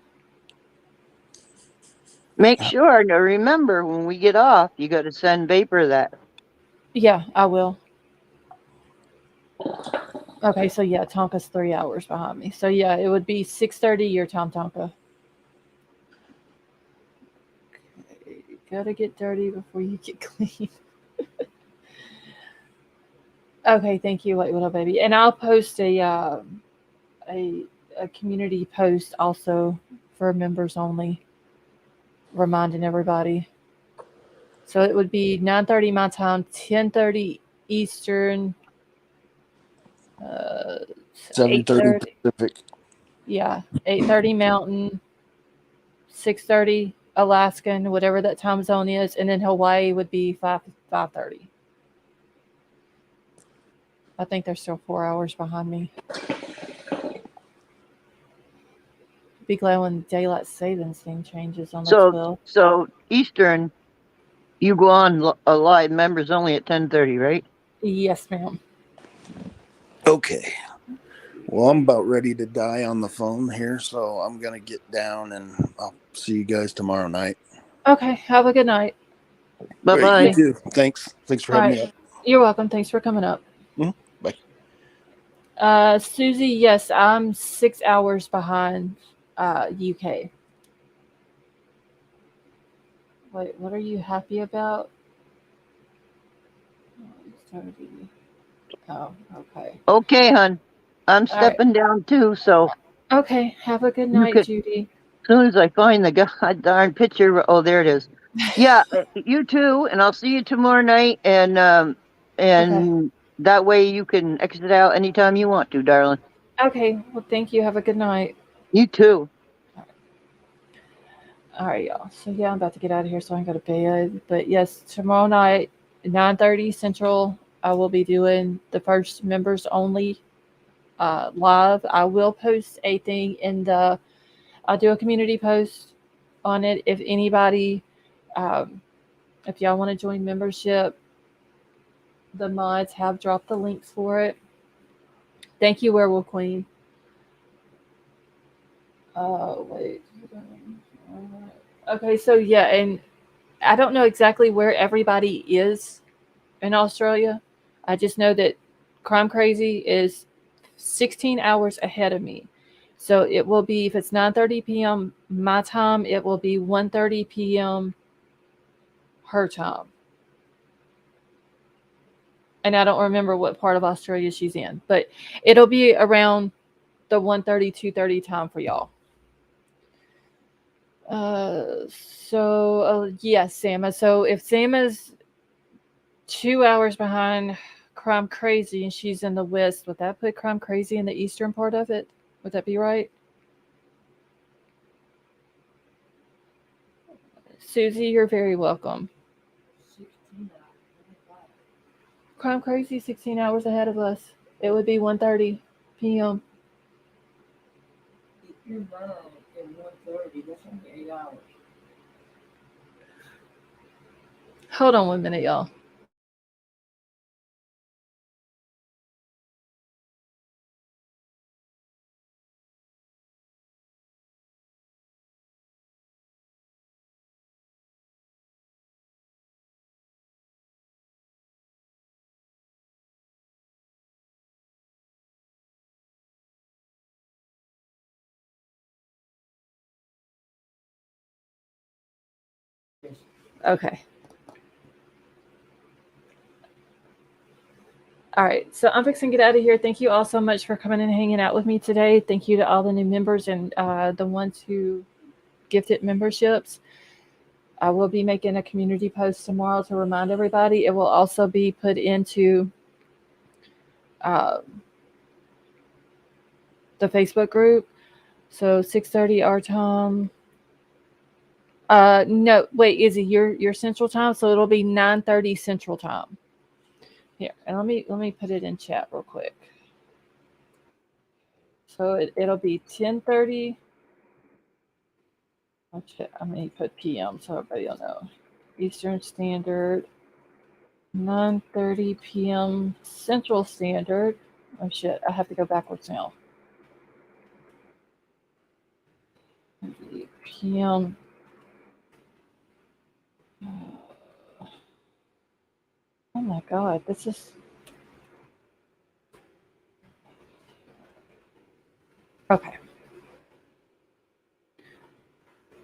Make sure to remember when we get off, you got to send Vapor that. Yeah, I will. Okay, so yeah, Tonka's 3 hours behind me. So yeah, it would be 6:30 your time, Tonka. Okay, gotta get dirty before you get clean. Okay, thank you, White Widow Baby, and I'll post a community post also for members only, reminding everybody. So it would be 9:30 my time, 10:30 Eastern, 7:30 Pacific. Yeah, 8:30 Mountain, 6:30 Alaskan, whatever that time zone is, and then Hawaii would be 5:30. I think they're still 4 hours behind me. Be glad when daylight savings thing changes on the 12th. So Eastern, you go on live members only at 10:30, right? Yes, ma'am. Okay. Well, I'm about ready to die on the phone here, so I'm gonna get down and I'll see you guys tomorrow night. Okay, have a good night. Bye-bye. You too. Thanks for having me up. You're welcome. Thanks for coming up. Bye. Susie, yes, I'm 6 hours behind UK. Wait, what are you happy about? Oh, okay. Okay, hon. I'm stepping down too, so. Okay, have a good night, Judy. As soon as I find the god darn picture, oh, there it is. Yeah, you too, and I'll see you tomorrow night, and that way you can exit out anytime you want to, darling. Okay, well, thank you. Have a good night. You too. All right, y'all. So yeah, I'm about to get out of here, so I can go to bed. But yes, tomorrow night, 9:30 Central, I will be doing the first members only live. I will post a thing in the. I'll do a community post on it. If anybody, if y'all want to join membership, the mods have dropped the links for it. Thank you, Werewolf Queen. Wait. Okay, so yeah, and I don't know exactly where everybody is in Australia. I just know that Crime Crazy is 16 hours ahead of me. So it will be, if it's 9:30 p.m. my time, it will be 1:30 p.m. her time. And I don't remember what part of Australia she's in, but it'll be around the 1:30, 2:30 time for y'all. Yes, Sama. So if Sama's 2 hours behind Crime Crazy, and she's in the west. Would that put Crime Crazy in the eastern part of it? Would that be right? Susie, you're very welcome. Crime Crazy, 16 hours ahead of us. It would be 1:30 p.m. You're nine and 1:30. That's only 8 hours. Hold on 1 minute, y'all. Okay. All right. So I'm fixing to get out of here. Thank you all so much for coming and hanging out with me today. Thank you to all the new members and the ones who gifted memberships. I will be making a community post tomorrow to remind everybody. It will also be put into the Facebook group. So 6:30 our time. No, wait, Izzy, your Central Time, so it'll be 9:30 Central Time. Here, and let me put it in chat real quick. So it'll be 10:30. I mean, put PM so everybody will know. Eastern Standard, 9:30 p.m. Central Standard. Oh shit, I have to go backwards now. PM. Oh my god, this is. Okay.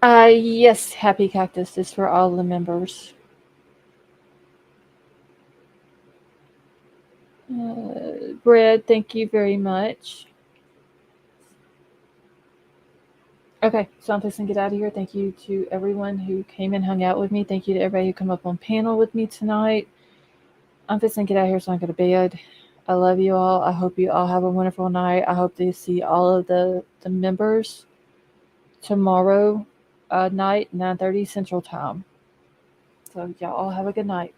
Yes, Happy Cactus is for all the members. Bread, thank you very much. Okay, so I'm fixing to get out of here. Thank you to everyone who came and hung out with me. Thank you to everybody who come up on panel with me tonight. I'm fixing to get out of here so I can go to bed. I love you all. I hope you all have a wonderful night. I hope to see all of the members tomorrow night, 9:30 Central Time. So y'all all have a good night.